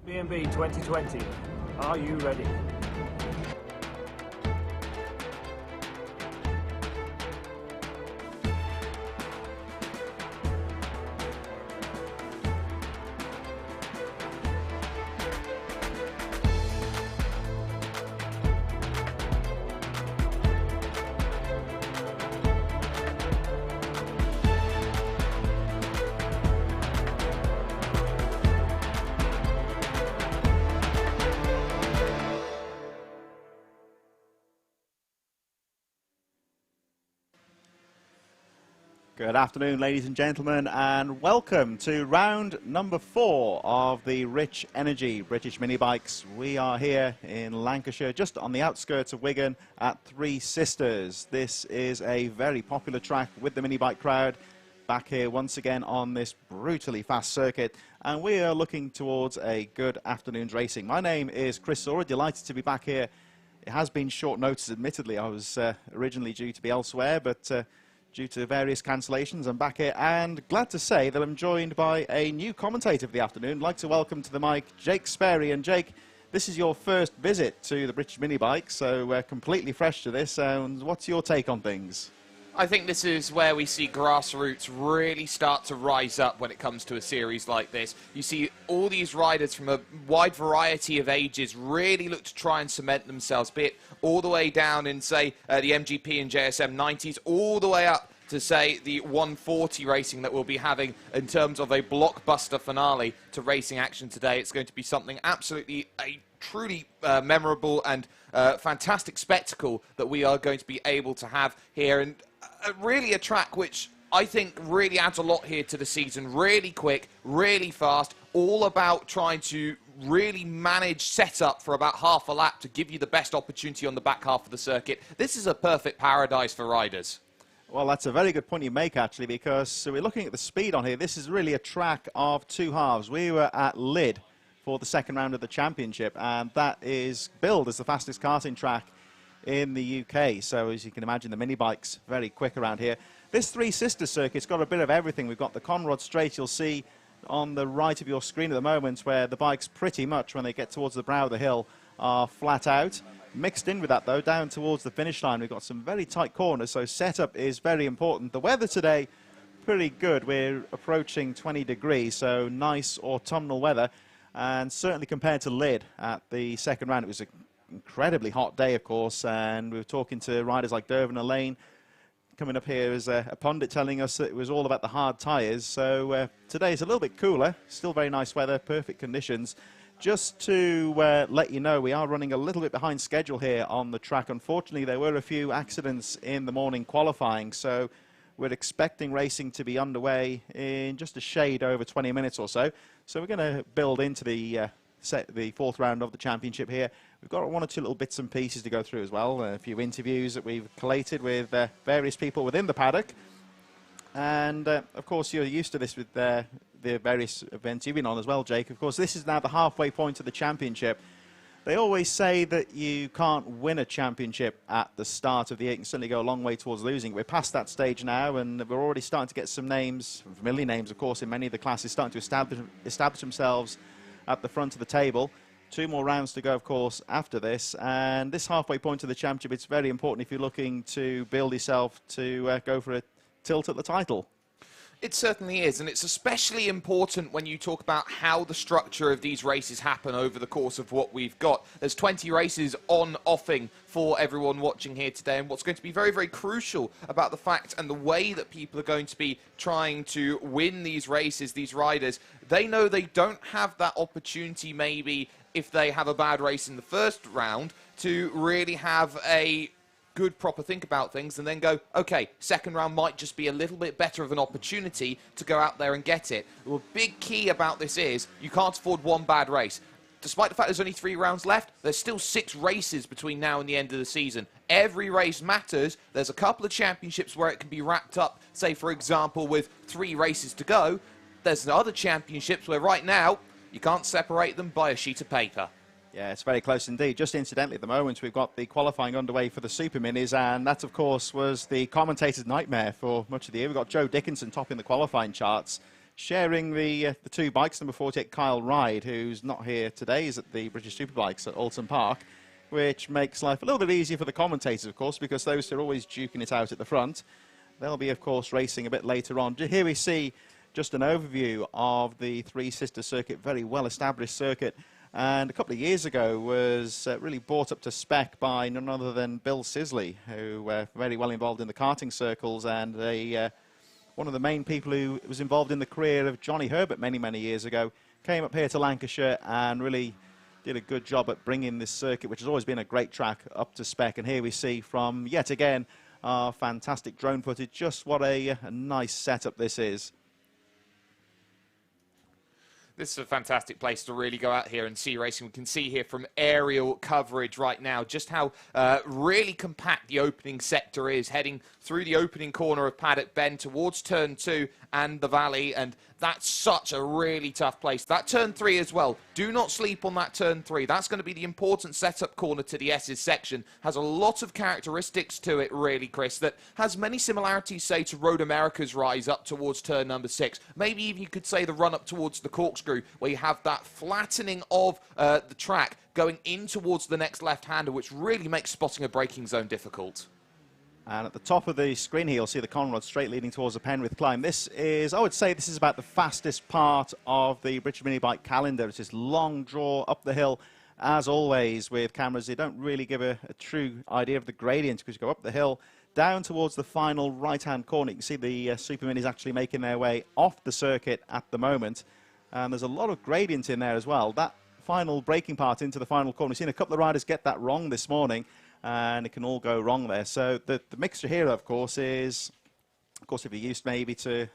B&B 2020, are you ready? Good afternoon, ladies and gentlemen, and welcome to round number 4 of the Rich Energy British Mini Bikes. We are here in Lancashire, just on the outskirts of Wigan at Three Sisters. This is a very popular track with the mini bike crowd, back here once again on this brutally fast circuit, and we are looking towards a good afternoon's racing. My name is Chris Czora, delighted to be back here. It has been short notice, admittedly. I was originally due to be elsewhere, but due to various cancellations, I'm back here, and glad to say that I'm joined by a new commentator for the afternoon. I'd like to welcome to the mic Jake Sparey. And Jake, this is your first visit to the British Mini Bike, so we're completely fresh to this. And what's your take on things? I think this is where we see grassroots really start to rise up when it comes to a series like this. You see all these riders from a wide variety of ages really look to try and cement themselves, be it all the way down in, say, the MGP and JSM 90s, all the way up to, say, the 140 racing that we'll be having in terms of a blockbuster finale to racing action today. It's going to be something absolutely truly memorable and fantastic spectacle that we are going to be able to have here. And really a track which I think really adds a lot here to the season. Really quick, really fast, all about trying to really manage setup for about half a lap to give you the best opportunity on the back half of the circuit. This is a perfect paradise for riders. Well, that's a very good point you make, actually, because we're looking at the speed on here. This is really a track of two halves. We were at Lydd for the second round of the championship, and that is billed as the fastest karting track in the UK. So as you can imagine, the mini bike's very quick around here. This Three Sisters circuit's got a bit of everything. We've got the Conrod Straight, you'll see on the right of your screen at the moment, where the bikes pretty much, when they get towards the brow of the hill, are flat out. Mixed in with that, though, down towards the finish line, we've got some very tight corners, so setup is very important. The weather today, pretty good. We're approaching 20 degrees, so nice autumnal weather. And certainly compared to Lydd at the second round, it was an incredibly hot day, of course, and we were talking to riders like Dervin Elaine. Coming up here is a pundit telling us that it was all about the hard tyres. So today is a little bit cooler, still very nice weather, perfect conditions. Just to let you know, we are running a little bit behind schedule here on the track. Unfortunately, there were a few accidents in the morning qualifying, so we're expecting racing to be underway in just a shade over 20 minutes or so. So we're going to build into the fourth round of the championship here. We've got one or two little bits and pieces to go through as well. A few interviews that we've collated with various people within the paddock. And, of course, you're used to this with the various events you've been on as well, Jake. Of course, this is now the halfway point of the championship. They always say that you can't win a championship at the start of the year. You can certainly go a long way towards losing. We're past that stage now, and we're already starting to get some names, familiar names, of course, in many of the classes, starting to establish themselves at the front of the table. 2 more rounds to go, of course, after this. And this halfway point of the championship, it's very important if you're looking to build yourself to go for a tilt at the title. It certainly is, and it's especially important when you talk about how the structure of these races happen over the course of what we've got. There's 20 races offing for everyone watching here today, and what's going to be very, very crucial about the fact and the way that people are going to be trying to win these races, these riders, they know they don't have that opportunity maybe if they have a bad race in the first round to really have a good proper think about things and then go, okay, second round might just be a little bit better of an opportunity to go out there and get it. The big key about this is you can't afford one bad race. Despite the fact there's only 3 rounds left, there's still 6 races between now and the end of the season. Every race matters. There's a couple of championships where it can be wrapped up, say, for example, with 3 races to go. There's other championships where right now you can't separate them by a sheet of paper. Yeah, it's very close indeed. Just incidentally, at the moment, we've got the qualifying underway for the Super Minis, and that, of course, was the commentator's nightmare for much of the year. We've got Joe Dickinson topping the qualifying charts. sharing the two bikes, number 48, Kyle Ryde, who's not here today, is at the British Superbikes at Alton Park, which makes life a little bit easier for the commentators, of course, because those who are always duking it out at the front, they'll be, of course, racing a bit later on. Here we see just an overview of the Three Sisters circuit, very well-established circuit, and a couple of years ago was really brought up to spec by none other than Bill Sisley, who very well involved in the karting circles and one of the main people who was involved in the career of Johnny Herbert many, many years ago, came up here to Lancashire and really did a good job at bringing this circuit, which has always been a great track, up to spec. And here we see from, yet again, our fantastic drone footage, just what a nice setup this is. This is a fantastic place to really go out here and see racing. We can see here from aerial coverage right now just how really compact the opening sector is, heading through the opening corner of Paddock Bend towards Turn 2 and the Valley, and that's such a really tough place. That Turn 3 as well. Do not sleep on that Turn 3. That's going to be the important setup corner to the S's section. Has a lot of characteristics to it, really, Chris, that has many similarities, say, to Road America's rise up towards turn number 6. Maybe even you could say the run up towards the corkscrew, where you have that flattening of the track going in towards the next left-hander, which really makes spotting a braking zone difficult. And at the top of the screen here, you'll see the Conrod straight leading towards the Penrith climb. This is, I would say, this is about the fastest part of the British Mini Bike calendar. It's this long draw up the hill. As always, with cameras, they don't really give a true idea of the gradient, because you go up the hill, down towards the final right-hand corner. You can see the Super Minis actually making their way off the circuit at the moment. And there's a lot of gradient in there as well. That final braking part into the final corner, we've seen a couple of riders get that wrong this morning, and it can all go wrong there. So the mixture here, of course, is, of course, if you're used maybe to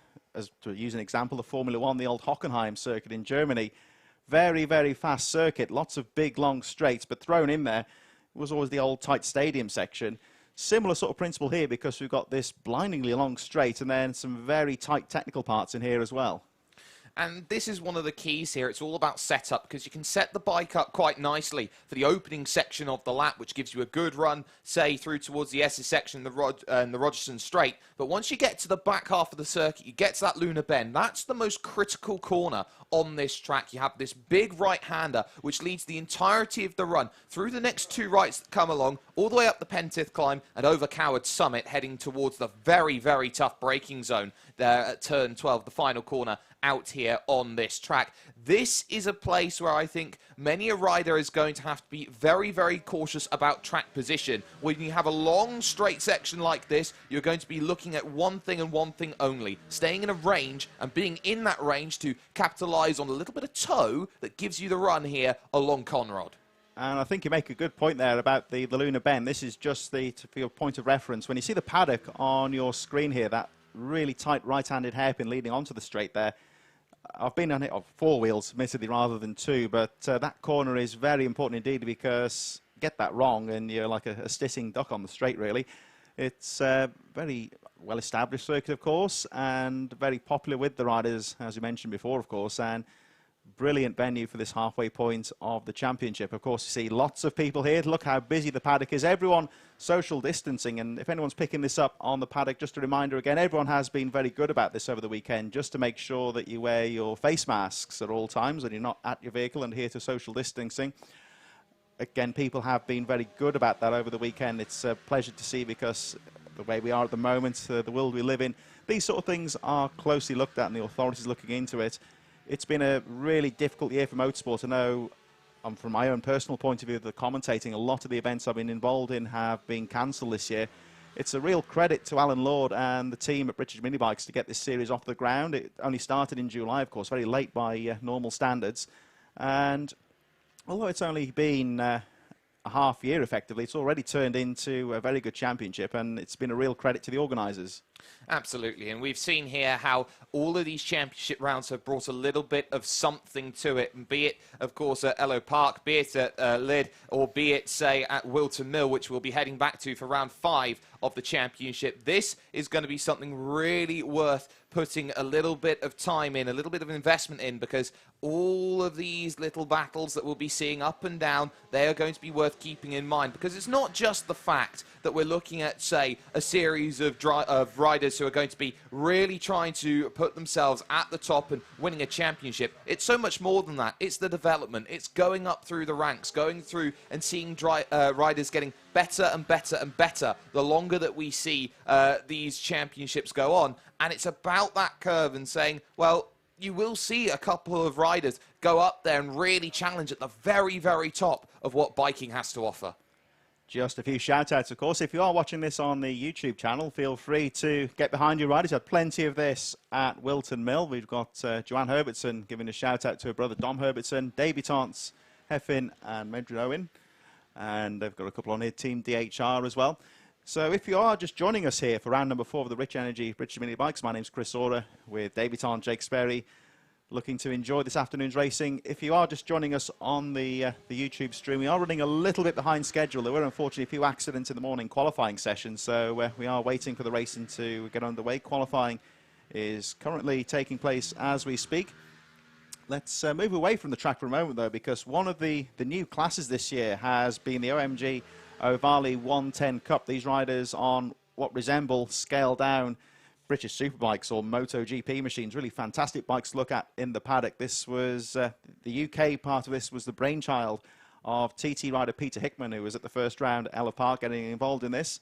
use an example, the Formula One, the old Hockenheim circuit in Germany, very, very fast circuit, lots of big, long straights, but thrown in there was always the old tight stadium section. Similar sort of principle here, because we've got this blindingly long straight and then some very tight technical parts in here as well. And this is one of the keys here. It's all about setup, because you can set the bike up quite nicely for the opening section of the lap, which gives you a good run, say, through towards the Essex section and the Rogerson Straight. But once you get to the back half of the circuit, you get to that Lunar Bend. That's the most critical corner on this track. You have this big right-hander, which leads the entirety of the run through the next two rights that come along, all the way up the Pentith climb and over Coward Summit, heading towards the very, very tough braking zone there at turn 12, the final corner out here on this track. This is a place where I think many a rider is going to have to be very, very cautious about track position. When you have a long straight section like this, you're going to be looking at one thing and one thing only: staying in a range and being in that range to capitalize on a little bit of toe that gives you the run here along Conrod. And I think you make a good point there about the Lunar Bend. This is just for your point of reference. When you see the paddock on your screen here, that really tight right-handed hairpin leading onto the straight there, I've been on it on four wheels, admittedly, rather than two, but that corner is very important indeed, because get that wrong and you're like a stitting duck on the straight, really. It's a very well-established circuit, of course, and very popular with the riders, as you mentioned before, of course, and brilliant venue for this halfway point of the championship. Of course, you see lots of people here. Look how busy the paddock is. Everyone social distancing, and if anyone's picking this up on the paddock, just a reminder again, everyone has been very good about this over the weekend, just to make sure that you wear your face masks at all times and you're not at your vehicle and adhere to social distancing. Again, people have been very good about that over the weekend. It's a pleasure to see, because the way we are at the moment, the world we live in, these sort of things are closely looked at and the authorities looking into it. It's been a really difficult year for motorsport. I know, from my own personal point of view, the commentating, a lot of the events I've been involved in have been cancelled this year. It's a real credit to Alan Lord and the team at British Mini Bikes to get this series off the ground. It only started in July, of course, very late by normal standards. And although it's only been a half year, effectively, it's already turned into a very good championship, and it's been a real credit to the organisers. Absolutely, and we've seen here how all of these championship rounds have brought a little bit of something to it, and be it, of course, at Ello Park, be it at Lydd, or be it, say, at Wilton Mill, which we'll be heading back to for round 5 of the championship. This is going to be something really worth putting a little bit of time in, a little bit of investment in, because all of these little battles that we'll be seeing up and down, they are going to be worth keeping in mind, because it's not just the fact that we're looking at, say, a series of riders who are going to be really trying to put themselves at the top and winning a championship. It's so much more than that. It's the development. It's going up through the ranks, going through and seeing riders getting better and better and better the longer that we see these championships go on. And it's about that curve and saying, well, you will see a couple of riders go up there and really challenge at the very, very top of what biking has to offer. Just a few shout-outs, of course. If you are watching this on the YouTube channel, feel free to get behind your riders. We've had plenty of this at Wilton Mill. We've got Joanne Herbertson giving a shout-out to her brother Dom Herbertson, debutantes Heffin and Medred Owen. And they've got a couple on here, Team DHR as well. So if you are just joining us here for round number 4 of the Rich Energy British Mini Bikes, my name's Chris Czora with debutant Jake Sparey, looking to enjoy this afternoon's racing. If you are just joining us on the YouTube stream, we are running a little bit behind schedule. There were unfortunately a few accidents in the morning qualifying session, so we are waiting for the racing to get underway. Qualifying is currently taking place as we speak. Let's move away from the track for a moment, though, because one of the new classes this year has been the OMG Ovale 110 Cup. These riders on what resemble scaled-down British superbikes or MotoGP machines. Really fantastic bikes to look at in the paddock. This was, the UK part of this was the brainchild of TT rider Peter Hickman, who was at the first round at Ella Park getting involved in this.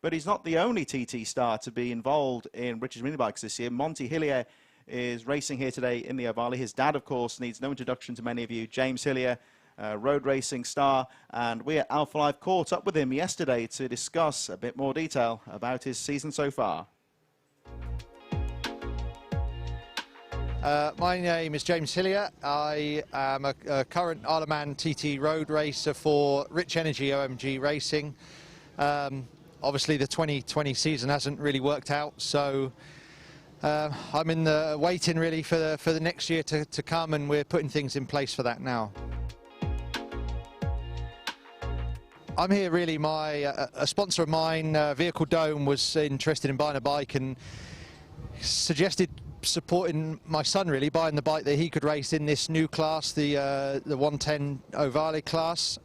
But he's not the only TT star to be involved in British mini bikes this year. Monty Hillier is racing here today in the Ovale. His dad, of course, needs no introduction to many of you. James Hillier, road racing star, and we at Alpha Live caught up with him yesterday to discuss a bit more detail about his season so far. My name is James Hillier. I am a current Isle of Man TT road racer for Rich Energy OMG Racing. Obviously the 2020 season hasn't really worked out, so I'm in the waiting really for the next year to come, and we're putting things in place for that now. I'm here really, a sponsor of mine, Vehicle Dome, was interested in buying a bike and suggested supporting my son really, buying the bike that he could race in this new class, the 110 Ovale class.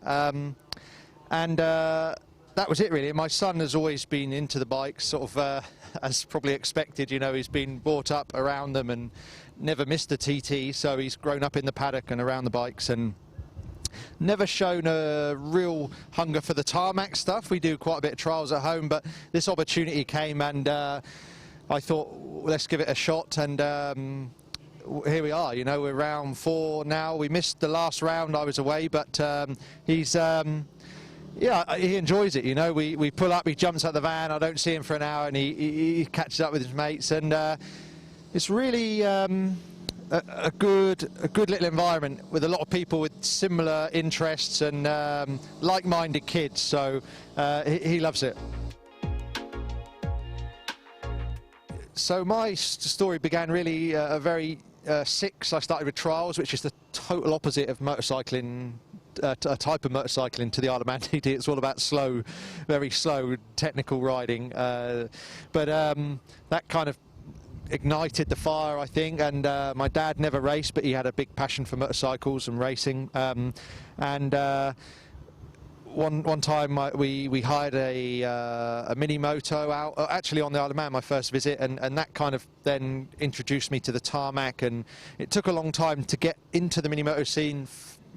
That was it really. My son has always been into the bikes, sort of as probably expected, you know, he's been brought up around them and never missed a TT, so he's grown up in the paddock and around the bikes and never shown a real hunger for the tarmac stuff. We do quite a bit of trials at home, but this opportunity came and I thought, let's give it a shot, and here we are. You know, we're round 4 now. We missed the last round, I was away, but he's, yeah, he enjoys it, you know. We pull up, he jumps out the van, I don't see him for an hour, and he catches up with his mates, and it's really a good little environment with a lot of people with similar interests and like-minded kids, so he loves it. So my story began really very 6. I started with trials, which is the total opposite of motorcycling, a type of motorcycling to the Isle of Man TT. It's all about slow, very slow technical riding. But that kind of ignited the fire, I think, and my dad never raced, but he had a big passion for motorcycles and racing. One time we hired a mini moto out, actually on the Isle of Man, my first visit, and that kind of then introduced me to the tarmac, and it took a long time to get into the mini moto scene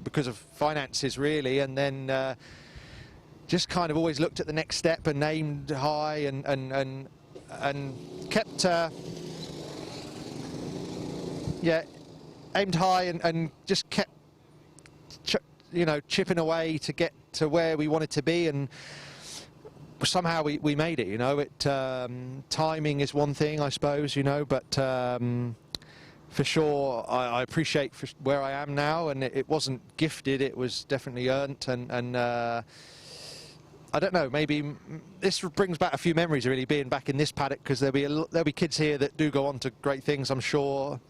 because of finances really, and then just kind of always looked at the next step and aimed high and kept yeah, aimed high and just kept you know, chipping away to get to where we wanted to be, and somehow we made it, you know. Timing is one thing, I suppose, you know, but for sure I appreciate where I am now, and it wasn't gifted, it was definitely earned, and I don't know, maybe this brings back a few memories really, being back in this paddock, because there'll be kids here that do go on to great things, I'm sure.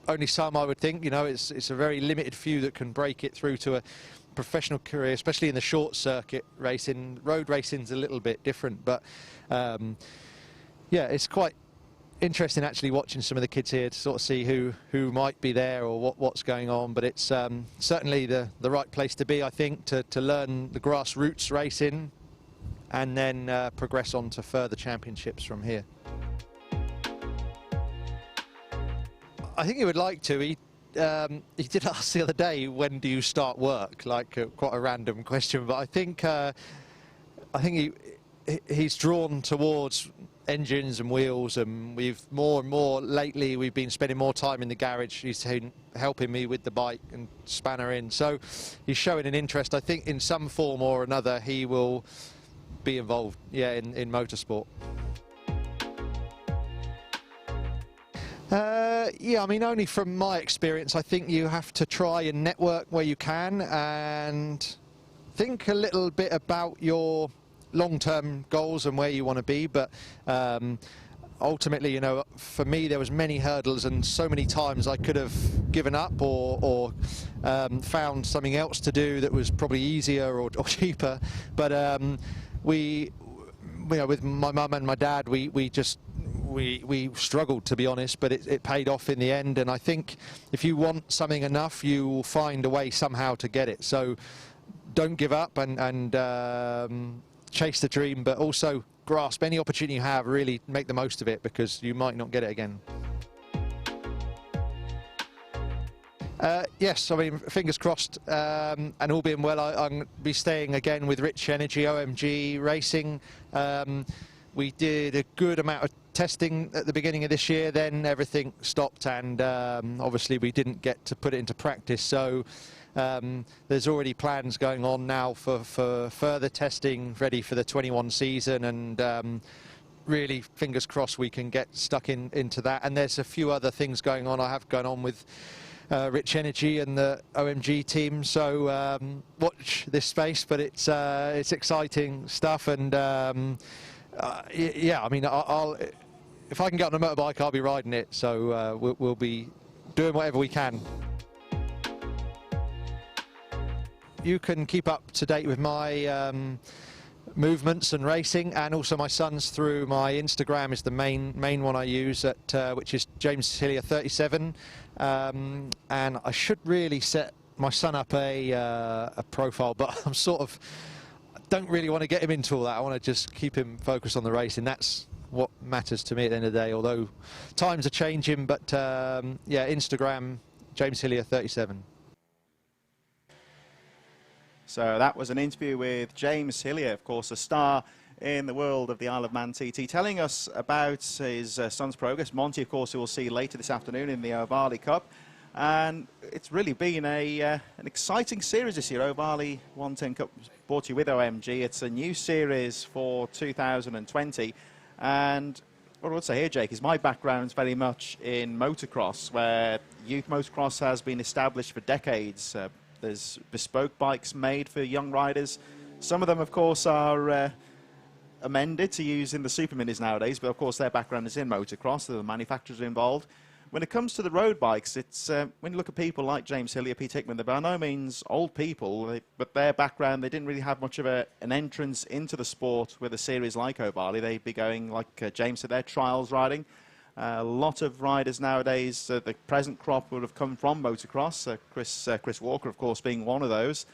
Only some, I would think, you know. It's a very limited few that can break it through to a professional career, especially in the short circuit racing. Road racing's a little bit different, but yeah, it's quite interesting actually watching some of the kids here to sort of see who might be there or what's going on. But it's certainly the right place to be, I think, to learn the grassroots racing. and then progress on to further championships from here. I think he would like to. He did ask the other day, when do you start work? Like quite a random question, but I think he's drawn towards engines and wheels, and we've more and more lately we've been spending more time in the garage. He's helping me with the bike and spanner in, so he's showing an interest. I think in some form or another he will be involved, yeah, in motorsport. Yeah, I mean, only from my experience, I think you have to try and network where you can and think a little bit about your long-term goals and where you want to be. But ultimately, you know, for me, there was many hurdles, and so many times I could have given up or found something else to do that was probably easier or cheaper. But you know, with my mum and my dad, we struggled, to be honest, but it paid off in the end. And I think if you want something enough, you will find a way somehow to get it. So don't give up and chase the dream, but also grasp any opportunity you have. Really make the most of it, because you might not get it again. Yes, I mean, fingers crossed, and all being well, I'm going to be staying again with Rich Energy, OMG Racing. We did a good amount of testing at the beginning of this year, then everything stopped, and obviously we didn't get to put it into practice. So there's already plans going on now for further testing, ready for the 21 season, and really fingers crossed we can get stuck into that. And there's a few other things going on. I have gone on with Rich Energy and the OMG team, so watch this space. But it's exciting stuff, and yeah, I mean, if I can get on a motorbike, I'll be riding it. So we'll be doing whatever we can. You can keep up to date with my movements and racing, and also my son's through my Instagram is the main one I use, which is James Hillier 37, and I should really set my son up a profile, but I'm sort of don't really want to get him into all that. I want to just keep him focused on the racing. That's what matters to me at the end of the day, although times are changing. But yeah, Instagram, James Hillier 37. So that was an interview with James Hillier, of course, a star in the world of the Isle of Man TT, telling us about his son's progress. Monty, of course, we will see later this afternoon in the O'Varley Cup. And it's really been an exciting series this year. O'Varley 110 Cup brought to you with OMG. It's a new series for 2020. And what I would say here, Jake, is my background is very much in motocross, where youth motocross has been established for decades. There's bespoke bikes made for young riders. Some of them, of course, are amended to use in the super minis nowadays, but of course their background is in motocross, so the manufacturers are involved. When it comes to the road bikes, it's when you look at people like James Hillier, Pete Hickman, they're by no means old people, but their background, they didn't really have much of an entrance into the sport with a series like O'Varley. They'd be going, like James said, their trials riding. A lot of riders nowadays, the present crop would have come from motocross, Chris Walker, of course, being one of those.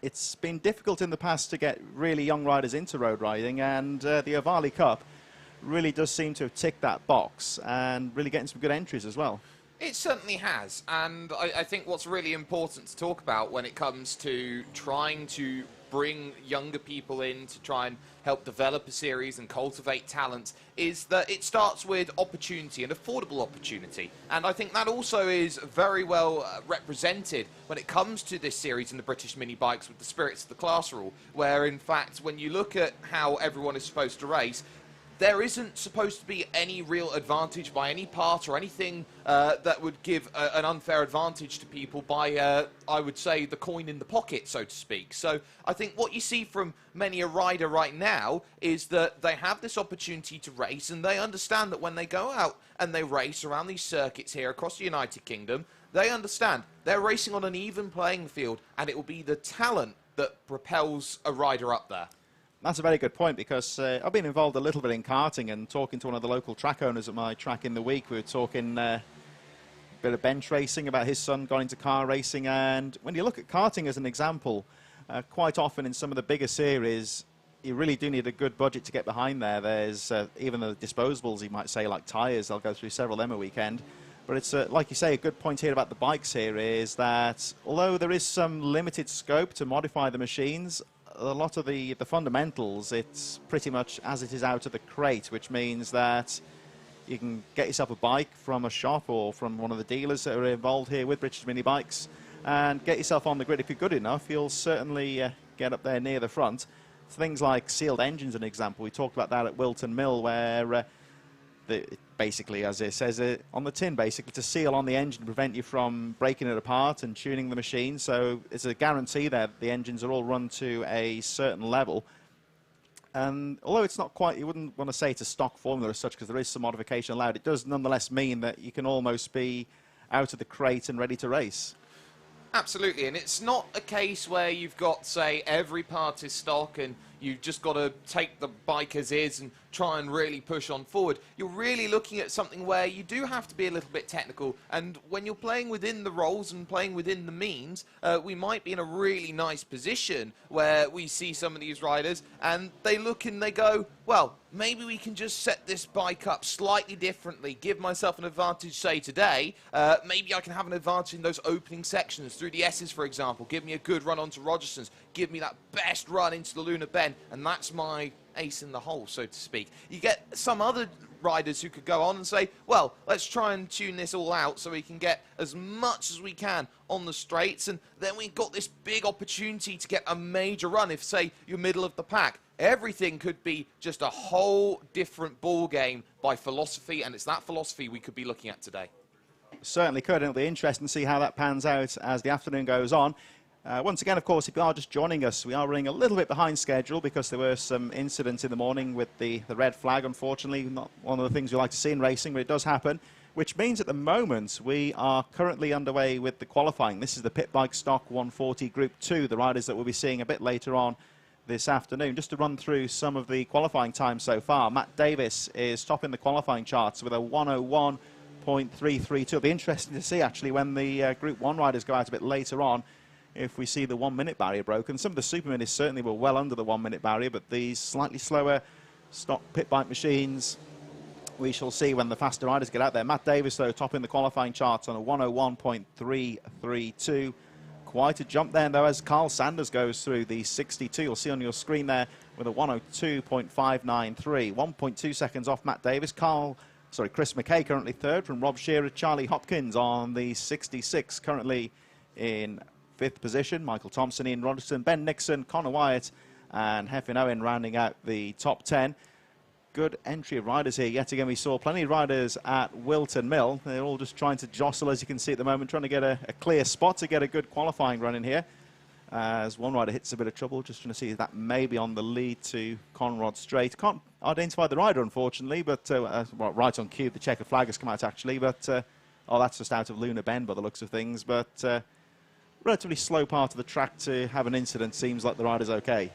It's been difficult in the past to get really young riders into road riding, and the O'Varley Cup really does seem to have ticked that box and really getting some good entries as well. It certainly has, and I think what's really important to talk about when it comes to trying to bring younger people in to try and help develop a series and cultivate talent is that it starts with opportunity and affordable opportunity. And I think that also is very well represented when it comes to this series in the British mini bikes with the Spirits of the Class rule, where in fact when you look at how everyone is supposed to race, there isn't supposed to be any real advantage by any part or anything that would give an unfair advantage to people by, I would say, the coin in the pocket, so to speak. So I think what you see from many a rider right now is that they have this opportunity to race, and they understand that when they go out and they race around these circuits here across the United Kingdom, they understand they're racing on an even playing field, and it will be the talent that propels a rider up there. That's a very good point, because I've been involved a little bit in karting, and talking to one of the local track owners at my track in the week, we were talking a bit of bench racing about his son going into car racing. And when you look at karting as an example, quite often in some of the bigger series, you really do need a good budget to get behind there. There's even the disposables, you might say, like tyres. I'll go through several of them a weekend. But it's, like you say, a good point here about the bikes here is that although there is some limited scope to modify the machines, a lot of the fundamentals, it's pretty much as it is out of the crate, which means that you can get yourself a bike from a shop or from one of the dealers that are involved here with British Mini Bikes and get yourself on the grid. If you're good enough, you'll certainly get up there near the front. Things like sealed engines, an example. We talked about that at Wilton Mill, where basically, as it says on the tin, basically to seal on the engine, prevent you from breaking it apart and tuning the machine. So it's a guarantee that the engines are all run to a certain level. And although it's not quite, you wouldn't want to say it's a stock formula as such, because there is some modification allowed, it does nonetheless mean that you can almost be out of the crate and ready to race. Absolutely, and it's not a case where you've got, say, every part is stock and you've just got to take the bike as is and try and really push on forward. You're really looking at something where you do have to be a little bit technical, and when you're playing within the roles and playing within the means, we might be in a really nice position where we see some of these riders and they look and they go, well, maybe we can just set this bike up slightly differently, give myself an advantage, say, today. Maybe I can have an advantage in those opening sections through the S's, for example. Give me a good run onto Rogerson's. Give me that best run into the Lunar Bend, and that's my ace in the hole, so to speak. You get some other riders who could go on and say, well, let's try and tune this all out so we can get as much as we can on the straights, and then we've got this big opportunity to get a major run if, say, you're middle of the pack. Everything could be just a whole different ball game by philosophy, and it's that philosophy we could be looking at today. Certainly could, and it'll be interesting to see how that pans out as the afternoon goes on. Once again, of course, if you are just joining us, we are running a little bit behind schedule because there were some incidents in the morning with the red flag, unfortunately. Not one of the things we like to see in racing, but it does happen, which means at the moment we are currently underway with the qualifying. This is the Pit Bike Stock 140 Group 2, the riders that we'll be seeing a bit later on this afternoon. Just to run through some of the qualifying times so far, Matt Davis is topping the qualifying charts with a 101.332. It'll be interesting to see, actually, when the Group 1 riders go out a bit later on, if we see the 1 minute barrier broken. Some of the super minis certainly were well under the 1 minute barrier, but these slightly slower stock pit bike machines, we shall see when the faster riders get out there. Matt Davis, though, topping the qualifying charts on a 101.332. Quite a jump there, though, as Carl Sanders goes through the 62. You'll see on your screen there with a 102.593. 1.2 seconds off Matt Davis. Chris McKay currently third from Rob Shearer. Charlie Hopkins on the 66, currently in 5th position. Michael Thompson, Ian Rogerson, Ben Nixon, Connor Wyatt and Heffin Owen rounding out the top 10. Good entry of riders here. Yet again, we saw plenty of riders at Wilton Mill. They're all just trying to jostle, as you can see at the moment, trying to get a clear spot to get a good qualifying run in here. As one rider hits a bit of trouble, just trying to see if that may be on the lead to Conrod Straight. Can't identify the rider, unfortunately, but well, right on cue, the checker flag has come out, actually. But, oh, that's just out of Lunar Bend by the looks of things. But relatively slow part of the track to have an incident. Seems like the rider's okay.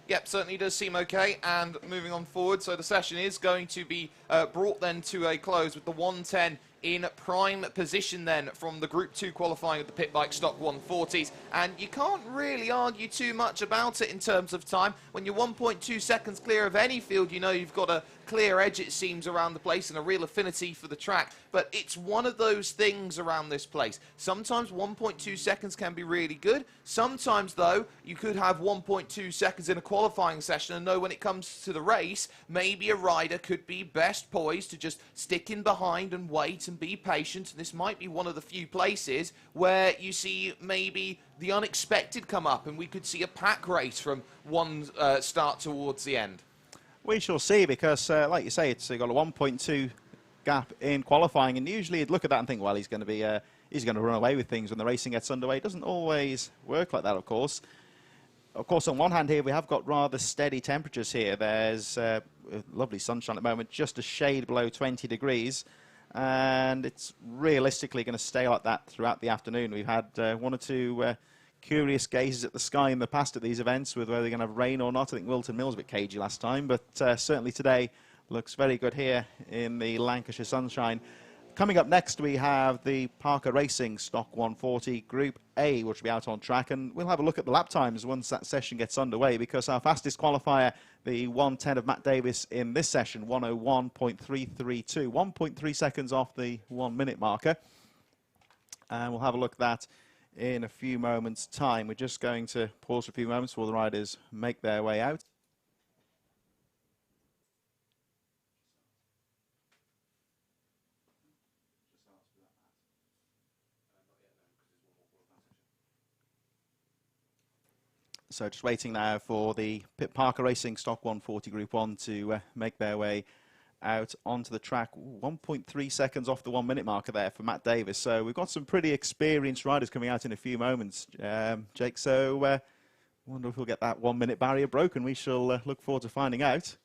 Yep, certainly does seem okay, and moving on forward, so the session is going to be brought then to a close with the 110 in prime position then from the Group 2 qualifying of the Pit Bike Stock 140s, and you can't really argue too much about it in terms of time. When you're 1.2 seconds clear of any field, you know you've got a clear edge, it seems, around the place and a real affinity for the track, but it's one of those things around this place. Sometimes 1.2 seconds can be really good. Sometimes, though, you could have 1.2 seconds in a qualifying session and know when it comes to the race, maybe a rider could be best poised to just stick in behind and wait and be patient. And this might be one of the few places where you see maybe the unexpected come up and we could see a pack race from one start towards the end. We shall see, because, like you say, it's got a 1.2 gap in qualifying, and usually you'd look at that and think, well, he's going to run away with things when the racing gets underway. It doesn't always work like that, of course. Of course, on one hand here, we have got rather steady temperatures here. There's lovely sunshine at the moment, just a shade below 20 degrees, and it's realistically going to stay like that throughout the afternoon. We've had one or two curious gazes at the sky in the past at these events with whether they're going to have rain or not. I think Wilton Mill was a bit cagey last time, but certainly today looks very good here in the Lancashire sunshine. coming up next, we have the Parker Racing Stock 140 Group A, which will be out on track, and we'll have a look at the lap times once that session gets underway, because our fastest qualifier, the 110 of Matt Davis in this session, 101.332, 1.3 seconds off the 1 minute marker. And we'll have a look at that in a few moments' time. We're just going to pause for a few moments while the riders make their way out. So just waiting now for the Parker Racing Stock 140 Group 1 to make their way out onto the track. 1.3 seconds off the 1 minute marker there for Matt Davis. So we've got some pretty experienced riders coming out in a few moments, Jake. So I wonder if we'll get that 1 minute barrier broken. We shall look forward to finding out.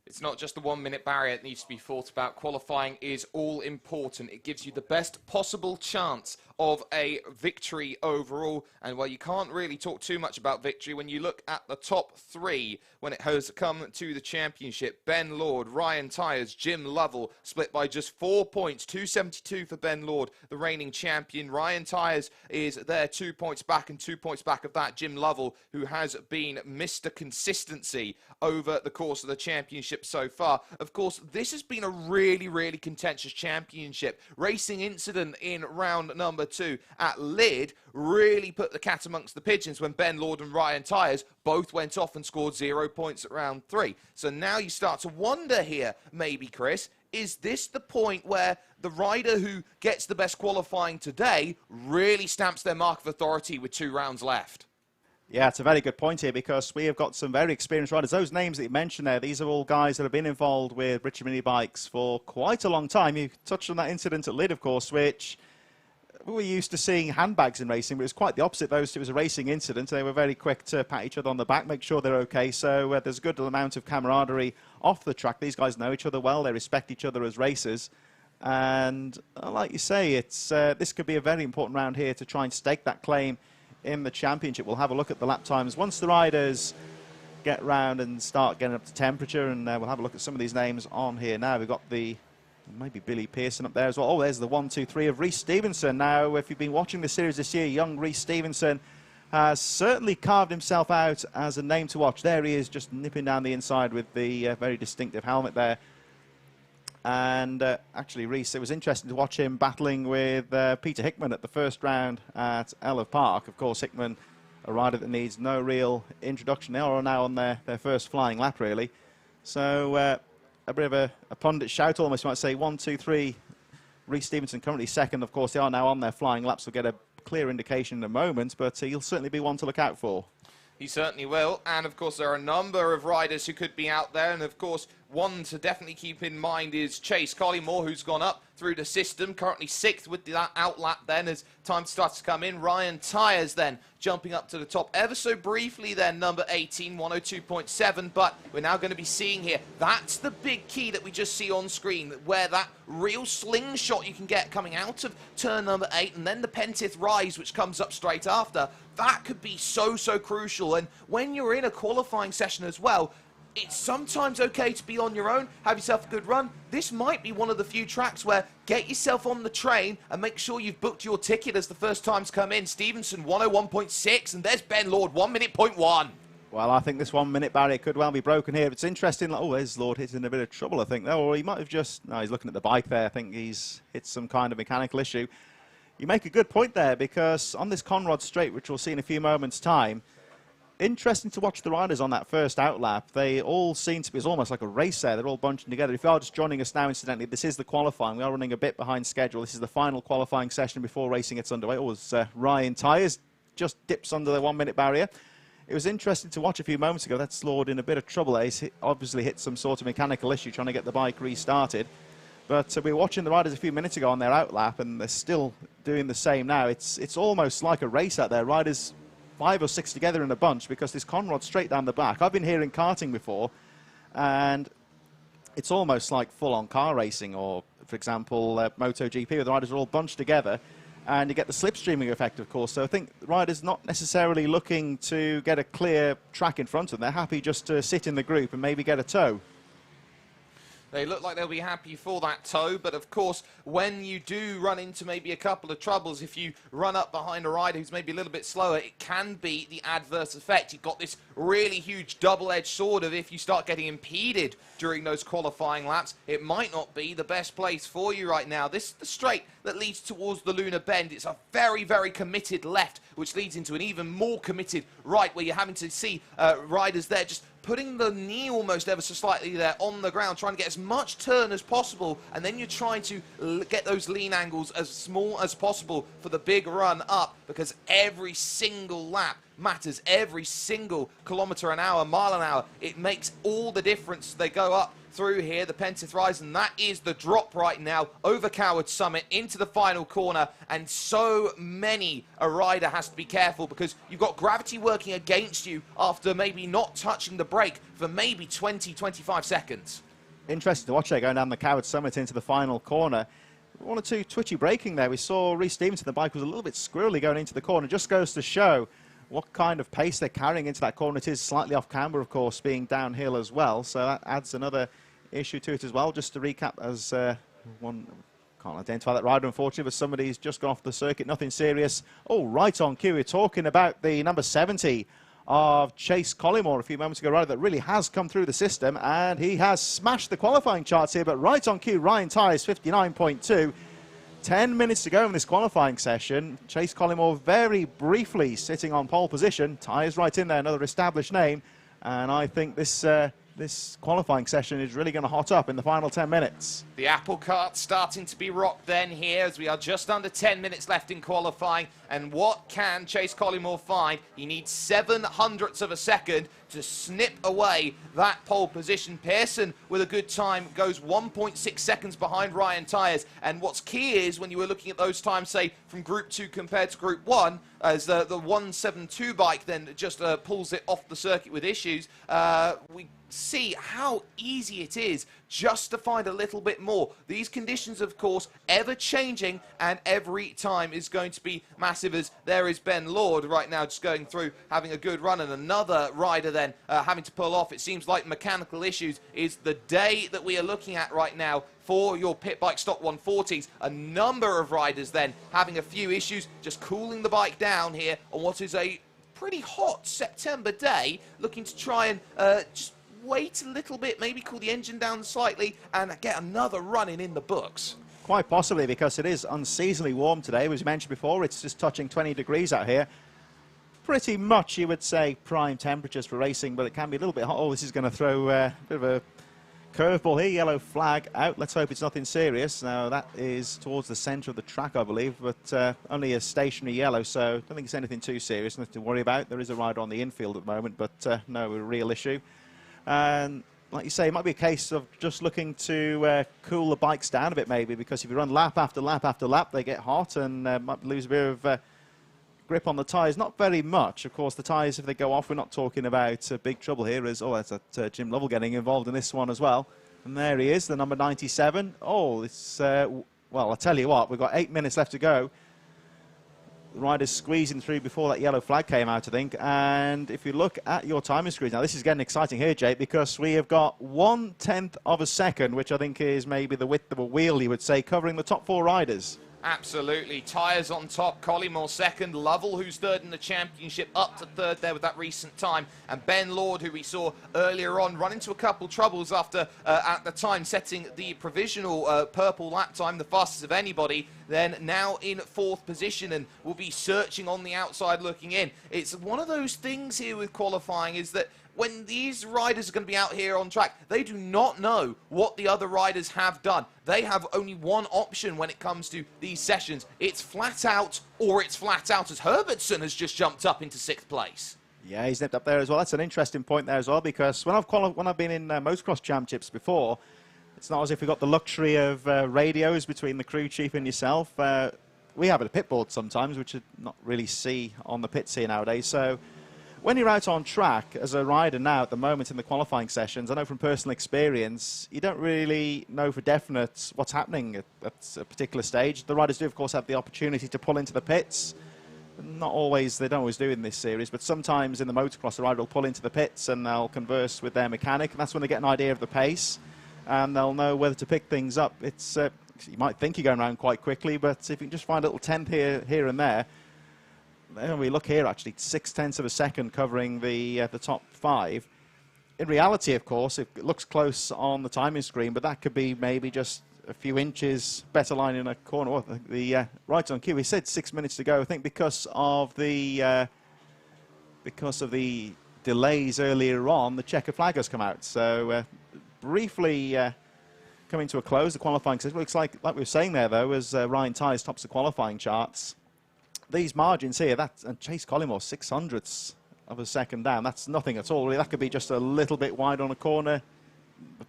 It's not just the 1 minute barrier that needs to be thought about. Qualifying is all important. It gives you the best possible chance of a victory overall. And while you can't really talk too much about victory, when you look at the top three, when it has come to the championship, Ben Lord, Ryan Tyers, Jim Lovell, split by just 4 points, 272 for Ben Lord, the reigning champion. Ryan Tyers is there 2 points back, and 2 points back of that, Jim Lovell, who has been Mr. Consistency over the course of the championship so far. Of course, this has been a really, really contentious championship. Racing incident in round number 2 at Lydd really put the cat amongst the pigeons when Ben Lord and Ryan Tyers both went off and scored 0 points at round 3. So now you start to wonder here, maybe, Chris, is this the point where the rider who gets the best qualifying today really stamps their mark of authority with 2 rounds left? Yeah, it's a very good point here, because we have got some very experienced riders. Those names that you mentioned there, these are all guys that have been involved with British mini bikes for quite a long time. You touched on that incident at Lydd, of course, which we were used to seeing handbags in racing, but it was quite the opposite. It was a racing incident. They were very quick to pat each other on the back, make sure they're okay. So there's a good amount of camaraderie off the track. These guys know each other well. They respect each other as racers. And like you say, it's this could be a very important round here to try and stake that claim in the championship. We'll have a look at the lap times once the riders get round and start getting up to temperature, and we'll have a look at some of these names on here now. We've got the maybe Billy Pearson up there as well. Oh, there's the 1, 2, 3 of Rhys Stevenson. Now, if you've been watching the series this year, young Rhys Stevenson has certainly carved himself out as a name to watch. There he is, just nipping down the inside with the very distinctive helmet there. And actually, Rhys, it was interesting to watch him battling with Peter Hickman at the first round at Elf Park. Of course, Hickman, a rider that needs no real introduction. They are now on their first flying lap, really. So a bit of a pundit shout, almost, you might say. 1, 2, 3. Rhys Stevenson currently second. Of course, they are now on their flying laps. We'll get a clear indication in a moment, but he'll certainly be one to look out for. He certainly will. And, of course, there are a number of riders who could be out there. And, of course, one to definitely keep in mind is Chase Collymore, who's gone up through the system, currently 6th with that outlap then as time starts to come in. Ryan Tyers then jumping up to the top ever so briefly then, number 18, 102.7, but we're now going to be seeing here, that's the big key that we just see on screen, where that real slingshot you can get coming out of turn number 8, and then the Pentith rise, which comes up straight after. That could be so crucial, and when you're in a qualifying session as well, it's sometimes okay to be on your own, have yourself a good run. This might be one of the few tracks where get yourself on the train and make sure you've booked your ticket as the first times come in. Stevenson 101.6, and there's Ben Lord 1 minute point 1. Well, I think this 1 minute barrier could well be broken here. It's interesting. Oh, there's Lord hitting a bit of trouble, I think. Oh, or he might have just... No, he's looking at the bike there. I think he's hit some kind of mechanical issue. You make a good point there, because on this Conrod Straight, which we'll see in a few moments' time, interesting to watch the riders on that first outlap. They all seem to be, it's almost like a race there. They're all bunching together. If you are just joining us now, incidentally, this is the qualifying. We are running a bit behind schedule. This is the final qualifying session before racing gets underway. Oh, as Ryan Tyers just dips under the 1 minute barrier. It was interesting to watch a few moments ago. That's Lord in a bit of trouble. He's obviously hit some sort of mechanical issue trying to get the bike restarted. But we were watching the riders a few minutes ago on their outlap, and they're still doing the same now. It's almost like a race out there. Riders 5 or 6 together in a bunch, because this Conrod straight down the back. I've been here in karting before, and it's almost like full-on car racing, or, for example, MotoGP, where the riders are all bunched together, and you get the slipstreaming effect, of course. So I think the riders not necessarily looking to get a clear track in front of them. They're happy just to sit in the group and maybe get a tow. They look like they'll be happy for that toe, but of course, when you do run into maybe a couple of troubles, if you run up behind a rider who's maybe a little bit slower, it can be the adverse effect. You've got this really huge double-edged sword of if you start getting impeded during those qualifying laps, it might not be the best place for you right now. This is the straight that leads towards the lunar bend. It's a very, very committed left, which leads into an even more committed right, where you're having to see riders there just putting the knee almost ever so slightly there on the ground, trying to get as much turn as possible, and then you're trying to get those lean angles as small as possible for the big run up, because every single lap matters. Every single kilometre an hour, mile an hour, it makes all the difference. They go up through here, the Pentith Rise, and that is the drop right now over Coward Summit into the final corner, and so many a rider has to be careful because you've got gravity working against you after maybe not touching the brake for maybe 20-25 seconds. Interesting to watch there going down the Coward Summit into the final corner. One or two twitchy braking there. We saw Reece Stevenson, the bike was a little bit squirrely going into the corner. Just goes to show what kind of pace they're carrying into that corner. It is slightly off camber, of course, being downhill as well, so that adds another issue to it as well. Just to recap, as one can't identify that rider, unfortunately, but somebody's just gone off the circuit, nothing serious. Oh, right on cue, we're talking about the number 70 of Chase Collymore a few moments ago, rider that really has come through the system, and he has smashed the qualifying charts here, but right on cue, Ryan Tyres 59.2. 10 minutes to go in this qualifying session. Chase Collymore very briefly sitting on pole position. Tyres right in there, another established name. And I think this this qualifying session is really going to hot up in the final 10 minutes. The apple cart starting to be rocked then here as we are just under 10 minutes left in qualifying. And what can Chase Collymore find? He needs 0.07 of a second to snip away that pole position. Pearson with a good time goes 1.6 seconds behind Ryan Tyres. And what's key is when you were looking at those times, say, from Group 2 compared to Group 1, as the 172 bike then just pulls it off the circuit with issues, we see how easy it is just to find a little bit more. These conditions, of course, ever changing, and every time is going to be massive, as there is Ben Lord right now just going through, having a good run, and another rider then having to pull off. It seems like mechanical issues is the day that we are looking at right now for your pit bike stock 140s. A number of riders then having a few issues, just cooling the bike down here on what is a pretty hot September day, looking to try and just wait a little bit, maybe cool the engine down slightly and get another running in the books. Quite possibly, because it is unseasonably warm today. As you mentioned before, it's just touching 20 degrees out here. Pretty much, you would say, prime temperatures for racing, but it can be a little bit hot. Oh, this is going to throw a bit of a curveball here. Yellow flag out. Let's hope it's nothing serious. Now, that is towards the centre of the track, I believe, but only a stationary yellow, so I don't think it's anything too serious, nothing to worry about. There is a rider on the infield at the moment, but no real issue. And like you say, it might be a case of just looking to cool the bikes down a bit, maybe, because if you run lap after lap after lap, they get hot and might lose a bit of grip on the tyres. Not very much. Of course, the tyres, if they go off, we're not talking about big trouble here. As, oh, that's Jim Lovell getting involved in this one as well. And there he is, the number 97. Oh, it's, well, I'll tell you what, we've got 8 minutes left to go. The rider's squeezing through before that yellow flag came out, I think. And if you look at your timing screen, now this is getting exciting here, Jake, because we have got 1/10 of a second, which I think is maybe the width of a wheel, you would say, covering the top 4 riders. Absolutely. Tyres on top, Collymore second, Lovell, who's third in the championship, up to third there with that recent time, and Ben Lord, who we saw earlier on, run into a couple troubles after, at the time, setting the provisional purple lap time, the fastest of anybody, then now in 4th position, and will be searching on the outside looking in. It's one of those things here with qualifying, is that when these riders are going to be out here on track, they do not know what the other riders have done. They have only one option when it comes to these sessions. It's flat out, or it's flat out, as Herbertson has just jumped up into 6th place. Yeah, he's nipped up there as well. That's an interesting point there as well, because when I've been in motocross championships before, it's not as if we've got the luxury of radios between the crew chief and yourself. We have a pit board sometimes, which you not really see on the pits here nowadays. So when you're out on track as a rider now at the moment in the qualifying sessions, I know from personal experience, you don't really know for definite what's happening at a particular stage. The riders do, of course, have the opportunity to pull into the pits. Not always, they don't always do in this series, but sometimes in the motocross, the rider will pull into the pits and they'll converse with their mechanic, and that's when they get an idea of the pace. and they'll know whether to pick things up. It's you might think you're going around quite quickly, but if you can just find a little tenth here and there. Then we look here, actually, 0.6 of a second covering the top 5. In reality, of course, it looks close on the timing screen, but that could be maybe just a few inches better line in a corner. Oh, the right on cue. We said 6 minutes to go. I think because of the delays earlier on, the checker flag has come out. So briefly coming to a close, the qualifying session. Looks like we were saying there, though, as Ryan Tyers tops the qualifying charts. These margins here, and Chase Collymore, 0.06 of a second down. That's nothing at all. Really. That could be just a little bit wide on a corner,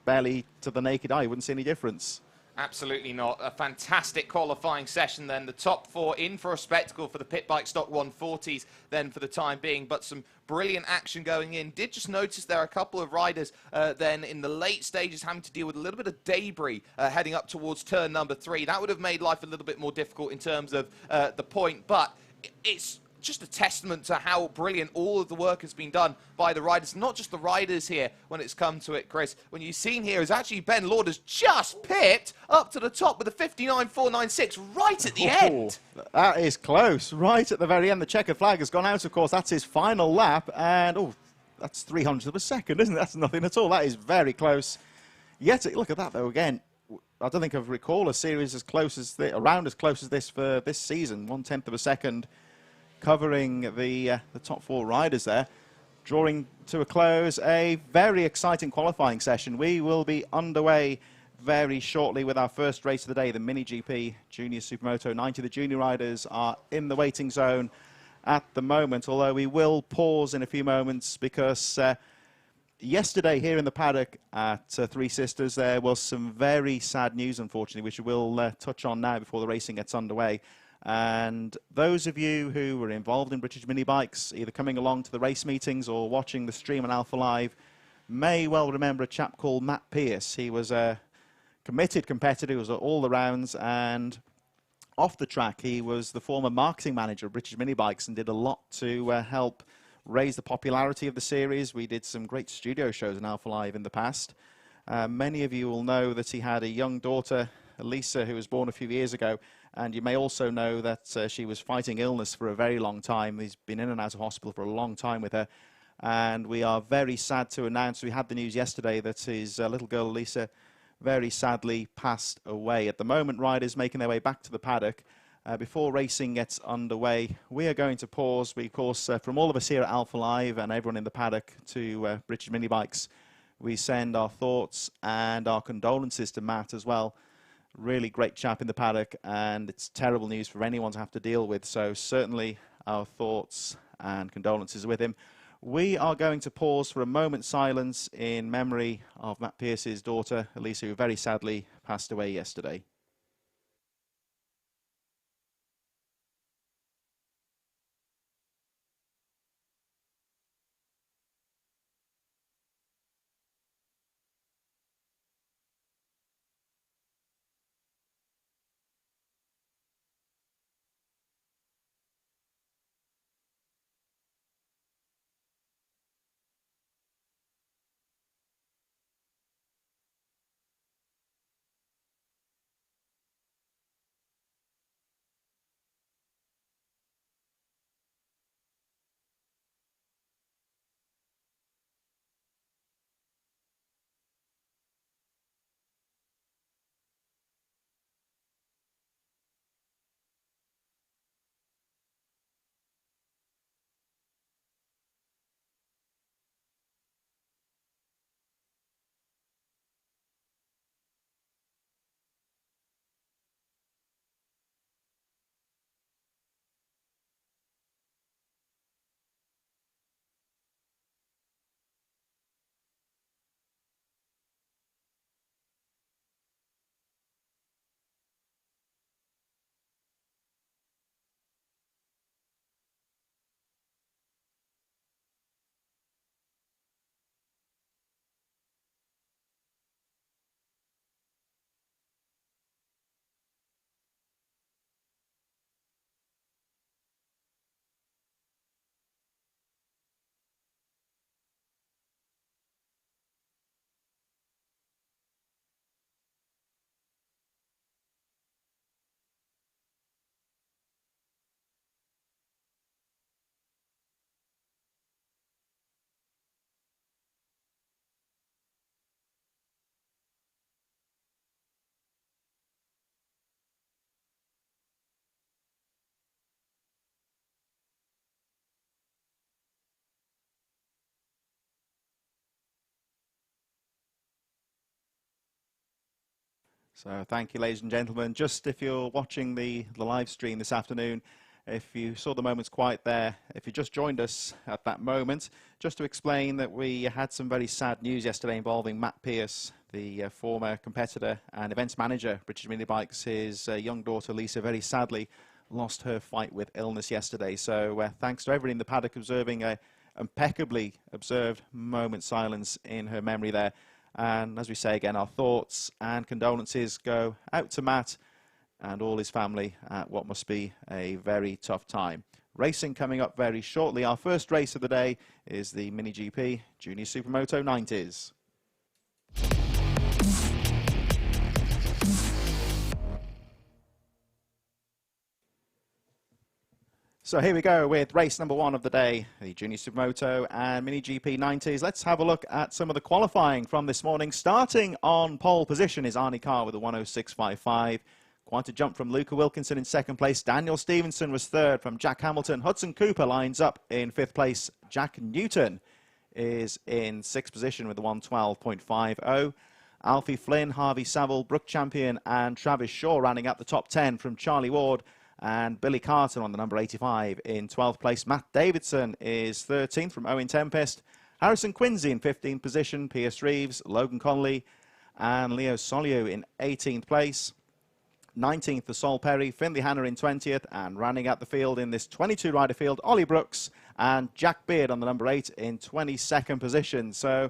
barely to the naked eye. You wouldn't see any difference. Absolutely not. A fantastic qualifying session then. The top 4 in for a spectacle for the pit bike stock 140s then for the time being, but some brilliant action going in. Did just notice there are a couple of riders then in the late stages having to deal with a little bit of debris heading up towards turn number 3. That would have made life a little bit more difficult in terms of the point, but it's just a testament to how brilliant all of the work has been done by the riders. Not just the riders here when it's come to it, Chris. When you've seen here is actually Ben Lord has just pipped up to the top with a 59.496 right at the end. That is close. Right at the very end. The checkered flag has gone out, of course. That's his final lap. And, that's 300th of a second, isn't it? That's nothing at all. That is very close. Yet, look at that, though, again. I don't think I recall a series as close as around as close as this for this season. 1/10 of a second. Covering the top 4 riders there, drawing to a close a very exciting qualifying session. We will be underway very shortly with our first race of the day, the Mini GP Junior Supermoto 90. The junior riders are in the waiting zone at the moment, although we will pause in a few moments because yesterday here in the paddock at Three Sisters there was some very sad news, unfortunately, which we'll touch on now before the racing gets underway. And those of you who were involved in British mini bikes, either coming along to the race meetings or watching the stream on Alpha Live, may well remember a chap called Matt Pierce. He was a committed competitor, he was at all the rounds, and off the track he was the former marketing manager of British mini bikes and did a lot to help raise the popularity of the series. We did some great studio shows on Alpha Live in the past. Many of you will know that he had a young daughter, Elisa, who was born a few years ago. And you may also know that she was fighting illness for a very long time. He's been in and out of hospital for a long time with her. And we are very sad to announce, we had the news yesterday, that his little girl, Lisa, very sadly passed away. At the moment, riders making their way back to the paddock. Before racing gets underway, we are going to pause. We, of course, from all of us here at Alpha Live and everyone in the paddock to British Mini Bikes, we send our thoughts and our condolences to Matt as well. Really great chap in the paddock, and it's terrible news for anyone to have to deal with. So certainly our thoughts and condolences with him. We are going to pause for a moment's silence in memory of Matt Pierce's daughter, Elisa, who very sadly passed away yesterday. So thank you, ladies and gentlemen. Just if you're watching the live stream this afternoon, if you saw the moments quiet there, if you just joined us at that moment, just to explain that we had some very sad news yesterday involving Matt Pearce, the former competitor and events manager, British Mini Bikes. His young daughter, Lisa, very sadly lost her fight with illness yesterday. So thanks to everybody in the paddock observing a impeccably observed moment silence in her memory there. And as we say again, our thoughts and condolences go out to Matt and all his family at what must be a very tough time. Racing coming up very shortly. Our first race of the day is the Mini GP Junior Supermoto 90s. So here we go with race number 1 of the day, the Junior Supermoto and Mini GP 90s. Let's have a look at some of the qualifying from this morning. Starting on pole position is Arnie Carr with a 106.55. Quite a jump from Luca Wilkinson in second place. Daniel Stevenson was third from Jack Hamilton. Hudson Cooper lines up in fifth place. Jack Newton is in sixth position with a 112.50. Alfie Flynn, Harvey Saville, Brooke Champion and Travis Shaw rounding up the top 10 from Charlie Ward. And Billy Carter on the number 85 in 12th place. Matt Davidson is 13th from Owen Tempest. Harrison Quincy in 15th position. Pierce Reeves, Logan Conley and Leo Soliu in 18th place. 19th for Sol Perry, Finley Hanna in 20th. And rounding out the field in this 22-rider field, Ollie Brooks and Jack Beard on the number 8 in 22nd position. So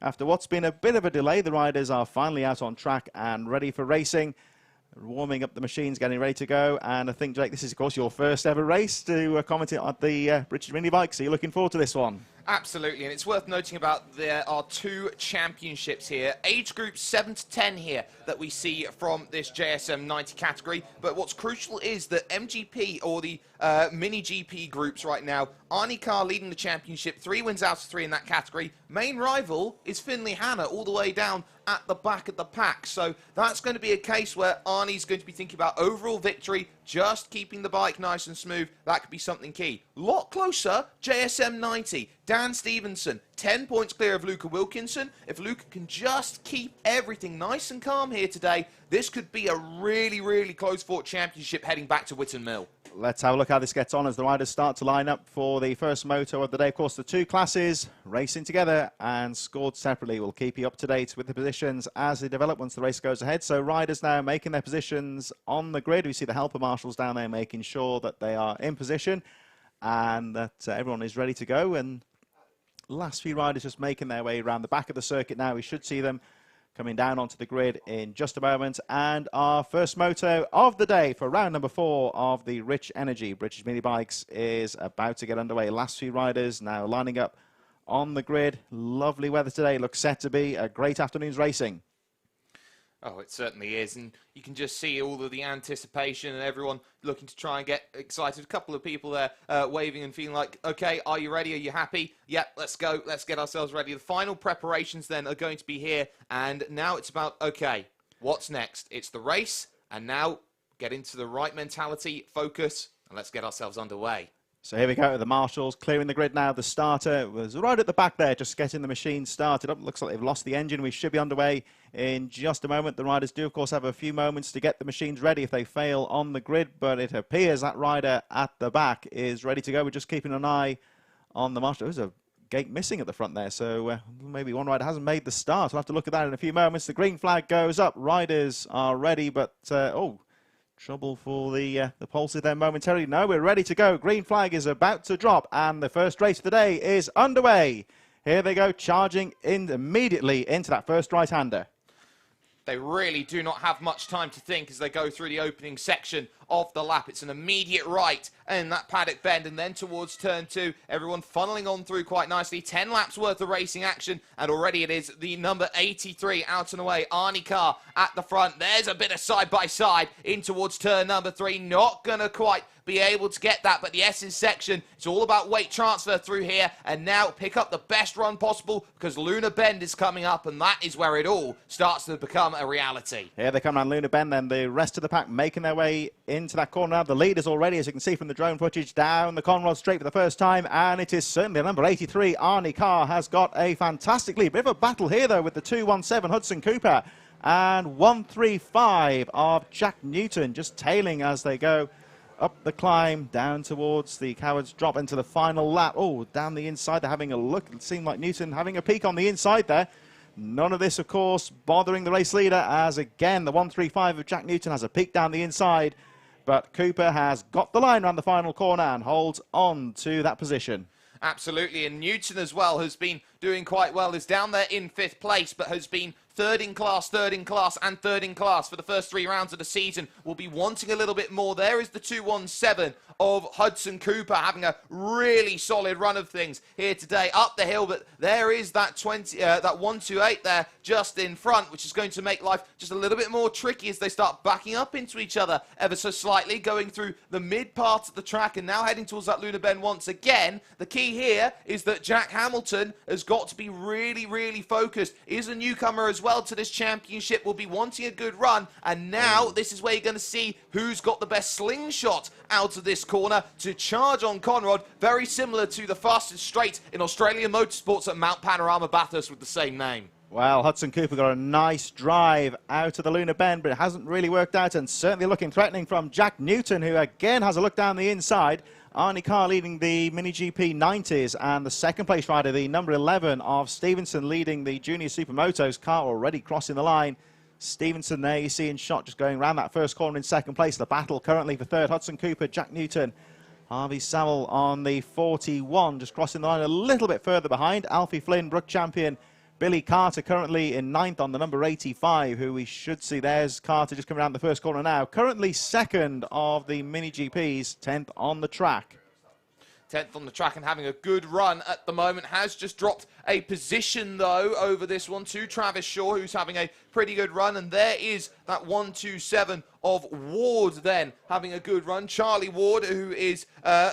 after what's been a bit of a delay, the riders are finally out on track and ready for racing. Warming up the machines, getting ready to go. And I think, Jake, this is, of course, your first ever race to comment on the British Mini Bikes. So you're looking forward to this one? Absolutely, and it's worth noting about there are 2 championships here, age groups 7 to 10 here that we see from this JSM 90 category. But what's crucial is that MGP, or the Mini GP groups right now, Arnie Carr leading the championship, 3 wins out of 3 in that category. Main rival is Finley Hanna, all the way down at the back of the pack. So that's going to be a case where Arnie's going to be thinking about overall victory, just keeping the bike nice and smooth. That could be something key. Lot closer, JSM 90. Dan Stevenson, 10 points clear of Luca Wilkinson. If Luca can just keep everything nice and calm here today, this could be a really, really close-fought championship heading back to Wilton Mill. Let's have a look how this gets on as the riders start to line up for the first moto of the day. Of course, the 2 classes racing together and scored separately. We'll keep you up to date with the positions as they develop once the race goes ahead. So riders now making their positions on the grid. We see the helper marshals down there making sure that they are in position and that everyone is ready to go. And last few riders just making their way around the back of the circuit now. We should see them coming down onto the grid in just a moment. And our first moto of the day for round number 4 of the Rich Energy British Mini Bikes is about to get underway. Last few riders now lining up on the grid. Lovely weather today. Looks set to be a great afternoon's racing. Oh, it certainly is, and you can just see all of the anticipation and everyone looking to try and get excited. A couple of people there waving and feeling like, okay, are you ready? Are you happy? Yep, let's go. Let's get ourselves ready. The final preparations then are going to be here, and now it's about, okay, what's next? It's the race, and now get into the right mentality, focus, and let's get ourselves underway. So here we go, the marshals clearing the grid now. The starter was right at the back there, just getting the machine started up. Looks like they've lost the engine. We should be underway in just a moment. The riders do, of course, have a few moments to get the machines ready if they fail on the grid, but it appears that rider at the back is ready to go. We're just keeping an eye on the marshal. There's a gate missing at the front there, so maybe one rider hasn't made the start. We'll have to look at that in a few moments. The green flag goes up. Riders are ready, but, trouble for the pulses there momentarily. No, we're ready to go. Green flag is about to drop, and the first race of the day is underway. Here they go, charging in immediately into that first right-hander. They really do not have much time to think as they go through the opening section of the lap. It's an immediate right in that paddock bend, and then towards turn 2, everyone funneling on through quite nicely. 10 laps worth of racing action, and already it is the number 83 out and away, Arnie Carr at the front. There's a bit of side-by-side in towards turn number 3. Not going to quite be able to get that, but the S's section, it's all about weight transfer through here, and now pick up the best run possible because Luna Bend is coming up, and that is where it all starts to become a reality. Here they come around Luna Bend, then the rest of the pack making their way into that corner now. The leaders already, as you can see from the drone footage, down the Conrod straight for the first time, and it is certainly number 83, Arnie Carr, has got a fantastic lead. Bit of a battle here, though, with the 217 Hudson Cooper. And 135 of Jack Newton just tailing as they go up the climb down towards the Cowards drop into the final lap. Oh, down the inside, they're having a look. It seemed like Newton having a peek on the inside there. None of this, of course, bothering the race leader, as again the 135 of Jack Newton has a peek down the inside. But Cooper has got the line around the final corner and holds on to that position. Absolutely, and Newton as well has been doing quite well, is down there in 5th place, but has been third in class, and third in class for the first 3 rounds of the season. Will be wanting a little bit more. There is the 217 of Hudson Cooper having a really solid run of things here today up the hill, but there is that 128 there just in front, which is going to make life just a little bit more tricky as they start backing up into each other ever so slightly, going through the mid part of the track and now heading towards that Lunar Bend once again. The key here is that Jack Hamilton has got to be really, really focused. Is a newcomer as well to this championship, will be wanting a good run, and now this is where you're going to see who's got the best slingshot out of this corner to charge on Conrad, very similar to the fastest straight in Australian motorsports at Mount Panorama Bathurst with the same name. Well, Hudson Cooper got a nice drive out of the Lunar Bend, but it hasn't really worked out, and certainly looking threatening from Jack Newton, who again has a look down the inside. Arnie Carr leading the Mini GP 90s, and the second place rider, the number 11 of Stevenson, leading the Junior Supermotos. Carr already crossing the line. Stevenson there you see in shot, just going around that first corner in second place. The battle currently for third, Hudson Cooper, Jack Newton. Harvey Saville on the 41, just crossing the line a little bit further behind. Alfie Flynn, Brook champion. Billy Carter currently in 9th on the number 85, who we should see. There's Carter just coming around the first corner now. Currently 2nd of the Mini GPs, 10th on the track. 10th on the track and having a good run at the moment. Has just dropped a position, though, over this one to Travis Shaw, who's having a pretty good run. And there is that 127 of Ward then having a good run. Charlie Ward, who is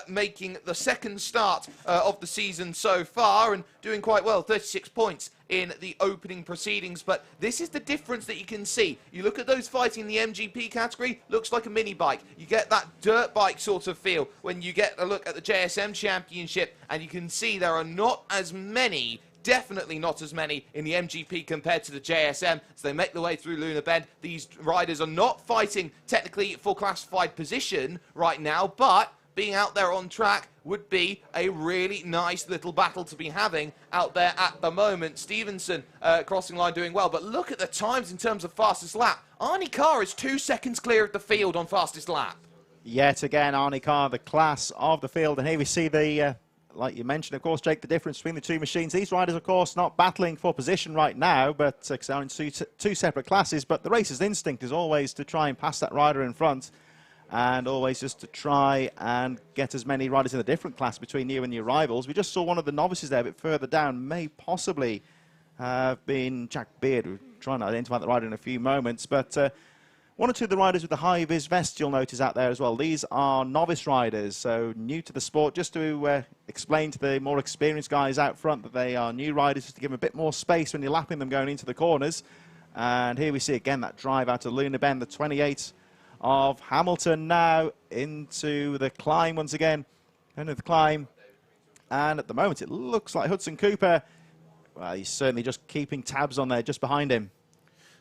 making the 2nd start of the season so far and doing quite well, 36 points in the opening proceedings. But this is the difference that you can see. You look at those fighting in the MGP category, looks like a mini bike. You get that dirt bike sort of feel when you get a look at the JSM Championship, and you can see there are not as many, definitely not as many in the MGP compared to the JSM as they make their way through Lunar Bend. These riders are not fighting technically for classified position right now, but being out there on track would be a really nice little battle to be having out there at the moment. Stevenson crossing line doing well, but look at the times in terms of fastest lap. Arnie Carr is 2 seconds clear of the field on fastest lap. Yet again, Arnie Carr, the class of the field, and here we see the like you mentioned, of course, Jake, the difference between the two machines. These riders, of course, not battling for position right now, but because they're in two separate classes. But the racer's instinct is always to try and pass that rider in front, and always just to try and get as many riders in a different class between you and your rivals. We just saw one of the novices there a bit further down, may possibly have been Jack Beard. We're trying to identify the rider in a few moments, but one or two of the riders with the high-vis vests you'll notice out there as well. These are novice riders, so new to the sport. Just to explain to the more experienced guys out front that they are new riders, just to give them a bit more space when you're lapping them going into the corners. And here we see again that drive out of Lunar Bend, the 28 of Hamilton now into the climb once again. Into the climb. And at the moment it looks like Hudson Cooper, well, he's certainly just keeping tabs on there just behind him.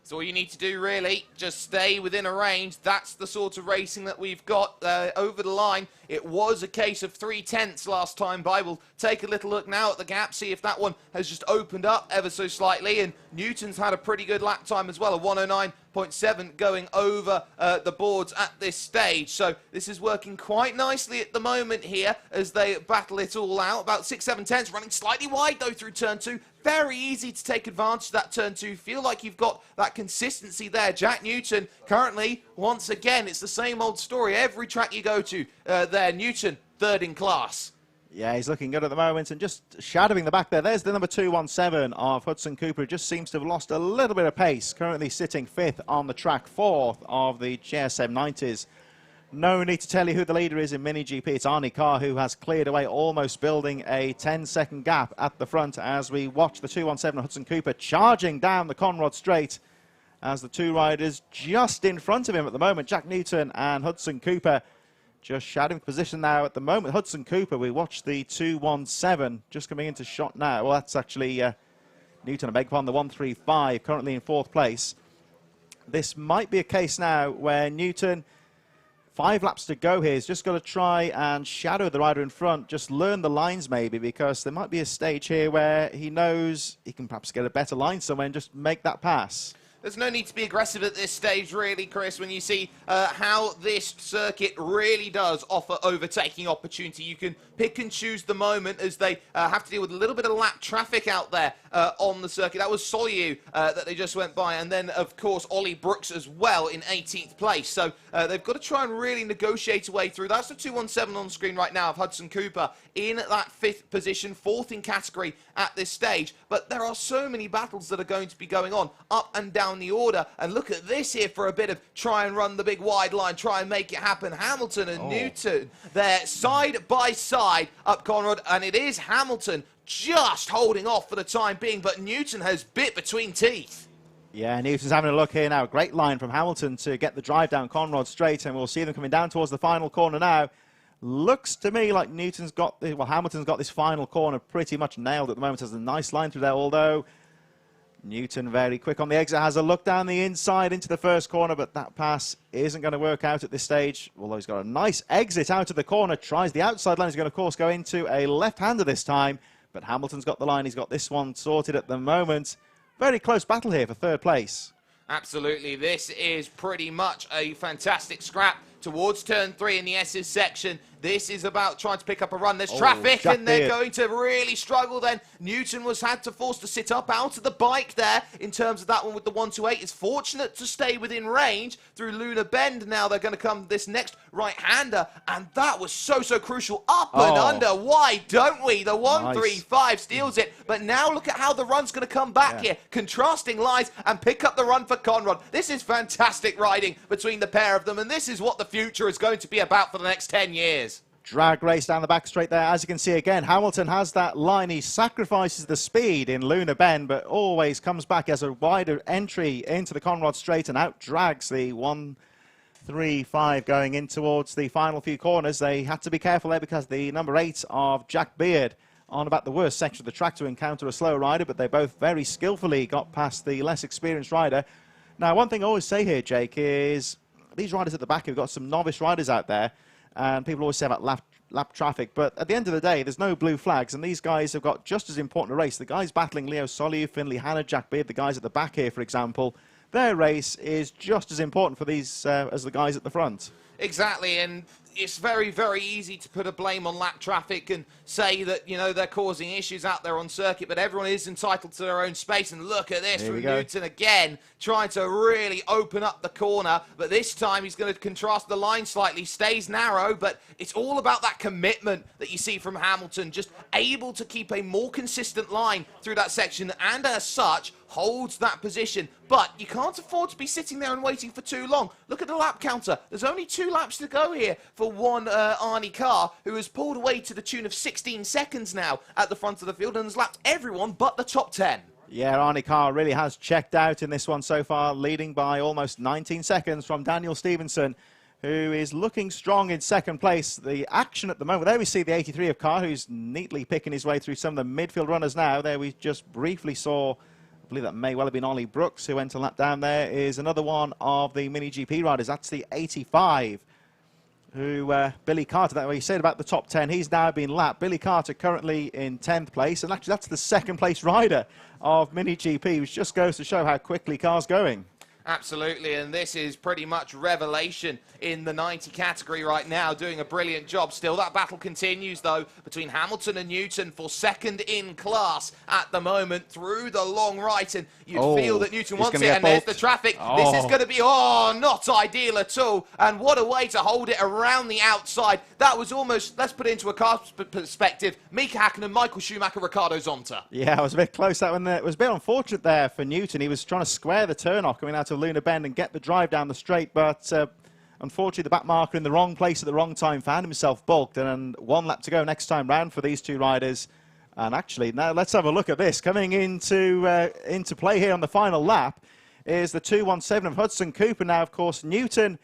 So all you need to do, really, just stay within a range. That's the sort of racing that we've got over the line. It was a case of 3/10 last time by. We'll take a little look now at the gap, see if that one has just opened up ever so slightly. And Newton's had a pretty good lap time as well, a 109.7 going over the boards at this stage. So this is working quite nicely at the moment here as they battle it all out. About 6-7 tenths, running slightly wide though through turn 2. Very easy to take advantage of that turn 2. Feel like you've got that consistency there. Jack Newton currently, once again, it's the same old story. Every track you go to there, Newton, third in class. Yeah, he's looking good at the moment, and just shadowing the back there. There's the number 217 of Hudson Cooper, who just seems to have lost a little bit of pace. Currently sitting 5th on the track, 4th of the JSM 90s. No need to tell you who the leader is in Mini GP. It's Arnie Carr, who has cleared away, almost building a 10-second gap at the front as we watch the 217 Hudson Cooper charging down the Conrad Straight as the two riders just in front of him at the moment, Jack Newton and Hudson Cooper, just shadowing position now at the moment. Hudson Cooper, we watch the 217 just coming into shot now. Well, that's actually Newton, I beg your pardon, the 135, currently in 4th place. this might be a case now where Newton, 5 laps to go here, he's just got to try and shadow the rider in front, just learn the lines maybe, because there might be a stage here where he knows he can perhaps get a better line somewhere and just make that pass. There's no need to be aggressive at this stage, really, Chris, when you see how this circuit really does offer overtaking opportunity. You can pick and choose the moment as they have to deal with a little bit of lap traffic out there on the circuit. That was Soliu that they just went by, and then, of course, Ollie Brooks as well in 18th place. So they've got to try and really negotiate a way through. That's the 217 on screen right now of Hudson Cooper in that 5th position, 4th in category at this stage. But there are so many battles that are going to be going on up and down the order, and look at this here for a bit of try and run the big wide line, try and make it happen. Hamilton and Newton, they're side by side up Conrad, and it is Hamilton just holding off for the time being, but Newton has bit between teeth. Yeah, Newton's having a look here now. Great line from Hamilton to get the drive down Conrad straight, and we'll see them coming down towards the final corner now. Looks to me like Hamilton's got this final corner pretty much nailed at the moment. Has a nice line through there, although Newton very quick on the exit, has a look down the inside into the first corner, but that pass isn't going to work out at this stage. Although he's got a nice exit out of the corner, tries the outside line. He's going to, of course, go into a left-hander this time, but Hamilton's got the line. He's got this one sorted at the moment. Very close battle here for 3rd place. Absolutely, this is pretty much a fantastic scrap towards turn 3 in the S's section. This is about trying to pick up a run. There's traffic, and they're going to really struggle then. Newton had to force to sit up out of the bike there in terms of that one with the 128. It's fortunate to stay within range through Luna Bend. Now they're going to come this next right-hander, and that was so crucial. Up and under. Why don't we? The 135 steals it, but now look at how the run's going to come back here. Contrasting lines and pick up the run for Conrad. This is fantastic riding between the pair of them, and this is what the future is going to be about for the next 10 years. Drag race down the back straight there. As you can see again, Hamilton has that line. He sacrifices the speed in Luna Bend, but always comes back as a wider entry into the Conrad straight and out drags the 135 going in towards the final few corners. They had to be careful there because the number 8 of Jack Beard on about the worst section of the track to encounter a slow rider, but they both very skillfully got past the less experienced rider. Now, one thing I always say here, Jake, is these riders at the back have got some novice riders out there, and people always say about lap traffic, but at the end of the day, there's no blue flags, and these guys have got just as important a race. The guys battling Leo Soliu, Finley Hanna, Jack Beard, the guys at the back here, for example, their race is just as important for these as the guys at the front. Exactly, and it's very easy to put a blame on lap traffic and say that, you know, they're causing issues out there on circuit, but everyone is entitled to their own space. And look at this from Newton again, trying to really open up the corner, but this time he's going to contrast the line slightly, stays narrow, but it's all about that commitment that you see from Hamilton, just able to keep a more consistent line through that section, and as such holds that position. But you can't afford to be sitting there and waiting for too long. Look at the lap counter. There's only 2 laps to go here for one Arnie Carr, who has pulled away to the tune of 16 seconds now at the front of the field and has lapped everyone but the top 10. Yeah, Arnie Carr really has checked out in this one so far, leading by almost 19 seconds from Daniel Stevenson, who is looking strong in 2nd place. The action at the moment, there we see the 83 of Carr, who's neatly picking his way through some of the midfield runners now. There we just briefly saw, I believe that may well have been Ollie Brooks who went a lap down. There is another one of the Mini GP riders. That's the 85, who Billy Carter, that way you said about the top 10, he's now been lapped. Billy Carter currently in 10th place, and actually that's the 2nd place rider of Mini GP, which just goes to show how quickly Carr's going. Absolutely, and this is pretty much revelation in the 90 category right now, doing a brilliant job still. That battle continues, though, between Hamilton and Newton for 2nd in class at the moment through the long right, and you'd feel that Newton wants it, and there's the traffic. This is going to be, not ideal at all, and what a way to hold it around the outside. That was almost, let's put it into a car perspective, Mika Hakkinen, Michael Schumacher, Ricardo Zonta. Yeah, it was a bit close, that one there. It was a bit unfortunate there for Newton. He was trying to square the turn off coming out of Luna Bend and get the drive down the straight, but unfortunately the back marker in the wrong place at the wrong time found himself balked, and 1 lap to go next time round for these 2 riders. And actually, now let's have a look at this. Coming into play here on the final lap is the 217 of Hudson Cooper. Now, of course, Newton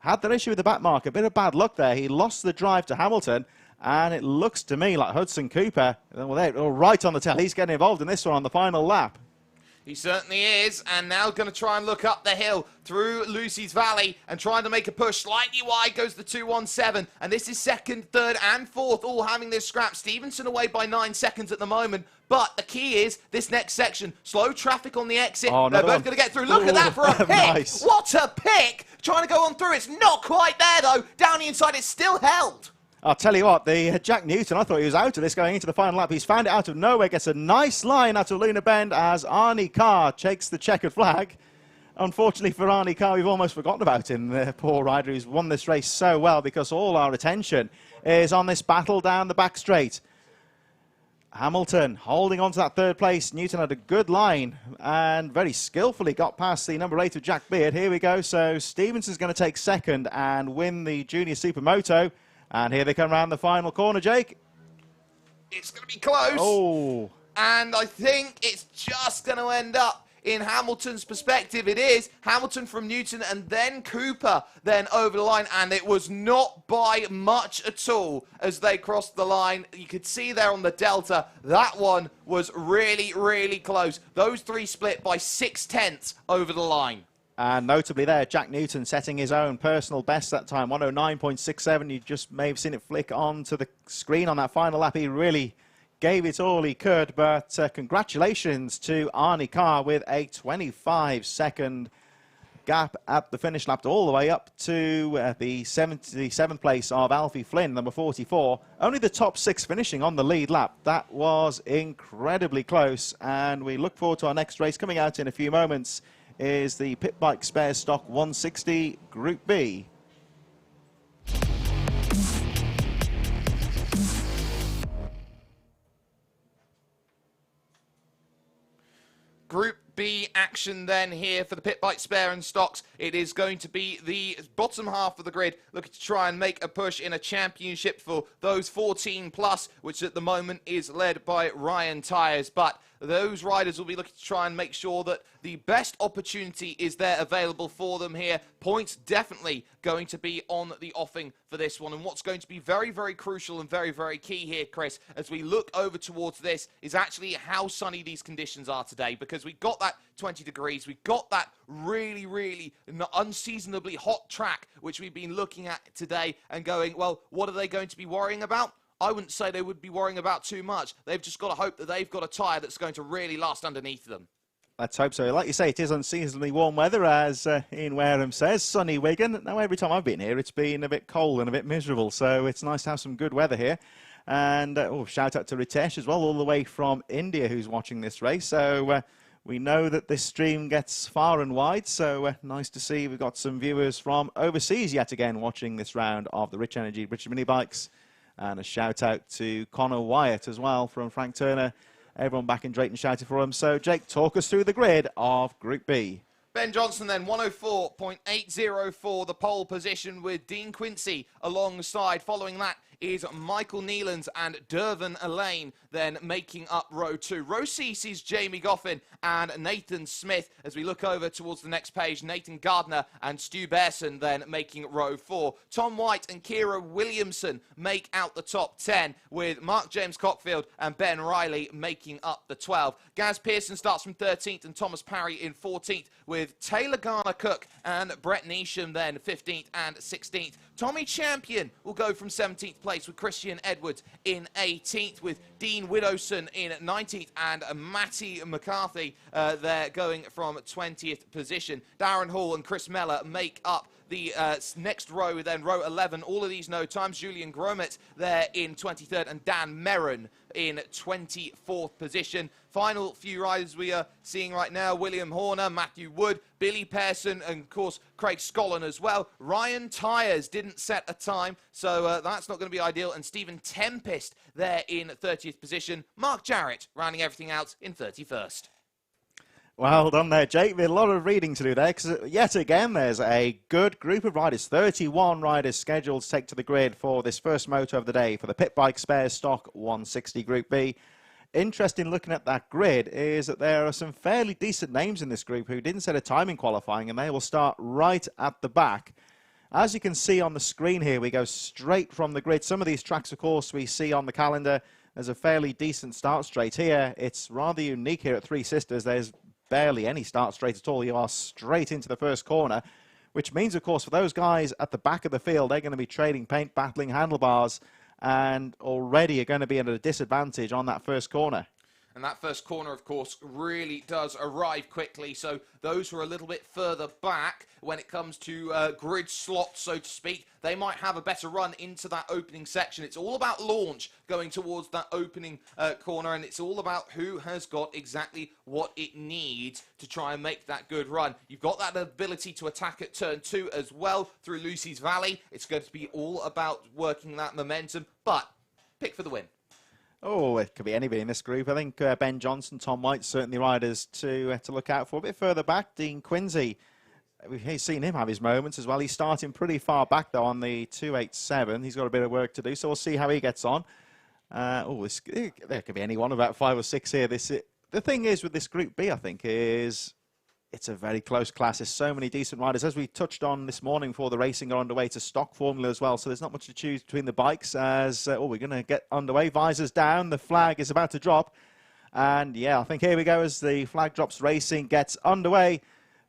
had that issue with the back marker. A bit of bad luck there. He lost the drive to Hamilton, and it looks to me like Hudson Cooper, well, they're all right on the tail. He's getting involved in this one on the final lap. He certainly is, and now going to try and look up the hill through Lucy's Valley and trying to make a push. Slightly wide goes the 217, and this is second, third, and fourth, all having this scrap. Stevenson away by 9 seconds at the moment, but the key is this next section. Slow traffic on the exit. Oh, they're both going to get through. Look at that for a pick. Nice. What a pick! Trying to go on through. It's not quite there, though. Down the inside, it's still held. I'll tell you what, the Jack Newton, I thought he was out of this going into the final lap. He's found it out of nowhere, gets a nice line out of Luna Bend as Arnie Carr takes the checkered flag. Unfortunately for Arnie Carr, we've almost forgotten about him, the poor rider who's won this race so well, because all our attention is on this battle down the back straight. Hamilton holding on to that third place. Newton had a good line and very skillfully got past the number 8 of Jack Beard. Here we go. So Stevenson's going to take second and win the Junior Supermoto. And here they come around the final corner, Jake. It's going to be close. Oh. And I think it's just going to end up in Hamilton's perspective. It is Hamilton from Newton and then Cooper then over the line. And it was not by much at all as they crossed the line. You could see there on the Delta, that one was really, really close. Those three split by 6/10 over the line. And notably there, Jack Newton setting his own personal best that time, 109.67. You just may have seen it flick onto the screen on that final lap. He really gave it all he could, but congratulations to Arnie Carr with a 25-second gap at the finish lap, all the way up to the 77th place of Alfie Flynn, number 44. Only the top 6 finishing on the lead lap. That was incredibly close, and we look forward to our next race coming out in a few moments. Is the Pit Bike Spares Stock 160 Group B. Group B action then here for the Pit Bike Spare and Stocks. It is going to be the bottom half of the grid looking to try and make a push in a championship for those 14 plus, which at the moment is led by Ryan Tyres. But those riders will be looking to try and make sure that the best opportunity is there available for them here. Points definitely going to be on the offing for this one. And what's going to be very, very crucial and very, very key here, Chris, as we look over towards this, is actually how sunny these conditions are today. Because we got that 20 degrees, we got that really, really unseasonably hot track, which we've been looking at today and going, well, what are they going to be worrying about? I wouldn't say they would be worrying about too much. They've just got to hope that they've got a tyre that's going to really last underneath them. Let's hope so. Like you say, it is unseasonably warm weather, as Ian Wareham says. Sunny Wigan. Now, every time I've been here, it's been a bit cold and a bit miserable, so it's nice to have some good weather here. And shout out to Ritesh as well, all the way from India, who's watching this race. So we know that this stream gets far and wide, so nice to see we've got some viewers from overseas yet again watching this round of the Rich Energy British Mini Bikes. And a shout out to Connor Wyatt as well from Frank Turner. Everyone back in Drayton shouted for him. So, Jake, talk us through the grid of Group B. Ben Johnson then, 104.804, the pole position with Dean Quincy alongside. Following that is Michael Neelands and Dervin Elaine then making up row 2. Row C sees Jamie Goffin and Nathan Smith. As we look over towards the next page, Nathan Gardner and Stu Bearson then making row 4. Tom White and Kira Williamson make out the top 10, with Mark James Cockfield and Ben Riley making up the 12. Gaz Pearson starts from 13th and Thomas Parry in 14th, with Taylor Garner-Cook and Brett Neesham then 15th and 16th. Tommy Champion will go from 17th place with Christian Edwards in 18th, with Dean Widowson in 19th and Matty McCarthy there going from 20th position. Darren Hall and Chris Meller make up the next row, then row 11. All of these no times. Julian Gromet there in 23rd and Dan Merron in 24th position. Final few riders we are seeing right now: William Horner, Matthew Wood, Billy Pearson, and of course Craig Scollin as well. Ryan Tyres didn't set a time, so that's not going to be ideal. And Stephen Tempest there in 30th position. Mark Jarrett rounding everything out in 31st. Well done there, Jake. There's a lot of reading to do there, because yet again there's a good group of riders. 31 riders scheduled to take to the grid for this first moto of the day for the Pit Bike Spares Stock 160 Group B. Interesting looking at that grid is that there are some fairly decent names in this group who didn't set a time in qualifying, and they will start right at the back. As you can see on the screen here, we go straight from the grid. Some of these tracks, of course, we see on the calendar as a fairly decent start straight. Here, it's rather unique here at Three Sisters. There's barely any start straight at all. You are straight into the first corner, which means, of course, for those guys at the back of the field, they're going to be trading paint, battling handlebars, and already are going to be at a disadvantage on that first corner. And that first corner, of course, really does arrive quickly. So those who are a little bit further back when it comes to grid slots, so to speak, they might have a better run into that opening section. It's all about launch going towards that opening corner, and it's all about who has got exactly what it needs to try and make that good run. You've got that ability to attack at turn 2 as well through Lucy's Valley. It's going to be all about working that momentum, but pick for the win. Oh, it could be anybody in this group. I think Ben Johnson, Tom White, certainly riders to look out for. A bit further back, Dean Quincy. We've seen him have his moments as well. He's starting pretty far back, though, on the 287. He's got a bit of work to do, so we'll see how he gets on. There could be anyone, about 5 or 6 here. The thing is with this Group B, I think, is it's a very close class. There's so many decent riders. As we touched on this morning before the racing got underway, to stock formula as well. So there's not much to choose between the bikes as, we're going to get underway. Visors down. The flag is about to drop. And, yeah, I think here we go as the flag drops. Racing gets underway.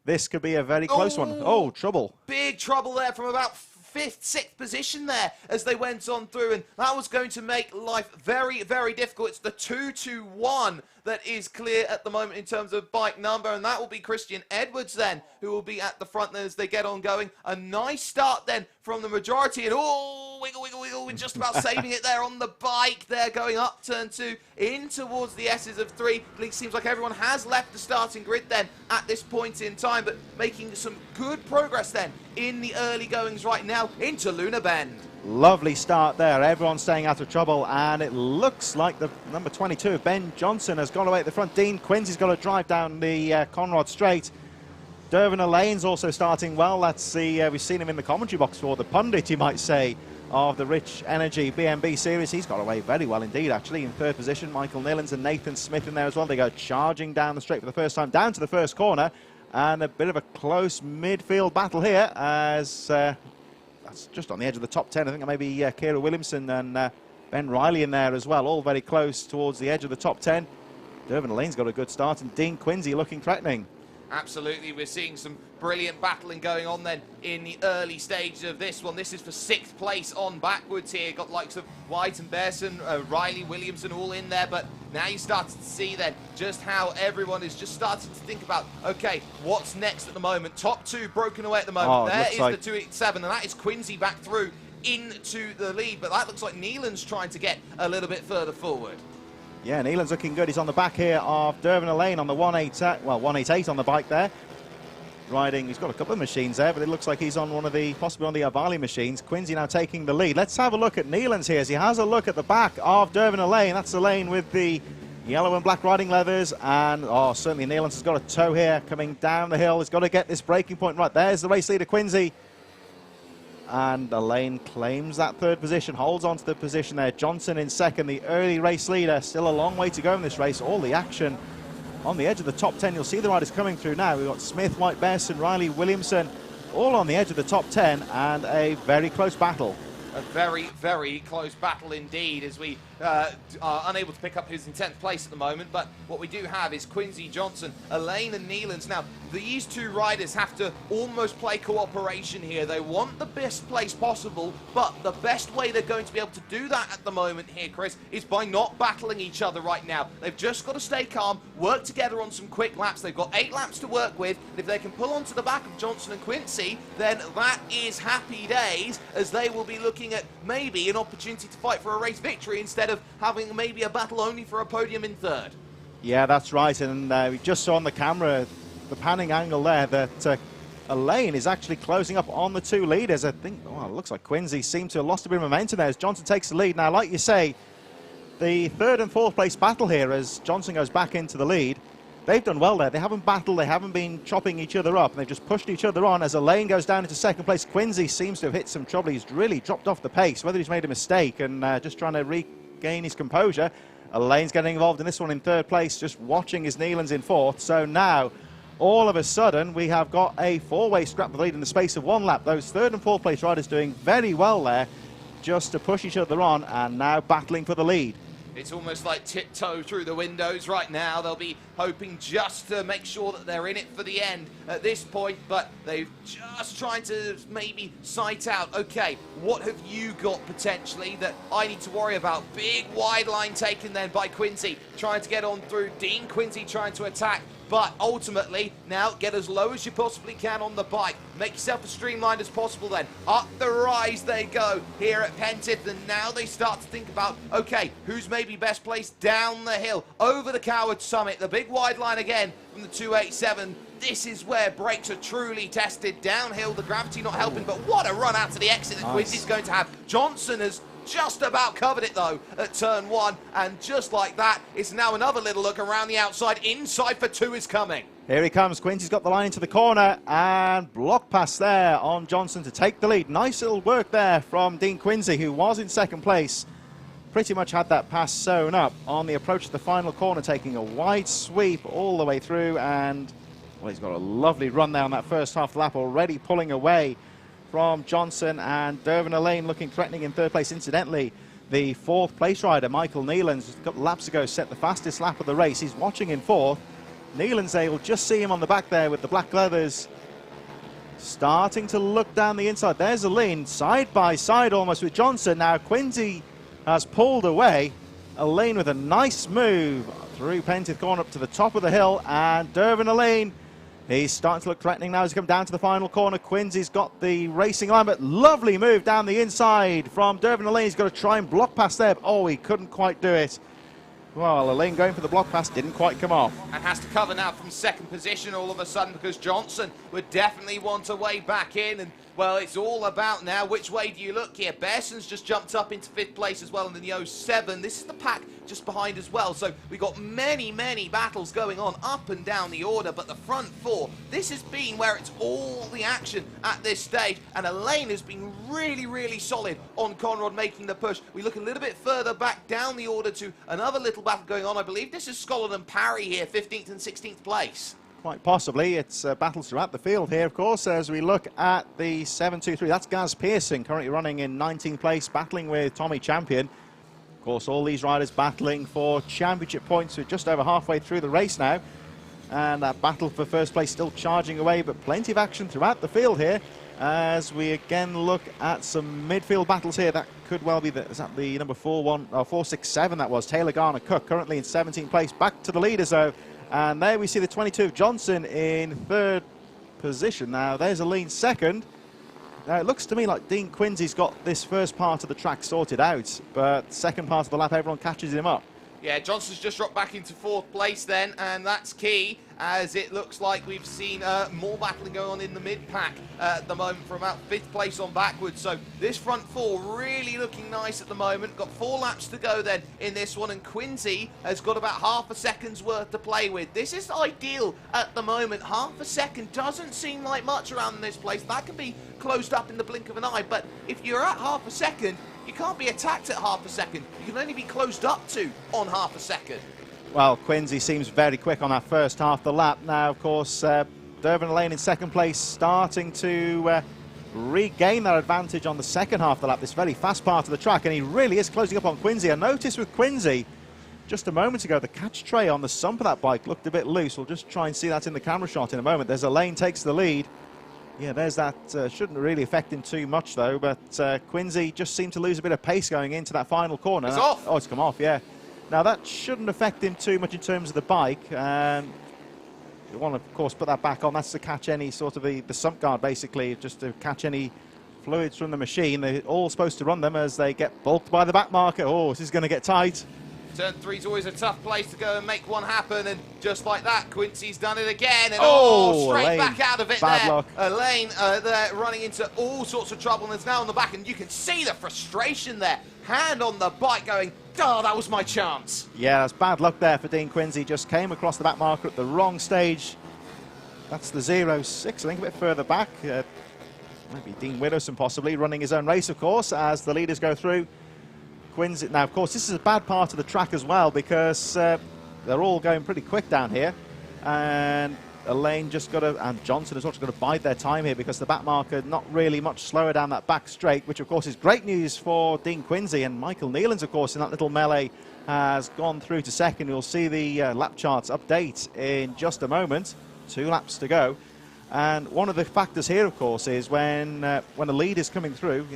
This could be a very close one. Oh, trouble. Big trouble there from about 5th, 6th position there as they went on through, and that was going to make life very, very difficult. It's the 2-2-1 that is clear at the moment in terms of bike number, and that will be Christian Edwards then, who will be at the front then as they get on going. A nice start then from the majority, and wiggle, wiggle, wiggle, we're just about saving it there on the bike there, going up turn 2, in towards the S's of 3. It seems like everyone has left the starting grid then at this point in time, but making some good progress then in the early goings right now into Luna Bend. Lovely start there. Everyone's staying out of trouble, and it looks like the number 22, Ben Johnson, has gone away at the front. Dean Quincy's got to drive down the Conrod Straight. Dervin Alain's also starting well. That's we've seen him in the commentary box for the pundit, you might say, of the Rich Energy BMB series. He's got away very well indeed, actually, in 3rd position. Michael Nillens and Nathan Smith in there as well. They go charging down the straight for the first time, down to the first corner, and a bit of a close midfield battle here as that's just on the edge of the top 10. I think maybe Kira Williamson and Ben Riley in there as well, all very close towards the edge of the top 10. Dervin Alain's got a good start, and Dean Quincy looking threatening. Absolutely, we're seeing some brilliant battling going on then in the early stages of this one. This is for 6th place on backwards here. Got likes of White and Bearson, Riley, Williamson all in there, but now you start to see then just how everyone is just starting to think about, okay, what's next at the moment? Top 2 broken away at the moment. There is the 287, and that is Quincy back through into the lead, but that looks like Neelan's trying to get a little bit further forward. Yeah, Neelan's looking good. He's on the back here of Dervin Alain on the 188 on the bike there. Riding, he's got a couple of machines there, but it looks like he's on possibly on the Avali machines. Quincy now taking the lead. Let's have a look at Neelan's here as he has a look at the back of Dervin Alain. That's Alain with the yellow and black riding leathers, and certainly Neelan's has got a toe here coming down the hill. He's got to get this breaking point right. There's the race leader, Quincy. And Alain claims that 3rd position, holds on to the position there. Johnson in 2nd, the early race leader. Still a long way to go in this race. All the action on the edge of the top 10. You'll see the riders coming through now. We've got Smith, White, Bearson, Riley, Williamson, all on the edge of the top 10, and a very close battle. A very, very close battle indeed, as we are unable to pick up who's in 10th place at the moment. But what we do have is Quincy, Johnson, Alain and Neelands. Now, these 2 riders have to almost play cooperation here. They want the best place possible, but the best way they're going to be able to do that at the moment here, Chris, is by not battling each other right now. They've just got to stay calm, work together on some quick laps. They've got 8 laps to work with, and if they can pull onto the back of Johnson and Quincy, then that is happy days, as they will be looking at maybe an opportunity to fight for a race victory instead of having maybe a battle only for a podium in 3rd. Yeah, that's right, and we just saw on the camera the panning angle there that Alain is actually closing up on the 2 leaders. I think, it looks like Quincy seemed to have lost a bit of momentum there as Johnson takes the lead. Now, like you say, the 3rd and 4th place battle here as Johnson goes back into the lead. They've done well there. They haven't battled, they haven't been chopping each other up, and they've just pushed each other on as Alain goes down into 2nd place. Quincy seems to have hit some trouble. He's really dropped off the pace, whether he's made a mistake and just trying to regain his composure. Alain's getting involved in this one in 3rd place, just watching his Neelands in 4th. So now, all of a sudden, we have got a 4-way scrap for the lead in the space of 1 lap. Those 3rd and 4th place riders doing very well there, just to push each other on, and now battling for the lead. It's almost like tiptoe through the windows right now. They'll be hoping just to make sure that they're in it for the end at this point, but they're just trying to maybe sight out, okay, what have you got potentially that I need to worry about? Big wide line taken then by Quincy, trying to get on through. Dean Quincy trying to attack, but ultimately, now get as low as you possibly can on the bike. Make yourself as streamlined as possible then. Up the rise they go here at Pentith, and now they start to think about, okay, who's maybe best placed down the hill, over the Coward Summit. The big wide line again from the 287. This is where brakes are truly tested. Downhill, the gravity not helping, but what a run out to the exit that Quincy's going to have. Johnson has just about covered it though at turn 1, and just like that, it's now another little look around the outside. Inside for 2 is coming. Here he comes. Quincy's got the line into the corner, and block pass there on Johnson to take the lead. Nice little work there from Dean Quincy, who was in second place. Pretty much had that pass sewn up on the approach to the final corner, taking a wide sweep all the way through, and well, he's got a lovely run there on that first half lap, already pulling away from Johnson, and Dervin Allain looking threatening in third place. Incidentally, the fourth place rider, Michael Nealons, a couple of laps ago set the fastest lap of the race. He's watching in fourth. Nealons, they will just see him on the back there with the black leathers, starting to look down the inside. There's Allain side by side almost with Johnson. Now Quincy has pulled away. Allain with a nice move through Pentith Corner up to the top of the hill, and Dervin Allain, he's starting to look threatening now as he comes down to the final corner. Quincy's got the racing line, but lovely move down the inside from Dervin Allain. He's got to try and block past there, but oh, he couldn't quite do it. Well, Allain going for the block pass didn't quite come off. And has to cover now from second position all of a sudden, because Johnson would definitely want a way back in. And, well, it's all about now which way do you look here. Bearson's just jumped up into 5th place as well in the 07. This is the pack just behind as well. So we've got many, many battles going on up and down the order. But the front 4, this has been where it's all the action at this stage. And Allain has been really, really solid on Conrad making the push. We look a little bit further back down the order to another little battle going on. I believe this is Scotland and Parry here, 15th and 16th place. Quite possibly. It's battles throughout the field here, of course, as we look at the 7-2-3. That's Gaz Pearson, currently running in 19th place, battling with Tommy Champion. Of course, all these riders battling for championship points. We're just over halfway through the race now. And that battle for first place still charging away, but plenty of action throughout the field here as we again look at some midfield battles here. That could well be is that the number 467 that was. Taylor Garner Cook, currently in 17th place, back to the leaders though. And there we see the 22 of Johnson in third position. Now there's Allain second. Now it looks to me like Dean Quincy's got this first part of the track sorted out, but second part of the lap everyone catches him up. Yeah, Johnson's just dropped back into 4th place then, and that's key, as it looks like we've seen more battling going on in the mid-pack at the moment for about 5th place on backwards. So this front 4 really looking nice at the moment. Got 4 laps to go then in this one, and Quincy has got about half a second's worth to play with. This is ideal at the moment. Half a second doesn't seem like much around this place. That can be closed up in the blink of an eye, but if you're at half a second, you can't be attacked at half a second. You can only be closed up to on half a second. Well, Quincy seems very quick on that first half of the lap. Now, of course, Dervin Allain in second place, starting to regain that advantage on the second half of the lap, this very fast part of the track, and he really is closing up on Quincy. I noticed with Quincy, just a moment ago, the catch tray on the sump of that bike looked a bit loose. We'll just try and see that in the camera shot in a moment. There's Allain takes the lead. Yeah, there's that. Shouldn't really affect him too much, though. But Quincy just seemed to lose a bit of pace going into that final corner. It's off. Oh, it's come off, yeah. Now, that shouldn't affect him too much in terms of the bike. You want to, of course, put that back on. That's to catch any sort of the sump guard, basically, just to catch any fluids from the machine. They're all supposed to run them as they get bulked by the back marker. Oh, this is going to get tight. Turn 3's always a tough place to go and make one happen, and just like that, Quincy's done it again, and straight Allain, back out of it bad there. luck. Allain there running into all sorts of trouble, and is now on the back, and you can see the frustration there. Hand on the bike going, oh, that was my chance. Yeah, that's bad luck there for Dean Quincy. Just came across the back marker at the wrong stage. That's the 0-6, I think a bit further back. Maybe Dean Widdowson possibly running his own race, of course, as the leaders go through. Quincy, now, of course, this is a bad part of the track as well, because they're all going pretty quick down here. And Allain just got to, and Johnson has also got to bide their time here, because the back marker not really much slower down that back straight, which, of course, is great news for Dean Quincy. And Michael Nealons, of course, in that little melee has gone through to second. You'll see the lap charts update in just a moment. 2 laps to go. And one of the factors here, of course, is when a lead is coming through.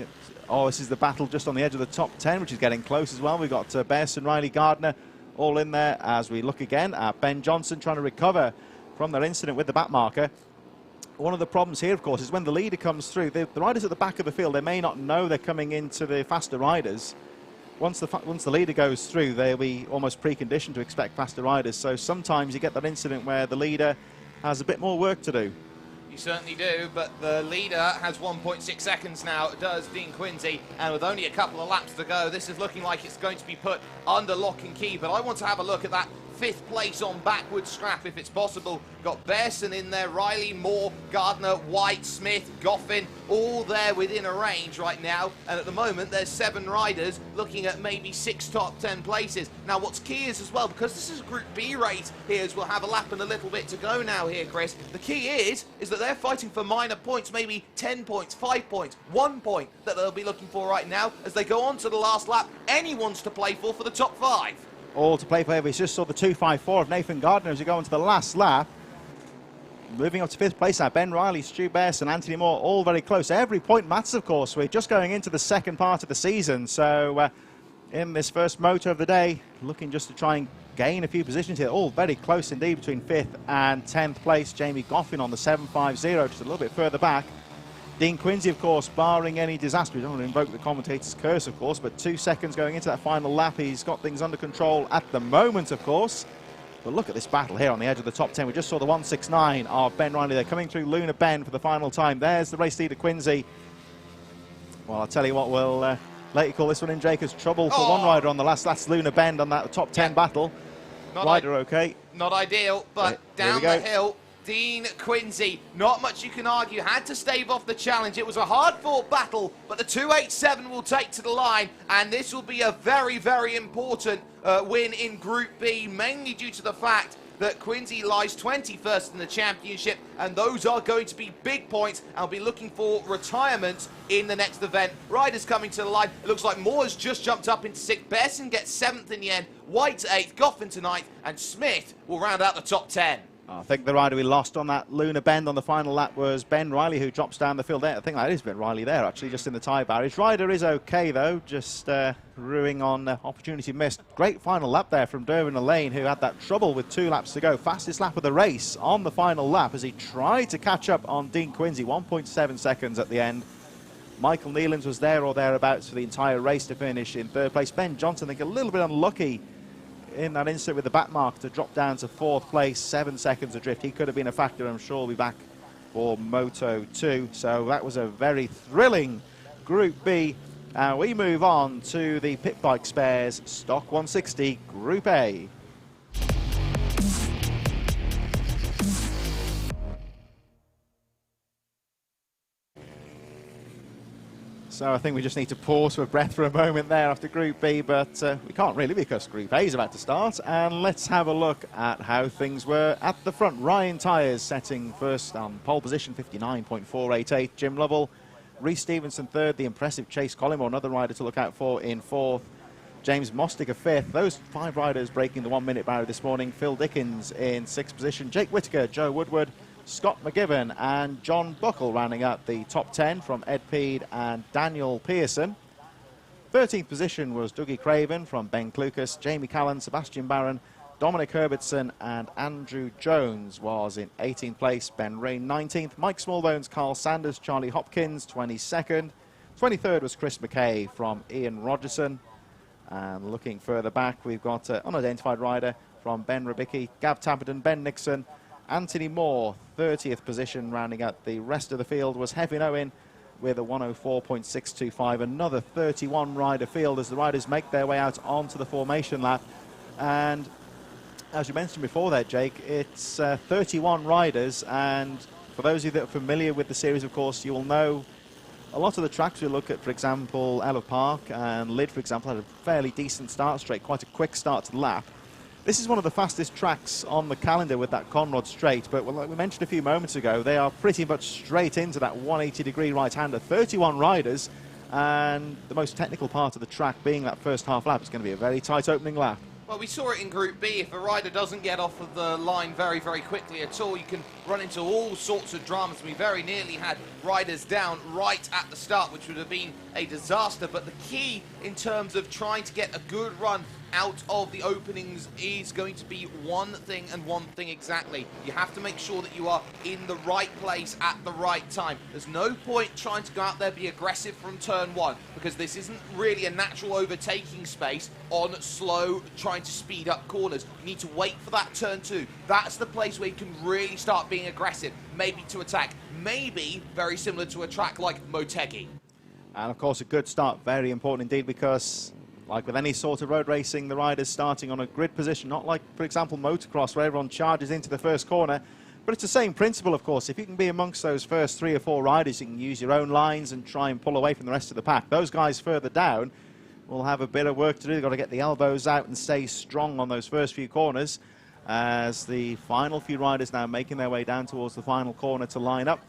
This is the battle just on the edge of the top 10, which is getting close as well. We've got Bearson, Riley, Gardner all in there as we look again at Ben Johnson trying to recover from their incident with the back marker. One of the problems here, of course, is when the leader comes through, the riders at the back of the field, they may not know they're coming into the faster riders. Once the leader goes through, they'll be almost preconditioned to expect faster riders. So sometimes you get that incident where the leader has a bit more work to do. You certainly do, but the leader has 1.6 seconds now, does Dean Quincy, and with only a couple of laps to go, this is looking like it's going to be put under lock and key. But I want to have a look at that 5th place on backward scrap if it's possible. Got Bearson in there, Riley, Moore, Gardner, White, Smith, Goffin, all there within a range right now. And at the moment, there's 7 riders looking at maybe 6 top 10 places. Now, what's key is as well, because this is a Group B race here, as we'll have a lap and a little bit to go now here, Chris. The key is that they're fighting for minor points, maybe 10 points, 5 points, 1 point that they'll be looking for right now as they go on to the last lap. Anyone's to play for the top 5. All to play for. We just saw the 2.54 of Nathan Gardner as we go into the last lap. Moving up to 5th place now, Ben Riley, Stu Bearson, Anthony Moore, all very close. Every point matters, of course. We're just going into the second part of the season. So in this first motor of the day, looking just to try and gain a few positions here. All very close indeed between 5th and 10th place. Jamie Goffin on the 7.50, just a little bit further back. Dean Quincy, of course, barring any disaster. We don't want to invoke the commentator's curse, of course, but 2 seconds going into that final lap. He's got things under control at the moment, of course. But look at this battle here on the edge of the top 10. We just saw the 1.69 of Ben Riley there coming through Luna Bend for the final time. There's the race leader, Quincy. Well, I'll tell you what, we'll let you call this one in, Jake, as trouble for one rider on the last. That's Luna Bend on that top 10 battle. Rider okay. Not ideal, but down the hill, Dean Quincy, not much you can argue, had to stave off the challenge. It was a hard-fought battle, but the 2.87 will take to the line, and this will be a very, very important win in Group B, mainly due to the fact that Quincy lies 21st in the championship, and those are going to be big points. I'll be looking for retirements in the next event. Riders coming to the line. It looks like Moore has just jumped up into 6th. Bearson gets 7th in the end. White's 8th, Goffin to 9th, and Smith will round out the top 10. I think the rider we lost on that Luna Bend on the final lap was Ben Riley, who drops down the field there. I think that is Ben Riley there, actually, just in the tyre barriers. Rider is okay, though, just ruining on opportunity missed. Great final lap there from Derwin Lane, who had that trouble with 2 laps to go. Fastest lap of the race on the final lap as he tried to catch up on Dean Quincy, 1.7 seconds at the end. Michael Nealons was there or thereabouts for the entire race to finish in 3rd place. Ben Johnson, I think, a little bit unlucky in that instant with the back mark to drop down to 4th place, 7 seconds adrift. He could have been a factor. I'm sure we'll be back for Moto 2. So that was a very thrilling Group B. We move on to the Pit Bike Spares Stock 160 Group A. So I think we just need to pause for breath for a moment there after Group B, but we can't really because Group A is about to start. And let's have a look at how things were at the front. Ryan Tyres setting first on pole position, 59.488. Jim Lovell, Reece Stevenson 3rd. The impressive Chase Collymore, another rider to look out for, in 4th. James Mostiger 5th. Those 5 riders breaking the 1-minute barrier this morning. Phil Dickens in 6th position. Jake Whittaker, Joe Woodward, Scott McGibbon and John Buckle rounding out the top 10 from Ed Peed and Daniel Pearson. 13th position was Dougie Craven from Ben Clucas. Jamie Callan, Sebastian Barron, Dominic Herbertson and Andrew Jones was in 18th place. Ben Rain 19th. Mike Smallbones, Carl Sanders, Charlie Hopkins 22nd. 23rd was Chris McKay from Ian Rogerson. And looking further back, we've got an unidentified rider from Ben Rabicki, Gav Tapperton, Ben Nixon, Anthony Moore, 30th position. Rounding out the rest of the field was Hevin Owen with a 104.625. Another 31 rider field as the riders make their way out onto the formation lap. And as you mentioned before there, Jake, it's 31 riders. And for those of you that are familiar with the series, of course, you will know a lot of the tracks we look at, for example, Ella Park and Lydd, for example, had a fairly decent start straight, quite a quick start to the lap. This is one of the fastest tracks on the calendar with that Conrod straight, but like we mentioned a few moments ago, they are pretty much straight into that 180-degree right-hander. 31 riders, and the most technical part of the track being that first half lap. It's going to be a very tight opening lap. Well, we saw it in Group B. If a rider doesn't get off of the line very, very quickly at all, you can run into all sorts of dramas. We very nearly had riders down right at the start, which would have been a disaster. But the key in terms of trying to get a good run out of the openings is going to be one thing and one thing exactly. You have to make sure that you are in the right place at the right time. There's no point trying to go out there, be aggressive from turn one, because this isn't really a natural overtaking space on slow, trying to speed up corners. You need to wait for that turn two. That's the place where you can really start being aggressive, maybe to attack, maybe very similar to a track like Motegi. And of course, a good start, very important indeed, because like with any sort of road racing, the rider's starting on a grid position, not like, for example, motocross, where everyone charges into the first corner. But it's the same principle, of course. If you can be amongst those first 3 or 4 riders, you can use your own lines and try and pull away from the rest of the pack. Those guys further down will have a bit of work to do. They've got to get the elbows out and stay strong on those first few corners, as the final few riders now making their way down towards the final corner to line up.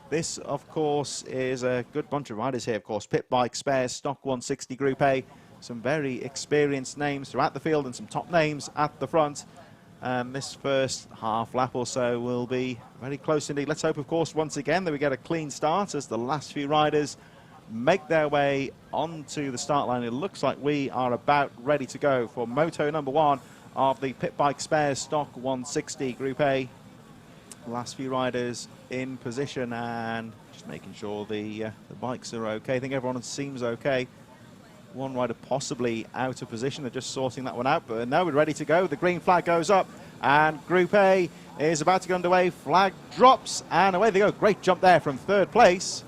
This, of course, is a good bunch of riders here, of course. Pit Bike, Spares, Stock 160 Group A. Some very experienced names throughout the field and some top names at the front. This first half lap or so will be very close indeed. Let's hope, of course, once again that we get a clean start as the last few riders make their way onto the start line. It looks like we are about ready to go for moto number 1 of the Pit Bike Spares Stock 160 Group A. Last few riders in position and just making sure the bikes are okay. I think everyone seems okay. One rider possibly out of position. They're just sorting that one out, but now we're ready to go. The green flag goes up and Group A is about to go underway. Flag drops and away they go. Great jump there from 3rd place.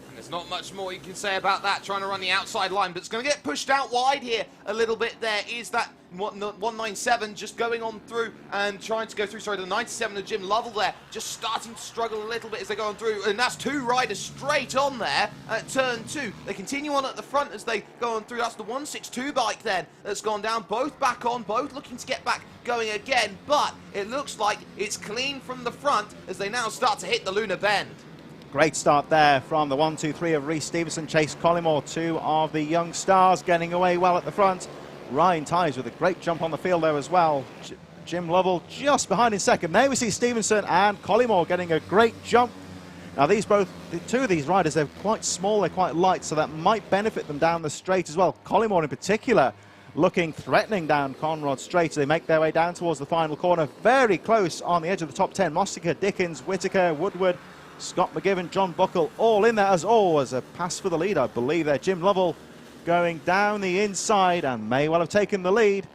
And there's not much more you can say about that, trying to run the outside line, but it's going to get pushed out wide here a little bit. There is that 197 just going on through and trying to go through. Sorry, the 97 of Jim Lovell there just starting to struggle a little bit as they go on through, and that's 2 riders straight on there at turn 2. They continue on at the front as they go on through. That's the 162 bike then that's gone down, both back on, both looking to get back going again, but it looks like it's clean from the front as they now start to hit the lunar bend. Great start there from the 1, 2, 3 of Reece Stevenson, Chase Collymore, 2 of the young stars getting away well at the front. Ryan Tyers with a great jump on the field there as well. Jim Lovell just behind in second. There we see Stevenson and Collymore getting a great jump. Now the 2 of these riders, they're quite small, they're quite light, so that might benefit them down the straight as well. Collymore in particular looking threatening down Conrod Straight as they make their way down towards the final corner. Very close on the edge of the top 10. Mostica, Dickens, Whitaker, Woodward, Scott McGivern, John Buckle, all in there as always. A pass for the lead, I believe there. Jim Lovell going down the inside and may well have taken the lead.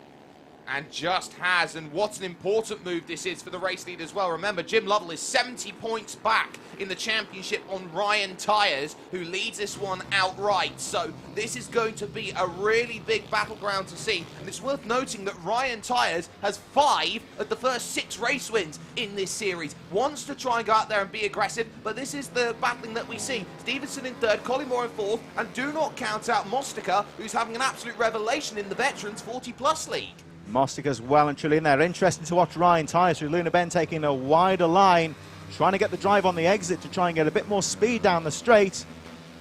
And just has, and what an important move this is for the race lead as well. Remember, Jim Lovell is 70 points back in the championship on Ryan Tyers, who leads this one outright. So this is going to be a really big battleground to see. And it's worth noting that Ryan Tyers has 5 of the first 6 race wins in this series. Wants to try and go out there and be aggressive, but this is the battling that we see. Stevenson in 3rd, Collymore in 4th, and do not count out Mostica, who's having an absolute revelation in the Veterans 40+ League. Mostica's well and truly in there. Interesting to watch Ryan Tyers through Lunar Bend taking a wider line, trying to get the drive on the exit to try and get a bit more speed down the straight.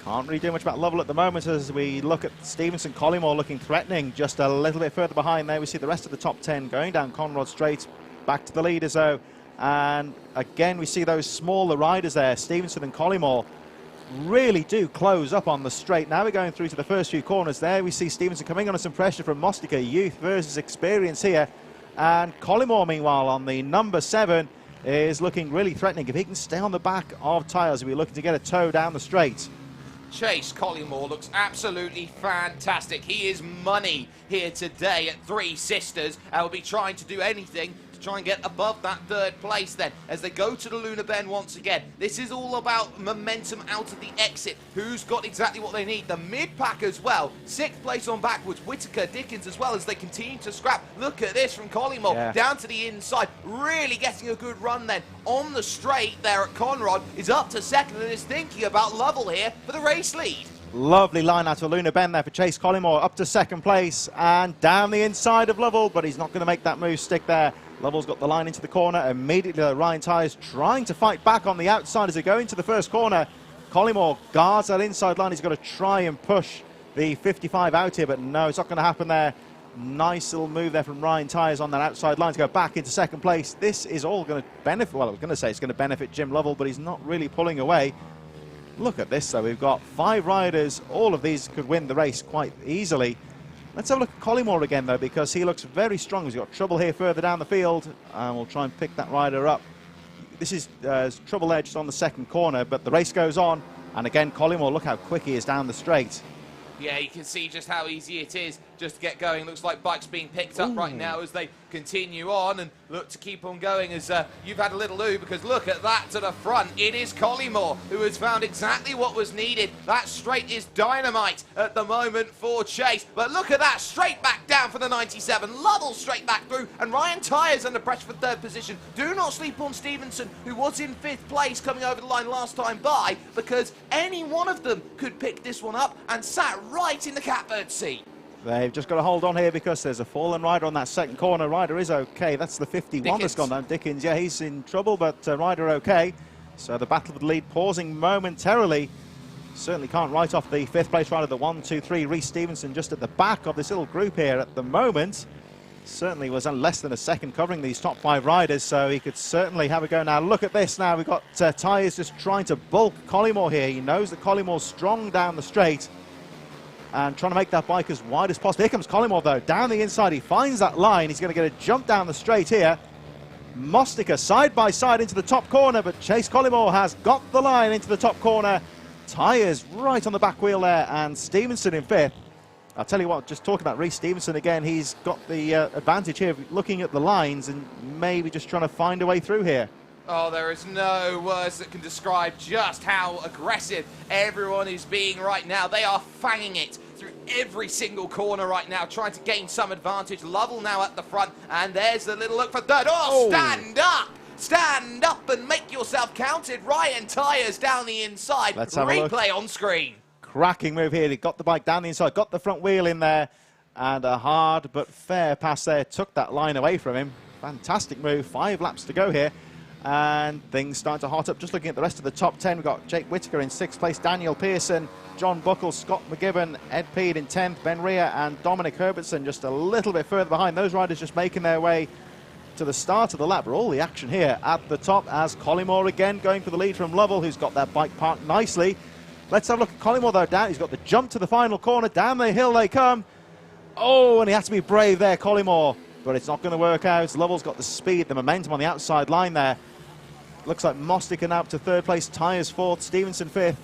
Can't really do much about Lovell at the moment as we look at Stevenson. Collymore looking threatening just a little bit further behind there. We see the rest of the top 10 going down Conrod Straight, back to the leaders though. And again, we see those smaller riders there, Stevenson and Collymore, really do close up on the straight. Now we're going through to the first few corners there. We see Stevenson coming under some pressure from Mostica. Youth versus experience here. And Collymore, meanwhile, on the number 7, is looking really threatening. If he can stay on the back of Tyers, we'll be looking to get a tow down the straight. Chase Collymore looks absolutely fantastic. He is money here today at 3 Sisters. And will be trying to do anything to try and get above that 3rd place then as they go to the Lunar Bend once again. This is all about momentum out of the exit. Who's got exactly what they need? The mid-pack as well. 6th place on backwards. Whitaker, Dickens as well as they continue to scrap. Look at this from Collymore down to the inside. Really getting a good run then. On the straight there at Conrod is up to 2nd and is thinking about Lovell here for the race lead. Lovely line out of Lunar Bend there for Chase Collymore, up to 2nd place and down the inside of Lovell, but he's not going to make that move stick there. Lovell's got the line into the corner. Immediately Ryan Tyers trying to fight back on the outside as they go into the first corner. Collymore guards that inside line. He's got to try and push the 55 out here, but no, it's not going to happen there. Nice little move there from Ryan Tyers on that outside line to go back into second place. This is all going to benefit, well, I was going to say it's going to benefit Jim Lovell, but he's not really pulling away. Look at this, though. We've got 5 riders. All of these could win the race quite easily. Let's have a look at Collymore again, though, because he looks very strong. He's got trouble here further down the field, and we'll try and pick that rider up. This is trouble edged on the second corner, but the race goes on. And again, Collymore, look how quick he is down the straight. Yeah, you can see just how easy it is just to get going. Looks like bikes being picked up right now as they continue on and look to keep on going as you've had a little loo, because look at that to the front. It is Collymore who has found exactly what was needed. That straight is dynamite at the moment for Chase. But look at that, straight back down for the 97. Lovell straight back through, and Ryan Tyers under pressure for 3rd position. Do not sleep on Stevenson, who was in 5th place coming over the line last time by, because any one of them could pick this one up and sat right in the catbird seat. They've just got to hold on here because there's a fallen rider on that second corner. Ryder is okay. That's the 51 that's gone down. Dickens, yeah, he's in trouble, but Ryder okay. So the battle for the lead pausing momentarily. Certainly can't write off the 5th place rider, the 1, 2, 3. Reece Stevenson just at the back of this little group here at the moment. Certainly was less than a second covering these top 5 riders, so he could certainly have a go. Now look at this now. We've got Tyers just trying to bulk Collymore here. He knows that Collymore's strong down the straight and trying to make that bike as wide as possible. Here comes Collymore, though, down the inside. He finds that line. He's going to get a jump down the straight here. Mostica side by side into the top corner, but Chase Collymore has got the line into the top corner. Tyers right on the back wheel there, and Stevenson in 5th. I'll tell you what, just talking about Reece Stevenson again, he's got the advantage here of looking at the lines and maybe just trying to find a way through here. Oh, there is no words that can describe just how aggressive everyone is being right now. They are fanging it through every single corner right now, trying to gain some advantage. Lovell now at the front, and there's the little look for 3rd. Oh, stand up! Stand up and make yourself counted. Ryan Tyers down the inside. Let's have a look. Replay on screen. Cracking move here. He got the bike down the inside, got the front wheel in there, and a hard but fair pass there. Took that line away from him. Fantastic move. 5 laps to go here. And things starting to hot up. Just looking at the rest of the top 10, we've got Jake Whittaker in 6th place, Daniel Pearson, John Buckle, Scott McGibbon, Ed Peed in 10th, Ben Rea and Dominic Herbertson just a little bit further behind. Those riders just making their way to the start of the lap. But all the action here at the top as Collymore again going for the lead from Lovell, who's got that bike parked nicely. Let's have a look at Collymore, though. Down, he's got the jump to the final corner. Down the hill they come. Oh, and he has to be brave there, Collymore. But it's not going to work out. Lovell's got the speed, the momentum on the outside line there. Looks like Mostica now up to 3rd place, Tyers 4th, Stevenson 5th.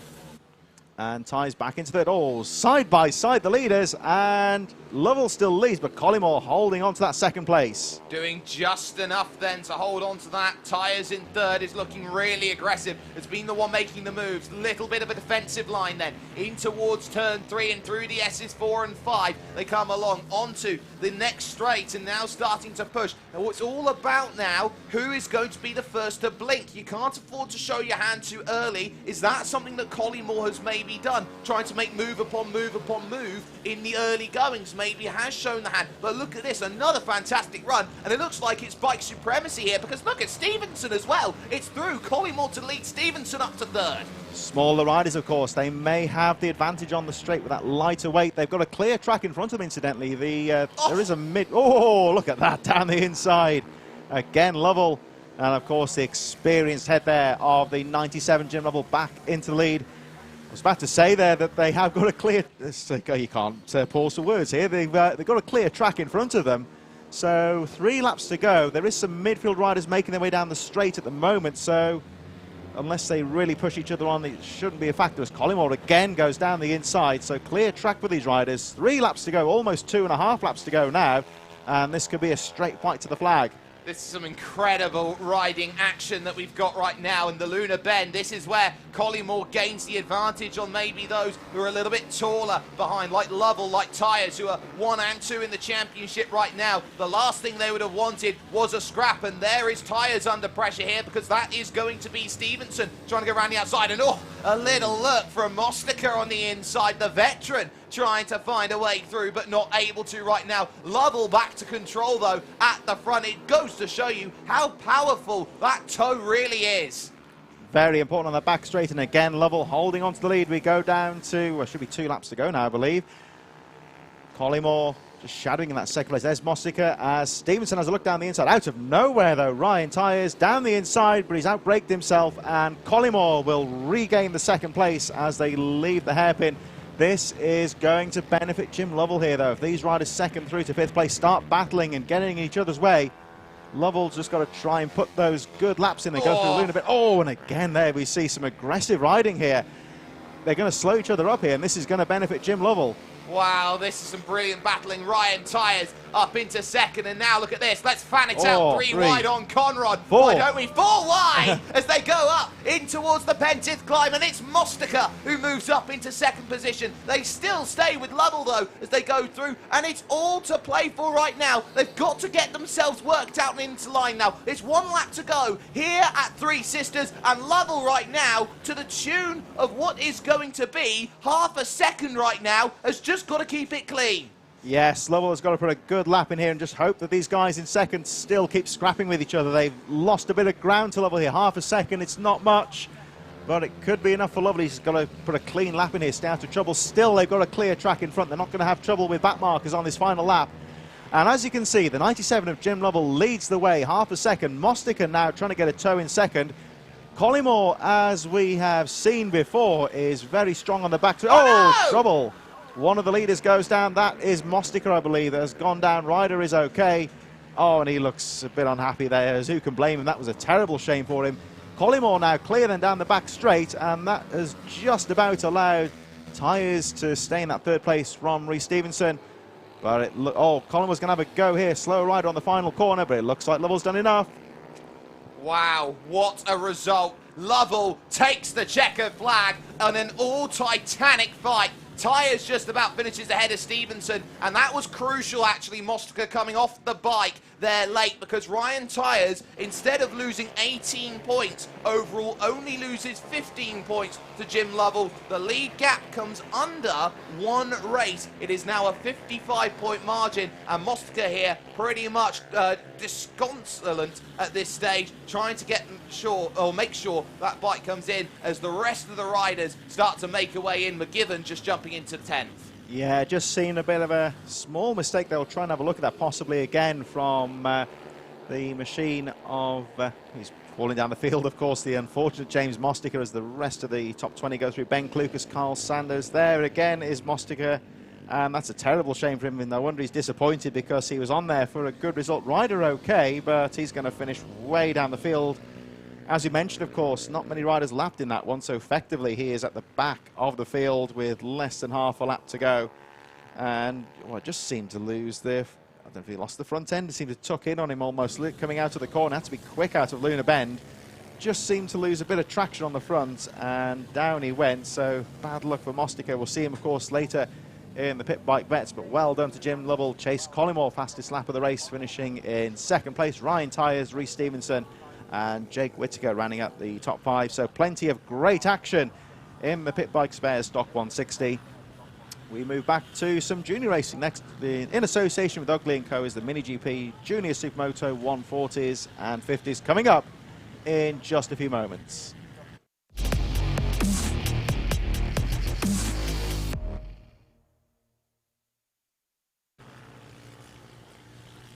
And Tyers back into 3rd. Oh, side by side the leaders, and Lovell still leads, but Collymore holding on to that 2nd place. Doing just enough then to hold on to that. Tyers in 3rd is looking really aggressive. Has been the one making the moves. Little bit of a defensive line then. In towards turn 3 and through the S's 4 and 5. They come along onto the next straight and now starting to push. Now it's all about now who is going to be the first to blink. You can't afford to show your hand too early. Is that something that Collymore has maybe done? Trying to make move upon move upon move in the early goings. Maybe has shown the hand, but look at this, another fantastic run, and it looks like it's bike supremacy here, because look at Stevenson as well. It's through Collymore to lead Stevenson up to 3rd. Smaller riders, of course, they may have the advantage on the straight with that lighter weight. They've got a clear track in front of them, incidentally. There is a mid... Oh, look at that down the inside. Again, Lovell, and of course the experienced head there of the 97 Jim Lovell back into the lead. I was about to say there that they have got a clear... You can't pause for words here. They've got a clear track in front of them. So 3 laps to go. There is some midfield riders making their way down the straight at the moment, so unless they really push each other on, it shouldn't be a factor as Collymore again goes down the inside. So clear track for these riders. 3 laps to go, almost 2.5 laps to go now, and this could be a straight fight to the flag. This is some incredible riding action that we've got right now in the Lunar Bend. This is where Collymore gains the advantage on maybe those who are a little bit taller behind, like Lovell, like Tyers, who are 1 and 2 in the championship right now. The last thing they would have wanted was a scrap, and there is Tyers under pressure here, because that is going to be Stevenson trying to go around the outside, and oh, a little look from Mostica on the inside, the veteran trying to find a way through, but not able to right now. Lovell back to control, though, at the front. It goes to show you how powerful that toe really is. very important on the back straight, and again Lovell holding on to the lead. We go down to, well, should be 2 laps to go now, I believe. Collymore just shadowing in that second place. There's Mostica as Stevenson has a look down the inside. Out of nowhere though, Ryan Tyers down the inside, but he's outbraked himself, and Collymore will regain the second place as they leave the hairpin. This is going to benefit Jim Lovell here though. If these riders second through to 5th place start battling and getting in each other's way, Lovell's just got to try and put those good laps in. They go through the Luna bit. Oh, and again there we see some aggressive riding here. They're going to slow each other up here, and this is going to benefit Jim Lovell. Wow, this is some brilliant battling. Ryan Tyers up into second, and now look at this. Let's fan it out. 3 wide on Conrad. 4. Why don't we? 4 wide as they go up in towards the Pentith climb, and it's Mostica who moves up into second position. They still stay with Lovell though as they go through, and it's all to play for right now. They've got to get themselves worked out and into line now. It's 1 lap to go here at Three Sisters, and Lovell right now to the tune of what is going to be half a second right now has just got to keep it clean. Yes, Lovell has got to put a good lap in here and just hope that these guys in second still keep scrapping with each other. They've lost a bit of ground to Lovell here. Half a second, it's not much, but it could be enough for Lovell. He's got to put a clean lap in here, stay out of trouble. Still, they've got a clear track in front. They're not going to have trouble with back markers on this final lap. And as you can see, the 97 of Jim Lovell leads the way, half a second. Mostica now trying to get a toe in second. Collymore, as we have seen before, is very strong on the back. Oh, no! Trouble. One of the leaders goes down. That is Mostica, I believe, that has gone down. Ryder is okay. Oh, and he looks a bit unhappy there, as who can blame him? That was a terrible shame for him. Collymore now clear and down the back straight, and that has just about allowed Tyers to stay in that 3rd place from Rhys Stevenson. But Collymmore's going to have a go here. Slow rider on the final corner, but it looks like Lovell's done enough. Wow, what a result. Lovell takes the checkered flag on an all-titanic fight. Tyers just about finishes ahead of Stevenson, and that was crucial actually. Mostica coming off the bike there late, because Ryan Tyers, instead of losing 18 points overall, only loses 15 points to Jim Lovell. The lead gap comes under 1 race. It is now a 55-point margin, and Mostica here pretty much disconsolate at this stage, trying to make sure that bike comes in as the rest of the riders start to make a way in. McGiven just jumping into 10th. Yeah, just seen a bit of a small mistake. They'll try and have a look at that possibly again from the machine of... he's falling down the field, of course, the unfortunate James Mostica, as the rest of the top 20 go through. Ben Klukas, Carl Sanders. There again is Mostica, and that's a terrible shame for him. And no wonder he's disappointed, because he was on there for a good result. Ryder okay, but he's going to finish way down the field. As you mentioned, of course, not many riders lapped in that one, so effectively he is at the back of the field with less than half a lap to go. And well, just seemed to lose the... I don't know if he lost the front end. It seemed to tuck in on him almost coming out of the corner. Had to be quick out of Luna Bend. Just seemed to lose a bit of traction on the front, and down he went. So bad luck for Mostica. We'll see him, of course, later in the pit bike bets, but well done to Jim Lovell. Chase Collymore, fastest lap of the race, finishing in 2nd place. Ryan Tyers, Rhys Stevenson, and Jake Whittaker running up the top 5. So plenty of great action in the Pit Bike Spares Stock 160. We move back to some junior racing next. In association with Ugly & Co. is the Mini GP Junior Supermoto 140s and 50s, coming up in just a few moments.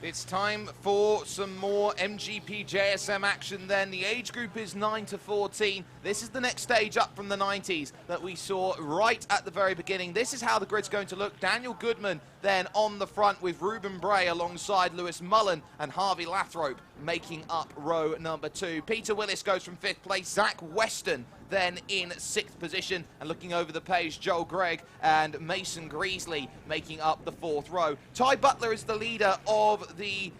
It's time for some more MGP JSM action then. The age group is 9 to 14. This is the next stage up from the 90s that we saw right at the very beginning. This is how the grid's going to look. Daniel Goodman then on the front with Ruben Bray alongside Lewis Mullen and Harvey Lathrope making up row number 2. Peter Willis goes from 5th place. Zach Weston then in 6th position, and looking over the page, Joel Gregg and Mason Greasley making up the 4th row. Ty Butler is the leader of the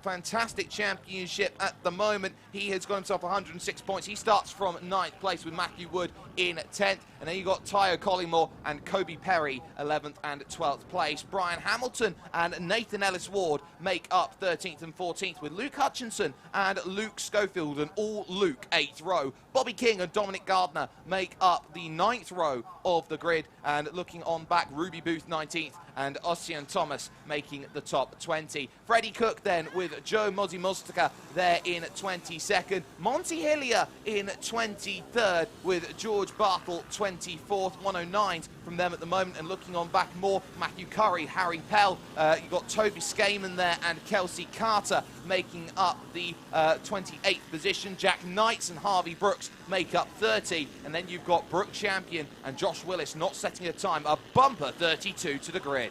fantastic championship at the moment. He has got himself 106 points. He starts from 9th place with Matthew Wood in 10th. And then you got Tyler Collymore and Kobe Perry 11th and 12th place. Brian Hamilton and Nathan Ellis Ward make up 13th and 14th, with Luke Hutchinson and Luke Schofield and all Luke 8th row. Bobby King and Dominic Gardner make up the 9th row of the grid. And looking on back, Ruby Booth 19th and Ossian Thomas making the top 20. Freddie Cook then with with Joe Mozzie Mostica there in 22nd. Monty Hillier in 23rd with George Bartle 24th. 109s from them at the moment. And looking on back more, Matthew Curry, Harry Pell, you've got Toby Skaman there and Kelsey Carter making up the 28th position. Jack Knights and Harvey Brooks make up 30. And then you've got Brooke Champion and Josh Willis not setting a time. A bumper 32 to the grid.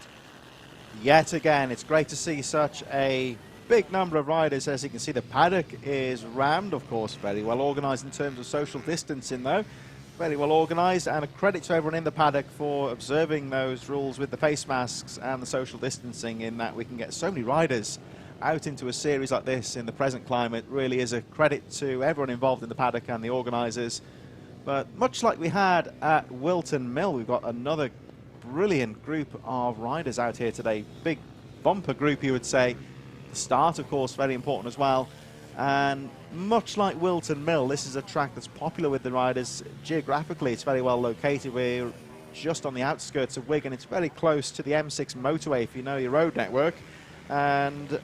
Yet again, it's great to see such a big number of riders. As you can see, the paddock is rammed, of course, very well organised in terms of social distancing, though. Very well organised, and a credit to everyone in the paddock for observing those rules with the face masks and the social distancing, in that we can get so many riders out into a series like this in the present climate. Really is a credit to everyone involved in the paddock and the organisers. But much like we had at Wilton Mill, we've got another brilliant group of riders out here today. Big bumper group, you would say. The start, of course, very important as well. And much like Wilton Mill, this is a track that's popular with the riders. Geographically, it's very well located. We're just on the outskirts of Wigan. It's very close to the M6 motorway, if you know your road network. And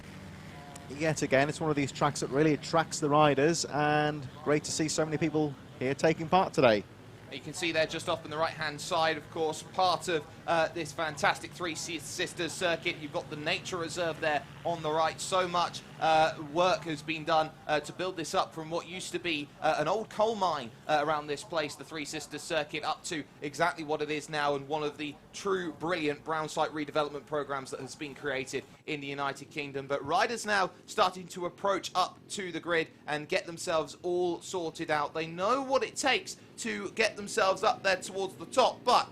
yet again, it's one of these tracks that really attracts the riders, and great to see so many people here taking part today. You can see there just off on the right-hand side, of course, part of this fantastic Three Sisters circuit. You've got the nature reserve there on the right. So much work has been done to build this up from what used to be an old coal mine around this place, the Three Sisters circuit, up to exactly what it is now, and one of the true brilliant brown site redevelopment programs that has been created in the United Kingdom. But riders now starting to approach up to the grid and get themselves all sorted out. They know what it takes to get themselves up there towards the top, but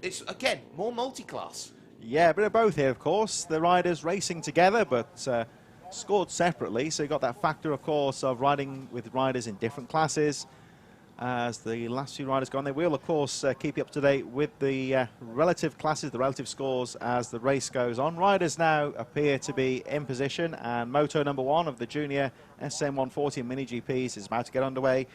it's, again, more multi-class. Yeah, a bit of both here, of course. The riders racing together, but scored separately. So you've got that factor, of course, of riding with riders in different classes. As the last few riders go on, they will, of course, keep you up to date with the relative classes, the relative scores as the race goes on. Riders now appear to be in position, and moto number 1 of the Junior SM140 Mini GPs is about to get underway,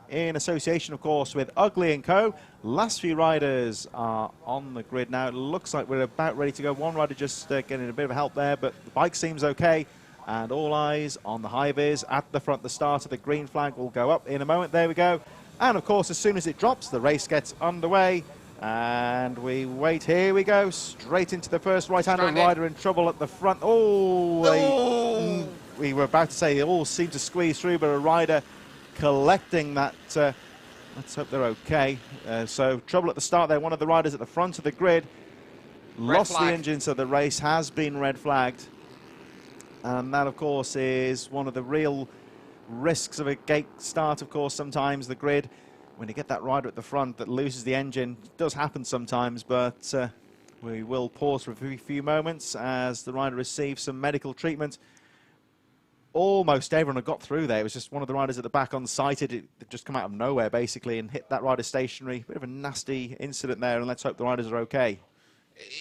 in association, of course, with Ugly & Co. Last few riders are on the grid now. It looks like we're about ready to go. One rider just getting a bit of help there, but the bike seems okay. And all eyes on the high-vis at the front. The start of the green flag will go up in a moment. There we go. And, of course, as soon as it drops, the race gets underway. And we wait. Here we go. Straight into the first right-hander rider in trouble at the front. Oh! We were about to say they all seem to squeeze through, but a rider collecting that. Let's hope they're okay. So trouble at the start there. One of the riders at the front of the grid lost the engine, so the race has been red flagged. And that, of course, is one of the real risks of a gate start, of course. Sometimes the grid, when you get that rider at the front that loses the engine, it does happen sometimes, but we will pause for a few moments as the rider receives some medical treatment. Almost everyone had got through there. It was just one of the riders at the back unsighted. It just come out of nowhere, basically, and hit that rider stationary. Bit of a nasty incident there, and let's hope the riders are okay.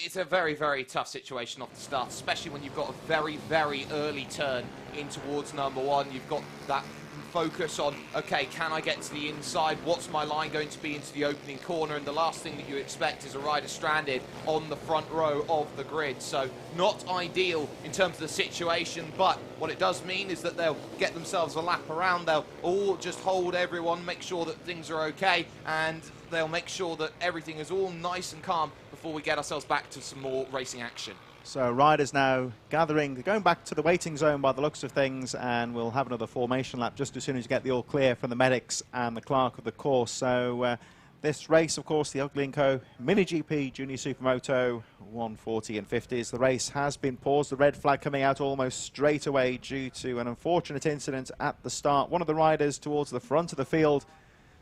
It's a very, very tough situation off the start, especially when you've got a very, very early turn in towards number 1. You've got that focus on, okay, can I get to the inside? What's my line going to be into the opening corner? And the last thing that you expect is a rider stranded on the front row of the grid. So not ideal in terms of the situation, but what it does mean is that they'll get themselves a lap around. They'll all just hold everyone, make sure that things are okay, and they'll make sure that everything is all nice and calm before we get ourselves back to some more racing action. So riders now gathering, going back to the waiting zone by the looks of things, and we'll have another formation lap just as soon as you get the all clear from the medics and the clerk of the course. So this race, of course, the Ugly & Co. Mini GP Junior Supermoto 140 and 50s. The race has been paused. The red flag coming out almost straight away due to an unfortunate incident at the start. One of the riders towards the front of the field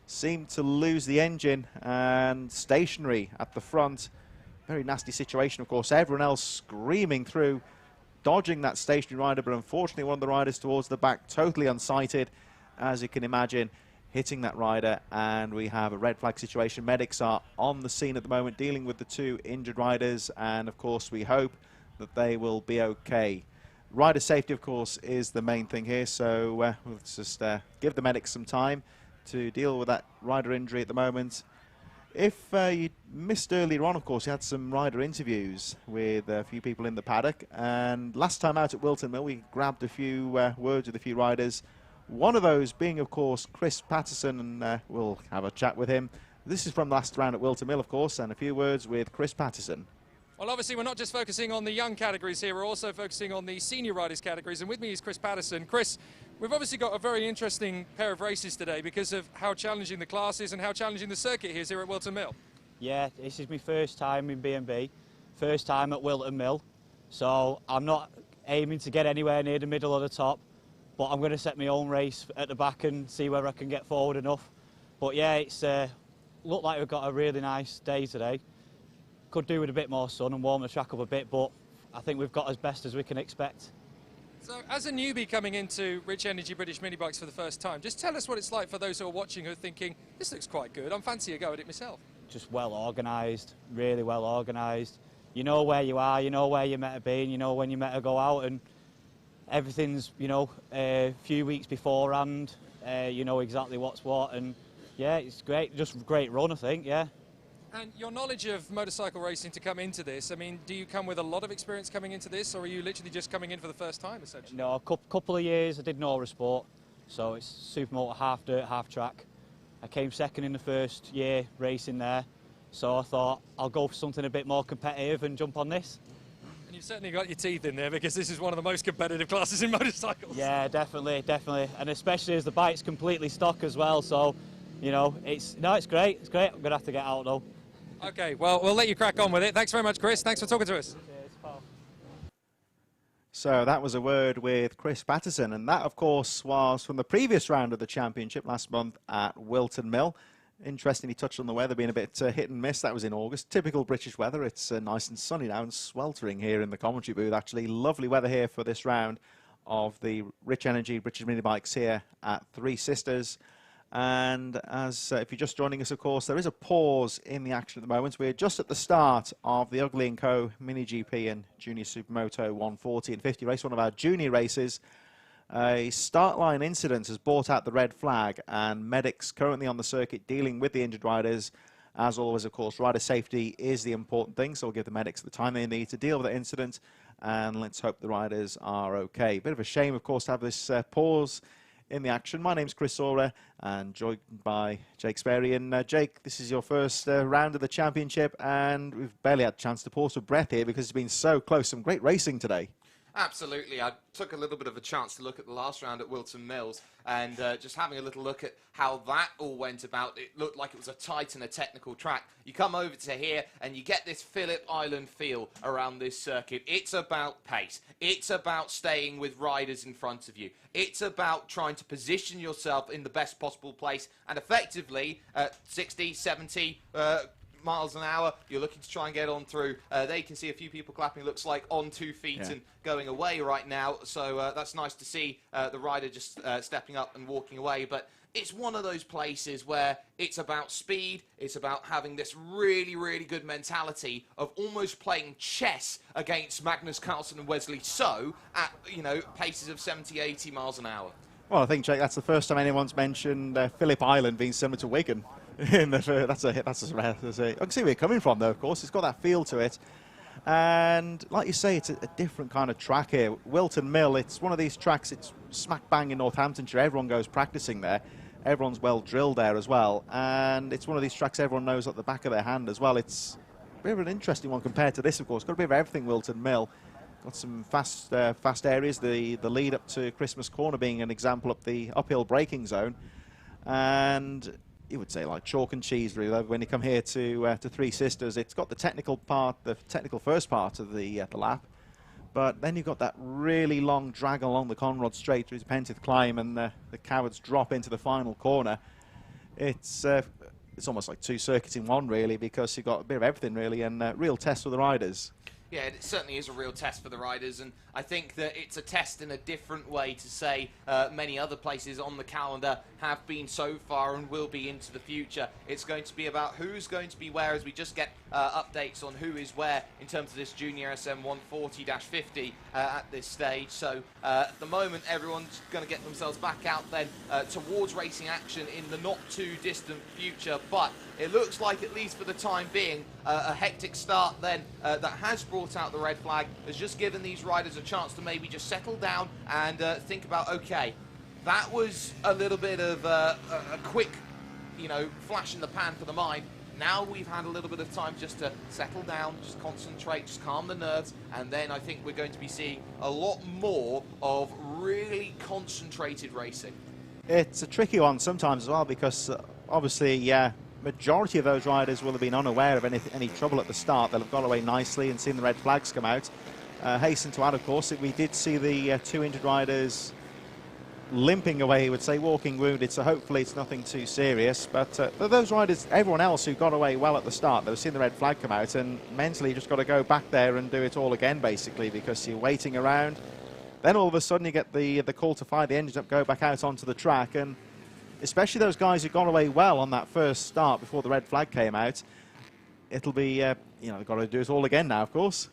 seemed to lose the engine and stationary at the front. Very nasty situation, of course. Everyone else screaming through, dodging that stationary rider, but unfortunately one of the riders towards the back, totally unsighted, as you can imagine, hitting that rider, and we have a red flag situation. Medics are on the scene at the moment, dealing with the 2 injured riders, and of course we hope that they will be okay. Rider safety, of course, is the main thing here, so we'll just give the medics some time to deal with that rider injury at the moment. If you missed earlier on, of course, you had some rider interviews with a few people in the paddock. And last time out at Wilton Mill, we grabbed a few words with a few riders. One of those being, of course, Chris Patterson, and we'll have a chat with him. This is from last round at Wilton Mill, of course, and a few words with Chris Patterson. Well, obviously, we're not just focusing on the young categories here, we're also focusing on the senior riders categories. And with me is Chris Patterson. Chris, we've obviously got a very interesting pair of races today because of how challenging the class is and how challenging the circuit is here at Wilton Mill. Yeah, this is my first time in B&B, first time at Wilton Mill. So I'm not aiming to get anywhere near the middle or the top, but I'm going to set my own race at the back and see whether I can get forward enough. But yeah, it's looked like we've got a really nice day today. Could do with a bit more sun and warm the track up a bit, but I think we've got as best as we can expect. So as a newbie coming into Rich Energy British mini bikes for the first time, just tell us what it's like for those who are watching who are thinking, this looks quite good, I'm fancy a go at it myself. Just well organised, really well organised. You know where you are, you know where you're meant to be, and you know when you're meant to go out, and everything's, you know, a few weeks beforehand, you know exactly what's what, and yeah, it's great, just a great run, I think, yeah. And your knowledge of motorcycle racing to come into this, I mean, do you come with a lot of experience coming into this, or are you literally just coming in for the first time, essentially? No, a couple of years I did Nora Sport, so it's supermoto, half dirt, half track. I came second in the first year racing there, so I thought I'll go for something a bit more competitive and jump on this. And you've certainly got your teeth in there because this is one of the most competitive classes in motorcycles. Yeah, definitely, definitely, and especially as the bike's completely stock as well, so, you know, it's great, it's great. I'm going to have to get out though. Okay, well, we'll let you crack on with it. Thanks very much, Chris. Thanks for talking to us. So that was a word with Chris Patterson, and that, of course, was from the previous round of the championship last month at Wilton Mill. Interestingly, touched on the weather being a bit hit and miss. That was in August. Typical British weather. It's nice and sunny now and sweltering here in the commentary booth. Actually, lovely weather here for this round of the Rich Energy British mini bikes here at Three Sisters. And as if you're just joining us, of course, there is a pause in the action at the moment. We're just at the start of the Ugly & Co. Mini GP and Junior Supermoto 140 and 50 race, one of our junior races. A start line incident has brought out the red flag, and medics currently on the circuit dealing with the injured riders. As always, of course, rider safety is the important thing, so we'll give the medics the time they need to deal with the incident, and let's hope the riders are okay. Bit of a shame, of course, to have this pause in the action. My name's Chris Czora, and joined by Jake Sparey. And Jake, this is your first round of the championship, and we've barely had a chance to pause for breath here because it's been so close. Some great racing today. Absolutely. I took a little bit of a chance to look at the last round at Wilton Mills, and just having a little look at how that all went about. It looked like it was a tight and a technical track. You come over to here and you get this Phillip Island feel around this circuit. It's about pace. It's about staying with riders in front of you. It's about trying to position yourself in the best possible place, and effectively at 60, 70 miles an hour, you're looking to try and get on through. They can see a few people clapping, looks like on 2 feet and going away right now, so that's nice to see the rider just stepping up and walking away. But it's one of those places where it's about speed, it's about having this really, really good mentality of almost playing chess against Magnus Carlsen and Wesley So at, you know, paces of 70, 80 miles an hour. Well, I think, Jake, that's the first time anyone's mentioned Phillip Island being similar to Wigan. That's a hit. I can see where you're coming from, though, of course. It's got that feel to it. And like you say, it's a different kind of track here. Wilton Mill, it's one of these tracks, it's smack bang in Northamptonshire. Everyone goes practicing there. Everyone's well drilled there as well. And it's one of these tracks everyone knows at the back of their hand as well. It's a bit of an interesting one compared to this, of course. Got a bit of everything, Wilton Mill. Got some fast areas, the lead up to Christmas Corner being an example up the uphill braking zone. And you would say like chalk and cheese, really, when you come here to Three Sisters. It's got the technical part, the technical first part of the lap, but then you've got that really long drag along the Conrod Straight through the Pentith Climb, and the cowards drop into the final corner. It's almost like two circuits in one, really, because you've got a bit of everything, really, and real test for the riders. Yeah, it certainly is a real test for the riders, and I think that it's a test in a different way to say many other places on the calendar have been so far and will be into the future. It's going to be about who's going to be where as we just get updates on who is where in terms of this Junior SM 140-50 at this stage. So at the moment, everyone's going to get themselves back out then towards racing action in the not too distant future, but it looks like, at least for the time being, a hectic start then that has brought out the red flag has just given these riders a chance to maybe just settle down and think about, okay, that was a little bit of a quick, you know, flash in the pan for the mind. Now we've had a little bit of time just to settle down, just concentrate, just calm the nerves, and then I think we're going to be seeing a lot more of really concentrated racing. It's a tricky one sometimes as well, because obviously, yeah, majority of those riders will have been unaware of any trouble at the start. They'll have got away nicely and seen the red flags come out. Hasten to add, of course, we did see the 2 injured riders limping away, he would say, walking wounded, so hopefully it's nothing too serious. But those riders, everyone else who got away well at the start, they've seen the red flag come out, and mentally you just got to go back there and do it all again, basically, because you're waiting around. Then all of a sudden you get the call to fire the engines up, go back out onto the track, and especially those guys who got away well on that first start before the red flag came out, it'll be, you know, they've got to do it all again now, of course.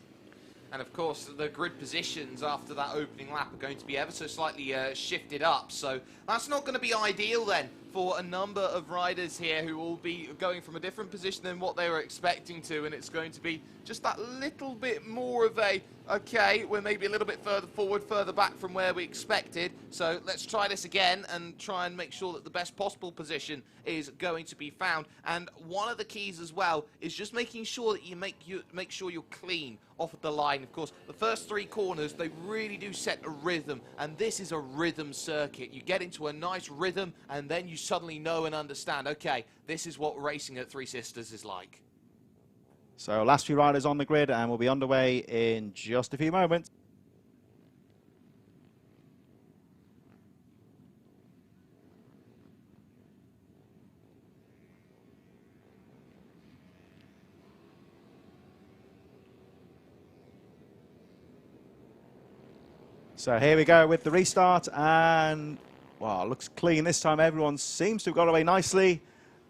And of course, the grid positions after that opening lap are going to be ever so slightly shifted up. So that's not going to be ideal then for a number of riders here who will be going from a different position than what they were expecting to. And it's going to be just that little bit more of a, okay, we're maybe a little bit further forward, further back from where we expected. So let's try this again and try and make sure that the best possible position is going to be found. And one of the keys as well is just making sure that you make sure you're clean off of the line. Of course, the first 3 corners, they really do set a rhythm, and this is a rhythm circuit. You get into a nice rhythm, and then you suddenly know and understand, okay, this is what racing at Three Sisters is like. So last few riders on the grid, and we'll be underway in just a few moments. So here we go with the restart, and wow, looks clean this time. Everyone seems to have got away nicely.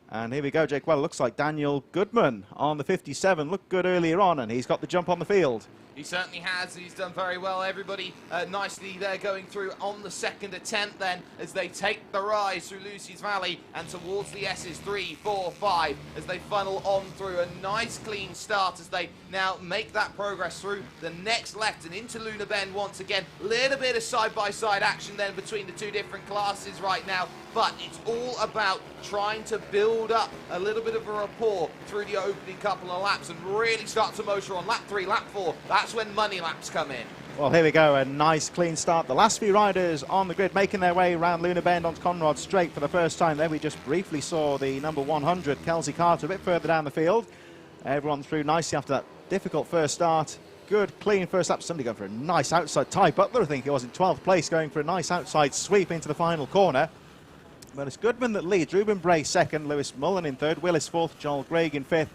And here we go, Jake. Well, it looks like Daniel Goodman on the 57 looked good earlier on, and he's got the jump on the field. He certainly has. He's done very well. Everybody nicely there going through on the second attempt then as they take the rise through Lucy's Valley and towards the S's 3, 4, 5 as they funnel on through. A nice clean start as they now make that progress through the next left and into Luna Bend once again. Little bit of side-by-side action then between the 2 different classes right now, but it's all about trying to build up a little bit of a rapport through the opening couple of laps and really start to motor on lap 3, lap 4. That's when money laps come in. Well, here we go, a nice clean start. The last few riders on the grid making their way around Luna Bend onto Conrod Straight for the first time. There we just briefly saw the number 100, Kelsey Carter, a bit further down the field. Everyone through nicely after that difficult first start. Good, clean first lap. Somebody going for a nice outside. Ty Butler, I think he was in 12th place, going for a nice outside sweep into the final corner. But it's Goodman that leads. Ruben Bray second, Lewis Mullen in third, Willis fourth, Joel Greig in fifth.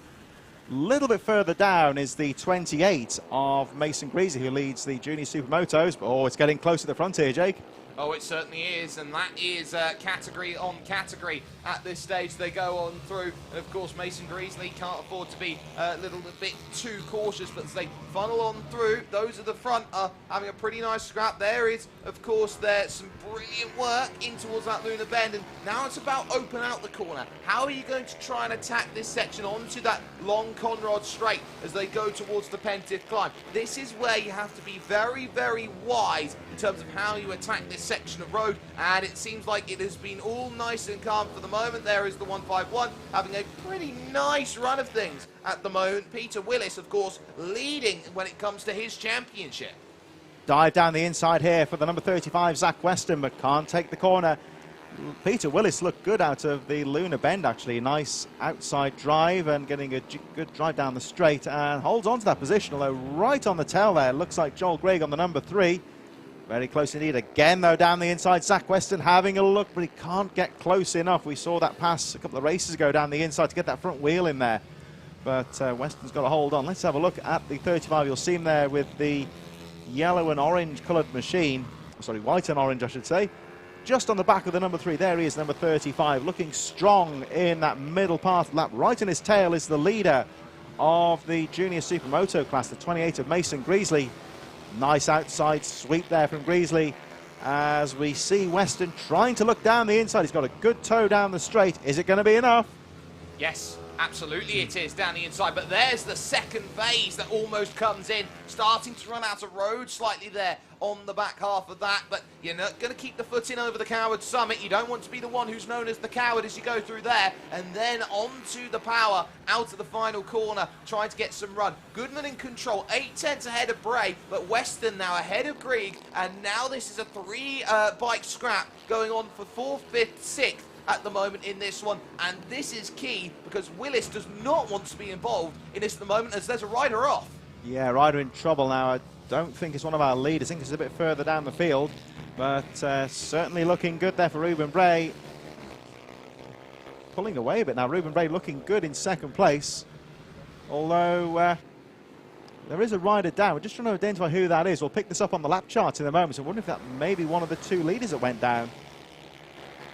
A little bit further down is the 28 of Mason Greasy, who leads the Junior Supermotos. Oh, it's getting close to the front here, Jake. Oh, it certainly is, and that is category on category at this stage. They go on through, and of course Mason Greasley can't afford to be a little bit too cautious, but as they funnel on through, those at the front are having a pretty nice scrap. There is, of course, there's some brilliant work in towards that Luna Bend, and now it's about open out the corner. How are you going to try and attack this section onto that long Conrod Straight as they go towards the Pentive Climb? This is where you have to be very, very wise in terms of how you attack this section of road, and it seems like it has been all nice and calm for the moment. There is the 151 having a pretty nice run of things at the moment. Peter Willis, of course, leading when it comes to his championship. Dive down the inside here for the number 35, Zach Weston, but can't take the corner. Peter Willis looked good out of the Luna Bend, actually. Nice outside drive and getting a good drive down the straight, and holds on to that position, although right on the tail there. Looks like Joel Greig on the number 3. Very close indeed. Again, though, down the inside, Zach Weston having a look, but he can't get close enough. We saw that pass a couple of races ago down the inside to get that front wheel in there. but Weston's got a hold on. Let's have a look at the 35. You'll see him there with the yellow and orange coloured machine. Sorry, white and orange, I should say. Just on the back of the number 3, there he is, number 35, looking strong in that middle part of the lap. Right in his tail is the leader of the junior supermoto class, the 28 of Mason Greasley. Nice outside sweep there from Greasley as we see Weston trying to look down the inside. He's got a good toe down the straight. Is it going to be enough? Yes, absolutely it is down the inside, but there's the second phase that almost comes in, starting to run out of road slightly there on the back half of that, but you're not going to keep the foot in over the coward summit. You don't want to be the one who's known as the coward as you go through there, and then onto the power, out of the final corner, trying to get some run. Goodman in control, 8/10 ahead of Bray, but Weston now ahead of Grieg, and now this is a 3-bike scrap going on for 4th, 5th, 6th. At the moment in this one, and this is key because Willis does not want to be involved in this at the moment as there's a rider off. Yeah, rider in trouble now. I don't think it's one of our leaders. I think it's a bit further down the field, but certainly looking good there for Ruben Bray. Pulling away a bit now. Ruben Bray looking good in 2nd place, although there is a rider down. We're just trying to identify who that is. We'll pick this up on the lap chart in a moment. So I wonder if that may be one of the 2 leaders that went down.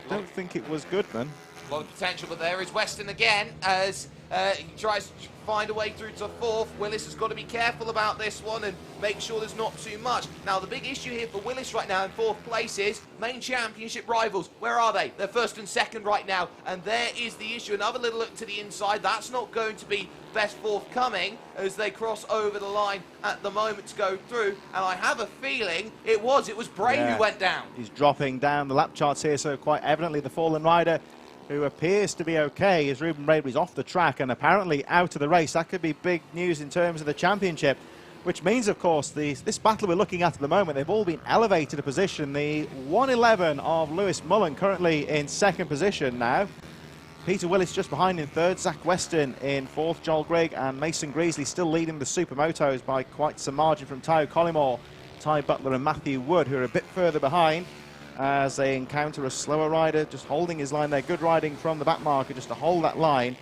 Don't think it was Goodman. A lot of potential, but there is Weston again as he tries to find a way through to 4th. Willis has got to be careful about this one and make sure there's not too much. Now, the big issue here for Willis right now in 4th place is main championship rivals. Where are they? They're 1st and 2nd right now, and there is the issue. Another little look to the inside. That's not going to be best forthcoming as they cross over the line at the moment to go through, and I have a feeling it was Bray who went down. He's dropping down the lap charts here, so quite evidently the fallen rider, who appears to be okay, is Ruben Bray. He's off the track and apparently out of the race. That could be big news in terms of the championship, which means, of course, this battle we're looking at the moment, they've all been elevated a position. The 111 of Lewis Mullen currently in 2nd position now. Peter Willis just behind in 3rd, Zach Weston in 4th, Joel Grigg and Mason Greasley still leading the supermotos by quite some margin from Tyo Collymore, Ty Butler and Matthew Wood, who are a bit further behind as they encounter a slower rider just holding his line there. Good riding from the back marker just to hold that line.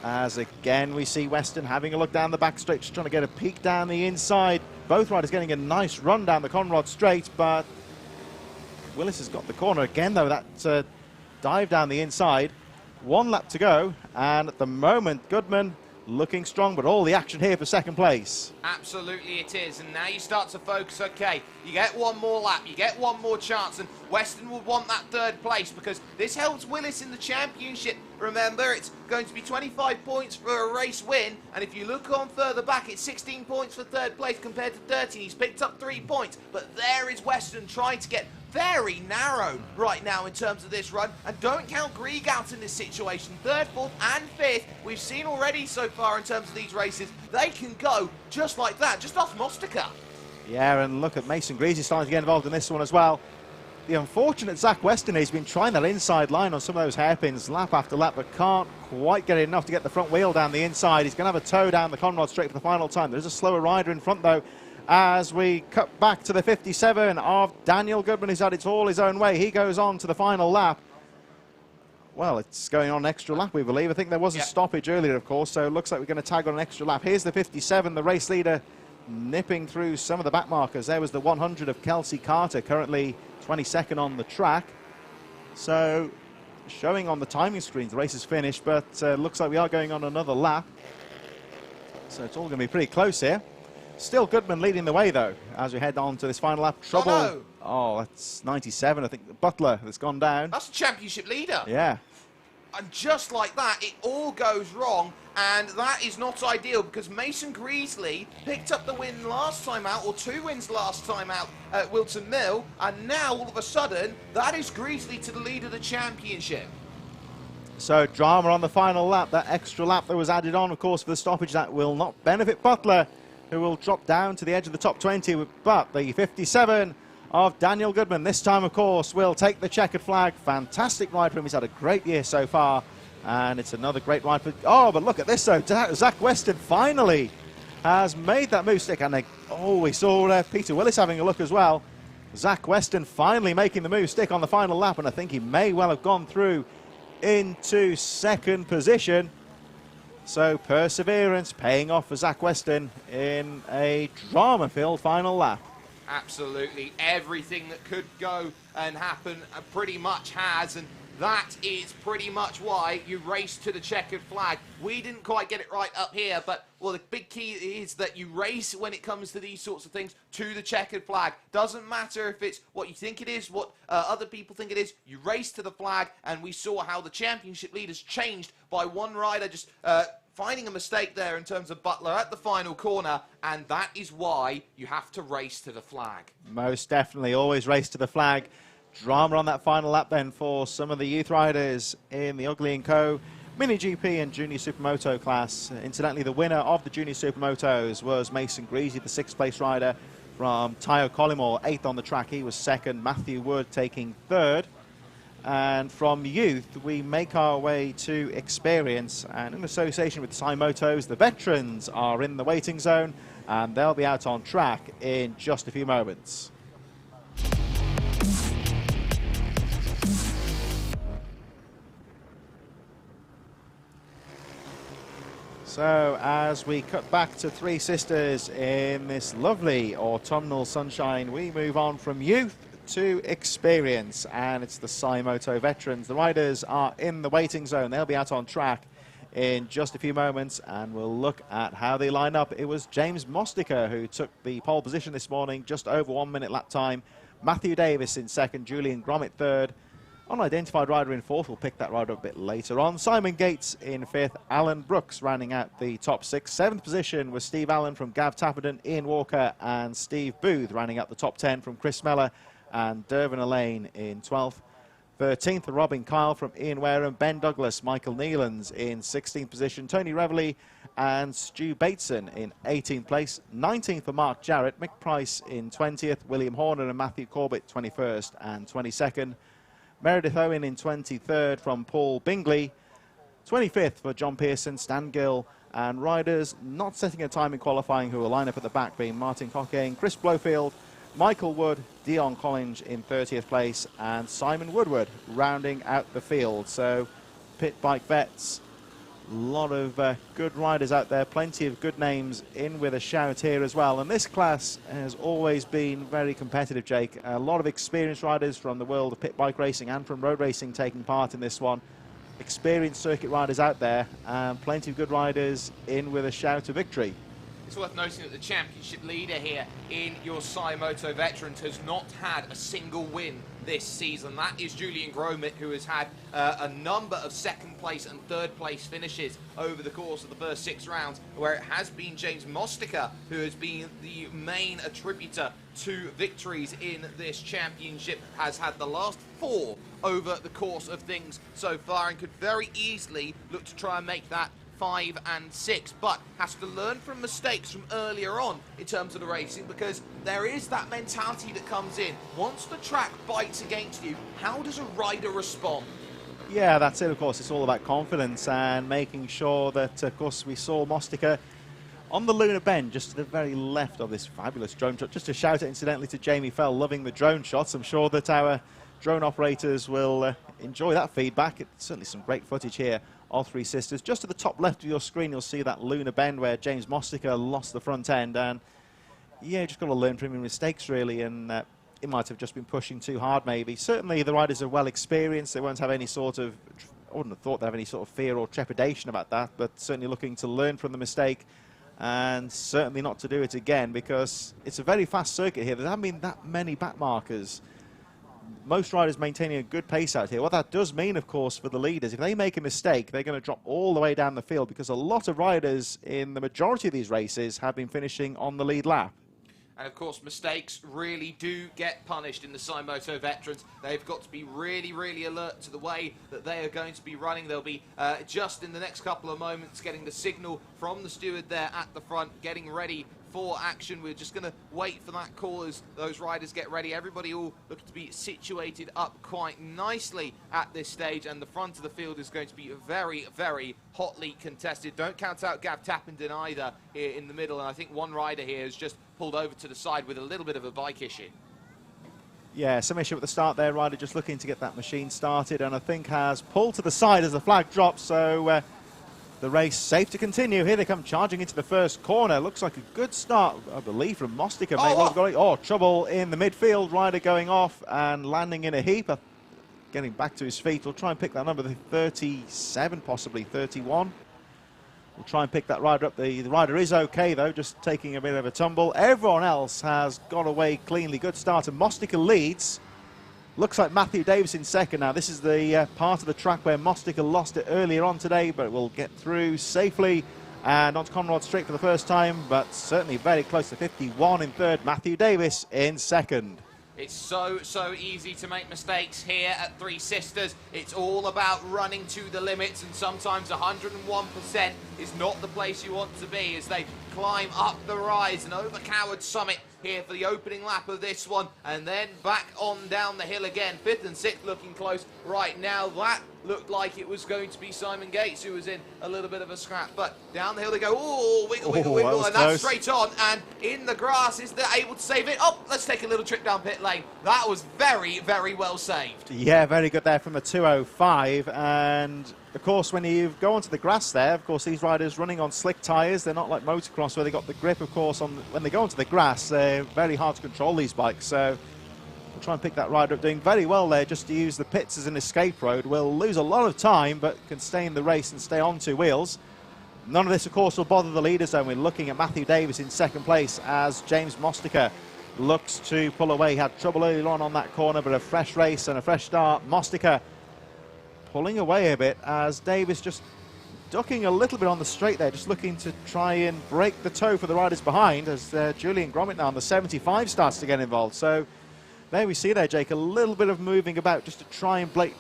As again we see Weston having a look down the back straight, just trying to get a peek down the inside. Both riders getting a nice run down the Conrod straight, but Willis has got the corner again though. That dive down the inside. 1 lap to go, and at the moment Goodman looking strong, but all the action here for 2nd place. Absolutely it is, and now you start to focus. Okay, you get 1 more lap, you get 1 more chance, and Weston will want that 3rd place because this helps Willis in the championship. Remember, it's going to be 25 points for a race win, and if you look on further back, it's 16 points for 3rd place compared to 13. He's picked up 3 points, but there is Weston trying to get very narrow right now in terms of this run, and don't count Grieg out in this situation. 3rd, 4th and 5th, we've seen already so far in terms of these races, they can go just like that, just off Mostica. Yeah, and look at Mason Greasley starting to get involved in this one as well. The unfortunate Zach Weston, he's been trying that inside line on some of those hairpins lap after lap, but can't quite get it enough to get the front wheel down the inside. He's going to have a toe down the Conrod straight for the final time. There's a slower rider in front though, as we cut back to the 57 of Daniel Goodman. He's had it all his own way. He goes on to the final lap. Well, it's going on an extra lap, we believe. I think there was a stoppage earlier, of course, so it looks like we're going to tag on an extra lap. Here's the 57, the race leader, nipping through some of the back markers. There was the 100 of Kelsey Carter, currently 22nd on the track. So, showing on the timing screens, the race is finished, but looks like we are going on another lap. So it's all going to be pretty close here. Still Goodman leading the way, though, as we head on to this final lap. Trouble. Oh, no. Oh, that's 97, I think. Butler has gone down. That's a championship leader. Yeah. And just like that, it all goes wrong, and that is not ideal because Mason Greasley picked up the win last time out, or 2 wins last time out at Wilton Mill, and now all of a sudden, that is Greasley to the lead of the championship. So drama on the final lap, that extra lap that was added on, of course, for the stoppage, that will not benefit Butler, who will drop down to the edge of the top 20, but the 57 of Daniel Goodman, this time, of course, will take the checkered flag. Fantastic ride for him. He's had a great year so far, and it's another great ride for... Oh, but look at this, though. Zach Weston finally has made that move stick, and we saw Peter Willis having a look as well. Zach Weston finally making the move stick on the final lap, and I think he may well have gone through into 2nd position. So perseverance paying off for Zach Weston in a drama-filled final lap. Absolutely. Everything that could go and happen pretty much has, and that is pretty much why you race to the checkered flag. We didn't quite get it right up here, but, well, the big key is that you race when it comes to these sorts of things to the checkered flag. Doesn't matter if it's what you think it is, what other people think it is, you race to the flag, and we saw how the championship leaders changed by one rider just finding a mistake there in terms of Butler at the final corner, and that is why you have to race to the flag. Most definitely, always race to the flag. Drama on that final lap then for some of the youth riders in the Ugly & Co. Mini GP and Junior Supermoto class. Incidentally, the winner of the Junior Supermotos was Mason Greasy, the 6th place rider from Tayo Collymore, 8th on the track. He was 2nd. Matthew Wood taking 3rd. And from youth, we make our way to experience. And in association with Cymotos, the veterans are in the waiting zone, and they'll be out on track in just a few moments. So as we cut back to Three Sisters in this lovely autumnal sunshine, we move on from youth to experience, and it's the Cymoto veterans. The riders are in the waiting zone. They'll be out on track in just a few moments, and we'll look at how they line up. It was James Mostica who took the pole position this morning, just over 1 minute lap time. Matthew Davis in 2nd, Julian Gromit 3rd. Unidentified rider in 4th, we'll pick that rider up a bit later on. Simon Gates in 5th, Alan Brooks rounding out the top 6. 7th position was Steve Allen from Gav Tapperton, Ian Walker and Steve Booth rounding out the top 10 from Chris Meller and Dervin Elaine in 12th. 13th, Robin Kyle from Ian Wareham, Ben Douglas, Michael Nealons in 16th position, Tony Reveley and Stu Bateson in 18th place. 19th for Mark Jarrett, Mick Price in 20th, William Horner and Matthew Corbett 21st and 22nd. Meredith Owen in 23rd from Paul Bingley. 25th for John Pearson, Stan Gill, and riders not setting a time in qualifying who will line up at the back being Martin Cockayne, Chris Blofield, Michael Wood, Dion Collins in 30th place, and Simon Woodward rounding out the field. So pit bike vets, a lot of good riders out there, plenty of good names in with a shout here as well. And this class has always been very competitive, Jake. A lot of experienced riders from the world of pit bike racing and from road racing taking part in this one. Experienced circuit riders out there, and plenty of good riders in with a shout of victory. It's worth noting that the championship leader here in your Cymoto Veterans has not had a single win this season. That is Julian Gromit, who has had a number of 2nd place and 3rd place finishes over the course of the first 6 rounds, where it has been James Mostica who has been the main attributor to victories in this championship, has had the last 4 over the course of things so far, and could very easily look to try and make that 5 and 6, but has to learn from mistakes from earlier on in terms of the racing, because there is that mentality that comes in. Once the track bites against you, how does a rider respond? Yeah, that's it, of course. It's all about confidence and making sure that, of course, we saw Mostica on the Lunar Bend, just to the very left of this fabulous drone shot. Just a shout out, incidentally, to Jamie Fell, loving the drone shots. I'm sure that our drone operators will enjoy that feedback. It's certainly some great footage here of Three Sisters. Just to the top left of your screen, you'll see that Lunar Bend where James Mostica lost the front end. And yeah, just got to learn from your mistakes, really. And it might have just been pushing too hard, maybe. Certainly, the riders are well experienced. They won't have any sort of, I wouldn't have thought they'd have any sort of fear or trepidation about that, but certainly looking to learn from the mistake and certainly not to do it again, because it's a very fast circuit here. There haven't been that many back markers. Most riders maintaining a good pace out here. What that does mean, of course, for the leaders, if they make a mistake, they're going to drop all the way down the field, because a lot of riders in the majority of these races have been finishing on the lead lap. And of course, mistakes really do get punished in the Cymoto Veterans. They've got to be really, really alert to the way that they are going to be running. They'll be just in the next couple of moments getting the signal from the steward there at the front, getting ready for action. We're just going to wait for that call as those riders get ready. Everybody all looking to be situated up quite nicely at this stage, and the front of the field is going to be very, very hotly contested. Don't count out Gav Tappenden either here in the middle, and I think one rider here has just pulled over to the side with a little bit of a bike issue. Yeah, some issue at the start there. Rider just looking to get that machine started, and I think has pulled to the side as the flag drops. So the race safe to continue. Here they come charging into the first corner. Looks like a good start, I believe, from Mostica. Trouble in the midfield. Rider going off and landing in a heap. Getting back to his feet. We'll try and pick that number, the 37, possibly 31. We'll try and pick that rider up. The rider is okay, though, just taking a bit of a tumble. Everyone else has got away cleanly. Good start, and Mostica leads. Looks like Matthew Davis in second now. This is the part of the track where Mostica lost it earlier on today, but it will get through safely and onto Conrod Straight for the first time, but certainly very close to 51 in third. Matthew Davis in second. It's so easy to make mistakes here at Three Sisters. It's all about running to the limits, and sometimes 101% is not the place you want to be as they climb up the rise and over Coward Summit here for the opening lap of this one, and then back on down the hill again. 5th and 6th looking close right now. That looked like it was going to be Simon Gates who was in a little bit of a scrap, but down the hill they go. Oh, wiggle, and that's straight on, and in the grass. Is they able to save it? Oh, let's take a little trip down pit lane. That was very, very well saved. Yeah, very good there from the 205, and of course when you go onto the grass there, of course these riders running on slick tyres, they're not like motocross where they got the grip, of course, on when they go onto the grass. They're very hard to control, these bikes, so we'll try and pick that rider up, doing very well there just to use the pits as an escape road. Will lose a lot of time, but can stay in the race and stay on two wheels. None of this, of course, will bother the leaders, though. We're looking at Matthew Davis in second place as James Mostica looks to pull away. He had trouble earlier on that corner, but a fresh race and a fresh start. Mostica pulling away a bit as Davis just ducking a little bit on the straight there, just looking to try and break the toe for the riders behind as Julian Gromit now on the 75 starts to get involved. So there we see there, Jake, a little bit of moving about just to try and break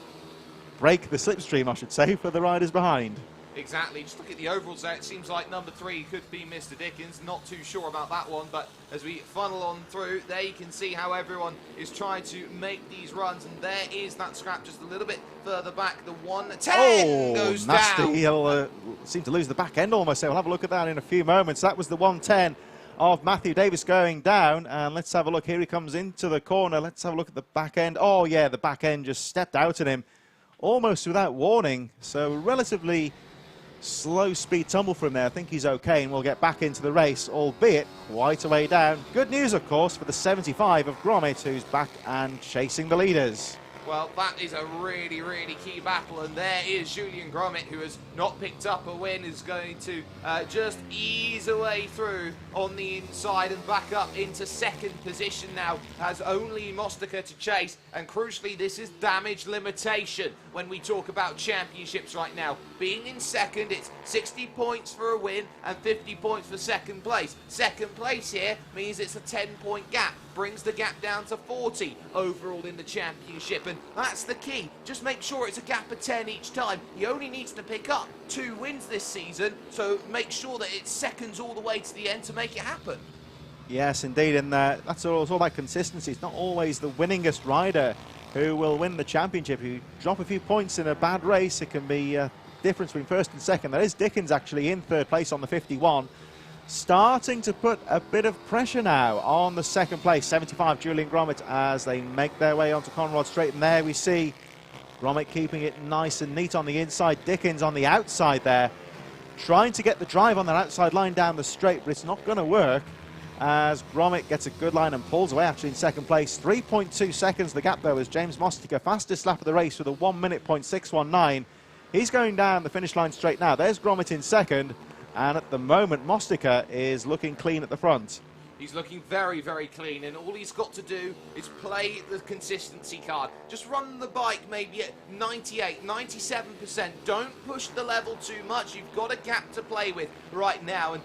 the slipstream, I should say, for the riders behind. Exactly. Just look at the overalls there. It seems like number 3 could be Mr. Dickens. Not too sure about that one, but as we funnel on through, there you can see how everyone is trying to make these runs, and there is that scrap just a little bit further back. The 110 goes nasty. down. He'll seem to lose the back end almost, so we'll have a look at that in a few moments. That was the 110 of Matthew Davis going down, and let's have a look. Here he comes into the corner. Let's have a look at the back end. Oh yeah, the back end just stepped out at him almost without warning, so relatively slow speed tumble from there. I think he's okay, and we'll get back into the race, albeit quite a way down. Good news, of course, for the 75 of Gromit, who's back and chasing the leaders. Well, that is a really, really key battle, and there is Julian Gromit, who has not picked up a win, is going to just ease away through on the inside and back up into second position now, has only Mostica to chase, and crucially, this is damage limitation when we talk about championships right now. Being in second, it's 60 points for a win and 50 points for second place. Second place here means it's a 10-point gap, brings the gap down to 40 overall in the championship, and that's the key. Just make sure it's a gap of 10 each time. He only needs to pick up 2 wins this season, so make sure that it's seconds all the way to the end to make it happen. Yes, indeed, and that's all that consistency. It's not always the winningest rider who will win the championship. If you drop a few points in a bad race, it can be a difference between first and second. There is Dickens actually in third place on the 51. Starting to put a bit of pressure now on the second place, 75 Julian Gromit, as they make their way onto Conrod Straight. And there we see Gromit keeping it nice and neat on the inside. Dickens on the outside there, trying to get the drive on that outside line down the straight, but it's not going to work as Gromit gets a good line and pulls away actually in second place. 3.2 seconds the gap though as James Mostica, fastest lap of the race with a 1 minute .619. He's going down the finish line straight now. There's Gromit in second. And at the moment, Mostica is looking clean at the front. He's looking very, very clean, and all he's got to do is play the consistency card. Just run the bike maybe at 98, 97%. Don't push the level too much. You've got a gap to play with right now. And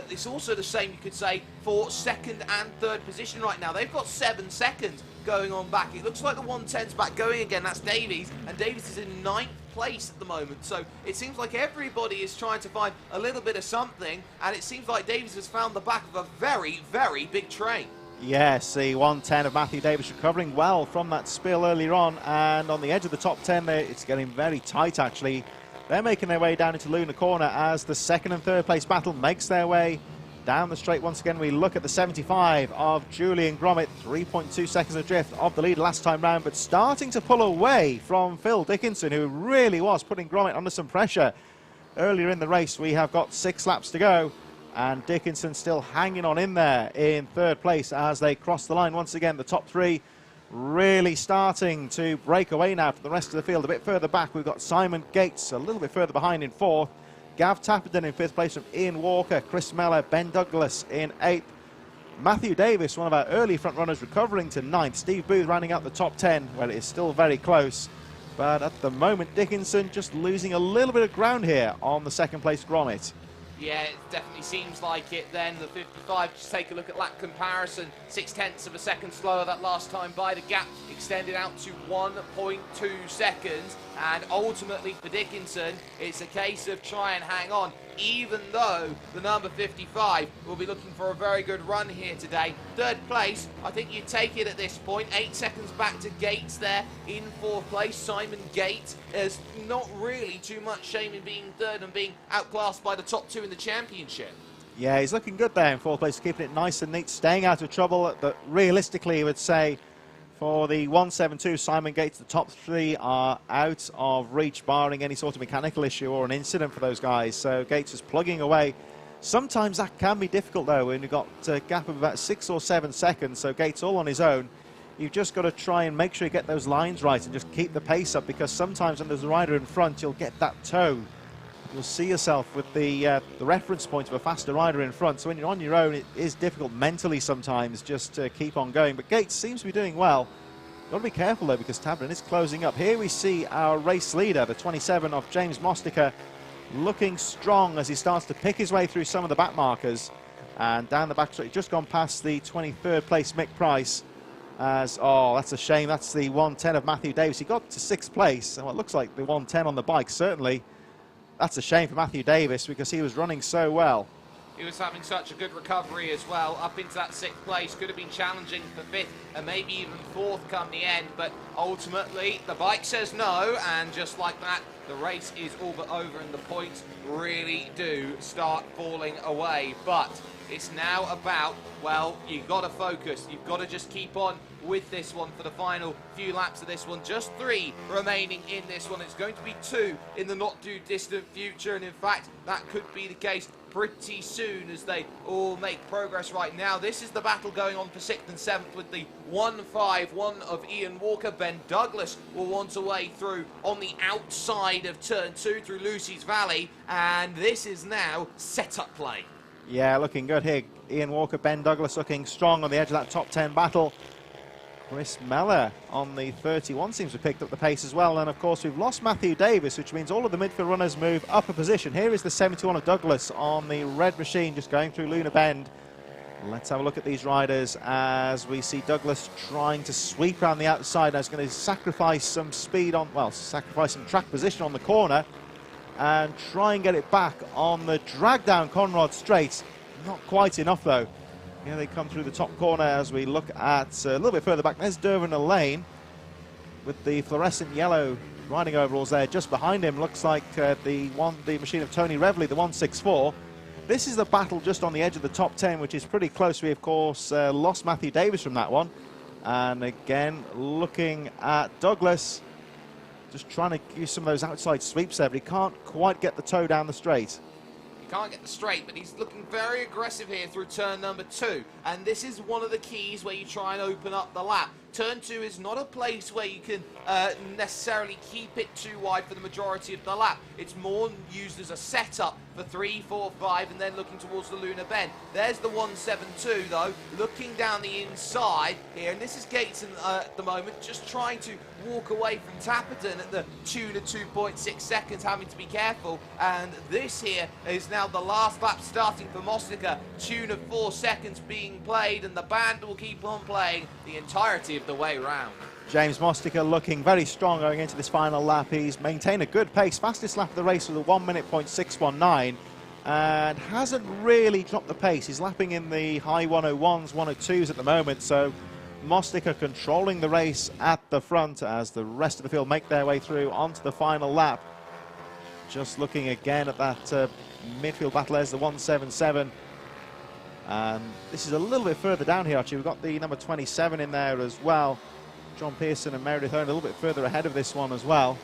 it's also the same, you could say, for second and third position right now. They've got 7 seconds going on back. It looks like the 110's back going again. That's Davies, and Davies is in 9th place at the moment, so it seems like everybody is trying to find a little bit of something, and it seems like Davies has found the back of a very, very big train. Yes, the 110 of Matthew Davis recovering well from that spill earlier on, and on the edge of the top 10 there, it's getting very tight actually. They're making their way down into Luna Corner as the second and third place battle makes their way down the straight. Once again, we look at the 75 of Julian Gromit, 3.2 seconds adrift of the lead last time round, but starting to pull away from Phil Dickinson, who really was putting Gromit under some pressure earlier in the race. We have got 6 laps to go, and Dickinson still hanging on in there in 3rd place as they cross the line once again. The top 3 really starting to break away now from the rest of the field. A bit further back, we've got Simon Gates a little bit further behind in 4th. Gav Tapperton in 5th place from Ian Walker. Chris Meller, Ben Douglas in 8th. Matthew Davis, one of our early front runners, recovering to 9th. Steve Booth rounding out the top 10, where it is still very close. But at the moment, Dickinson just losing a little bit of ground here on the 2nd place grommet. Yeah, it definitely seems like it then. The 55, just take a look at lap comparison. 0.6 of a second slower that last time by. The gap extended out to 1.2 seconds. And ultimately for Dickinson, it's a case of try and hang on, even though the number 55 will be looking for a very good run here today. 3rd place, I think you take it at this point. 8 seconds back to Gates there in 4th place. Simon Gates is not really too much shame in being 3rd and being outclassed by the top 2 in the championship. Yeah, he's looking good there in 4th place, keeping it nice and neat, staying out of trouble. But realistically, I would say for the 172, Simon Gates, the top 3 are out of reach, barring any sort of mechanical issue or an incident for those guys. So Gates is plugging away. Sometimes that can be difficult, though, when you've got a gap of about 6 or 7 seconds. So Gates all on his own. You've just got to try and make sure you get those lines right and just keep the pace up, because sometimes when there's a rider in front, you'll get that toe. You'll see yourself with the reference point of a faster rider in front. So when you're on your own, it is difficult mentally sometimes just to keep on going. But Gates seems to be doing well. Got to be careful, though, because Tapperton is closing up. Here we see our race leader, the 27 of James Mostiker, looking strong as he starts to pick his way through some of the back markers. And down the back straight, just gone past the 23rd place Mick Price. As, oh, that's a shame. That's the 110 of Matthew Davis. He got to 6th place, and what looks like the 110 on the bike, certainly. That's a shame for Matthew Davis, because he was running so well. He was having such a good recovery as well, up into that 6th place. Could have been challenging for 5th and maybe even 4th come the end, but ultimately the bike says no, and just like that, the race is all but over and the points really do start falling away. But it's now about, well, you've got to focus. You've got to just keep on with this one for the final few laps of this one. Just 3 remaining in this one. It's going to be 2 in the not too distant future, and in fact, that could be the case pretty soon as they all make progress right now. This is the battle going on for 6th and 7th with the 151 of Ian Walker. Ben Douglas will want a way through on the outside of turn 2 through Lucy's Valley, and this is now set-up play. Yeah, looking good here. Ian Walker, Ben Douglas looking strong on the edge of that top 10 battle. Chris Meller on the 31 seems to have picked up the pace as well. And of course, we've lost Matthew Davis, which means all of the midfield runners move up a position. Here is the 71 of Douglas on the red machine, just going through Luna Bend. Let's have a look at these riders as we see Douglas trying to sweep around the outside. Now he's going to sacrifice some speed on, well, sacrifice some track position on the corner and try and get it back on the drag down Conrod Straight. Not quite enough, though. Here they come through the top corner as we look at a little bit further back. There's Dervin Lane with the fluorescent yellow riding overalls there. Just behind him looks like the machine of Tony Revley, the 164. This is the battle just on the edge of the top 10, which is pretty close. We, of course, lost Matthew Davis from that one. And again, looking at Douglas, just trying to use some of those outside sweeps there, but he can't quite get the toe down the straight. He can't get the straight, but he's looking very aggressive here through turn number 2. And this is one of the keys where you try and open up the lap. Turn 2 is not a place where you can necessarily keep it too wide for the majority of the lap. It's more used as a setup for 3, 4, 5, and then looking towards the Luna Bend. There's the 172, though, looking down the inside here. And this is Gates at the moment, just trying to walk away from Tapperton at the tune of 2.6 seconds, having to be careful. And this here is now the last lap starting for Mostiker. Tune of 4 seconds being played, and the band will keep on playing the entirety of the way round. James Mostiker looking very strong going into this final lap. He's maintained a good pace. Fastest lap of the race was a 1:06.19 and hasn't really dropped the pace. He's lapping in the high 101s, 102s at the moment. So Mostiker controlling the race at the front as the rest of the field make their way through onto the final lap. Just looking again at that midfield battle, there's the 177. And this is a little bit further down here, actually. We've got the number 27 in there as well. John Pearson and Meredith Owen a little bit further ahead of this one as well.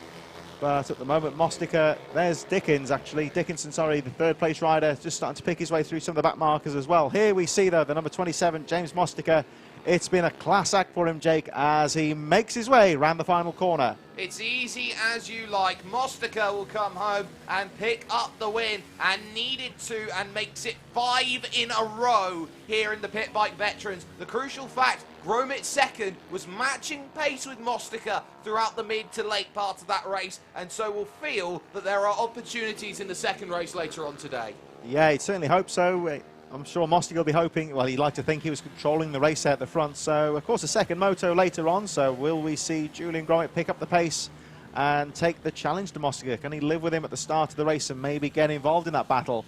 But at the moment, Mostica, there's Dickinson, sorry, the third place rider, just starting to pick his way through some of the back markers as well. Here we see, though, the number 27, James Mostica. It's been a class act for him, Jake, as he makes his way round the final corner. It's easy as you like. Mostica will come home and pick up the win, and needed to, and makes it 5 in a row here in the Pit Bike Veterans. The crucial fact, Gromit second was matching pace with Mostica throughout the mid to late part of that race, and so will feel that there are opportunities in the second race later on today. Yeah, he'd certainly hope so. I'm sure Mostica will be hoping, well, he'd like to think he was controlling the race at the front. So, of course, a second moto later on. So will we see Julian Gromit pick up the pace and take the challenge to Mostica? Can he live with him at the start of the race and maybe get involved in that battle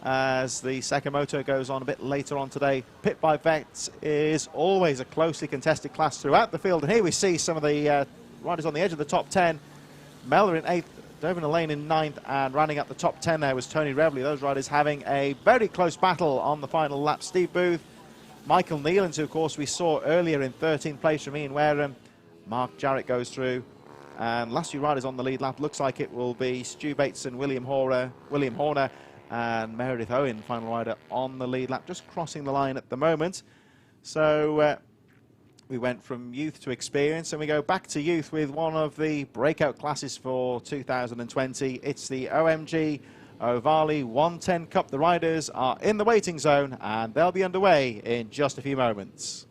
as the second moto goes on a bit later on today? Pit by Vets is always a closely contested class throughout the field. And here we see some of the riders on the edge of the top 10. Mellor in 8th. Dover Lane in 9th, and rounding up the top 10 there was Tony Reveley. Those riders having a very close battle on the final lap. Steve Booth, Michael Nealons, who of course we saw earlier in 13th place from Ian Wareham. Mark Jarrett goes through, and last few riders on the lead lap looks like it will be Stu Bateson, William Horner, and Meredith Owen, final rider on the lead lap, just crossing the line at the moment. So we went from youth to experience, and we go back to youth with one of the breakout classes for 2020. It's the OMG Ovale 110 Cup. The riders are in the waiting zone, and they'll be underway in just a few moments.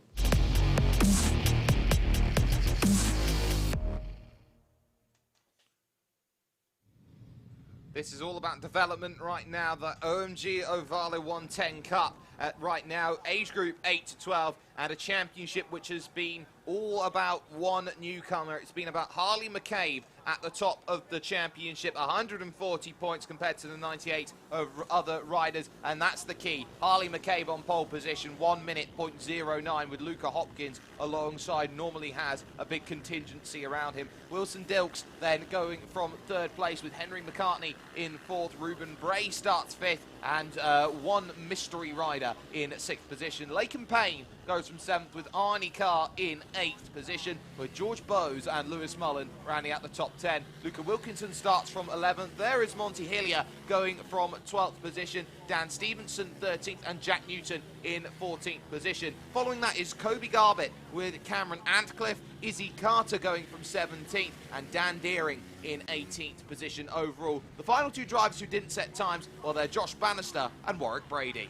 This is all about development right now. The OMG Ovale 110 Cup right now, age group 8 to 12, and a championship which has been all about one newcomer. It's been about Harley McCabe at the top of the championship, 140 points compared to the 98 of other riders, and that's the key. Harley McCabe on pole position, 1 minute 0.09, with Luca Hopkins alongside, normally has a big contingency around him. Wilson Dilks then going from 3rd place with Henry McCartney in 4th. Ruben Bray starts 5th, and one mystery rider in 6th position. Laken Payne goes from 7th with Arnie Carr in 8th position, with George Bowes and Lewis Mullen rounding out the top 10. Luca Wilkinson starts from 11th. There is Monty Hillier going from 12th position. Dan Stevenson 13th, and Jack Newton in 14th position. Following that is Kobe Garbett with Cameron Antcliffe, Izzy Carter going from 17th, and Dan Deering in 18th position overall. The final two drivers who didn't set times, well, they're Josh Bannister and Warwick Brady.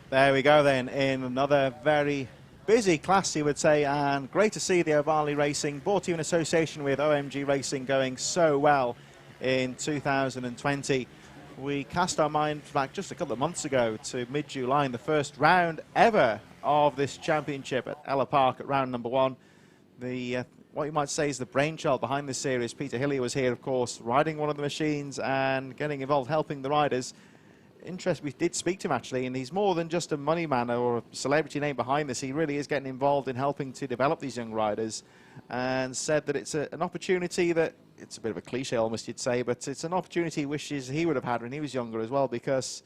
There we go then, in another very busy class, you would say, and great to see the Ovale Racing, brought to you in association with OMG Racing, going so well in 2020. We cast our mind back just a couple of months ago to mid-July in the first round ever of this championship at Ella Park at round number 1. The what you might say is the brainchild behind this series. Peter Hillier was here, of course, riding one of the machines and getting involved, helping the riders. We did speak to him, actually, and he's more than just a money man or a celebrity name behind this. He really is getting involved in helping to develop these young riders, and said that it's an opportunity that, it's a bit of a cliche almost, you'd say, but it's an opportunity he wishes he would have had when he was younger as well, because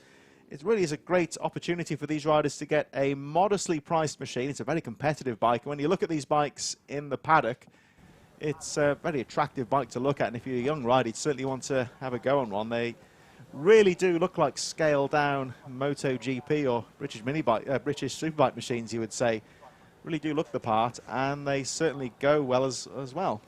it really is a great opportunity for these riders to get a modestly priced machine. It's a very competitive bike, and when you look at these bikes in the paddock, it's a very attractive bike to look at, and if you're a young rider, you'd certainly want to have a go on one. They really do look like scaled down MotoGP or British Superbike machines, you would say. Really do look the part, and they certainly go well as well.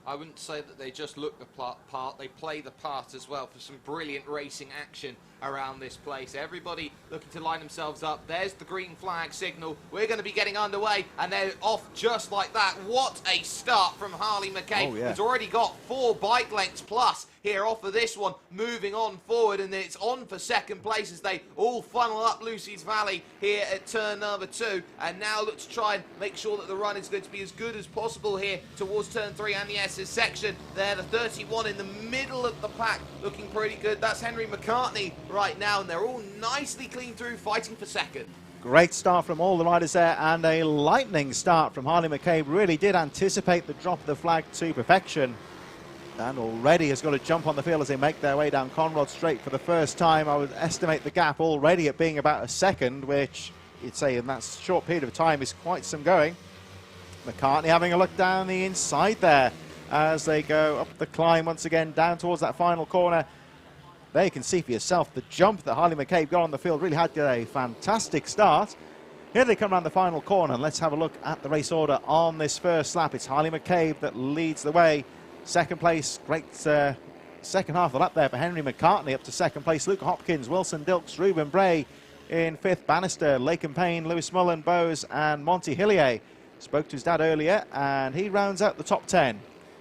I wouldn't say that they just look the part, they play the part as well, for some brilliant racing action around this place. Everybody looking to line themselves up. There's the green flag signal. We're going to be getting underway, and they're off just like that. What a start from Harley McCabe. Oh, yeah. He's already got 4 bike lengths plus here off of this one, moving on forward, and it's on for second place as they all funnel up Lucy's Valley here at turn number 2, and now look to try and make sure that the run is going to be as good as possible here towards turn 3 and the SS section. There, the 31 in the middle of the pack, looking pretty good. That's Henry McCartney right now, and they're all nicely clean through, fighting for second. Great start from all the riders there, and a lightning start from Harley McCabe. Really did anticipate the drop of the flag to perfection, and already has got a jump on the field as they make their way down Conrod Straight for the first time. I would estimate the gap already at being about a second, which you'd say in that short period of time is quite some going. McCartney having a look down the inside there, as they go up the climb once again down towards that final corner. There you can see for yourself the jump that Harley McCabe got on the field. Really had a fantastic start. Here they come around the final corner. Let's have a look at the race order on this first lap. It's Harley McCabe that leads the way. Second place, great second half of the lap there for Henry McCartney up to second place. Luke Hopkins, Wilson Dilks, Ruben Bray in fifth. Bannister, Laken Payne, Lewis Mullen, Bowes and Monty Hillier. Spoke to his dad earlier and he rounds out the top 10.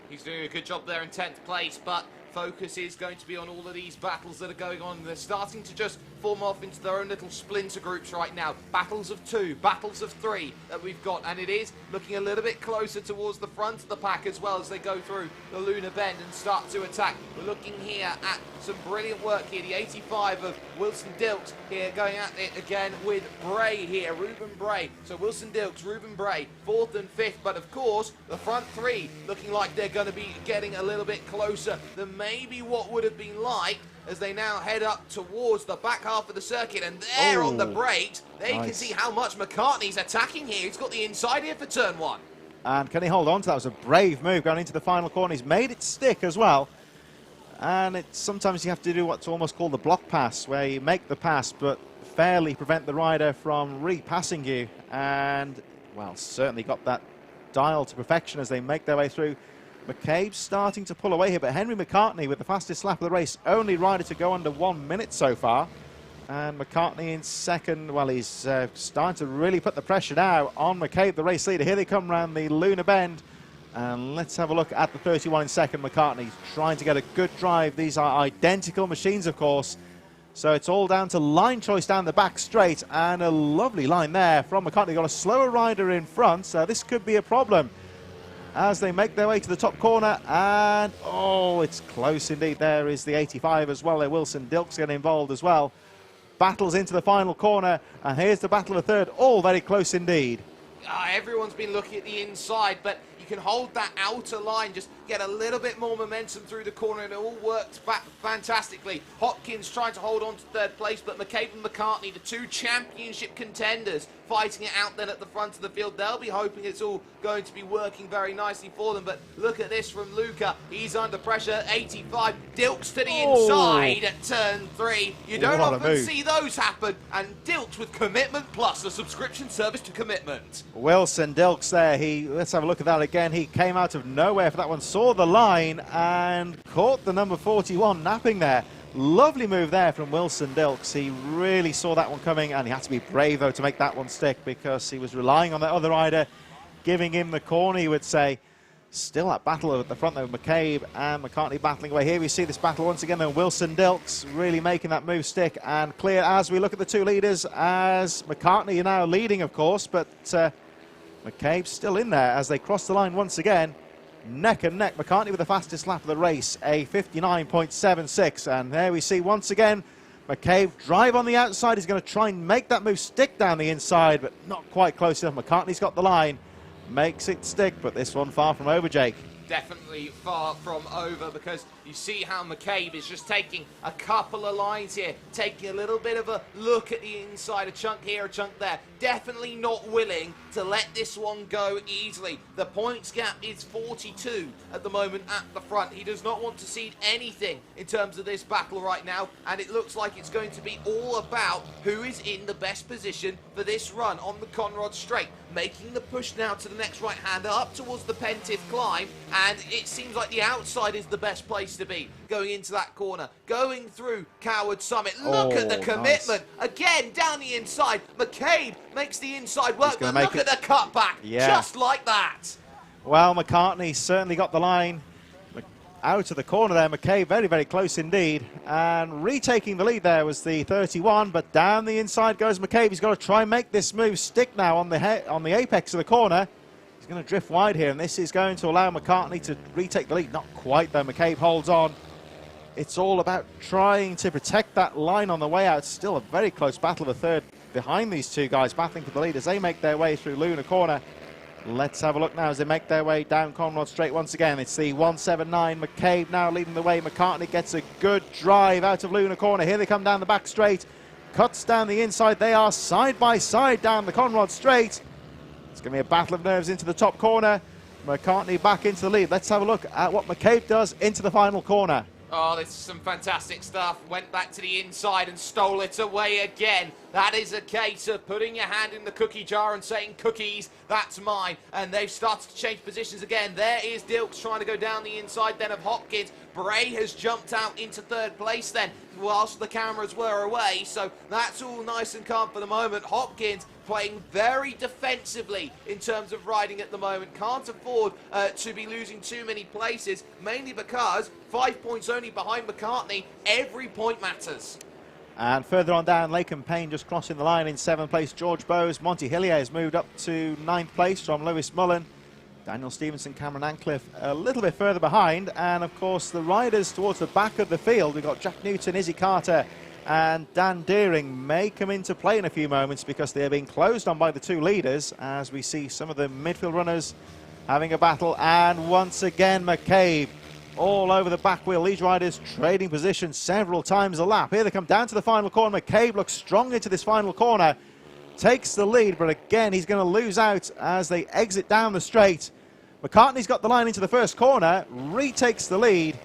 He's doing a good job there in 10th place, but focus is going to be on all of these battles that are going on. They're starting to just form off into their own little splinter groups right now. Battles of 2, battles of 3 that we've got, and it is looking a little bit closer towards the front of the pack as well as they go through the Lunar Bend and start to attack. We're looking here at some brilliant work here. The 85 of Wilson Dilks here going at it again with Bray here, Ruben Bray. So Wilson Dilks, Ruben Bray, 4th and 5th, but of course the front 3 looking like they're going to be getting a little bit closer than maybe what would have been like as they now head up towards the back half of the circuit, and there on the brakes, there you can see how much McCartney's attacking here. He's got the inside here for turn 1. And can he hold on to that? It was a brave move going into the final corner. He's made it stick as well. And sometimes you have to do what's almost called the block pass, where you make the pass but fairly prevent the rider from repassing you. And, well, certainly got that dialed to perfection as they make their way through. McCabe's starting to pull away here, but Henry McCartney with the fastest lap of the race, only rider to go under 1 minute so far. And McCartney in second, well, he's starting to really put the pressure now on McCabe, the race leader. Here they come round the Lunar Bend. And let's have a look at the 31 in second. McCartney's trying to get a good drive. These are identical machines, of course. So it's all down to line choice down the back straight. And a lovely line there from McCartney. Got a slower rider in front, so this could be a problem as they make their way to the top corner. And, oh, it's close indeed. There is the 85 as well. There Wilson Dilks getting involved as well. Battles into the final corner. And here's the battle of the third. All very close indeed. Everyone's been looking at the inside, but you can hold that outer line, just get a little bit more momentum through the corner, and it all works back fantastically. Hopkins trying to hold on to third place, but McCabe and McCartney, the 2 championship contenders, fighting it out then at the front of the field. They'll be hoping it's all going to be working very nicely for them, but look at this from Luca. He's under pressure, 85. Dilks to the inside at turn 3. You don't often see those happen, and Dilks with Commitment Plus, a subscription service to Commitment. Wilson Dilks there, let's have a look at that again. He came out of nowhere for that one, saw the line and caught the number 41 napping there. Lovely move there from Wilson Dilks. He really saw that one coming, and he had to be brave though to make that one stick because he was relying on that other rider giving him the corner, you would say. Still that battle at the front though, McCabe and McCartney battling away. Here we see this battle once again though. Wilson Dilks really making that move stick and clear as we look at the 2 leaders, as McCartney now leading of course, but McCabe's still in there as they cross the line once again. Neck and neck. McCartney with the fastest lap of the race, a 59.76. And there we see once again McCabe drive on the outside. He's going to try and make that move stick down the inside, but not quite close enough. McCartney's got the line, makes it stick, but this one far from over, Jake. Definitely far from over, because you see how McCabe is just taking a couple of lines here, taking a little bit of a look at the inside, a chunk here, a chunk there. Definitely not willing to let this one go easily. The points gap is 42 at the moment at the front. He does not want to cede anything in terms of this battle right now, and it looks like it's going to be all about who is in the best position for this run on the Conrod Straight. Making the push now to the next right-hander up towards the Pentive climb, and it seems like the outside is the best place to be going into that corner, going through Coward Summit. Look at the commitment again down the inside. McCabe makes the inside work, but look at the cutback, just like that. Well, McCartney certainly got the line out of the corner there. McCabe very, very close indeed, and retaking the lead there was the 31, but down the inside goes McCabe. He's got to try and make this move stick now on the apex of the corner. He's going to drift wide here, and this is going to allow McCartney to retake the lead. Not quite though. McCabe holds on. It's all about trying to protect that line on the way out. Still a very close battle of a third behind these 2 guys battling for the lead as they make their way through Lunar Corner. Let's have a look now as they make their way down Conrod Straight once again. It's the 179. McCabe now leading the way. McCartney gets a good drive out of Lunar Corner. Here they come down the back straight. Cuts down the inside. They are side by side down the Conrod Straight. It's going to be a battle of nerves into the top corner. McCartney back into the lead. Let's have a look at what McCabe does into the final corner. Oh, this is some fantastic stuff. Went back to the inside and stole it away again. That is a case of putting your hand in the cookie jar and saying, cookies, that's mine. And they've started to change positions again. There is Dilks trying to go down the inside then of Hopkins. Bray has jumped out into third place then whilst the cameras were away. So that's all nice and calm for the moment. Hopkins playing very defensively in terms of riding at the moment. Can't afford to be losing too many places, mainly because 5 points only behind McCartney. Every point matters. And further on down, Laken Payne just crossing the line in 7th place. George Bowes, Monty Hillier has moved up to 9th place from Lewis Mullen. Daniel Stevenson, Cameron Ancliffe a little bit further behind. And of course the riders towards the back of the field, we've got Jack Newton, Izzy Carter and Dan Deering may come into play in a few moments because they're being closed on by the two leaders as we see some of the midfield runners having a battle. And once again McCabe all over the back wheel. These riders trading positions several times a lap. Here they come down to the final corner. McCabe looks strong into this final corner, takes the lead, but again he's going to lose out as they exit down the straight. McCartney's got the line into the first corner, retakes the lead.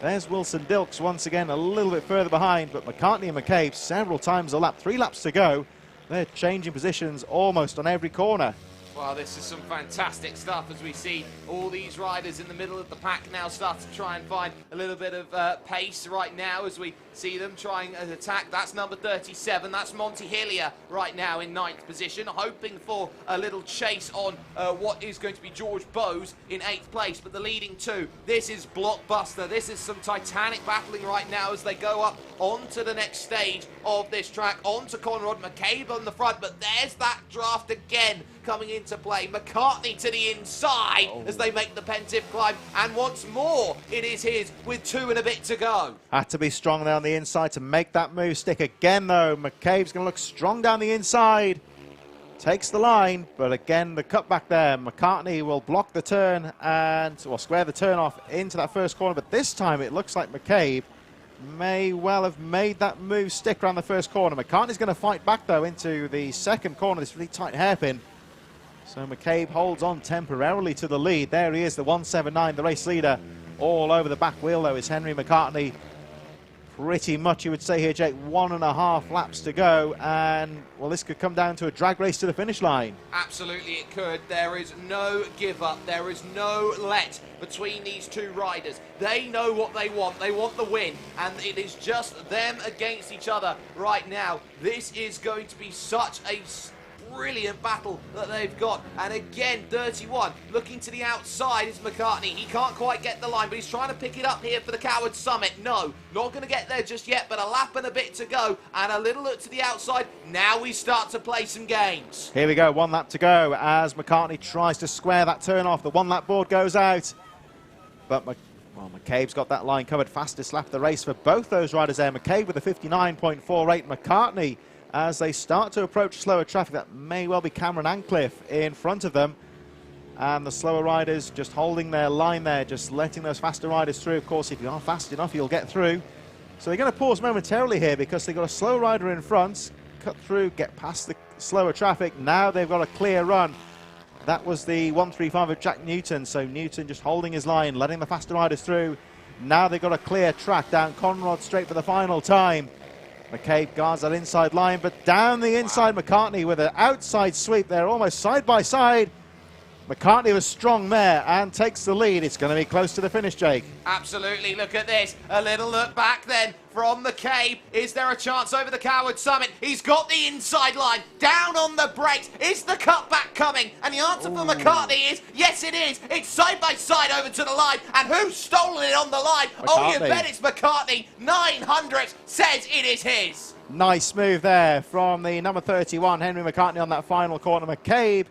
There's Wilson Dilks once again a little bit further behind, but McCartney and McCabe several times a lap. 3 laps to go. They're changing positions almost on every corner. Well, this is some fantastic stuff as we see all these riders in the middle of the pack now start to try and find a little bit of pace right now as we see them trying an attack. That's number 37. That's Monty Hillier right now in 9th position, hoping for a little chase on what is going to be George Bowes in 8th place. But the leading two, this is blockbuster. This is some titanic battling right now as they go up onto the next stage of this track, onto Conrad. McCabe on the front, but there's that draft again coming into play. McCartney to the inside as they make the Pentive climb, and once more it is his with 2 and a bit to go. Had to be strong there on the inside to make that move stick again though. McCabe's going to look strong down the inside, takes the line, but again the cutback there. McCartney will block the turn and square the turn off into that first corner, but this time it looks like McCabe may well have made that move stick around the first corner. McCartney's going to fight back though into the second corner, this really tight hairpin. So McCabe holds on temporarily to the lead. There he is, the 179, the race leader. All over the back wheel though is Henry McCartney. Pretty much you would say here, Jake, 1.5 laps to go, and well, this could come down to a drag race to the finish line. Absolutely it could. There is no give up, there is no let between these two riders. They know what they want the win, and it is just them against each other right now. This is going to be such a brilliant battle that they've got. And again, 31 looking to the outside is McCartney. He can't quite get the line, but he's trying to pick it up here for the Coward Summit. No, not going to get there just yet, but a lap and a bit to go, and a little look to the outside. Now we start to play some games. Here we go, 1 lap to go as McCartney tries to square that turn off. The 1 lap board goes out, but McCabe's got that line covered. Fastest lap of the race for both those riders there. McCabe with a 59.48. McCartney, as they start to approach slower traffic, that may well be Cameron Ancliffe in front of them. And the slower riders just holding their line there, just letting those faster riders through. Of course, if you are fast enough, you'll get through. So they're going to pause momentarily here because they've got a slow rider in front, cut through, get past the slower traffic. Now they've got a clear run. That was the 135 of Jack Newton. So Newton just holding his line, letting the faster riders through. Now they've got a clear track down Conrad Straight for the final time. McCabe guards that inside line, but down the inside, McCartney with an outside sweep there, almost side by side. McCartney was strong there and takes the lead. It's going to be close to the finish, Jake. Absolutely. Look at this. A little look back then from McCabe. Is there a chance over the Coward Summit? He's got the inside line. Down on the brakes. Is the cutback coming? And the answer for McCartney is, yes, it is. It's side by side over to the line. And who's stolen it on the line? McCartney. Oh, you bet it's McCartney. 900 says it is his. Nice move there from the number 31, Henry McCartney, on that final corner. McCabe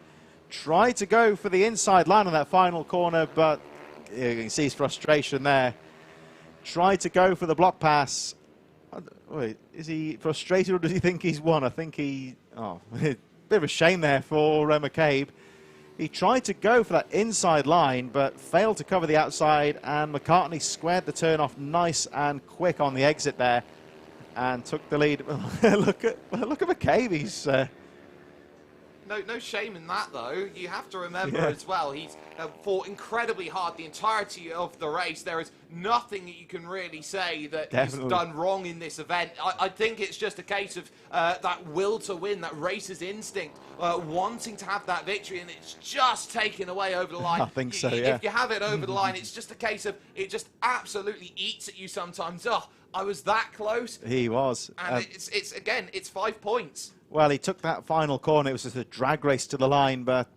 tried to go for the inside line on that final corner, but you can see his frustration there. Tried to go for the block pass. Wait, is he frustrated or does he think he's won? I think he... Oh, bit of a shame there for McCabe. He tried to go for that inside line, but failed to cover the outside, and McCartney squared the turn off nice and quick on the exit there and took the lead. Look at McCabe. He's... no shame in that, though. You have to remember as well, he's fought incredibly hard the entirety of the race. There is nothing that you can really say that he's done wrong in this event. I think it's just a case of that will to win, that racer's instinct, wanting to have that victory, and it's just taken away over the line. I think so, yeah. If you have it over the line, it's just a case of it just absolutely eats at you sometimes. Oh, I was that close. He was. And it's 5 points. Well, he took that final corner. It was just a drag race to the line, but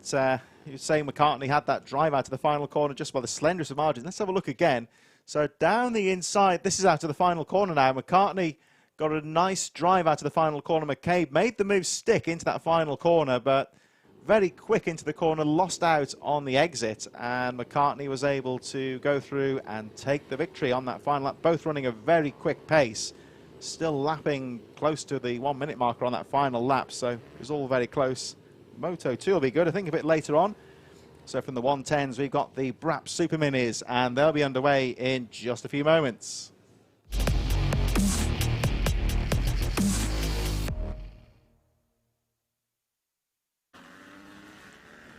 he was saying McCartney had that drive out to the final corner just by the slenderest of margins. Let's have a look again. So down the inside, this is out to the final corner now. McCartney got a nice drive out to the final corner. McCabe made the move stick into that final corner, but very quick into the corner, lost out on the exit, and McCartney was able to go through and take the victory on that final lap, both running a very quick pace, still lapping close to the 1 minute marker on that final lap, so it was all very close. Moto 2 will be good, I think, a bit later on. So from the 110s, we've got the Brap Super Minis, and they'll be underway in just a few moments.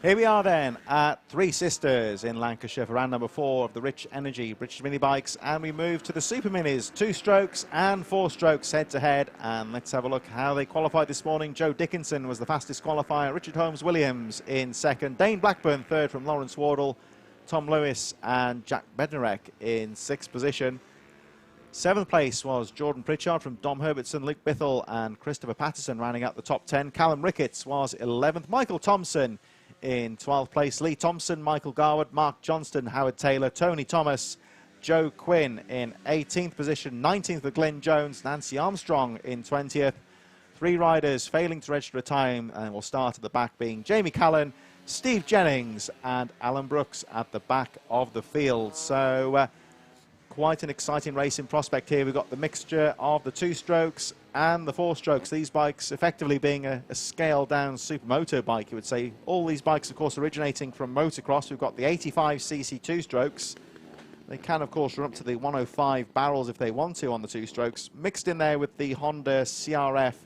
Here we are then at Three Sisters in Lancashire for round number 4 of the Rich Energy British Mini Bikes, and we move to the Super Minis, 2 strokes and 4 strokes head to head, and let's have a look how they qualified this morning. Joe Dickinson was the fastest qualifier, Richard Holmes-Williams in second, Dane Blackburn third from Lawrence Wardle, Tom Lewis and Jack Bednarek in 6th position. 7th place was Jordan Pritchard from Dom Herbertson, Luke Bithell and Christopher Patterson rounding out the top 10. Callum Ricketts was 11th, Michael Thompson in 12th place, Lee Thompson, Michael Garwood, Mark Johnston, Howard Taylor, Tony Thomas, Joe Quinn in 18th position, 19th for Glenn Jones, Nancy Armstrong in 20th. 3 riders failing to register a time, and we'll start at the back being Jamie Callan, Steve Jennings and Alan Brooks at the back of the field. So quite an exciting race in prospect here. We've got the mixture of the 2 strokes and the 4 strokes. These bikes effectively being a scaled down supermoto bike, you would say. All these bikes, of course, originating from motocross. We've got the 85cc 2 strokes. They can, of course, run up to the 105 barrels if they want to on the 2 strokes, mixed in there with the Honda CRF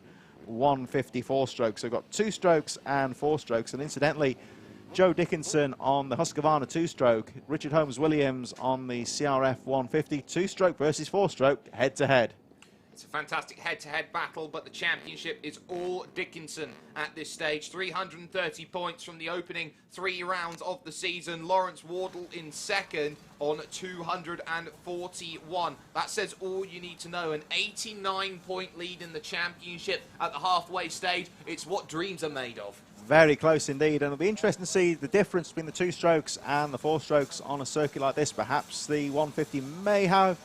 150 4 strokes. So we've got 2 strokes and 4 strokes. And incidentally, Joe Dickinson on the Husqvarna 2-stroke, Richard Holmes-Williams on the CRF 150 2-stroke versus 4-stroke head-to-head. It's a fantastic head-to-head battle, but the championship is all Dickinson at this stage. 330 points from the opening 3 rounds of the season. Lawrence Wardle in second on 241. That says all you need to know. An 89-point lead in the championship at the halfway stage. It's what dreams are made of. Very close indeed, and it'll be interesting to see the difference between the 2 strokes and the 4 strokes on a circuit like this. Perhaps the 150 may have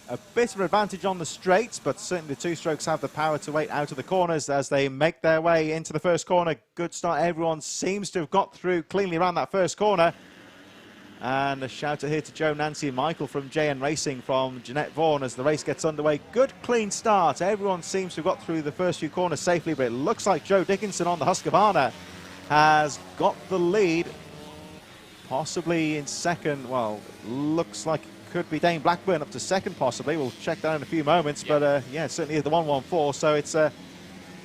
a bit of an advantage on the straights, but certainly the 2 strokes have the power to wait out of the corners as they make their way into the first corner. Good start. Everyone seems to have got through cleanly around that first corner. And a shout out here to Joe, Nancy and Michael from JN Racing from Jeanette Vaughan as the race gets underway. Good clean start. Everyone seems to have got through the first few corners safely, but it looks like Joe Dickinson on the Husqvarna has got the lead, possibly in second. Well, looks like it could be Dane Blackburn up to second possibly. We'll check that in a few moments, but yeah, certainly the 114. So it's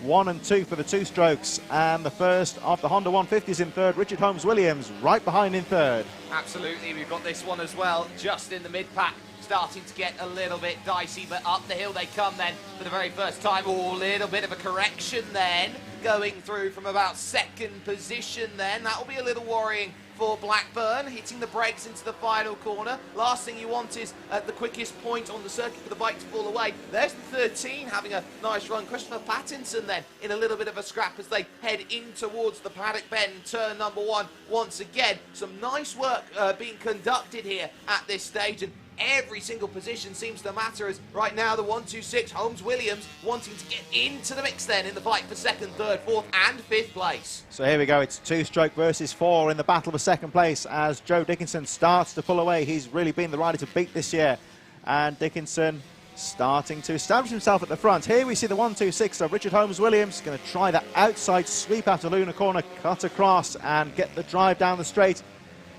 1 and 2 for the 2 strokes, and the first of the Honda 150s in third. Richard Holmes-Williams right behind in third. Absolutely, we've got this one as well, just in the mid-pack, starting to get a little bit dicey, but up the hill they come then for the very first time. Oh, a little bit of a correction then, going through from about second position then. That'll be a little worrying for Blackburn, hitting the brakes into the final corner. Last thing you want is at the quickest point on the circuit for the bike to fall away. There's the 13 having a nice run. Christopher Pattinson then in a little bit of a scrap as they head in towards the paddock bend, turn number 1 once again. Some nice work being conducted here at this stage, and every single position seems to matter, as right now the 126 Holmes-Williams wanting to get into the mix then in the fight for second, third, fourth and 5th place. So here we go, it's 2-stroke versus 4 in the battle for second place as Joe Dickinson starts to pull away. He's really been the rider to beat this year, and Dickinson starting to establish himself at the front. Here we see the 126 of Richard Holmes-Williams going to try that outside sweep out of Luna corner, cut across and get the drive down the straight.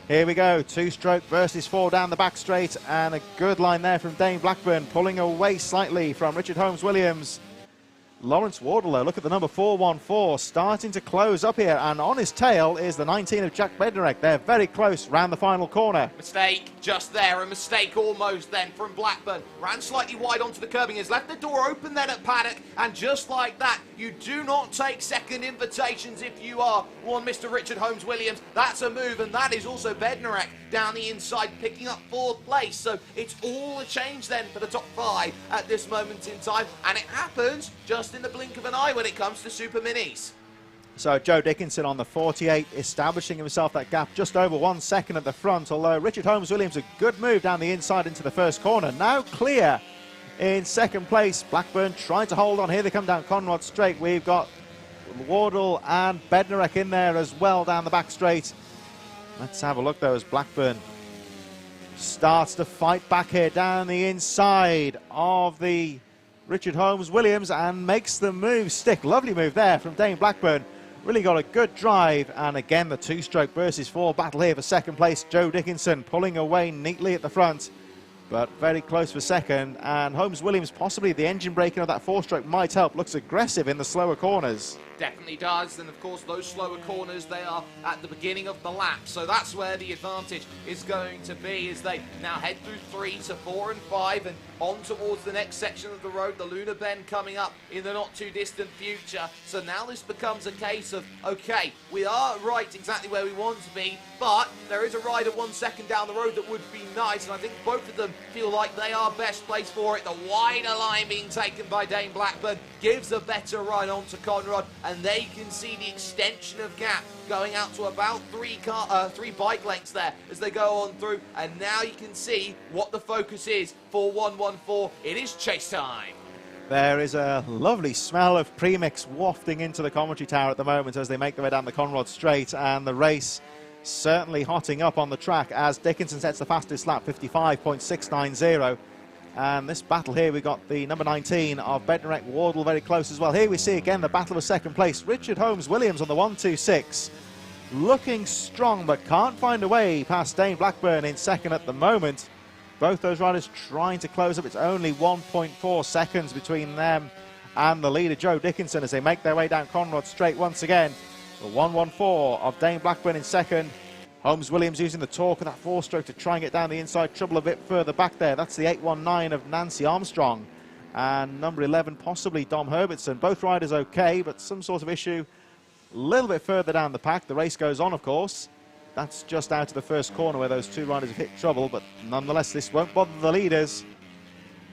Here we go, 2-stroke versus 4 down the back straight, and a good line there from Dane Blackburn, pulling away slightly from Richard Holmes-Williams. Lawrence Wardle, though, look at the number 414, starting to close up here, and on his tail is the 19 of Jack Bednarek. They're very close round the final corner. Mistake just there, a mistake almost then from Blackburn. Ran slightly wide onto the curbing, has left the door open then at paddock, and just like that, you do not take second invitations if you are one Mr. Richard Holmes-Williams. That's a move, and that is also Bednarek down the inside picking up 4th place. So it's all a change then for the top 5 at this moment in time, and it happens just in the blink of an eye when it comes to Super Minis. So Joe Dickinson on the 48, establishing himself that gap just over 1 second at the front, although Richard Holmes-Williams, a good move down the inside into the first corner. Now clear in second place. Blackburn trying to hold on. Here they come down Conrod Straight. We've got Wardle and Bednarek in there as well down the back straight. Let's have a look, though, as Blackburn starts to fight back here down the inside of the Richard Holmes-Williams and makes the move stick. Lovely move there from Dane Blackburn. Really got a good drive, and again the 2-stroke versus 4 battle here for second place. Joe Dickinson pulling away neatly at the front, but very close for second, and Holmes-Williams, possibly the engine braking of that 4-stroke might help. Looks aggressive in the slower corners. Definitely does, and of course those slower corners, they are at the beginning of the lap, so that's where the advantage is going to be as they now head through 3 to 4 and 5 and on towards the next section of the road, the Lunar Bend coming up in the not too distant future. So now this becomes a case of, okay, we are right exactly where we want to be, but there is a rider 1 second down the road that would be nice, and I think both of them feel like they are best placed for it. The wider line being taken by Dane Blackburn gives a better run onto Conrod, and they can see the extension of gap going out to about 3 bike lengths there as they go on through, and now you can see what the focus is for 114. It is chase time. There is a lovely smell of premix wafting into the commentary tower at the moment as they make their way down the Conrod Straight, and the race certainly hotting up on the track as Dickinson sets the fastest lap, 55.690. And this battle here, we got the number 19 of Bednarek Wardle very close as well. Here we see again the battle of second place. Richard Holmes-Williams on the 126, looking strong but can't find a way past Dane Blackburn in second at the moment. Both those riders trying to close up. It's only 1.4 seconds between them and the leader, Joe Dickinson, as they make their way down Conrod Straight once again. The 114 of Dane Blackburn in second. Holmes-Williams using the torque of that 4-stroke to try and get down the inside, trouble a bit further back there. That's the 819 of Nancy Armstrong. And number 11, possibly Dom Herbertson. Both riders okay, but some sort of issue a little bit further down the pack. The race goes on, of course. That's just out of the first corner where those 2 riders have hit trouble, but nonetheless, this won't bother the leaders.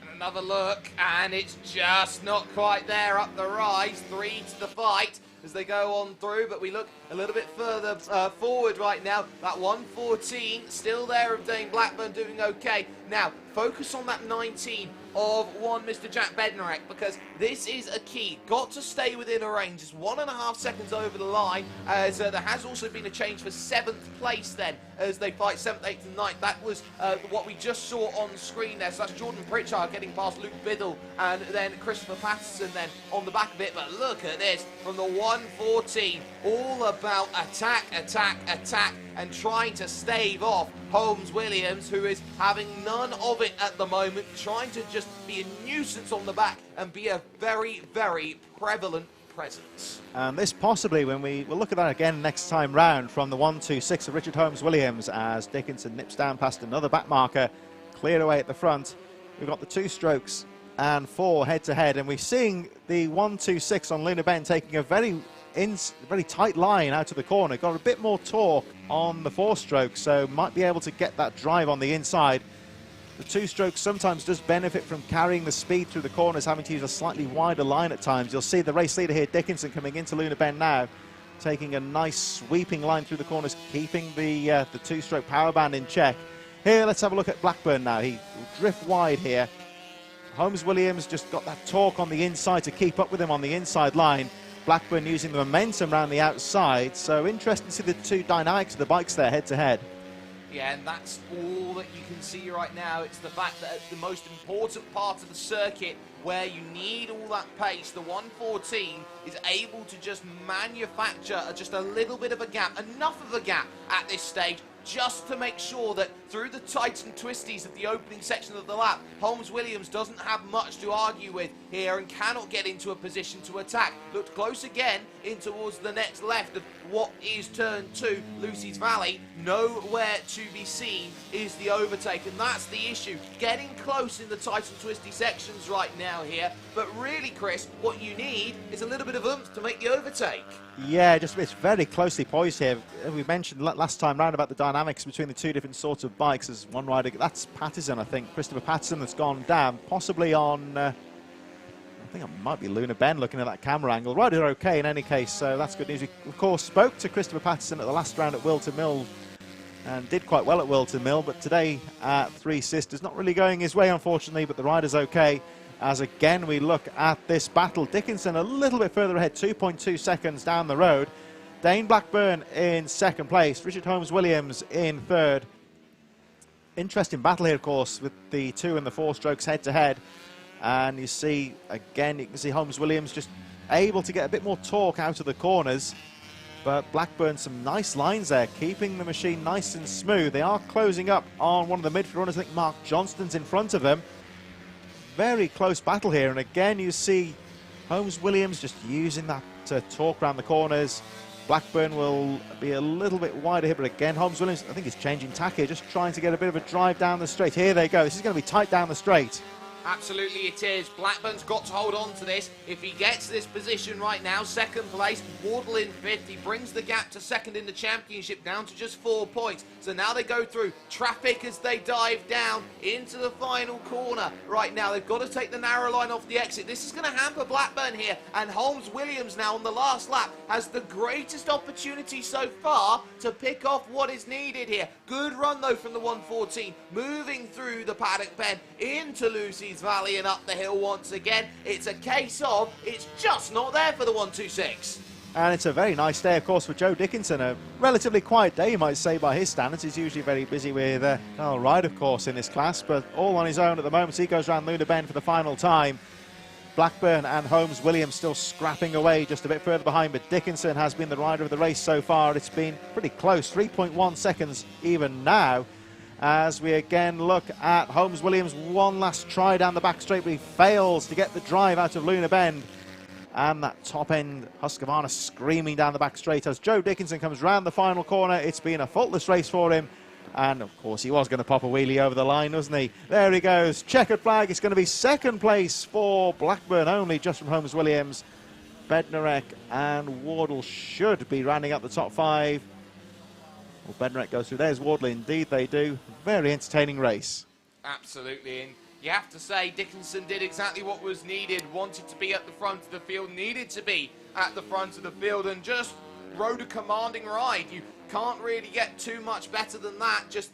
And another look, and it's just not quite there up the rise. 3 to the fight as they go on through, but we look a little bit further forward right now. That 114 still there of Dane Blackburn doing okay. Now, focus on that 19 of one Mr. Jack Bednarek, because this is a key. Got to stay within a range. Just 1.5 seconds over the line, as there has also been a change for 7th place then, as they fight 7th, 8th and 9th. That was what we just saw on screen there. So that's Jordan Pritchard getting past Luke Biddle, and then Christopher Patterson then on the back of it. But look at this, from the 114, all about attack, attack, attack, and trying to stave off Holmes-Williams, who is having none of it at the moment, trying to just be a nuisance on the back and be a very, very prevalent presence. And this possibly, when we'll look at that again next time round, from the 126 of Richard Holmes-Williams as Dickinson nips down past another back marker, cleared away at the front. We've got the 2 strokes and 4 head-to-head, and we're seeing the 126 on Lunar Bend taking a very tight line out of the corner. Got a bit more torque on the 4-stroke, so might be able to get that drive on the inside. The 2-stroke sometimes does benefit from carrying the speed through the corners, having to use a slightly wider line at times. You'll see the race leader here, Dickinson, coming into Lunar Bend now, taking a nice sweeping line through the corners, keeping the 2-stroke power band in check. Here, let's have a look at Blackburn now. He will drift wide here. Holmes-Williams just got that torque on the inside to keep up with him on the inside line. Blackburn using the momentum around the outside. So interesting to see the 2 dynamics of the bikes there head-to-head. Yeah, and that's all that you can see right now. It's the fact that at the most important part of the circuit, where you need all that pace, the 114 is able to just manufacture just a little bit of a gap, enough of a gap at this stage, just to make sure that through the tights and twisties of the opening section of the lap, Holmes-Williams doesn't have much to argue with here and cannot get into a position to attack. Looked close again in towards the next left of what is turn 2, Lucy's Valley. Nowhere to be seen is the overtake, and that's the issue. Getting close in the tight and twisty sections right now here, but really, Chris, what you need is a little bit of oomph to make the overtake. Yeah, just it's very closely poised here. We mentioned last time round about the dynamics between the two different sorts of bikes. As one rider, that's Patterson, I think, Christopher Patterson, that's gone down, possibly on, I think it might be Luna Ben looking at that camera angle. Rider okay in any case, so that's good news. We, of course, spoke to Christopher Patterson at the last round at Wilton Mill and did quite well at Wilton Mill, but today at Three Sisters, not really going his way, unfortunately, but the rider's okay. As again we look at this battle, Dickinson a little bit further ahead, 2.2 seconds down the road. Dane Blackburn in second place, Richard Holmes-Williams in third. Interesting battle here, of course, with the 2 and the 4 strokes head to head. And you see, again, you can see Holmes-Williams just able to get a bit more torque out of the corners. But Blackburn, some nice lines there, keeping the machine nice and smooth. They are closing up on one of the midfield runners. I think Mark Johnston's in front of them. Very close battle here, and again you see Holmes-Williams just using that torque around the corners. Blackburn will be a little bit wider here, but again Holmes-Williams, I think he's changing tack here, just trying to get a bit of a drive down the straight. Here they go, this is going to be tight down the straight. Absolutely it is. Blackburn's got to hold on to this. If he gets this position right now, second place, Wardle in fifth, he brings the gap to second in the championship down to just 4 points. So now they go through traffic as they dive down into the final corner. Right now they've got to take the narrow line off the exit. This is going to hamper Blackburn here, and Holmes-Williams now on the last lap has the greatest opportunity so far to pick off what is needed here. Good run though from the 114, moving through the paddock bend into Lucy's Valley and up the hill once again. It's a case of it's just not there for the 126. And it's a very nice day, of course, for Joe Dickinson. A relatively quiet day, you might say, by his standards. He's usually very busy with Carl Ryde, of course, in this class, but all on his own at the moment. So he goes around Luna Bend for the final time. Blackburn and Holmes-Williams still scrapping away just a bit further behind, but Dickinson has been the rider of the race so far. It's been pretty close, 3.1 seconds even now. As we again look at Holmes-Williams, one last try down the back straight, but he fails to get the drive out of Luna Bend. And that top end Husqvarna screaming down the back straight as Joe Dickinson comes round the final corner. It's been a faultless race for him. And of course he was going to pop a wheelie over the line, wasn't he? There he goes, checkered flag. It's going to be second place for Blackburn only, just from Holmes-Williams. Bednarek and Wardle should be rounding up the top 5. Well, Bednarek goes through. There's Wardle, indeed they do. Very entertaining race. Absolutely, and you have to say Dickinson did exactly what was needed, wanted to be at the front of the field, needed to be at the front of the field, and just rode a commanding ride. You can't really get too much better than that. Just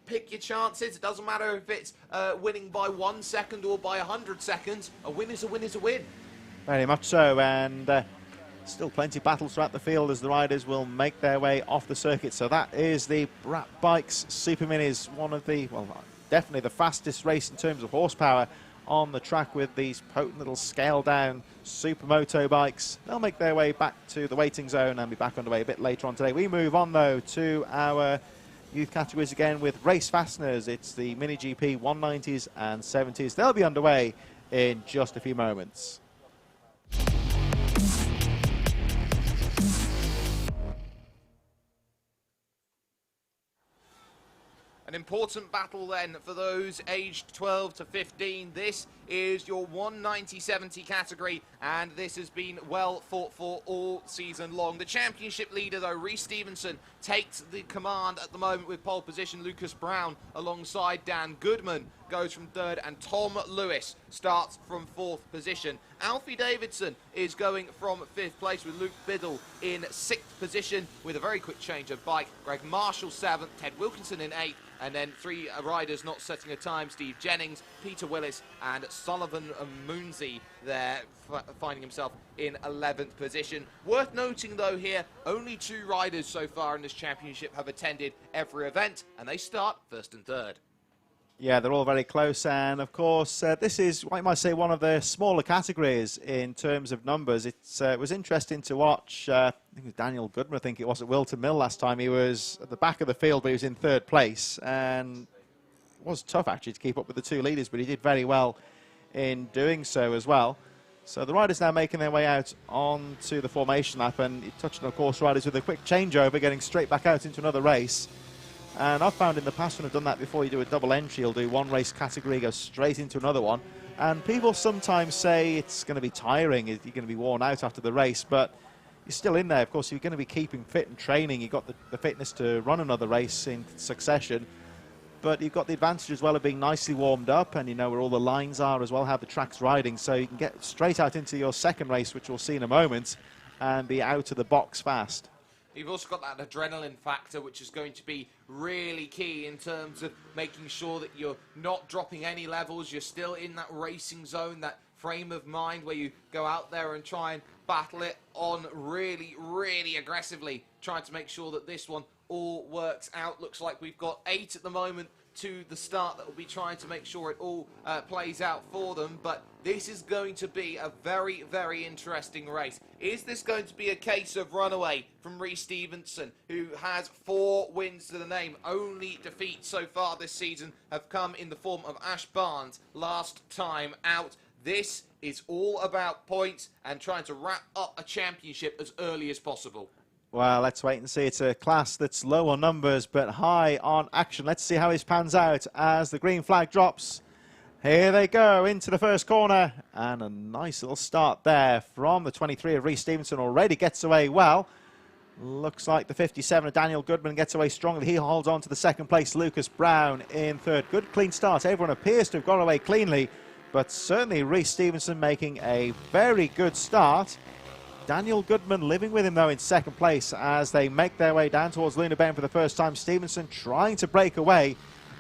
pick your chances. It doesn't matter if it's winning by 1 second or by 100 seconds. A win is a win is a win. Very much so, and still plenty of battles throughout the field as the riders will make their way off the circuit. So that is the Brat Bikes Super Minis, one of the, well, definitely the fastest race in terms of horsepower on the track with these potent little scaled-down supermoto bikes. They'll make their way back to the waiting zone and be back underway a bit later on today. We move on, though, to our youth categories again with race fasteners. It's the Mini GP 190s and 70s. They'll be underway in just a few moments. An important battle then for those aged 12 to 15. This is your 190-70 category, and this has been well fought for all season long. The championship leader, though, Reece Stevenson, takes the command at the moment with pole position. Lucas Brown alongside Dan Goodman goes from third, and Tom Lewis starts from fourth position. Alfie Davidson is going from fifth place with Luke Biddle in sixth position with a very quick change of bike. Greg Marshall seventh, Ted Wilkinson in eighth, and then 3 riders not setting a time: Steve Jennings, Peter Willis, and Sullivan Moonsey there, finding himself in 11th position. Worth noting, though, here, only 2 riders so far in this championship have attended every event, and they start first and third. Yeah, they're all very close, and of course this is, I might say, one of the smaller categories in terms of numbers. It was interesting to watch. I think it was Daniel Goodman, I think it was, at Wilton Mill last time. He was at the back of the field, but he was in 3rd place, and it was tough actually to keep up with the 2 leaders, but he did very well in doing so as well. So the riders now making their way out onto the formation lap, and he touched on, of course, riders with a quick changeover, getting straight back out into another race. And I've found in the past when I've done that before, you do a double entry, you'll do one race category, go straight into another one. And people sometimes say it's going to be tiring, you're going to be worn out after the race, but you're still in there. Of course, you're going to be keeping fit and training. You've got the fitness to run another race in succession. But you've got the advantage as well of being nicely warmed up, and you know where all the lines are as well, how the track's riding. So you can get straight out into your second race, which we'll see in a moment, and be out of the box fast. You've also got that adrenaline factor, which is going to be really key in terms of making sure that you're not dropping any levels. You're still in that racing zone, that frame of mind where you go out there and try and battle it on really, really aggressively, trying to make sure that this one all works out. Looks like we've got 8 at the moment to the start that will be trying to make sure it all plays out for them, but this is going to be a very, very interesting race. Is this going to be a case of runaway from Rhys Stevenson, who has 4 wins to the name? Only defeats so far this season have come in the form of Ash Barnes last time out. This is all about points and trying to wrap up a championship as early as possible. Well, let's wait and see. It's a class that's low on numbers but high on action. Let's see how this pans out as the green flag drops. Here they go into the first corner, and a nice little start there from the 23 of Rhys Stevenson. Already gets away well. Looks like the 57 of Daniel Goodman gets away strongly. He holds on to the second place. Lucas Brown in 3rd. Good clean start. Everyone appears to have got away cleanly, but certainly Rhys Stevenson making a very good start. Daniel Goodman living with him, though, in 2nd place as they make their way down towards Luna Bend for the first time. Stevenson trying to break away,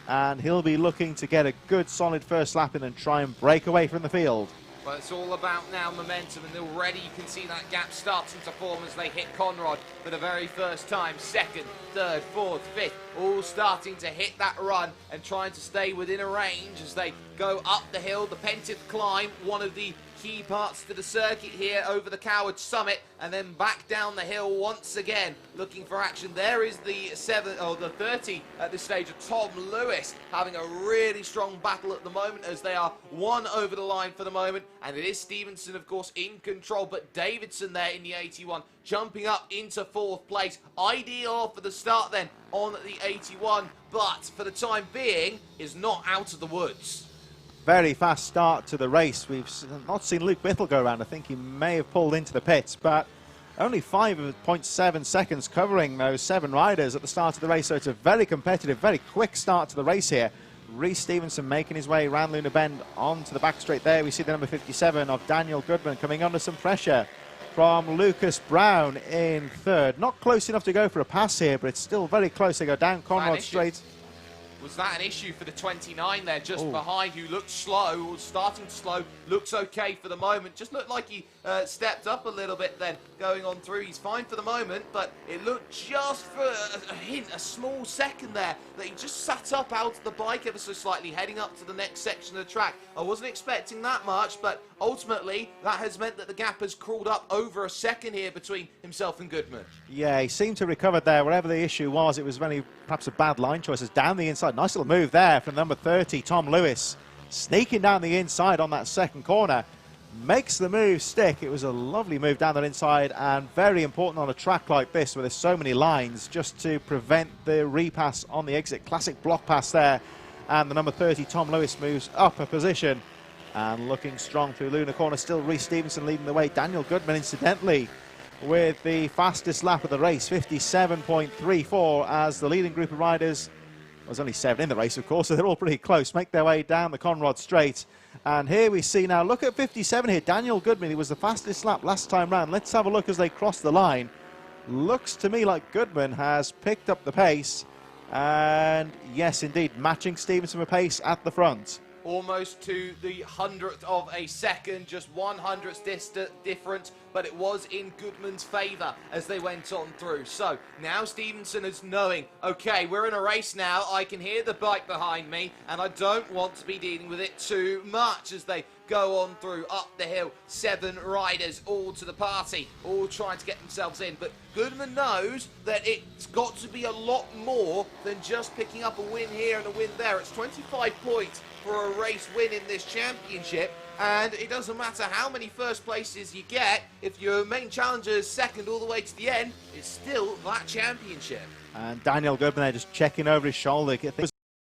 and he'll be looking to get a good, solid first lap in and try and break away from the field. Well, it's all about now momentum, and already you can see that gap starting to form as they hit Conrod for the very first time. 2nd, 3rd, 4th, 5th, all starting to hit that run and trying to stay within a range as they go up the hill. The Pentith climb, one of the key parts to the circuit here over the Coward Summit, and then back down the hill once again, looking for action. There is the 30 at this stage of Tom Lewis, having a really strong battle at the moment as they are 1 over the line for the moment, and it is Stevenson, of course, in control, but Davidson there in the 81, jumping up into 4th place. Ideal for the start then on the 81, but for the time being is not out of the woods. Very fast start to the race. We've not seen Luke Whittle go around. I think he may have pulled into the pits, but only 5.7 seconds covering those 7 riders at the start of the race. So it's a very competitive, very quick start to the race here. Rhys Stevenson making his way around Luna Bend onto the back straight there. We see the number 57 of Daniel Goodman coming under some pressure from Lucas Brown in 3rd. Not close enough to go for a pass here, but it's still very close. They go down Conrod straight. Was that an issue for the 29 there, just behind, who looked slow, was starting to slow, looks okay for the moment. Just looked like he stepped up a little bit then, going on through. He's fine for the moment, but it looked just for a hint, a small second there, that he just sat up out of the bike ever so slightly, heading up to the next section of the track. I wasn't expecting that much, but ultimately that has meant that the gap has crawled up over a second here between himself and Goodman. Yeah, he seemed to recover there. Whatever the issue was, it was really perhaps a bad line choices down the inside. Nice little move there from number 30, Tom Lewis, sneaking down the inside on that second corner. Makes the move stick. It was a lovely move down that inside, and very important on a track like this where there's so many lines, just to prevent the repass on the exit. Classic block pass there, and the number 30, Tom Lewis, moves up a position and looking strong through Luna Corner. Still Rhys Stevenson leading the way. Daniel Goodman, incidentally, with the fastest lap of the race, 57.34, as the leading group of riders, there's only 7 in the race, of course, so they're all pretty close, make their way down the Conrod Straight. And here we see now, look at 57 here, Daniel Goodman. He was the fastest lap last time round. Let's have a look as they cross the line. Looks to me like Goodman has picked up the pace, and yes, indeed, matching Stevenson with pace at the front. almost to the 100th of a second, just 1/100th difference, but it was in Goodman's favour as they went on through. So now Stevenson is knowing, okay, we're in a race now, I can hear the bike behind me, and I don't want to be dealing with it too much as they go on through up the hill. 7 riders all to the party, all trying to get themselves in, but Goodman knows that it's got to be a lot more than just picking up a win here and a win there. It's 25 points for a race win in this championship, and it doesn't matter how many first places you get, if your main challenger is second all the way to the end, it's still that championship. And Daniel Goodman there just checking over his shoulder. I think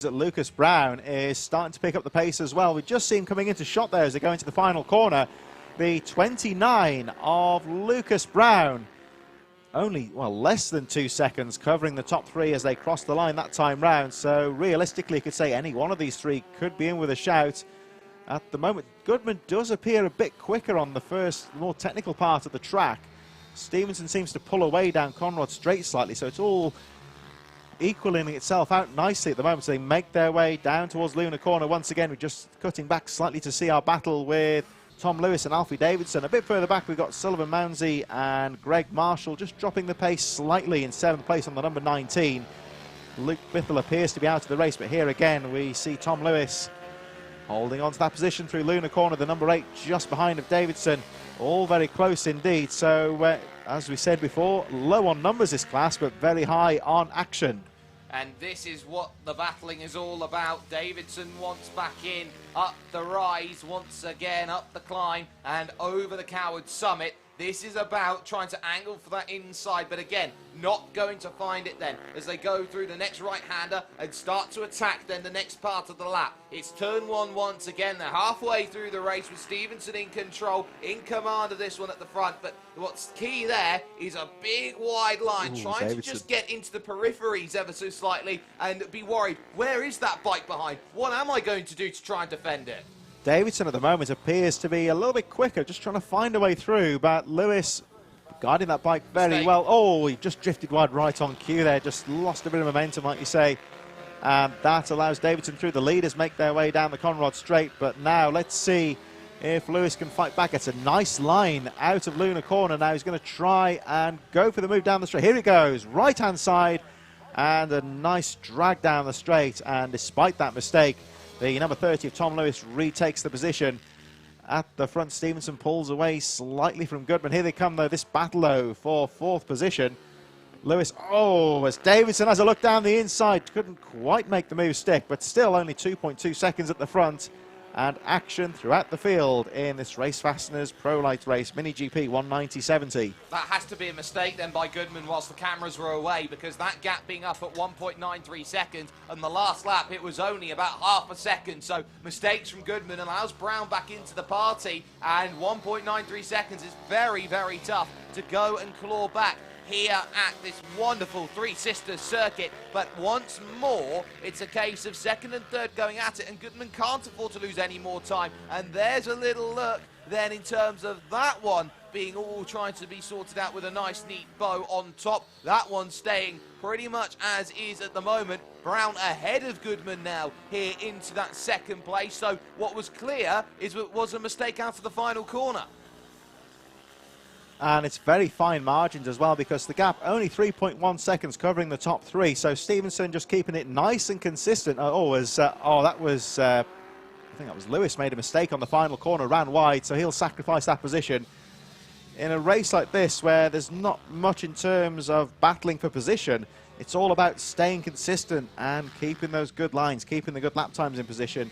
that Lucas Brown is starting to pick up the pace as well. We just see him coming into shot there as they go into the final corner. The 29 of Lucas Brown. Only, well, less than 2 seconds covering the top 3 as they cross the line that time round. So realistically, you could say any one of these 3 could be in with a shout. At the moment, Goodman does appear a bit quicker on the first, more technical part of the track. Stevenson seems to pull away down Conrod Straight slightly, so it's all equaling itself out nicely at the moment. So they make their way down towards Luna Corner once again. We're just cutting back slightly to see our battle with Tom Lewis and Alfie Davidson. A bit further back, we've got Sullivan Mounsey and Greg Marshall just dropping the pace slightly in 7th place on the number 19. Luke Bithell appears to be out of the race, but here again we see Tom Lewis holding on to that position through Luna Corner, the number 8 just behind of Davidson. All very close indeed. So, as we said before, low on numbers this class, but very high on action. And this is what the battling is all about. Davidson wants back in, up the rise once again, up the climb and over the Coward Summit. This is about trying to angle for that inside, but again, not going to find it then as they go through the next right-hander and start to attack then the next part of the lap. It's turn 1 once again. They're halfway through the race with Stevenson in control, in command of this one at the front, but what's key there is a big wide line, trying to just get into the peripheries ever so slightly and be worried, where is that bike behind? What am I going to do to try and defend it? Davidson at the moment appears to be a little bit quicker, just trying to find a way through, but Lewis guiding that bike very well. Oh, he just drifted wide right on cue there, just lost a bit of momentum, like you say. And that allows Davidson through. The leaders make their way down the Conrod Straight, but now let's see if Lewis can fight back. It's a nice line out of Luna Corner. Now he's going to try and go for the move down the straight. Here he goes, right-hand side, and a nice drag down the straight. And despite that mistake, the number 30 of Tom Lewis retakes the position at the front. Stevenson pulls away slightly from Goodman. Here they come, though, this battle, though, for 4th position. Lewis, oh, as Davidson has a look down the inside, couldn't quite make the move stick, but still only 2.2 seconds at the front. And action throughout the field in this Race Fasteners Pro Light Race Mini GP 190.70. That has to be a mistake then by Goodman whilst the cameras were away, because that gap being up at 1.93 seconds, and the last lap it was only about half a second. So mistakes from Goodman allows Brown back into the party, and 1.93 seconds is very, very tough to go and claw back here at this wonderful Three Sisters circuit. But once more, it's a case of second and third going at it, and Goodman can't afford to lose any more time. And there's a little look then in terms of that one being all trying to be sorted out with a nice neat bow on top. That one staying pretty much as is at the moment. Brown ahead of Goodman now here into that 2nd place. So what was clear is it was a mistake out of the final corner. And it's very fine margins as well, because the gap only 3.1 seconds covering the top 3. So Stevenson just keeping it nice and consistent. I think that was Lewis made a mistake on the final corner, ran wide, so he'll sacrifice that position. In a race like this, where there's not much in terms of battling for position, it's all about staying consistent and keeping those good lines, keeping the good lap times in position.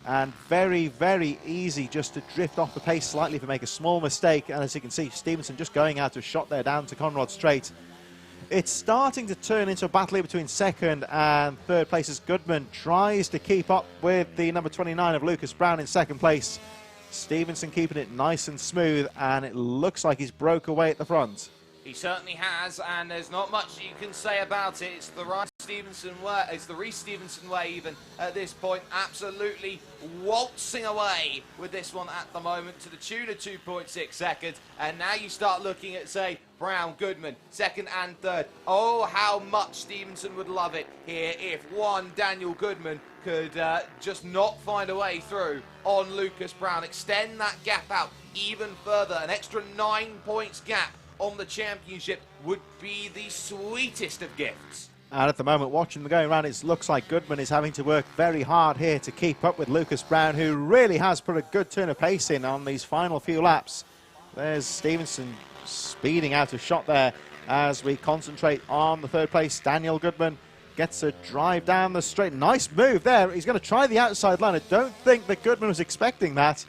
And very, very easy just to drift off the pace slightly if you make a small mistake. And as you can see, Stevenson just going out of shot there down to Conrod Straight. It's starting to turn into a battle between 2nd and 3rd place as Goodman tries to keep up with the number 29 of Lucas Brown in 2nd place. Stevenson keeping it nice and smooth, and it looks like he's broke away at the front. He certainly has, and there's not much you can say about it. It's the Reece Stevenson way even at this point, absolutely waltzing away with this one at the moment to the tune of 2.6 seconds. And now you start looking at, say, Brown, Goodman, second and third. Oh, how much Stevenson would love it here if one Daniel Goodman could just not find a way through on Lucas Brown. Extend that gap out even further. An extra 9 points gap on the championship would be the sweetest of gifts. And at the moment, watching the going around, it looks like Goodman is having to work very hard here to keep up with Lucas Brown, who really has put a good turn of pace in on these final few laps. There's Stevenson speeding out a shot there as we concentrate on the third place. Daniel Goodman gets a drive down the straight. Nice move there. He's going to try the outside line. I don't think that Goodman was expecting that.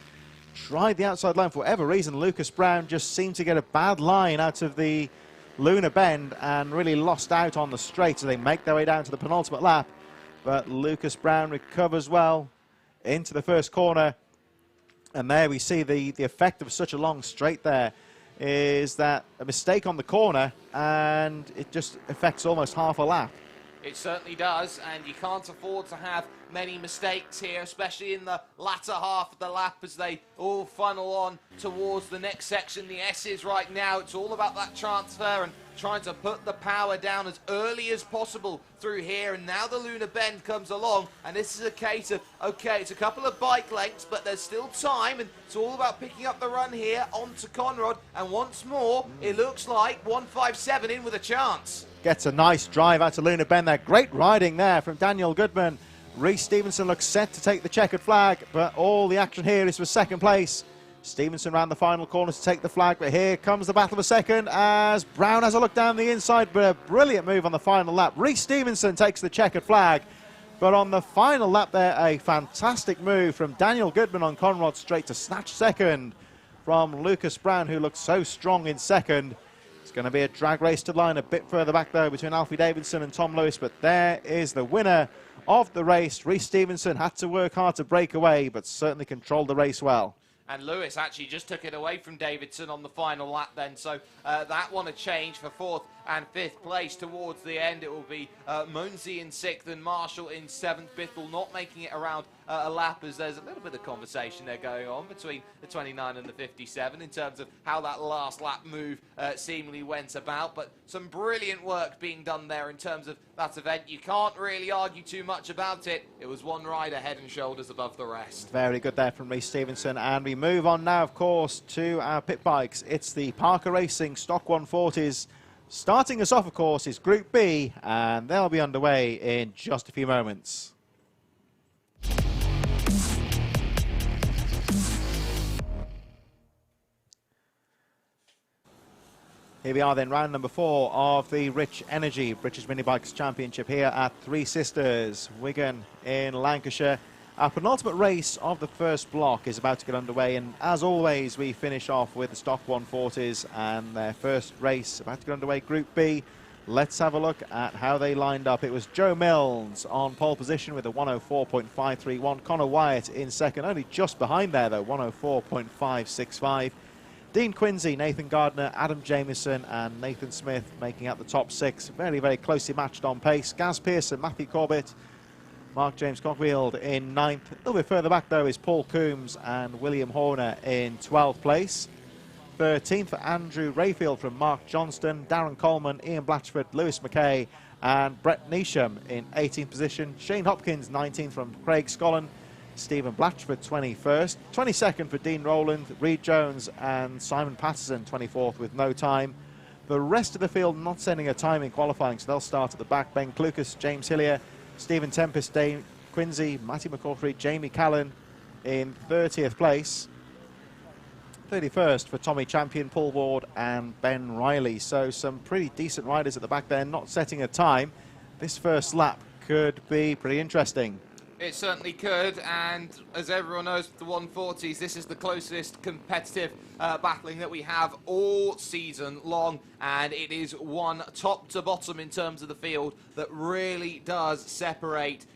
Tried the outside line for whatever reason. Lucas Brown just seemed to get a bad line out of the Lunar Bend and really lost out on the straight, so they make their way down to the penultimate lap. But Lucas Brown recovers well into the first corner, and there we see the effect of such a long straight there is that a mistake on the corner and it just affects almost half a lap. It certainly does, and you can't afford to have many mistakes here, especially in the latter half of the lap as they all funnel on towards the next section, the S's right now. It's all about that transfer and trying to put the power down as early as possible through here. And now the Lunar Bend comes along, and this is a case of, okay, it's a couple of bike lengths, but there's still time, and it's all about picking up the run here onto Conrod. And once more, it looks like 157 in with a chance. Gets a nice drive out to Lunar Bend there. Great riding there from Daniel Goodman. Reece Stevenson looks set to take the checkered flag, but all the action here is for second place. Stevenson round the final corner to take the flag, but here comes the battle for second as Brown has a look down the inside, but a brilliant move on the final lap. Reece Stevenson takes the checkered flag, but on the final lap there, a fantastic move from Daniel Goodman on Conrod straight to snatch second from Lucas Brown, who looks so strong in second. It's going to be a drag race to the line a bit further back though between Alfie Davidson and Tom Lewis, but there is the winner of the race. Reece Stevenson had to work hard to break away, but certainly controlled the race well. And Lewis actually just took it away from Davidson on the final lap then, so that one a change for fourth and fifth place. Towards the end it will be Munsey in sixth and Marshall in seventh. Bithell not making it around a lap, as there's a little bit of conversation there going on between the 29 and the 57 in terms of how that last lap move seemingly went about. But some brilliant work being done there in terms of that event. You can't really argue too much about it. It was one rider head and shoulders above the rest. Very good there from Reece Stevenson, and we move on now, of course, to our pit bikes. It's the Parker Racing Stock 140s. Starting us off, of course, is Group B, and they'll be underway in just a few moments. Here we are then, round number 4 of the Rich Energy British Mini Bikes Championship here at Three Sisters, Wigan in Lancashire. Our penultimate race of the first block is about to get underway, and as always we finish off with the Stock 140s and their first race about to get underway, Group B. Let's have a look at how they lined up. It was Joe Mills on pole position with a 104.531. Connor Wyatt in second, only just behind there though, 104.565. Dean Quinsey, Nathan Gardner, Adam Jamieson and Nathan Smith making out the top 6. Very, very closely matched on pace. Gaz Pearson, Matthew Corbett, Mark James Cockfield in 9th. A little bit further back though is Paul Coombs and William Horner in 12th place. 13th for Andrew Rayfield from Mark Johnston, Darren Coleman, Ian Blatchford, Lewis McKay and Brett Neesham in 18th position. Shane Hopkins 19th from Craig Scollin. Stephen Blatchford 21st. 22nd for Dean Rowland, Reed Jones and Simon Patterson 24th with no time. The rest of the field not sending a time in qualifying, so they'll start at the back. Ben Clucas, James Hillier, Stephen Tempest, Dane Quinsey, Matty McCaulifrey, Jamie Callan in 30th place. 31st for Tommy Champion, Paul Ward and Ben Riley. So some pretty decent riders at the back there, not setting a time. This first lap could be pretty interesting. It certainly could, and as everyone knows, the 140s, this is the closest competitive battling that we have all season long, and it is one top to bottom in terms of the field that really does separate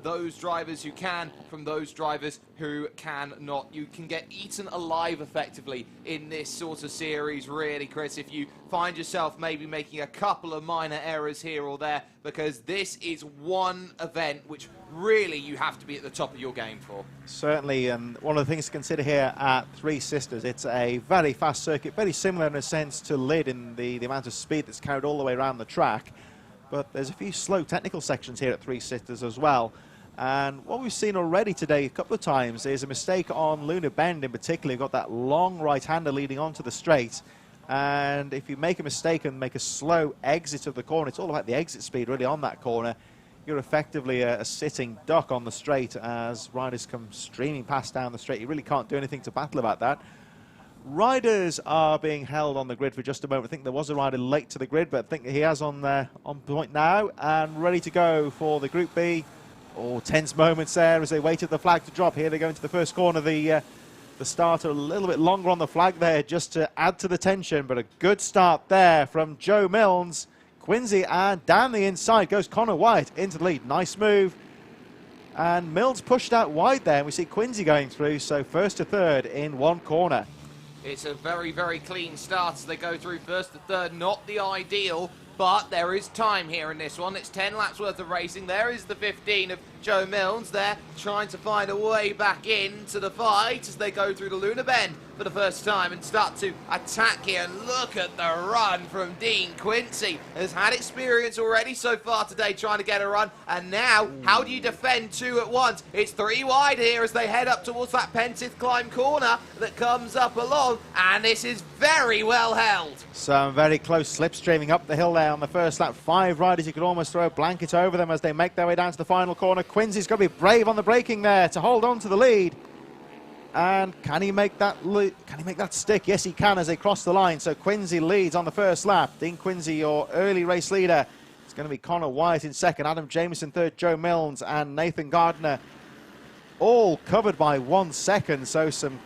those drivers who can from those drivers who cannot. You can get eaten alive effectively in this sort of series, really, Chris, if you find yourself maybe making a couple of minor errors here or there, because this is one event which really you have to be at the top of your game for. Certainly, and one of the things to consider here at Three Sisters, it's a very fast circuit, very similar in a sense to Lyd in the amount of speed that's carried all the way around the track. But there's a few slow technical sections here at Three Sisters as well. And what we've seen already today a couple of times is a mistake on Luna Bend in particular. You've got that long right-hander leading onto the straight. And if you make a mistake and make a slow exit of the corner, it's all about the exit speed really on that corner. You're effectively a sitting duck on the straight as riders come streaming past down the straight. You really can't do anything to battle about that. Riders are being held on the grid for just a moment. I think there was a rider late to the grid, but I think he has on point now and ready to go for the Group B. Oh, tense moments there as they waited the flag to drop. Here they go into the first corner. The starter a little bit longer on the flag there just to add to the tension, but a good start there from Joe Milnes. Quincy, and down the inside goes Connor White into the lead. Nice move. And Mills pushed out wide there, and we see Quincy going through, so first to third in one corner. It's a very, very clean start as they go through first to third. Not the ideal, but there is time here in this one. It's 10 laps worth of racing. There is the 15 of Joe Milnes there, trying to find a way back into the fight as they go through the Luna Bend for the first time and start to attack here. And look at the run from Dean Quincy. Has had experience already so far today trying to get a run. And now, how do you defend two at once? It's three wide here as they head up towards that Pentith climb corner that comes up along. And this is very well held. Some very close slipstreaming up the hill there on the first lap. 5 riders, you could almost throw a blanket over them as they make their way down to the final corner. Quincy's got to be brave on the braking there to hold on to the lead. And can he make that stick? Yes, he can as they cross the line. So Quincy leads on the first lap. Dean Quincy, your early race leader. It's going to be Connor White in second, Adam Jameson third, Joe Milnes and Nathan Gardner all covered by 1 second. So some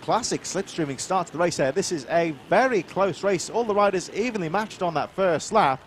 classic slipstreaming start to the race here. This is a very close race. All the riders evenly matched on that first lap.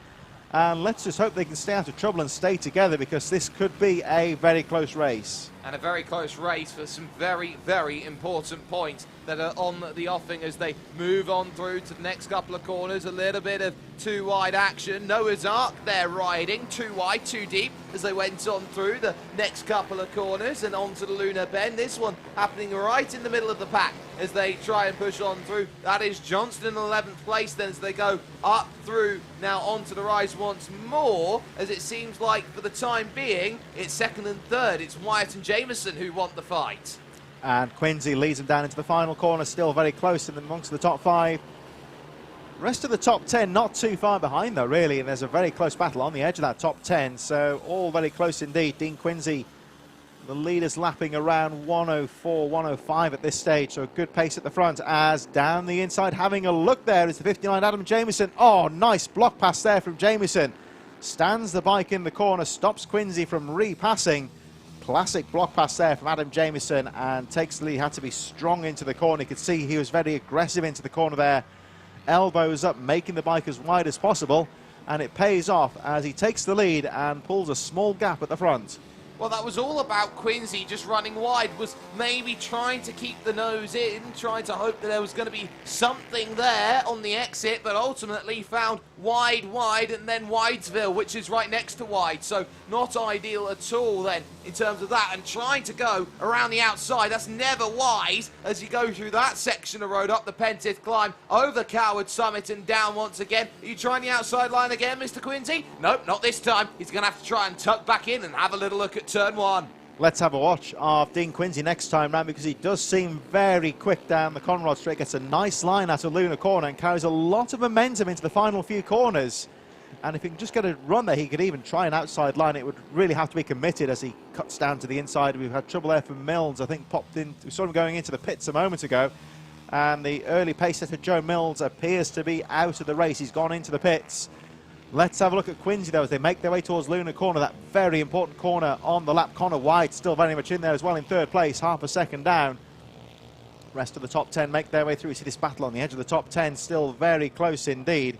And let's just hope they can stay out of trouble and stay together, because this could be a very close race. And a very close race for some very, very important points that are on the offing as they move on through to the next couple of corners. A little bit of too wide action. Noah's Ark there riding too wide, too deep as they went on through the next couple of corners and onto the Luna Bend. This one happening right in the middle of the pack as they try and push on through. That is Johnston in 11th place then as they go up through now onto the rise once more, as it seems like for the time being it's second and third. It's Wyatt and Jameson who want the fight. And Quincy leads them down into the final corner, still very close in amongst the top 5. Rest of the top 10 not too far behind though, really, and there's a very close battle on the edge of that top 10, so all very close indeed. Dean Quincy, the leaders, lapping around 104, 105 at this stage, so a good pace at the front. As down the inside, having a look there, is the 59 Adam Jameson. Oh, nice block pass there from Jameson. Stands the bike in the corner, stops Quincy from repassing. Classic block pass there from Adam Jameson, and takes the lead. Had to be strong into the corner. You could see he was very aggressive into the corner there. Elbows up, making the bike as wide as possible, and it pays off as he takes the lead and pulls a small gap at the front. Well, that was all about Quincy just running wide, was maybe trying to keep the nose in, trying to hope that there was going to be something there on the exit, but ultimately found wide, and then Widesville, which is right next to wide, so not ideal at all then in terms of that, and trying to go around the outside. That's never wise as you go through that section of road up the Pentith climb, over Coward Summit and down once again. Are you trying the outside line again, Mr. Quincy? Nope, not this time. He's going to have to try and tuck back in and have a little look at turn 1. Let's have a watch of Dean Quincy next time round, because he does seem very quick down the Conrod Straight. Gets a nice line out of Luna Corner and carries a lot of momentum into the final few corners. And if he can just get a run there, he could even try an outside line. It would really have to be committed as he cuts down to the inside. We've had trouble there from Milnes. I think popped in. We saw him going into the pits a moment ago. And the early pace setter Joe Milnes appears to be out of the race. He's gone into the pits. Let's have a look at Quincy though as they make their way towards Luna Corner, that very important corner on the lap. Connor White still very much in there as well in third place, half a second down. Rest of the top 10 make their way through. You see this battle on the edge of the top 10, still very close indeed.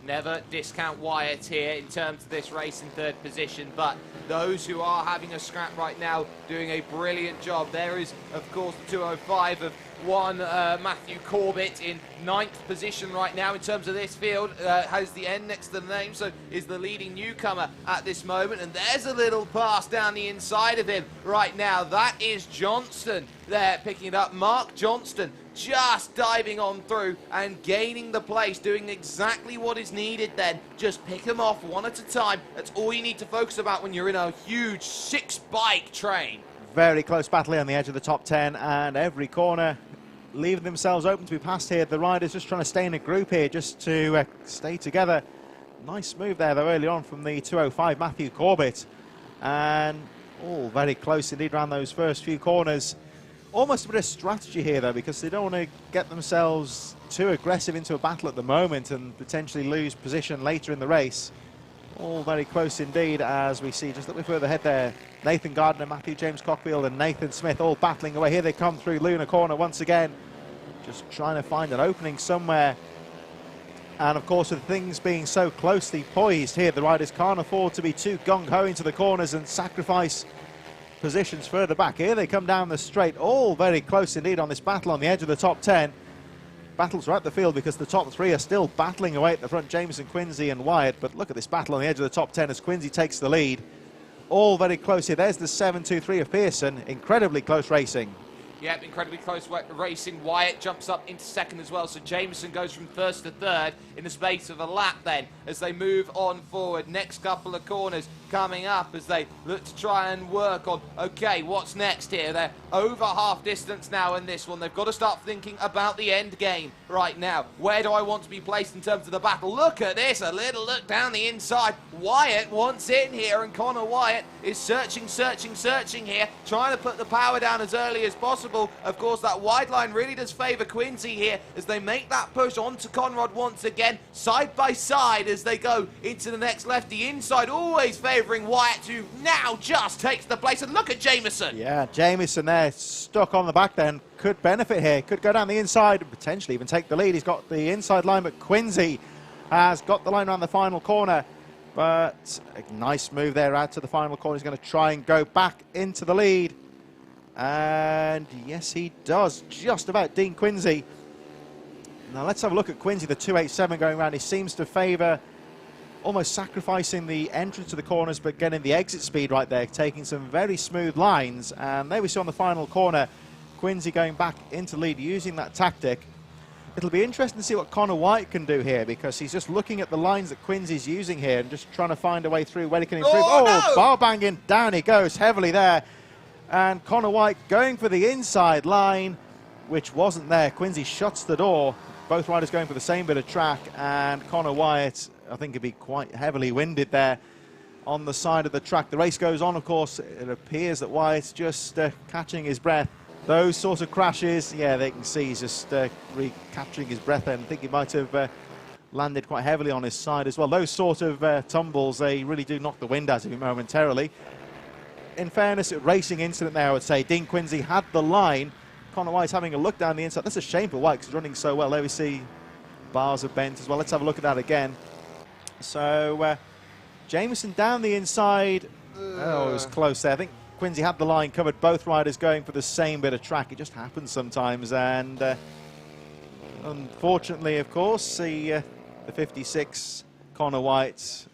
Never discount Wyatt here in terms of this race in third position, but those who are having a scrap right now doing a brilliant job. There is, of course, the 205 of one Matthew Corbett in 9th position right now in terms of this field. Has the N next to the name, so is the leading newcomer at this moment. And there's a little pass down the inside of him right now. That is Johnston there picking it up. Mark Johnston just diving on through and gaining the place, doing exactly what is needed then. Just pick them off one at a time. That's all you need to focus about when you're in a huge 6-bike train. Very close battle on the edge of the top 10, and every corner leaving themselves open to be passed here. The riders just trying to stay in a group here, just to stay together. Nice move there, though, early on from the 205, Matthew Corbett. And all very close indeed around those first few corners. Almost a bit of strategy here, though, because they don't want to get themselves too aggressive into a battle at the moment and potentially lose position later in the race. All very close indeed, as we see just a little bit further ahead there. Nathan Gardner, Matthew James Cockfield and Nathan Smith all battling away. Here they come through Luna Corner once again, just trying to find an opening somewhere. And of course, with things being so closely poised here, the riders can't afford to be too gung-ho into the corners and sacrifice positions further back. Here they come down the straight, all very close indeed on this battle on the edge of the top 10. Battles throughout the field because the top 3 are still battling away at the front, Jameson, Quincy and Wyatt. But look at this battle on the edge of the top 10 as Quincy takes the lead. All very close here. There's the 7-2-3 of Pearson. Incredibly close racing. Yep, incredibly close racing. Wyatt jumps up into second as well, so Jameson goes from first to third in the space of a lap then as they move on forward. Next couple of corners coming up as they look to try and work on, okay, what's next here? They're over half distance now in this one. They've got to start thinking about the end game right now. Where do I want to be placed in terms of the battle? Look at this, a little look down the inside. Wyatt wants in here, and Connor Wyatt is searching here, trying to put the power down as early as possible. Of course, that wide line really does favour Quincy here as they make that push onto Conrad once again, side by side as they go into the next left. The inside always favouring Wyatt, who now just takes the place. And look at Jameson. Yeah, Jameson there, stuck on the back then, could benefit here, could go down the inside and potentially even take the lead. He's got the inside line, but Quincy has got the line around the final corner. But a nice move there out to the final corner. He's going to try and go back into the lead. And yes, he does. Just about Dean Quincy. Now let's have a look at Quincy, the 287 going around. He seems to favour almost sacrificing the entrance to the corners, but getting the exit speed right there, taking some very smooth lines. And there we see on the final corner, Quincy going back into lead using that tactic. It'll be interesting to see what Connor Wyatt can do here, because he's just looking at the lines that Quincy's using here and just trying to find a way through where he can improve. No! Bar banging, down he goes heavily there. And Connor Wyatt going for the inside line, which wasn't there. Quincy shuts the door. Both riders going for the same bit of track, and Connor Wyatt, I think, could be quite heavily winded there on the side of the track. The race goes on, of course. It appears that Wyatt's just catching his breath. Those sorts of crashes, yeah, they can see he's just recapturing his breath, and I think he might have landed quite heavily on his side as well. Those sort of tumbles, they really do knock the wind out of him momentarily. In fairness, a racing incident there, I would say. Dean Quincy had the line. Connor Wyatt's having a look down the inside. That's a shame for Wyatt because he's running so well. There we see bars are bent as well. Let's have a look at that again. So, Jameson down the inside. Oh, it was close there. I think Quincy had the line covered. Both riders going for the same bit of track. It just happens sometimes. And unfortunately, of course, the 56, Connor Wyatt,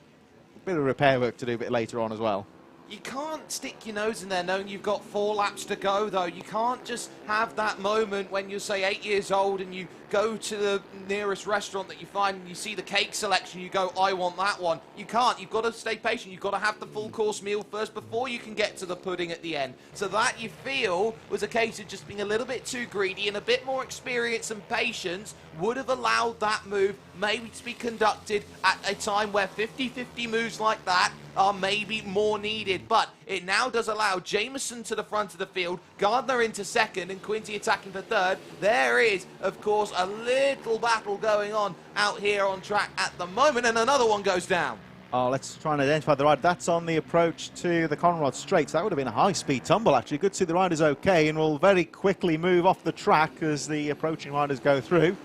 a bit of repair work to do a bit later on as well. You can't stick your nose in there knowing you've got 4 laps to go, though. You can't just have that moment when you're, say, 8 years old and you go to the nearest restaurant that you find and you see the cake selection, you go, I want that one. You can't. You've got to stay patient. You've got to have the full course meal first before you can get to the pudding at the end. So that, you feel, was a case of just being a little bit too greedy, and a bit more experience and patience would have allowed that move maybe to be conducted at a time where 50-50 moves like that are maybe more needed. But it now does allow Jameson to the front of the field, Gardner into second, and Quincy attacking for third. There is, of course, a little battle going on out here on track at the moment, and another one goes down. Oh, let's try and identify the rider. That's on the approach to the Conrad Straights. That would have been a high-speed tumble, actually. Good to see the rider's okay, and will very quickly move off the track as the approaching riders go through.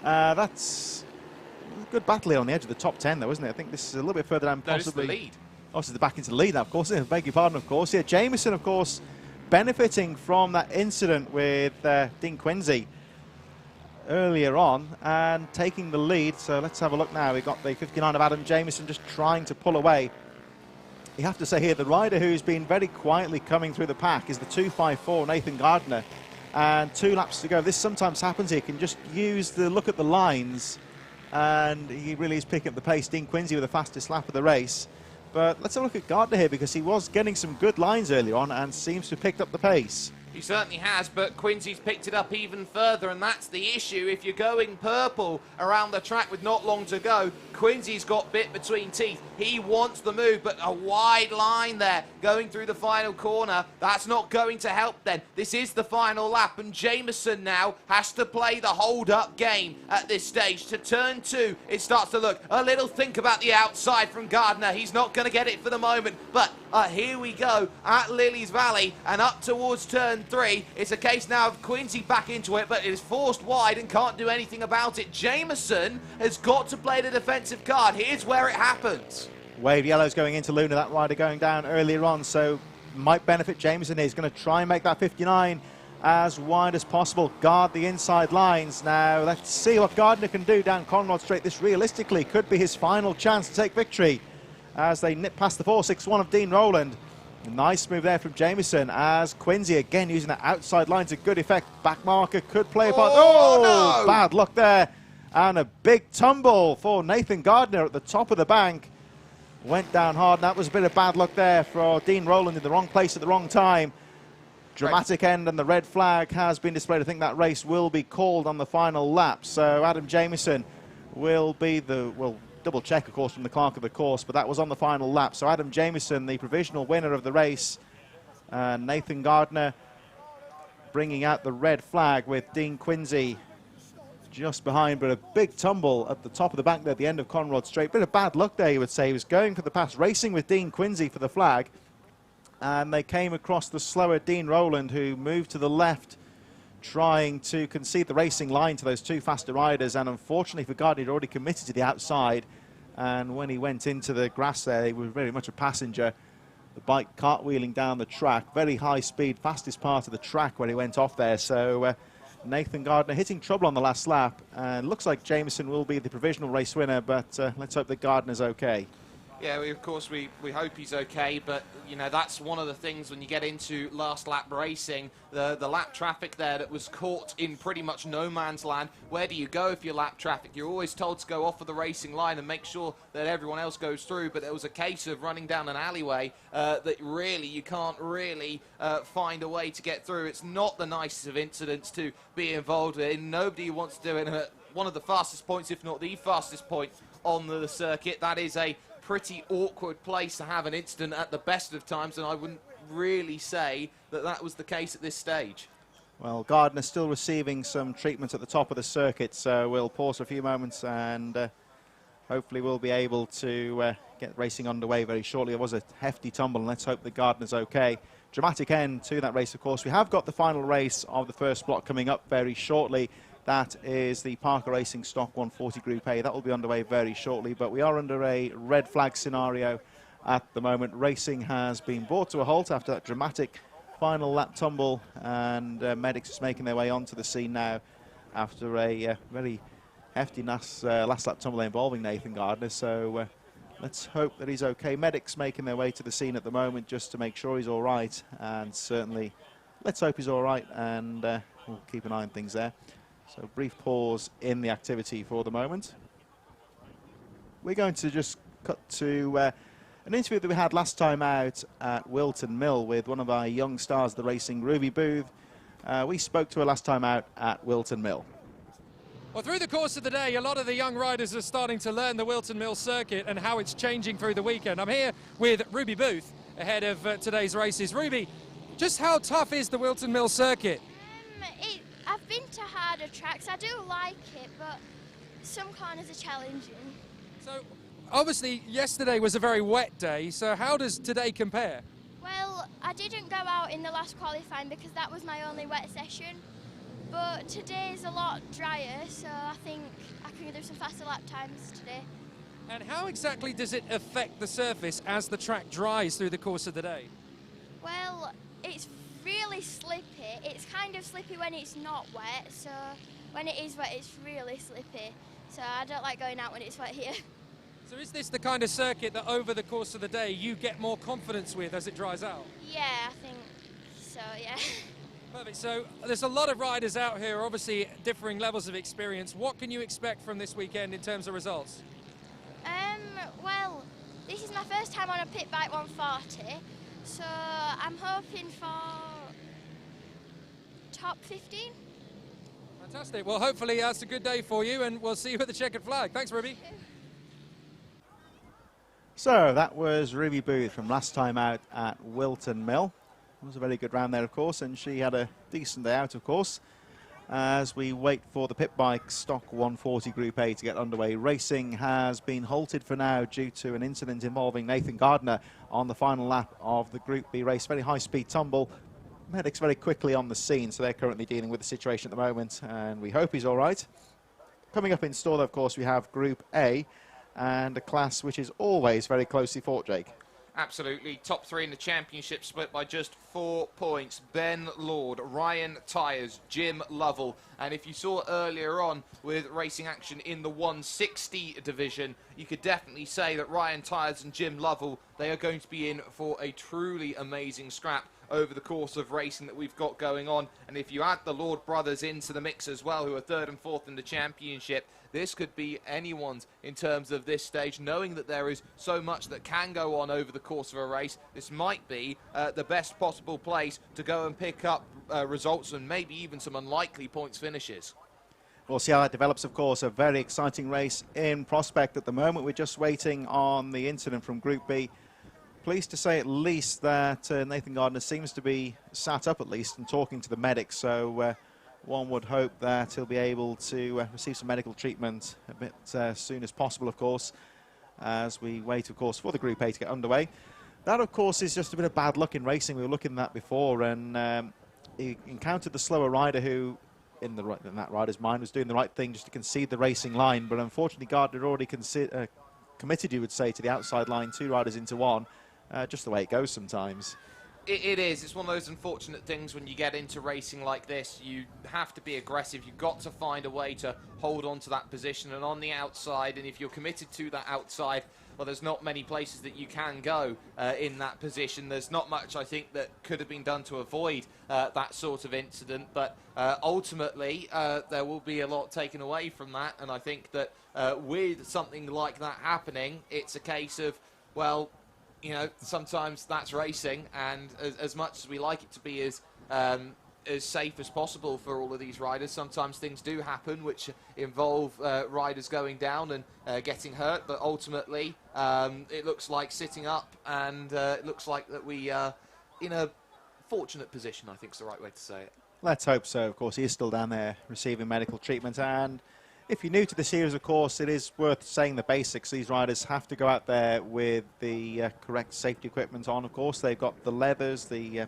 That's Good battle here on the edge of the top 10, though, isn't it? I think this is a little bit further down, possibly. No, this is the lead. Oh, this is the back into the lead now, of course. I beg your pardon, of course. Yeah, Jameson, of course, benefiting from that incident with Dean Quincy earlier on and taking the lead. So let's have a look now. We've got the 59 of Adam Jameson just trying to pull away. You have to say here, the rider who's been very quietly coming through the pack is the 254 Nathan Gardner. And 2 laps to go. This sometimes happens here. You can just use the look at the lines, and he really is picking up the pace. Dean Quincy with the fastest lap of the race. But let's have a look at Gardner here, because he was getting some good lines earlier on and seems to have picked up the pace. He certainly has, but Quincy's picked it up even further, and that's the issue. If you're going purple around the track with not long to go, Quincy's got bit between teeth. He wants the move, but a wide line there going through the final corner. That's not going to help then. This is the final lap, and Jameson now has to play the hold-up game at this stage. To turn 2, it starts to look a little think about the outside from Gardner. He's not going to get it for the moment, but here we go at Lily's Valley and up towards turn 3. It's a case now of Quincy back into it, but it is forced wide and can't do anything about it. Jameson has got to play the defensive card. Here's where it happens. Wave yellow's going into Luna, that rider going down earlier on, so might benefit Jameson here. He's going to try and make that 59 as wide as possible, guard the inside lines. Now let's see what Gardner can do down Conrod Straight. This realistically could be his final chance to take victory as they nip past the 461 of Dean Rowland. A nice move there from Jameson as Quincy again using that outside line to good effect. Back marker could play a part. Oh, no! Bad luck there. And a big tumble for Nathan Gardner at the top of the bank. Went down hard, and that was a bit of bad luck there for Dean Rowland in the wrong place at the wrong time. Dramatic end, and the red flag has been displayed. I think that race will be called on the final lap. So Adam Jameson will be we'll double check, of course, from the clerk of the course, but that was on the final lap. So Adam Jameson, the provisional winner of the race. Nathan Gardner bringing out the red flag with Dean Quincy just behind, but a big tumble at the top of the bank there at the end of Conrod Straight. Bit of bad luck there, you would say. He was going for the pass, racing with Dean Quincy for the flag, and they came across the slower Dean Rowland, who moved to the left, trying to concede the racing line to those 2 faster riders, and unfortunately for Gardner, he'd already committed to the outside, and when he went into the grass there, he was very much a passenger. The bike cartwheeling down the track, very high speed, fastest part of the track when he went off there. So Nathan Gardner hitting trouble on the last lap, and looks like Jameson will be the provisional race winner, but let's hope that Gardner's okay. Yeah, of course we hope he's okay, but you know, that's one of the things when you get into last lap racing, the lap traffic there that was caught in pretty much no man's land. Where do you go if you're lap traffic? You're always told to go off of the racing line and make sure that everyone else goes through, but there was a case of running down an alleyway that really you can't really find a way to get through. It's not the nicest of incidents to be involved in. Nobody wants to do it at one of the fastest points, if not the fastest point on the circuit. That is a pretty awkward place to have an incident at the best of times, and I wouldn't really say that that was the case at this stage. Well, Gardner's still receiving some treatment at the top of the circuit, so we'll pause for a few moments and hopefully we'll be able to get racing underway very shortly. There was a hefty tumble, and let's hope that Gardner's okay. Dramatic end to that race, of course. We have got the final race of the first block coming up very shortly. That is the Parker Racing Stock 140 Group A. That will be underway very shortly, but we are under a red flag scenario at the moment. Racing has been brought to a halt after that dramatic final lap tumble, and medics is making their way onto the scene now after a very hefty last lap tumble involving Nathan Gardner. So let's hope that he's okay. Medics making their way to the scene at the moment just to make sure he's all right, and certainly let's hope he's all right, and we'll keep an eye on things there. So brief pause in the activity for the moment. We're going to just cut to an interview that we had last time out at Wilton Mill with one of our young stars of the racing, Ruby Booth. We spoke to her last time out at Wilton Mill. Well, through the course of the day, a lot of the young riders are starting to learn the Wilton Mill circuit and how it's changing through the weekend. I'm here with Ruby Booth ahead of today's races. Ruby, just how tough is the Wilton Mill circuit? I've been to harder tracks. I do like it, but some corners are challenging. So, obviously, yesterday was a very wet day, so how does today compare? Well, I didn't go out in the last qualifying because that was my only wet session. but today's a lot drier, so I think I can do some faster lap times today. And how exactly does it affect the surface as the track dries through the course of the day? Well, it's really slippy. It's kind of slippy when it's not wet, so when it is wet, it's really slippy. So I don't like going out when it's wet here. So is this the kind of circuit that over the course of the day you get more confidence with as it dries out? Yeah, I think so, yeah. Perfect. So there's a lot of riders out here, obviously differing levels of experience. What can you expect from this weekend in terms of results? Well, this is my first time on a pit bike 140, so I'm hoping for top 15. Fantastic. Well, hopefully that's a good day for you, and we'll see you at the checkered flag. Thanks, Ruby. So that was Ruby Booth from last time out at Wilton Mill. It was a very good round there, of course, and she had a decent day out, of course. As we wait for the pit bike stock 140 Group A to get underway, racing has been halted for now due to an incident involving Nathan Gardner on the final lap of the Group B race. Very high-speed tumble. Medics very quickly on the scene, so they're currently dealing with the situation at the moment, and we hope he's all right. Coming up in store, though, of course, we have Group A, and a class which is always very closely fought, Jake. Absolutely. Top three in the championship, split by just 4 points. Ben Lord, Ryan Tyers, Jim Lovell. And if you saw earlier on with racing action in the 160 division, you could definitely say that Ryan Tyers and Jim Lovell, they are going to be in for a truly amazing scrap over the course of racing that we've got going on. And if you add the Lord brothers into the mix as well, who are 3rd and 4th in the championship, this could be anyone's in terms of this stage. Knowing that there is so much that can go on over the course of a race, this might be the best possible place to go and pick up results and maybe even some unlikely points finishes. We'll see how that develops, of course. A very exciting race in prospect at the moment. We're just waiting on the incident from Group B. Pleased to say at least that Nathan Gardner seems to be sat up at least and talking to the medics, so one would hope that he'll be able to receive some medical treatment a bit soon as possible, of course, as we wait, of course, for the Group A to get underway. That, of course, is just a bit of bad luck in racing. We were looking at that before, and he encountered the slower rider who, in that rider's mind, was doing the right thing just to concede the racing line, but unfortunately Gardner had already committed, you would say, to the outside line, 2 riders into 1. Just the way it goes sometimes. It is. It's one of those unfortunate things when you get into racing like this. You have to be aggressive. You've got to find a way to hold on to that position and on the outside. And if you're committed to that outside, well, there's not many places that you can go in that position. There's not much, I think, that could have been done to avoid that sort of incident. But ultimately, there will be a lot taken away from that. And I think that with something like that happening, it's a case of, well, you know, sometimes that's racing, and as much as we like it to be as safe as possible for all of these riders, sometimes things do happen which involve riders going down and getting hurt, but ultimately it looks like sitting up, and it looks like that we are in a fortunate position, I think is the right way to say it. Let's hope so. Of course, he is still down there receiving medical treatment, and if you're new to the series, of course, it is worth saying the basics. These riders have to go out there with the correct safety equipment on, of course. They've got the leathers, the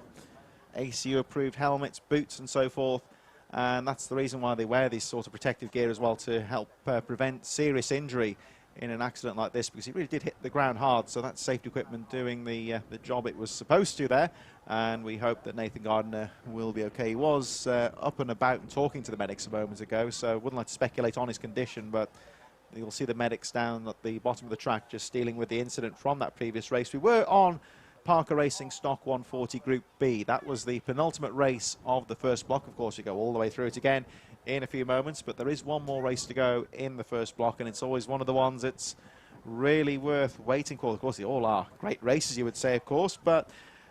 ACU-approved helmets, boots, and so forth. And that's the reason why they wear this sort of protective gear as well, to help prevent serious injury in an accident like this, because he really did hit the ground hard. So that's safety equipment doing the job it was supposed to there. And we hope that Nathan Gardner will be okay. He was up and about and talking to the medics a moment ago, so wouldn't like to speculate on his condition, but you'll see the medics down at the bottom of the track just dealing with the incident from that previous race. We were on Parker Racing Stock 140 Group B. That was the penultimate race of the first block. Of course, we go all the way through it again in a few moments, but there is one more race to go in the first block, and it's always one of the ones that's really worth waiting for. Of course, they all are great races, you would say, of course, but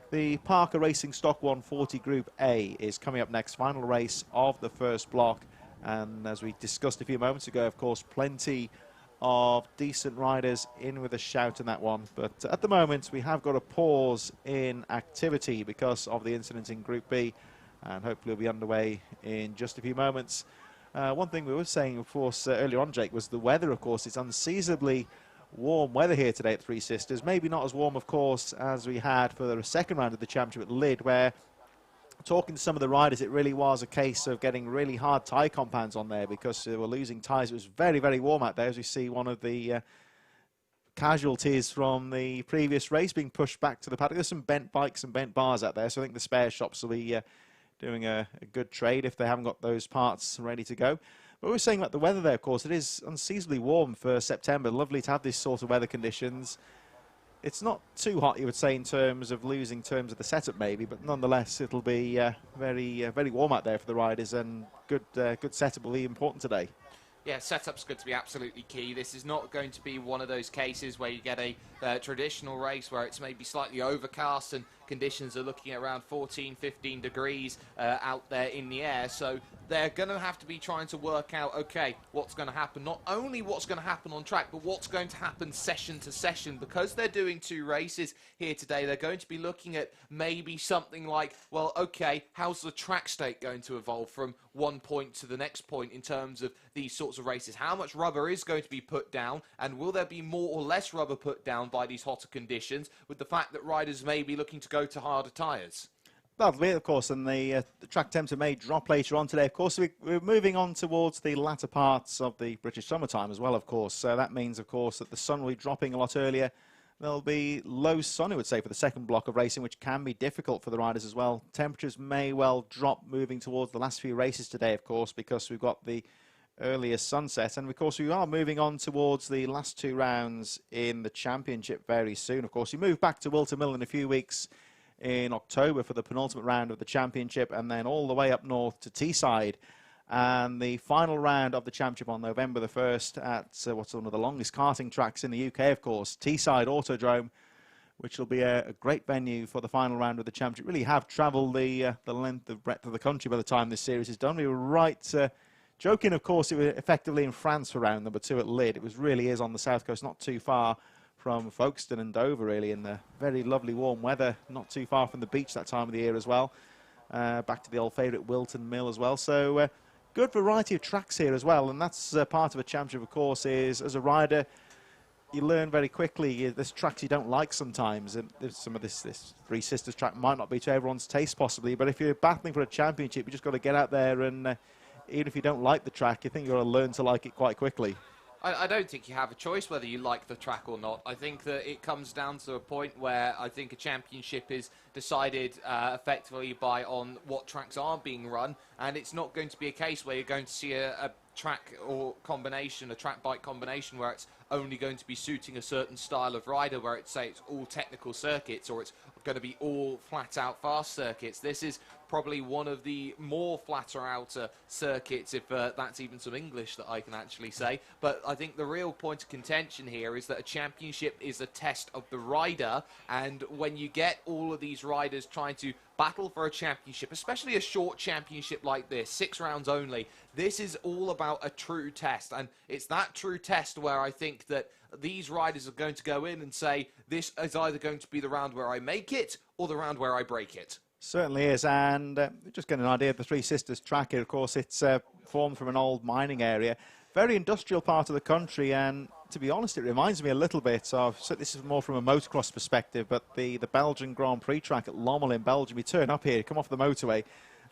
the Parker Racing Stock 140 Group A is coming up next, final race of the first block. And as we discussed a few moments ago, of course, plenty of decent riders in with a shout in that one. But at the moment, we have got a pause in activity because of the incident in Group B, and hopefully we'll be underway in just a few moments. One thing we were saying, of course, earlier on, Jake, was the weather, of course. It's unseasonably warm weather here today at Three Sisters. Maybe not as warm, of course, as we had for the second round of the championship at Lydd, where talking to some of the riders, it really was a case of getting really hard tyre compounds on there because they were losing tyres. It was very, very warm out there, as we see one of the casualties from the previous race being pushed back to the paddock. There's some bent bikes and bent bars out there, so I think the spare shops will be doing a good trade if they haven't got those parts ready to go. But we were saying about the weather there, of course, it is unseasonably warm for September. Lovely to have this sort of weather conditions. It's not too hot, you would say, in terms of losing terms of the setup maybe, but nonetheless it'll be very warm out there for the riders, and good setup will be important today. Yeah, setup's going to be absolutely key. This is not going to be one of those cases where you get a traditional race where it's maybe slightly overcast and conditions are looking at around 14, 15 degrees out there in the air. So they're going to have to be trying to work out, okay, what's going to happen. Not only what's going to happen on track, but what's going to happen session to session. Because they're doing 2 races here today, they're going to be looking at maybe something like, well, okay, how's the track state going to evolve from one point to the next point in terms of these sorts of races? How much rubber is going to be put down, and will there be more or less rubber put down by these hotter conditions, with the fact that riders may be looking to go to harder tyres? That'll be it, of course, and the track temperature may drop later on today. Of course, we're moving on towards the latter parts of the British summertime as well, of course. So that means, of course, that the sun will be dropping a lot earlier. There'll be low sun, I would say, for the second block of racing, which can be difficult for the riders as well. Temperatures may well drop moving towards the last few races today, of course, because we've got the earliest sunset. And, of course, we are moving on towards the last 2 rounds in the championship very soon. Of course, we move back to Wilton Mill in a few weeks in October for the penultimate round of the championship, and then all the way up north to Teesside. And the final round of the championship on November the 1st at what's one of the longest karting tracks in the UK, of course, Teesside Autodrome, which will be a great venue for the final round of the championship. Really have travelled the length and breadth of the country by the time this series is done. We were right joking, of course, it was effectively in France for round number 2 at Lydd. It really is on the south coast, not too far from Folkestone and Dover, really, in the very lovely warm weather, not too far from the beach that time of the year as well. Back to the old favourite Wilton Mill as well. So good variety of tracks here as well, and that's part of a championship, of course, is as a rider, you learn very quickly there's tracks you don't like sometimes, and some of this Three Sisters track might not be to everyone's taste possibly, but if you're battling for a championship, you just got to get out there, and even if you don't like the track, you think you're going to learn to like it quite quickly. I don't think you have a choice whether you like the track or not. I think that it comes down to a point where I think a championship is decided effectively on what tracks are being run, and it's not going to be a case where you're going to see a track or combination, a track bike combination, where it's only going to be suiting a certain style of rider, where it's, say, it's all technical circuits or it's going to be all flat out fast circuits. This is probably one of the more flatter outer circuits, if that's even some English that I can actually say. But I think the real point of contention here is that a championship is a test of the rider, and when you get all of these riders trying to battle for a championship, especially a short championship like this, 6 rounds only, this is all about a true test, and it's that true test where I think that these riders are going to go in and say, this is either going to be the round where I make it or the round where I break it. Certainly is, and just get an idea of the Three Sisters track here. Of course, it's formed from an old mining area, very industrial part of the country, and to be honest, it reminds me a little bit of, so this is more from a motocross perspective, but the Belgian Grand Prix track at Lommel in Belgium. You turn up here, you come off the motorway,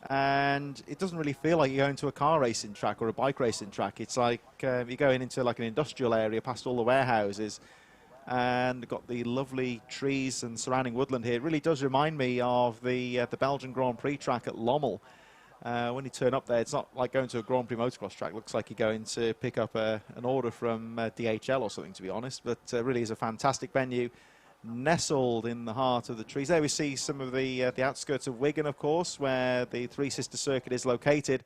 and it doesn't really feel like you're going to a car racing track or a bike racing track. It's like you're going into like an industrial area past all the warehouses, and got the lovely trees and surrounding woodland here. It really does remind me of the Belgian Grand Prix track at Lommel. When you turn up there, it's not like going to a Grand Prix motocross track. It looks like you're going to pick up an order from DHL or something, to be honest. But really is a fantastic venue, nestled in the heart of the trees. There we see some of the outskirts of Wigan, of course, where the Three Sisters Circuit is located,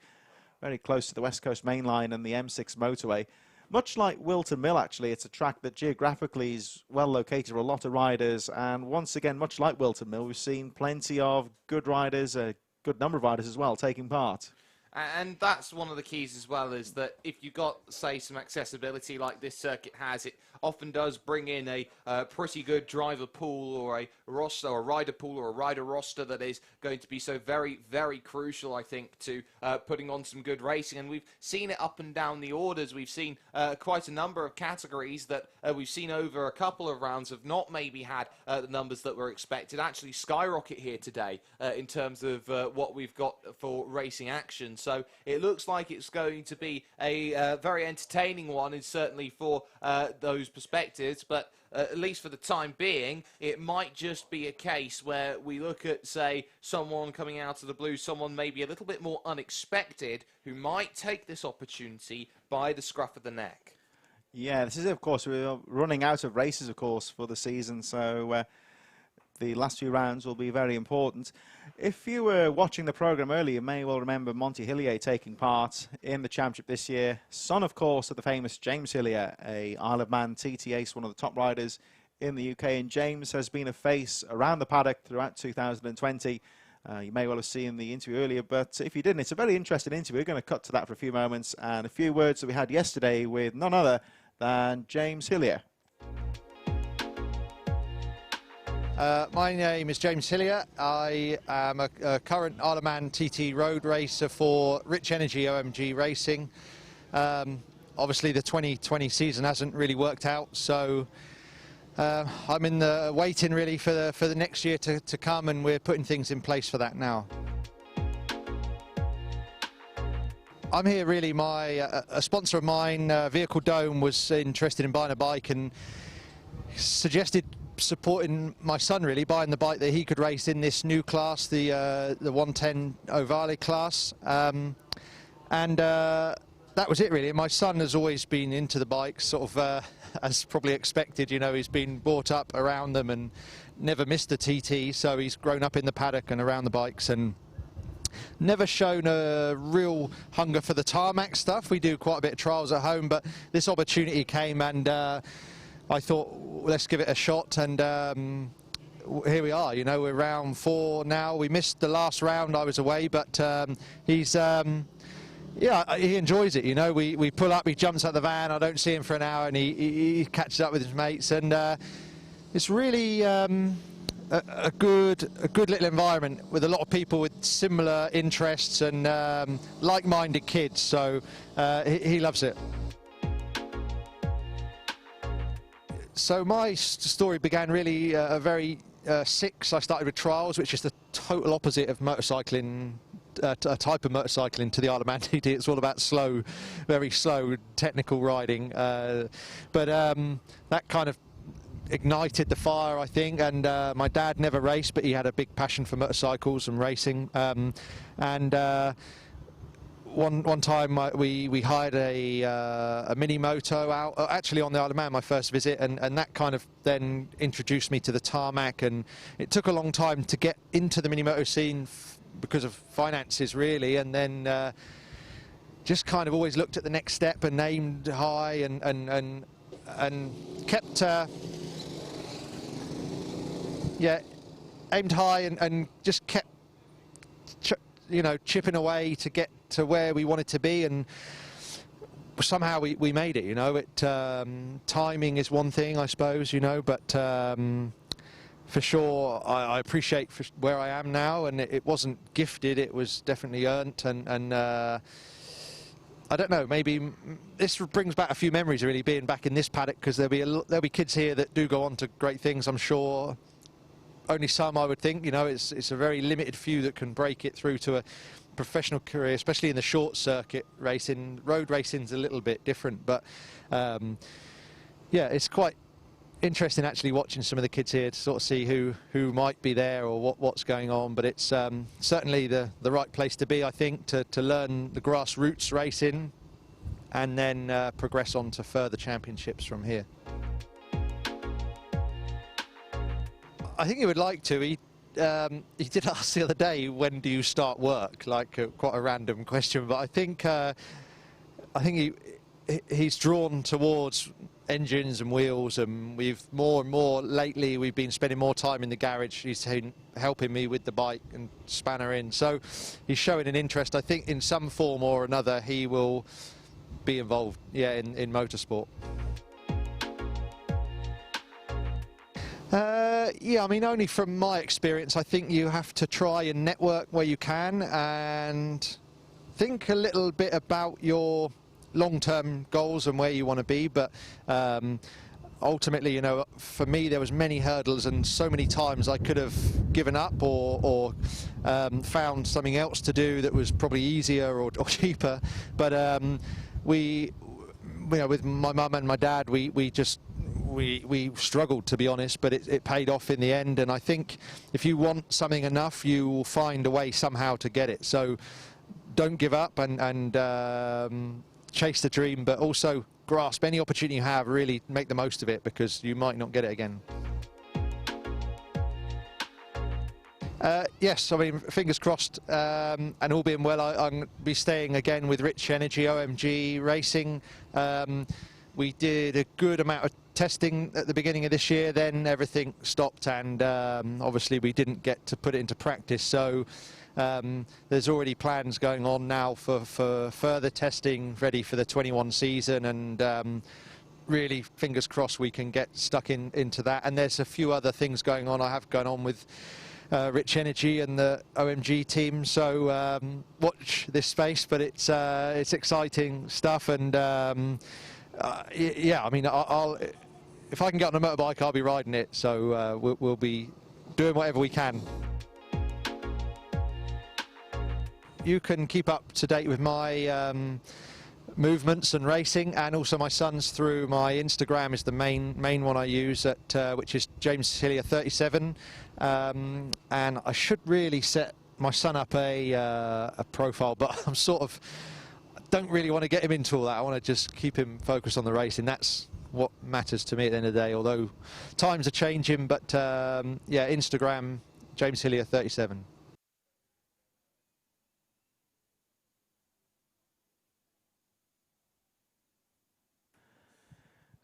very close to the West Coast Main Line and the M6 motorway. Much like Wilton Mill, actually, it's a track that geographically is well located for a lot of riders. And once again, much like Wilton Mill, we've seen plenty of good riders, a good number of riders as well, taking part. And that's one of the keys as well, is that if you've got, say, some accessibility like this circuit has, it often does bring in a pretty good driver pool or a roster, or a rider pool or a rider roster that is going to be so very, very crucial, I think, to putting on some good racing. And we've seen it up and down the orders. We've seen quite a number of categories that we've seen over a couple of rounds have not maybe had the numbers that were expected actually skyrocket here today in terms of what we've got for racing action. So it looks like it's going to be a very entertaining one, and certainly for those perspectives, but at least for the time being, it might just be a case where we look at, say, someone coming out of the blue, someone maybe a little bit more unexpected, who might take this opportunity by the scruff of the neck. Yeah, this is, of course, we're running out of races, of course, for the season, so the last few rounds will be very important. If you were watching the programme earlier, you may well remember Monty Hillier taking part in the championship this year. Son, of course, of the famous James Hillier, a Isle of Man TT ace, one of the top riders in the UK. And James has been a face around the paddock throughout 2020. You may well have seen the interview earlier, but if you didn't, it's a very interesting interview. We're going to cut to that for a few moments and a few words that we had yesterday with none other than James Hillier. My name is James Hillier. I am a current Isle of Man TT road racer for Rich Energy OMG Racing. Obviously the 2020 season hasn't really worked out, so I'm in the waiting really for the next year to come, and we're putting things in place for that now. I'm here really, a sponsor of mine, Vehicle Dome, was interested in buying a bike and suggested supporting my son, really, buying the bike that he could race in this new class, the 110 Ovale class, and that was it really. My son has always been into the bikes, sort of as probably expected, you know. He's been brought up around them and never missed a TT, so he's grown up in the paddock and around the bikes and never shown a real hunger for the tarmac stuff. We do quite a bit of trials at home, but this opportunity came, and I thought, let's give it a shot, and here we are. You know, we're round 4 now. We missed the last round, I was away, but he's yeah, he enjoys it. You know, we pull up, he jumps out the van, I don't see him for an hour, and he catches up with his mates, and it's really a good little environment with a lot of people with similar interests and like-minded kids, so he loves it. So my story began really very 6. I started with trials, which is the total opposite of motorcycling, a type of motorcycling to the Isle of Man TT. It's all about slow, very slow technical riding, but that kind of ignited the fire, I think. And my dad never raced, but he had a big passion for motorcycles and racing, and one time we hired a mini moto out, actually on the Isle of Man, my first visit, and that kind of then introduced me to the tarmac, and it took a long time to get into the mini moto scene because of finances really, and then just kind of always looked at the next step and aimed high and kept yeah, aimed high and just kept you know, chipping away to get to where we wanted to be, and somehow we made it. You know, timing is one thing, I suppose, you know, but for sure I appreciate where I am now, and it wasn't gifted, it was definitely earned, and I don't know, maybe this brings back a few memories really, being back in this paddock, because there'll be kids here that do go on to great things, I'm sure. Only some, I would think. You know, it's a very limited few that can break it through to a professional career, especially in the short circuit racing. Road racing's a little bit different, but yeah, it's quite interesting actually watching some of the kids here to sort of see who might be there or what's going on. But it's certainly the right place to be, I think, to learn the grassroots racing and then progress on to further championships from here. I think he would like to. He did ask the other day, when do you start work? Like quite a random question, but I think he's drawn towards engines and wheels, and we've more and more lately we've been spending more time in the garage. He's helping me with the bike and spanner in, so he's showing an interest. I think in some form or another he will be involved, yeah, in motorsport. Yeah, I mean, only from my experience, I think you have to try and network where you can and think a little bit about your long-term goals and where you want to be. But ultimately, you know, for me, there was many hurdles and so many times I could have given up or found something else to do that was probably easier or cheaper. But you know, with my mum and my dad, we struggled, to be honest, but it paid off in the end. And I think if you want something enough, you will find a way somehow to get it. So don't give up and chase the dream, but also grasp any opportunity you have, really make the most of it, because you might not get it again. Yes, I mean, fingers crossed, and all being well, I'm going to be staying again with Rich Energy, OMG Racing. We did a good amount of testing at the beginning of this year, then everything stopped, and obviously we didn't get to put it into practice. So there's already plans going on now for further testing, ready for the 21 season, and really fingers crossed we can get stuck into that. And there's a few other things going on. I have gone on with Rich Energy and the OMG team, so watch this space. But it's exciting stuff, and yeah, I mean, if I can get on a motorbike, I'll be riding it. So we'll be doing whatever we can. You can keep up to date with my movements and racing, and also my son's through my Instagram is the main one I use, which is James Hillier 37, and I should really set my son up a profile, but I'm sort of don't really want to get him into all that. I want to just keep him focused on the racing. That's what matters to me at the end of the day, although times are changing. But yeah, Instagram, James Hillier 37.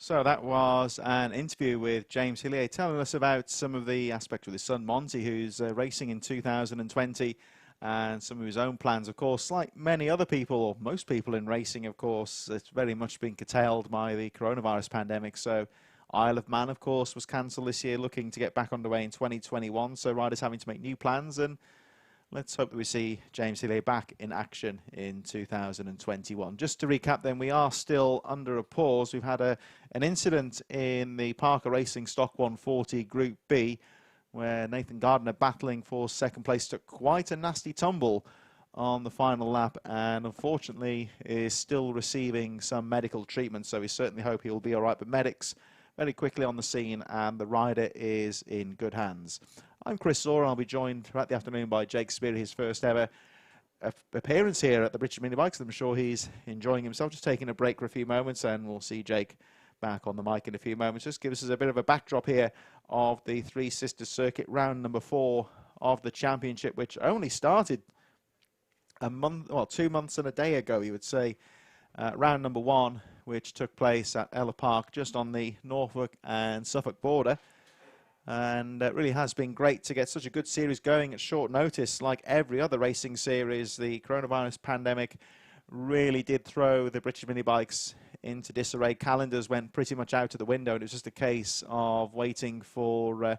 So that was an interview with James Hillier, telling us about some of the aspects with his son Monty, who's racing in 2020, and some of his own plans. Of course, like many other people, or most people in racing, of course, it's very much been curtailed by the coronavirus pandemic. So Isle of Man, of course, was cancelled this year, looking to get back underway in 2021. So riders having to make new plans, and let's hope that we see James Hillier back in action in 2021. Just to recap then, we are still under a pause. We've had an incident in the Parker Racing Stock 140 Group B, where Nathan Gardner, battling for second place, took quite a nasty tumble on the final lap, and unfortunately is still receiving some medical treatment. So we certainly hope he'll be all right. But medics very quickly on the scene, and the rider is in good hands. I'm Chris Czora. I'll be joined throughout the afternoon by Jake Sparey, his first ever appearance here at the British Mini Bikes. I'm sure he's enjoying himself, just taking a break for a few moments, and we'll see Jake back on the mic in a few moments. Just give us a bit of a backdrop here of the Three Sisters Circuit, round number 4 of the championship, which only started a month, well, 2 months and a day ago, you would say. Round number 1, which took place at Ella Park, just on the Norfolk and Suffolk border. And it really has been great to get such a good series going at short notice. Like every other racing series, the coronavirus pandemic really did throw the British Mini Bikes into disarray. Calendars went pretty much out of the window, and it was just a case of waiting for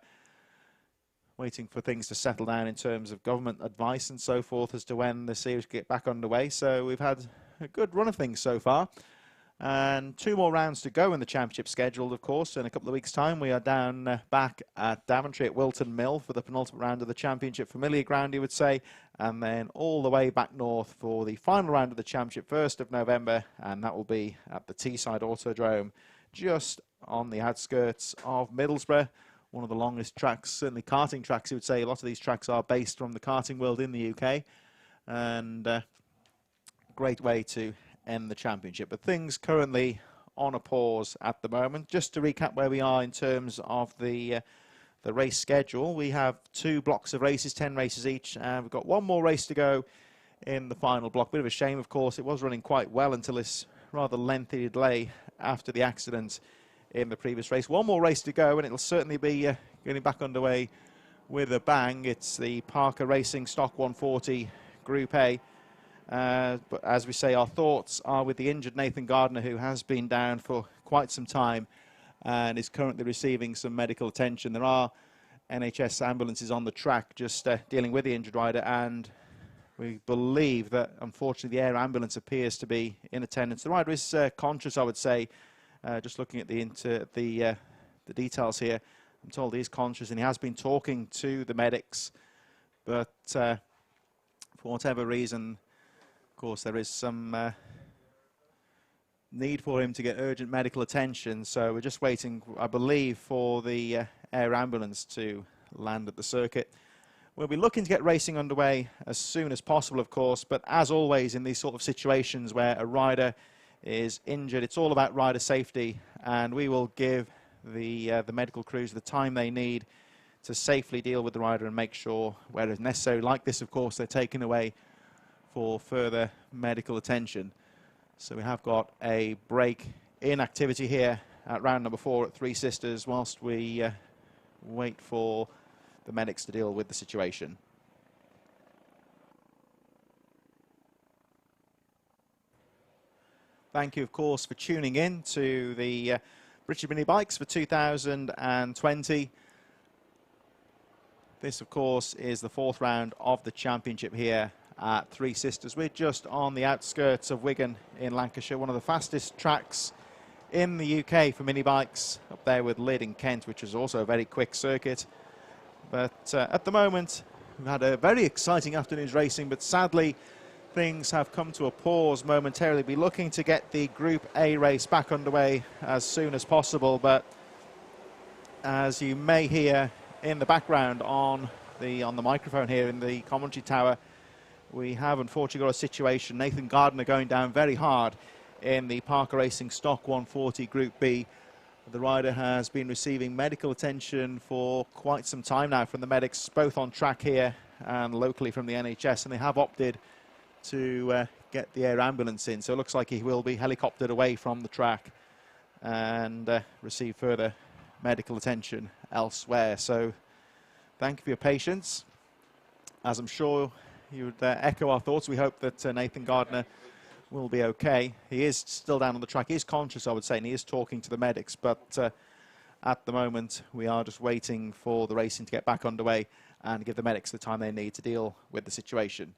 things to settle down in terms of government advice and so forth as to when the series could get back underway. So we've had a good run of things so far, and 2 more rounds to go in the championship scheduled. Of course, in a couple of weeks' time, we are down back at Daventry at Wilton Mill for the penultimate round of the championship, familiar ground, you would say, and then all the way back north for the final round of the championship, 1st of November, and that will be at the Teesside Autodrome, just on the outskirts of Middlesbrough. One of the longest tracks, certainly karting tracks, you would say. A lot of these tracks are based from the karting world in the UK, and great way to end the championship. But things currently on a pause at the moment. Just to recap where we are in terms of the race schedule, we have 2 blocks of races, 10 races each, and we've got 1 more race to go in the final block. Bit of a shame, of course. It was running quite well until this rather lengthy delay after the accident in the previous race. One more race to go, and it'll certainly be getting back underway with a bang. It's the Parker Racing Stock 140 Group A. But as we say, our thoughts are with the injured Nathan Gardner, who has been down for quite some time and is currently receiving some medical attention. There are NHS ambulances on the track just dealing with the injured rider, and we believe that unfortunately the air ambulance appears to be in attendance. The rider is conscious, I would say. Just looking at the details here, I'm told he is conscious and he has been talking to the medics, but for whatever reason, of course, there is some need for him to get urgent medical attention. So we're just waiting, I believe, for the air ambulance to land at the circuit. We'll be looking to get racing underway as soon as possible, of course, but as always in these sort of situations where a rider is injured, it's all about rider safety, and we will give the medical crews the time they need to safely deal with the rider and make sure, where it's necessary, like this, of course, they're taken away for further medical attention. So we have got a break in activity here at round number 4 at Three Sisters whilst we wait for the medics to deal with the situation. Thank you, of course, for tuning in to the British Mini Bikes for 2020. This, of course, is the 4th round of the championship here at Three Sisters. We're just on the outskirts of Wigan in Lancashire, one of the fastest tracks in the UK for mini bikes, up there with Lydd in Kent, which is also a very quick circuit. But at the moment, we've had a very exciting afternoon's racing, but sadly, things have come to a pause momentarily. We're looking to get the Group A race back underway as soon as possible, but as you may hear in the background on the microphone here in the commentary tower, we have unfortunately got a situation. Nathan Gardner going down very hard in the Parker Racing Stock 140 Group B. The rider has been receiving medical attention for quite some time now from the medics, both on track here and locally from the NHS, and they have opted to get the air ambulance in. So it looks like he will be helicoptered away from the track and receive further medical attention elsewhere. So thank you for your patience. As I'm sure you would echo our thoughts, we hope that Nathan Gardner will be okay. He is still down on the track. He is conscious, I would say, and he is talking to the medics, but at the moment we are just waiting for the racing to get back underway and give the medics the time they need to deal with the situation.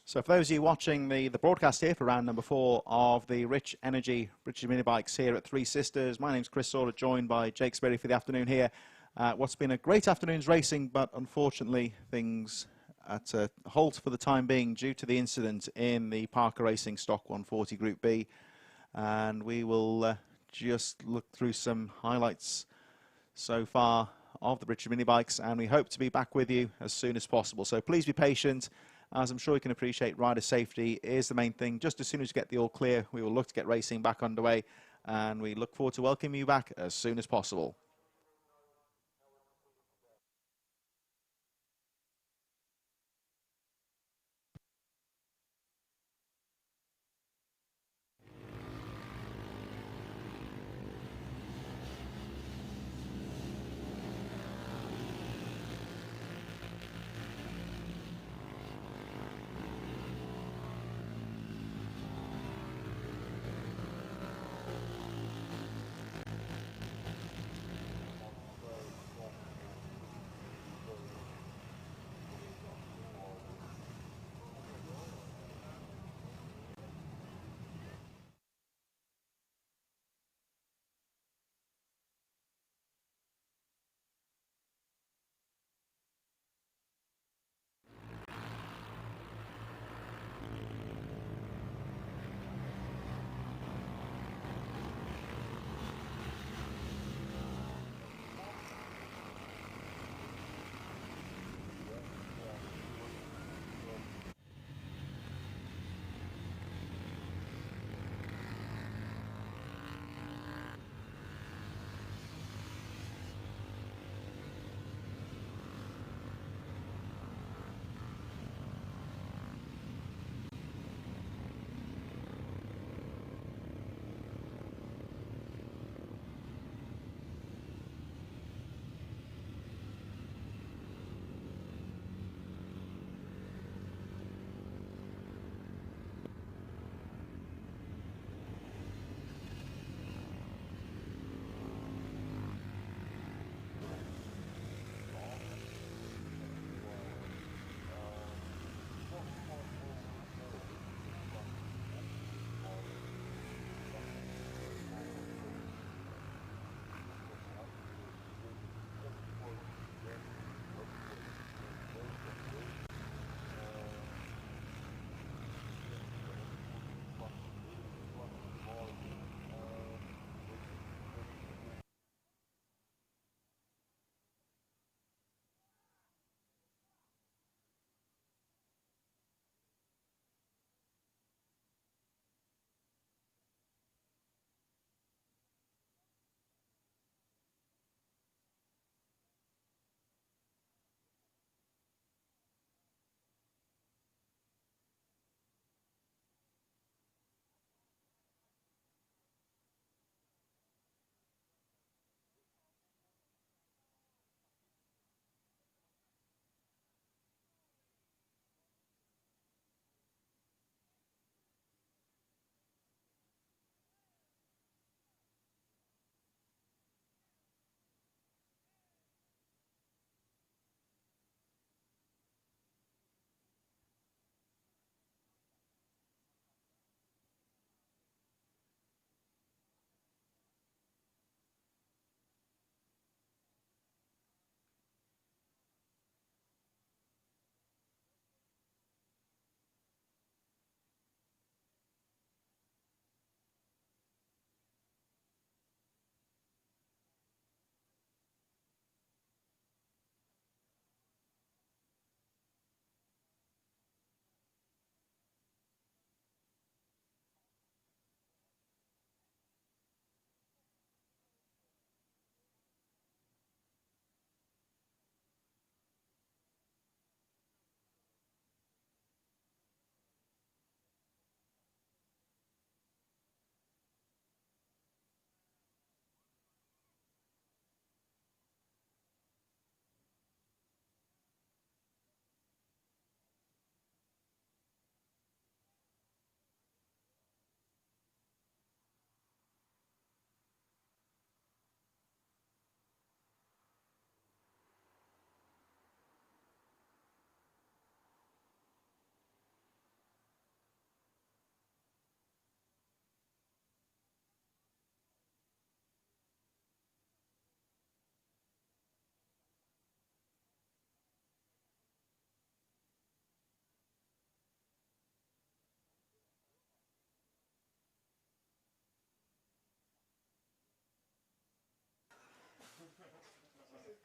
So for those of you watching the broadcast here for round number 4 of the Rich Energy British Mini Bikes here at Three Sisters, my name's Chris Czora, joined by Jake Sparey for the afternoon here. What's been a great afternoon's racing, but unfortunately things at a halt for the time being due to the incident in the Parker Racing Stock 140 Group B. And we will just look through some highlights so far of the British Mini Bikes, and we hope to be back with you as soon as possible. So please be patient. As I'm sure you can appreciate, rider safety is the main thing. Just as soon as we get the all clear, we will look to get racing back underway, and we look forward to welcoming you back as soon as possible.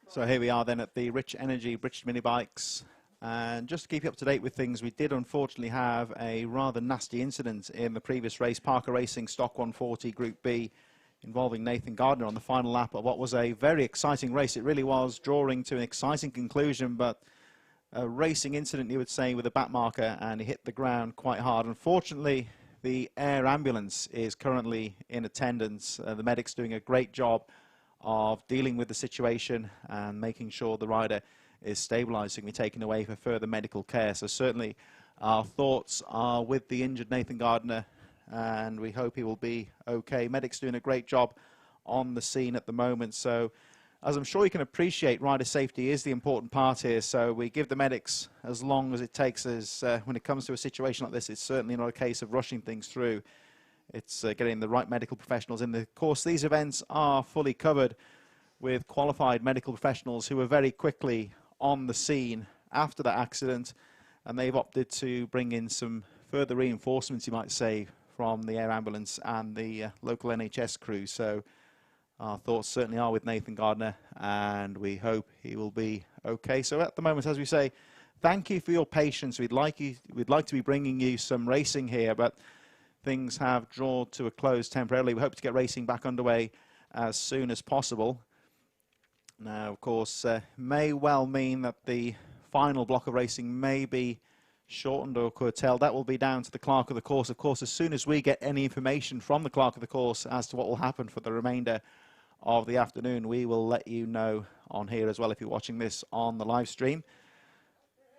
So here we are then at the Rich Energy British Mini Bikes, and just to keep you up to date with things, we did unfortunately have a rather nasty incident in the previous race, Parker Racing Stock 140 Group B, involving Nathan Gardner on the final lap of what was a very exciting race. It really was, drawing to an exciting conclusion, but a racing incident, you would say, with a back marker, and he hit the ground quite hard. Unfortunately, the air ambulance is currently in attendance. The medics doing a great job of dealing with the situation and making sure the rider is stabilised, so can be taken away for further medical care. So certainly our thoughts are with the injured Nathan Gardner, and we hope he will be okay. Medics doing a great job on the scene at the moment. So as I'm sure you can appreciate, rider safety is the important part here. So we give the medics as long as it takes us. When it comes to a situation like this, it's certainly not a case of rushing things through. It's getting the right medical professionals in. Of course, these events are fully covered with qualified medical professionals who were very quickly on the scene after that accident, and they've opted to bring in some further reinforcements, you might say, from the air ambulance and the local NHS crew. So our thoughts certainly are with Nathan Gardner, and we hope he will be okay. So at the moment, as we say, thank you for your patience. We'd like to be bringing you some racing here, but things have drawn to a close temporarily. We hope to get racing back underway as soon as possible. Now, of course, may well mean that the final block of racing may be shortened or curtailed. That will be down to the clerk of the course. Of course, as soon as we get any information from the clerk of the course as to what will happen for the remainder of the afternoon, we will let you know on here as well if you're watching this on the live stream.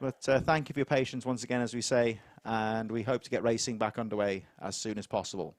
But thank you for your patience once again, as we say, and we hope to get racing back underway as soon as possible.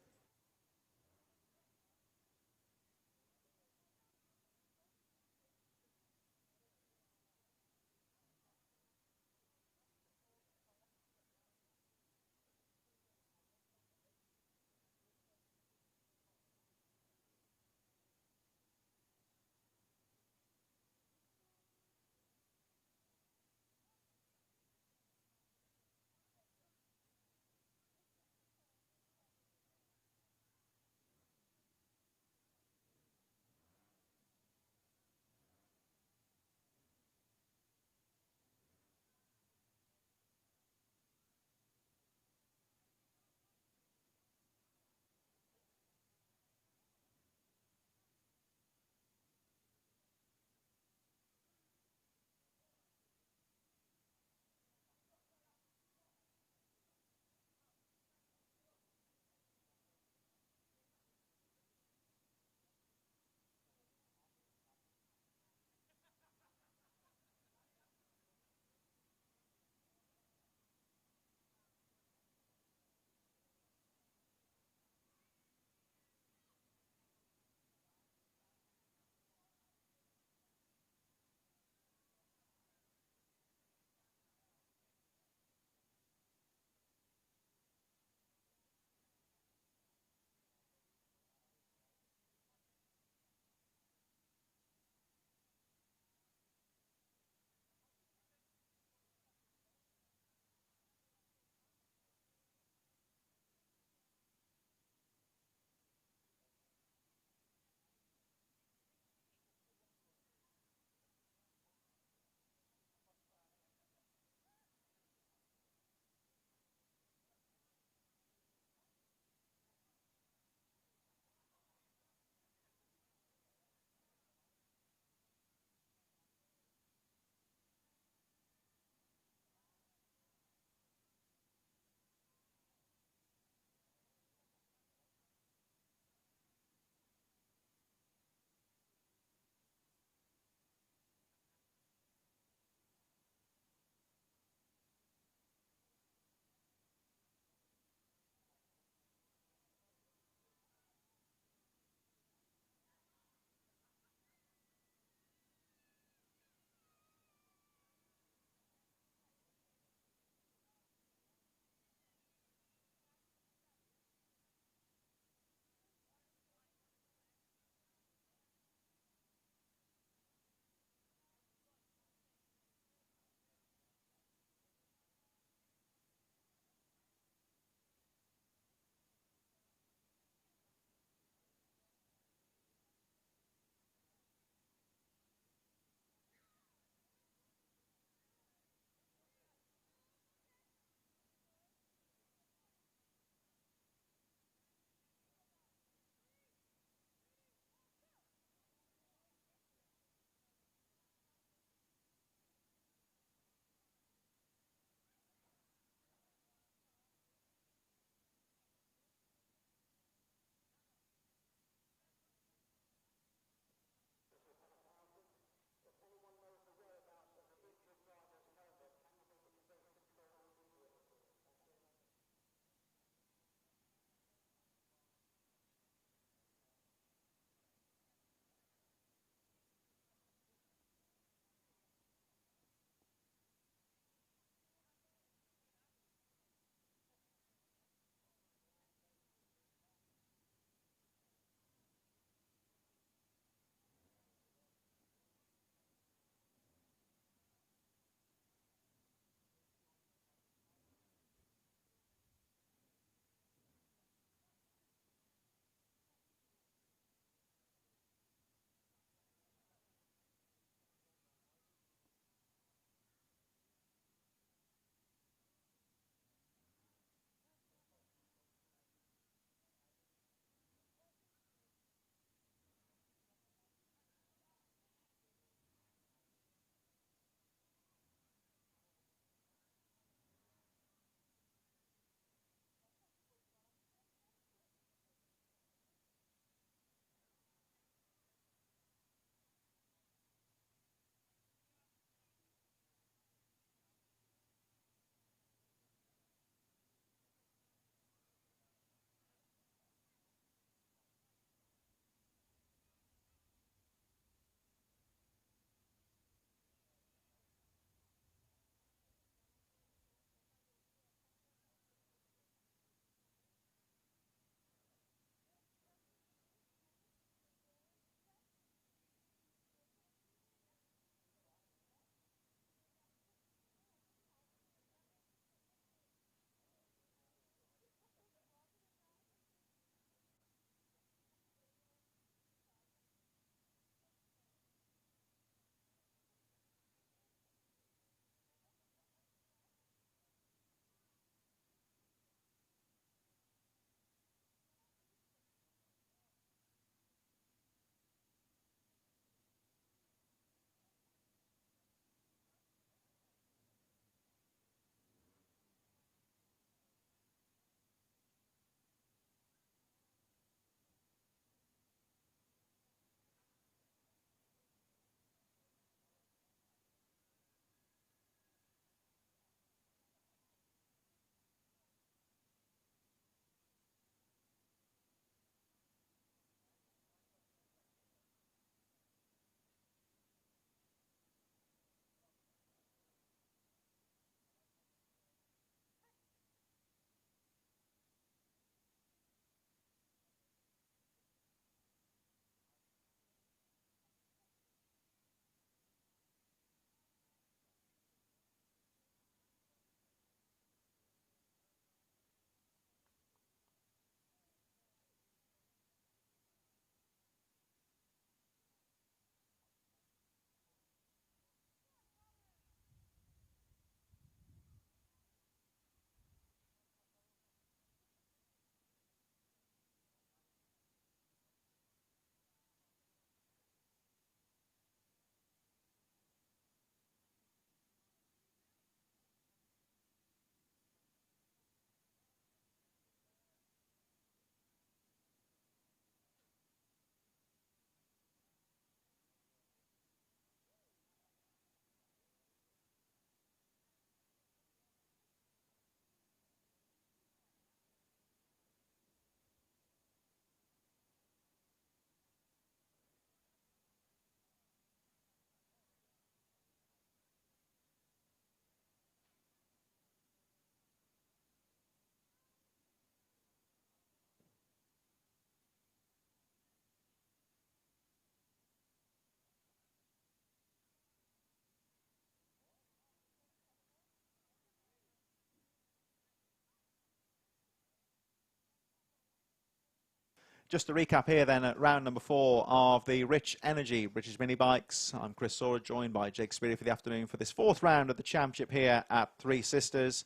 Just to recap here then at round number 4 of the Rich Energy British Mini Bikes. I'm Chris Czora, joined by Jake Sparey for the afternoon for this 4th round of the championship here at Three Sisters.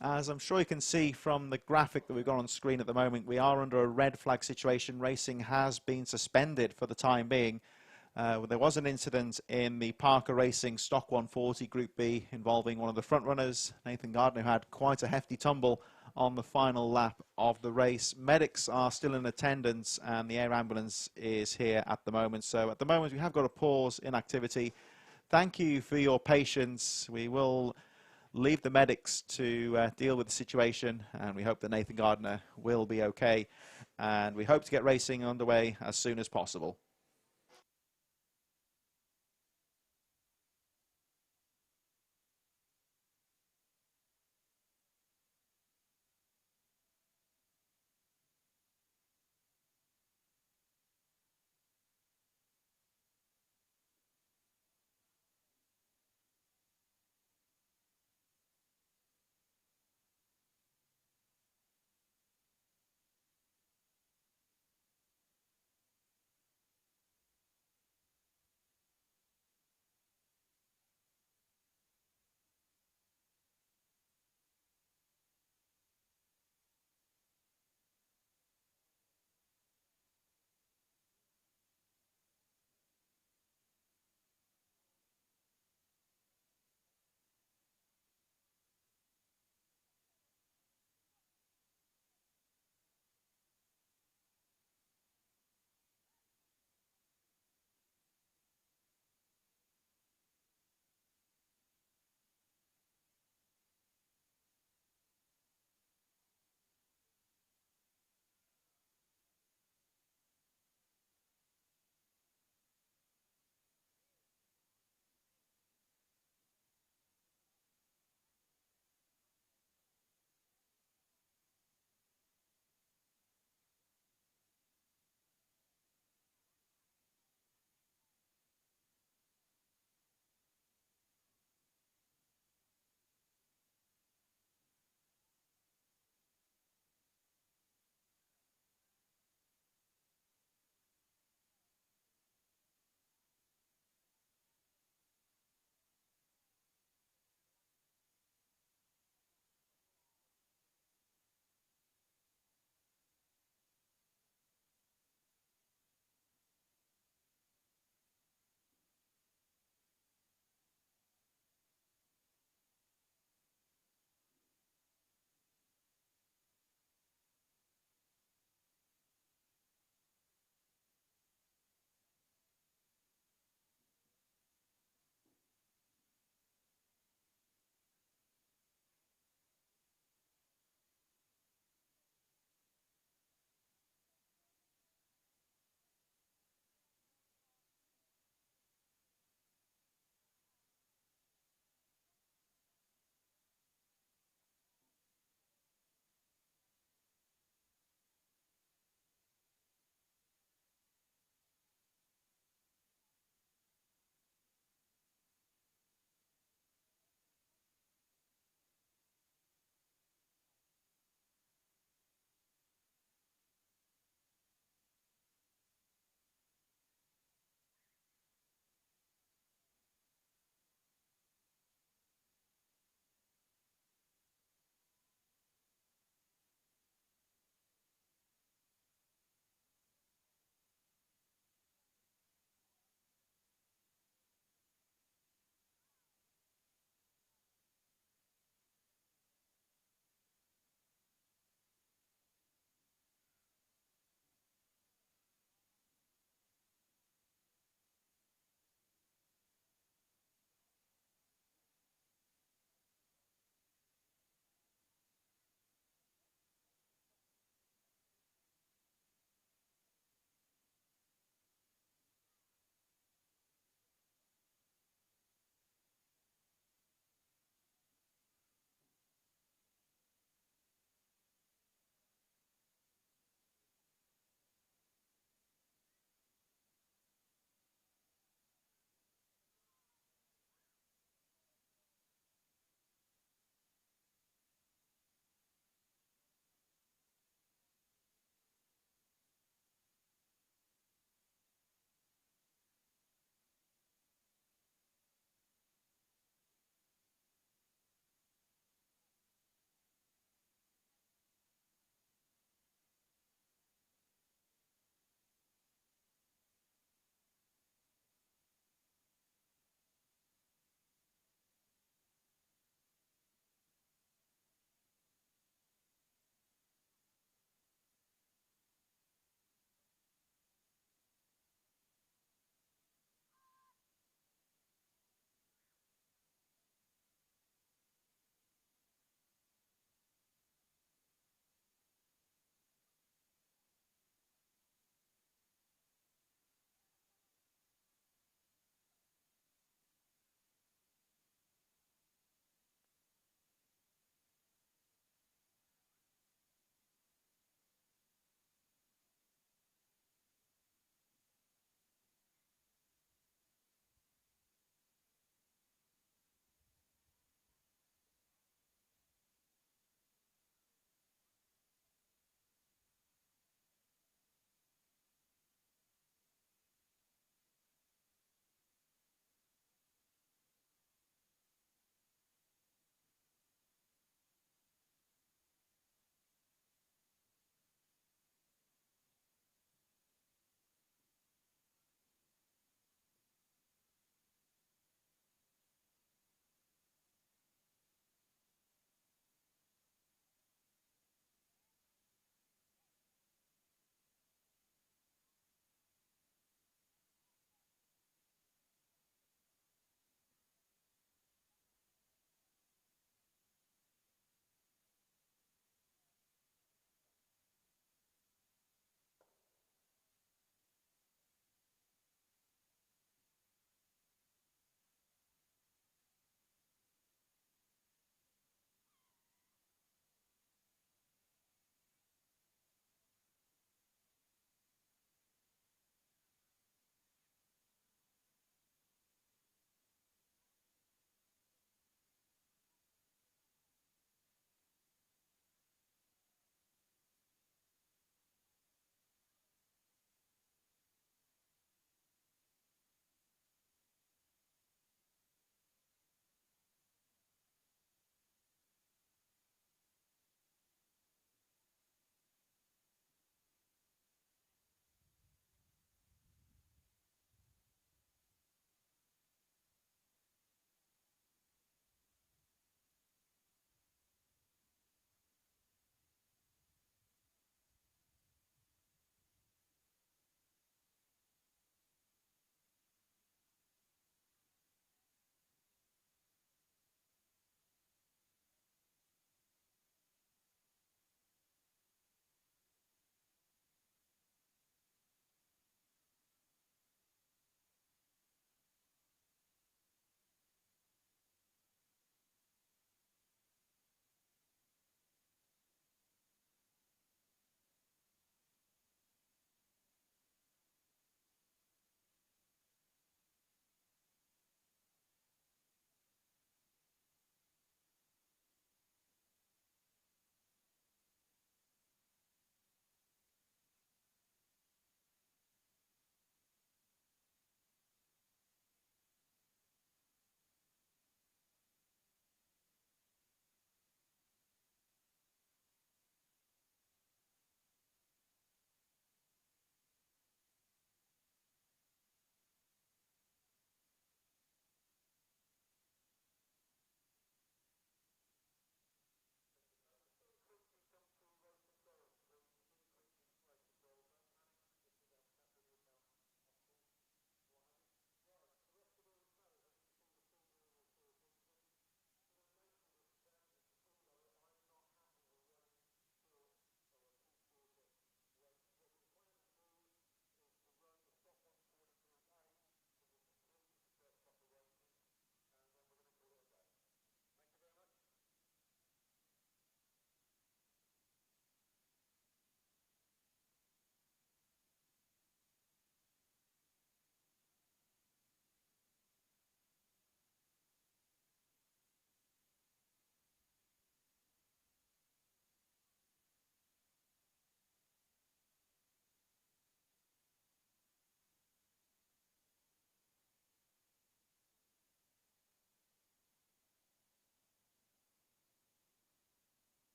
As I'm sure you can see from the graphic that we've got on screen at the moment, we are under a red flag situation. Racing has been suspended for the time being. There was an incident in the Parker Racing Stock 140 Group B involving one of the front runners, Nathan Gardner, who had quite a hefty tumble on the final lap of the race. Medics are still in attendance and the air ambulance is here at the moment. So at the moment we have got a pause in activity. Thank you for your patience. We will leave the medics to deal with the situation, and we hope that Nathan Gardner will be okay. And we hope to get racing underway as soon as possible.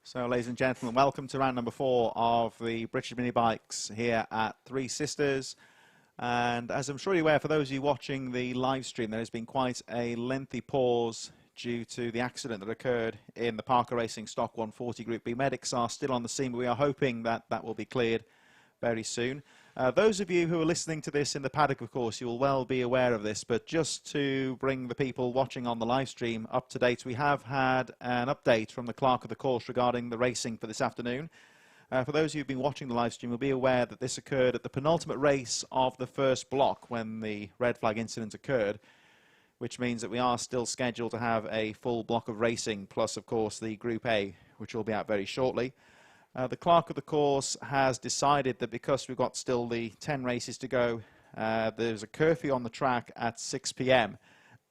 So, ladies and gentlemen, welcome to round number 4 of the British Mini Bikes here at Three Sisters. And as I'm sure you're aware, for those of you watching the live stream, there has been quite a lengthy pause due to the accident that occurred in the Parker Racing Stock 140 Group B. Medics are still on the scene, but we are hoping that that will be cleared very soon. Those of you who are listening to this in the paddock, of course, you will well be aware of this, but just to bring the people watching on the live stream up to date, we have had an update from the clerk of the course regarding the racing for this afternoon. For those of you who've been watching the live stream, you'll be aware that this occurred at the penultimate race of the first block when the red flag incident occurred, which means that we are still scheduled to have a full block of racing, plus, of course, the Group A, which will be out very shortly. The clerk of the course has decided that because we've got still the 10 races to go, there's a curfew on the track at 6 p.m.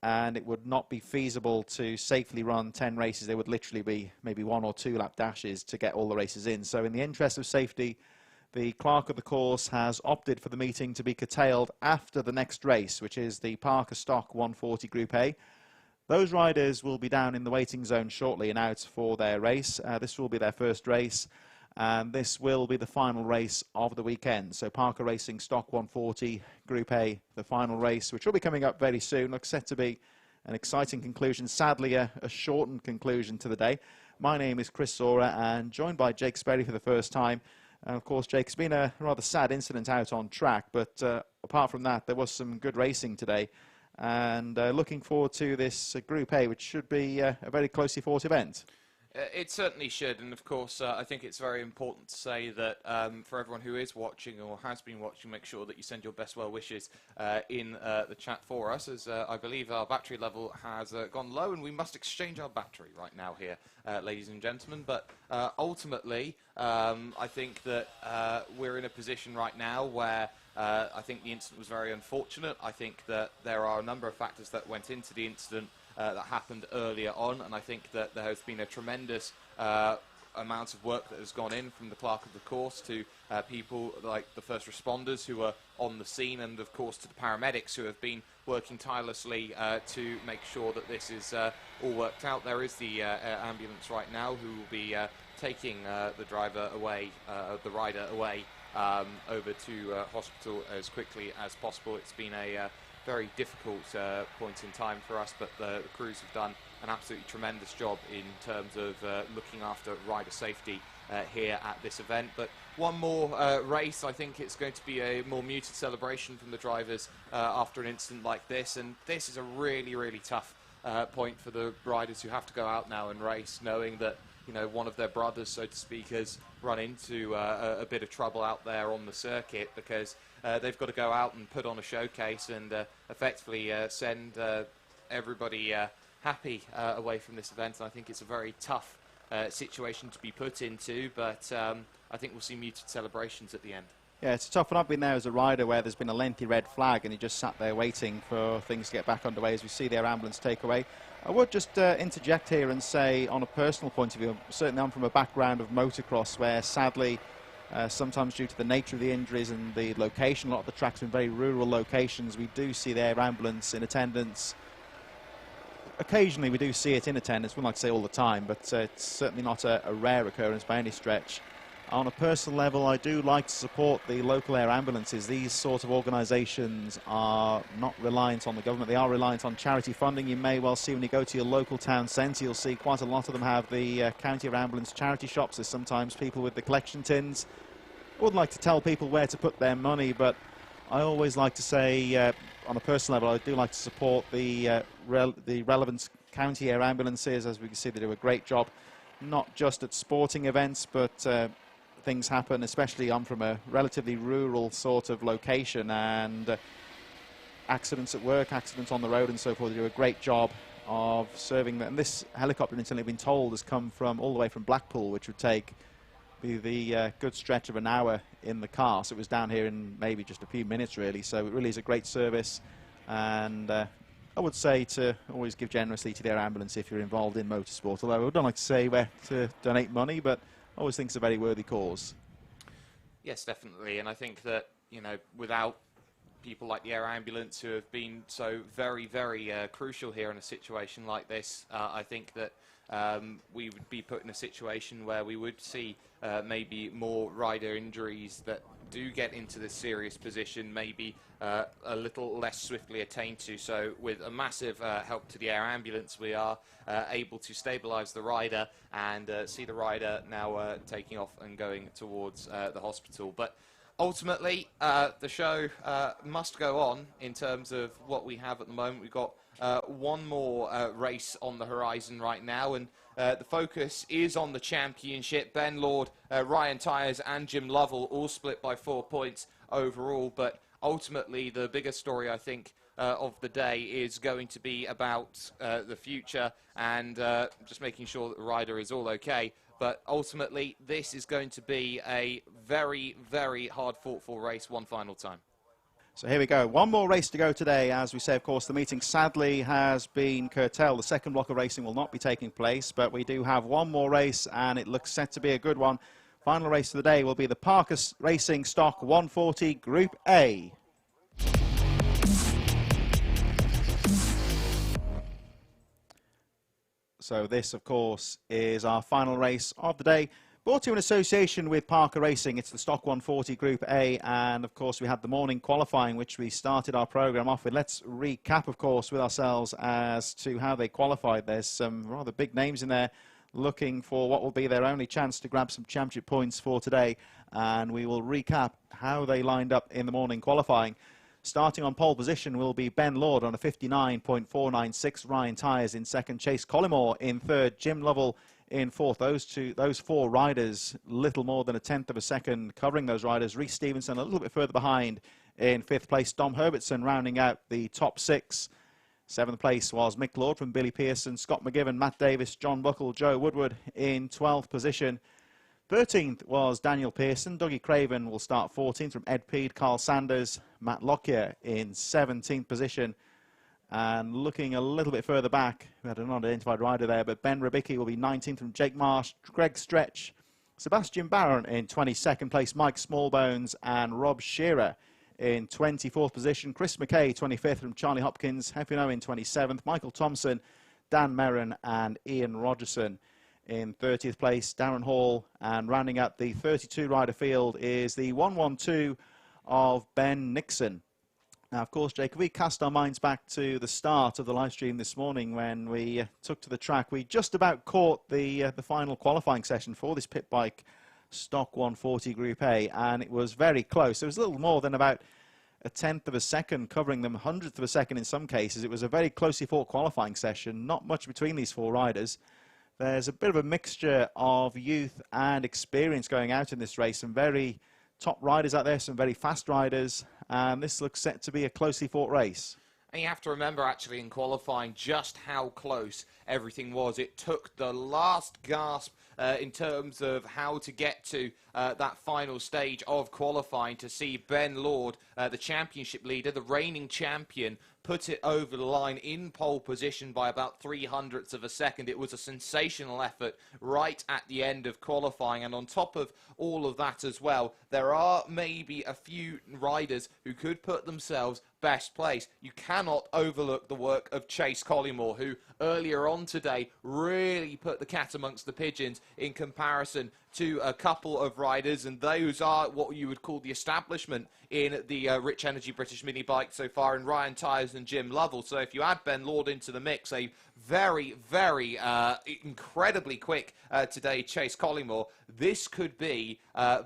and it would not be feasible to safely run 10 races. There would literally be maybe 1 or 2 lap dashes to get all the races in. So in the interest of safety, the clerk of the course has opted for the meeting to be curtailed after the next race, which is the Parker Stock 140 Group A. Those riders will be down in the waiting zone shortly and out for their race. This will be their first race, and this will be the final race of the weekend. So Parker Racing Stock 140 Group A, the final race, which will be coming up very soon. Looks set to be an exciting conclusion, sadly a shortened conclusion to the day. My name is Chris Czora, and joined by Jake Sparey for the first time. And of course, Jake, it's been a rather sad incident out on track, but apart from that, there was some good racing today. And looking forward to this Group A, which should be a very closely fought event. It certainly should, and of course I think it's very important to say that for everyone who is watching or has been watching, make sure that you send your best well wishes in the chat for us, as I believe our battery level has gone low and we must exchange our battery right now here, ladies and gentlemen. But ultimately I think that we're in a position right now where I think the incident was very unfortunate. I think that there are a number of factors that went into the incident that happened earlier on, and I think that there has been a tremendous amount of work that has gone in from the clerk of the course to people like the first responders who are on the scene, and of course to the paramedics who have been working tirelessly to make sure that this is all worked out. There is the ambulance right now who will be taking the driver away, the rider away over to hospital as quickly as possible. It's been a very difficult point in time for us, but the crews have done an absolutely tremendous job in terms of looking after rider safety here at this event. But one more race, I think it's going to be a more muted celebration from the drivers after an incident like this, and this is a really, really tough point for the riders who have to go out now and race, knowing that, you know, one of their brothers, so to speak, has run into a bit of trouble out there on the circuit, because they've got to go out and put on a showcase and effectively send everybody happy away from this event. And I think it's a very tough situation to be put into, but I think we'll see muted celebrations at the end. Yeah, it's a tough one. I've been there as a rider where there's been a lengthy red flag and you just sat there waiting for things to get back underway as we see their ambulance take away. I would just interject here and say, on a personal point of view, certainly I'm from a background of motocross where sadly sometimes due to the nature of the injuries and the location, a lot of the tracks are in very rural locations, we do see their ambulance in attendance. Occasionally we do see it in attendance, wouldn't like to say all the time, but it's certainly not a rare occurrence by any stretch. On a personal level, I do like to support the local air ambulances. These sort of organisations are not reliant on the government. They are reliant on charity funding. You may well see when you go to your local town centre, you'll see quite a lot of them have the county air ambulance charity shops. There's sometimes people with the collection tins. I wouldn't like to tell people where to put their money, but I always like to say, on a personal level, I do like to support the relevant county air ambulances. As we can see, they do a great job, not just at sporting events, but things happen, especially I'm from a relatively rural sort of location, and accidents at work, accidents on the road and so forth. They do a great job of serving them. And this helicopter, incidentally, been told, has come from all the way from Blackpool, which would take the good stretch of an hour in the car. So it was down here in maybe just a few minutes, really. So it really is a great service, and I would say to always give generously to their ambulance if you're involved in motorsport. Although I don't like to say where to donate money, but I always think it's a very worthy cause. Yes, definitely, and I think that, you know, without people like the air ambulance who have been so very, very crucial here in a situation like this. I think that we would be put in a situation where we would see maybe more rider injuries that do get into this serious position, maybe a little less swiftly attained to. So with a massive help to the air ambulance, we are able to stabilise the rider and see the rider now taking off and going towards the hospital. But ultimately, the show must go on in terms of what we have at the moment. We've got one more race on the horizon right now, and the focus is on the championship. Ben Lord, Ryan Tyers and Jim Lovell all split by 4 points overall, but ultimately the biggest story, I think, of the day is going to be about the future and just making sure that the rider is all okay. But ultimately, this is going to be a very, very hard-fought-for race one final time. So here we go. One more race to go today. As we say, of course, the meeting sadly has been curtailed. The second block of racing will not be taking place, but we do have one more race, and it looks set to be a good one. Final race of the day will be the Parker Racing Stock 140 Group A. So this, of course, is our final race of the day. Brought to you in association with Parker Racing. It's the Stock 140 Group A, and of course we had the morning qualifying, which we started our programme off with. Let's recap, of course, with ourselves as to how they qualified. There's some rather big names in there looking for what will be their only chance to grab some championship points for today, and we will recap how they lined up in the morning qualifying. Starting on pole position will be Ben Lord on a 59.496, Ryan Tyers in second, Chase Collymore in third, Jim Lovell in fourth. Those four riders, little more than a tenth of a second covering those riders. Reece Stevenson a little bit further behind in fifth place. Dom Herbertson rounding out the top six. Seventh place was Mick Lord from Billy Pearson, Scott McGiven, Matt Davis, John Buckle, Joe Woodward in 12th position. 13th was Daniel Pearson. Dougie Craven will start 14th from Ed Peed, Carl Sanders, Matt Lockyer in 17th position. And looking a little bit further back, we had an unidentified rider there, but Ben Ribicki will be 19th from Jake Marsh, Greg Stretch, Sebastian Barron in 22nd place, Mike Smallbones and Rob Shearer in 24th position, Chris McKay 25th from Charlie Hopkins, Hefino in 27th, Michael Thompson, Dan Merrin and Ian Rogerson in 30th place, Darren Hall, and rounding out the 32 rider field is the 112 of Ben Nixon. Now, of course, Jake, we cast our minds back to the start of the live stream this morning when we took to the track. We just about caught the final qualifying session for this pit bike Stock 140 Group A, and it was very close. It was a little more than about a tenth of a second, covering them, 100th of a second in some cases. It was a very closely fought qualifying session, not much between these four riders. There's a bit of a mixture of youth and experience going out in this race. Some very top riders out there, some very fast riders, and this looks set to be a closely fought race. And you have to remember, actually, in qualifying, just how close everything was. It took the last gasp in terms of how to get to that final stage of qualifying to see Ben Lord, the championship leader, the reigning champion, put it over the line in pole position by about 0.03 of a second. It was a sensational effort right at the end of qualifying. And on top of all of that as well, there are maybe a few riders who could put themselves best place. You cannot overlook the work of Chase Collymore, who earlier on today really put the cat amongst the pigeons in comparison to a couple of riders, and those are what you would call the establishment in the Rich Energy British mini bike so far, in Ryan Tyers and Jim Lovell. So if you add Ben Lord into the mix, a very, very incredibly quick today Chase Collymore, this could be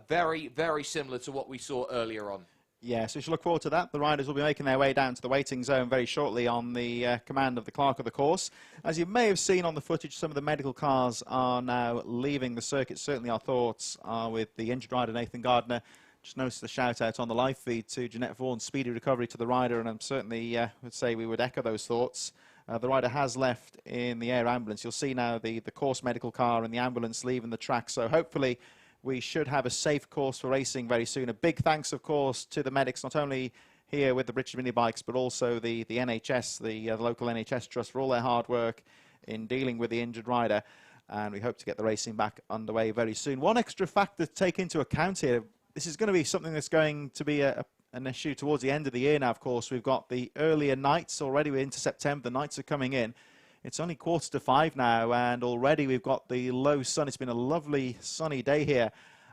very, very similar to what we saw earlier on. Yes, we should look forward to that. The riders will be making their way down to the waiting zone very shortly on the command of the clerk of the course. As you may have seen on the footage, some of the medical cars are now leaving the circuit. Certainly our thoughts are with the injured rider, Nathan Gardner. Just noticed the shout out on the live feed to Jeanette Vaughan, speedy recovery to the rider, and I'm certainly would say we would echo those thoughts. The rider has left in the air ambulance. You'll see now the course medical car and the ambulance leaving the track, so hopefully we should have a safe course for racing very soon. A big thanks, of course, to the medics, not only here with the British Mini Bikes, but also the NHS, the local NHS Trust, for all their hard work in dealing with the injured rider. And we hope to get the racing back underway very soon. One extra factor to take into account here, this is going to be something that's going to be a an issue towards the end of the year now. Of course, we've got the earlier nights already. We're into September. The nights are coming in. It's only 4:45 now, and already we've got the low sun. It's been a lovely sunny day here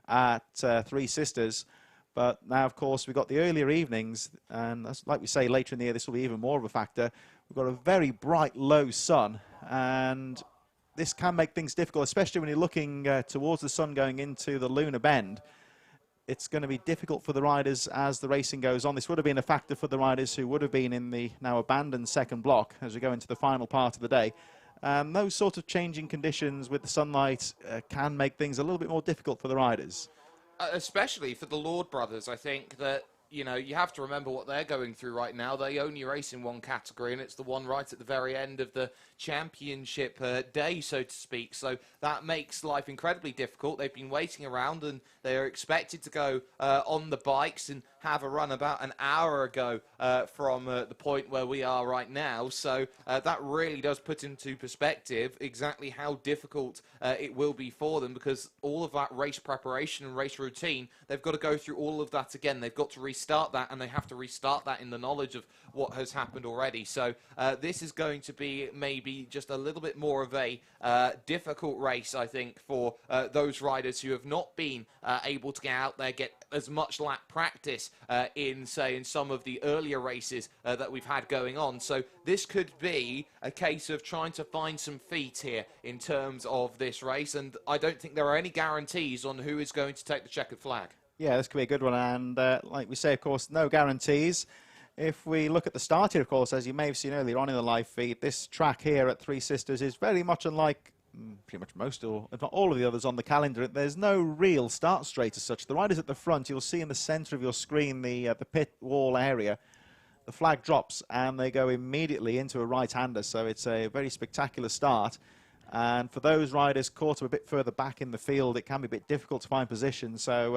at Three Sisters. But now, of course, we've got the earlier evenings, and that's, like we say, later in the year, this will be even more of a factor. We've got a very bright, low sun, and this can make things difficult, especially when you're looking towards the sun going into the lunar bend. It's going to be difficult for the riders as the racing goes on. This would have been a factor for the riders who would have been in the now abandoned second block as we go into the final part of the day. Those sort of changing conditions with the sunlight can make things a little bit more difficult for the riders. Especially for the Lord brothers. I think that, you know, you have to remember what they're going through right now. They only race in one category, and it's the one right at the very end of the championship day, so to speak. So that makes life incredibly difficult. They've been waiting around, and they are expected to go on the bikes and have a run about an hour ago from the point where we are right now. So that really does put into perspective exactly how difficult it will be for them, because all of that race preparation and race routine, they've got to go through all of that again. They've got to restart that, and they have to restart that in the knowledge of what has happened already. So this is going to be maybe just a little bit more of a difficult race, I think, for those riders who have not been able to get out there, get as much lap practice in some of the earlier races that we've had going on. So this could be a case of trying to find some feet here in terms of this race, and I don't think there are any guarantees on who is going to take the checkered flag. Yeah, this could be a good one, and like we say, of course, no guarantees. If we look at the start here, of course, as you may have seen earlier on in the live feed, this track here at Three Sisters is very much unlike pretty much most, or if not all of the others on the calendar. There's no real start straight as such. The riders at the front, you'll see in the centre of your screen the pit wall area. The flag drops and they go immediately into a right-hander, so it's a very spectacular start. And for those riders caught up a bit further back in the field, it can be a bit difficult to find position. So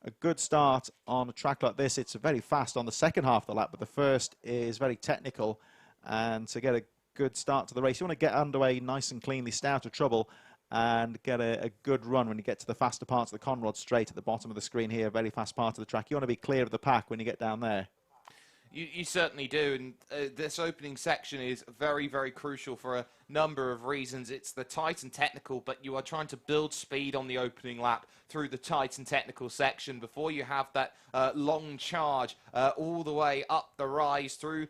a good start on a track like this. It's very fast on the second half of the lap, but the first is very technical. And to get a good start to the race, you want to get underway nice and cleanly, stay out of trouble, and get a good run when you get to the faster parts of the Conrod Straight at the bottom of the screen here, very fast part of the track. You want to be clear of the pack when you get down there. You certainly do, and this opening section is very, very crucial for a number of reasons. It's the tight and technical, but you are trying to build speed on the opening lap through the tight and technical section before you have that long charge all the way up the rise through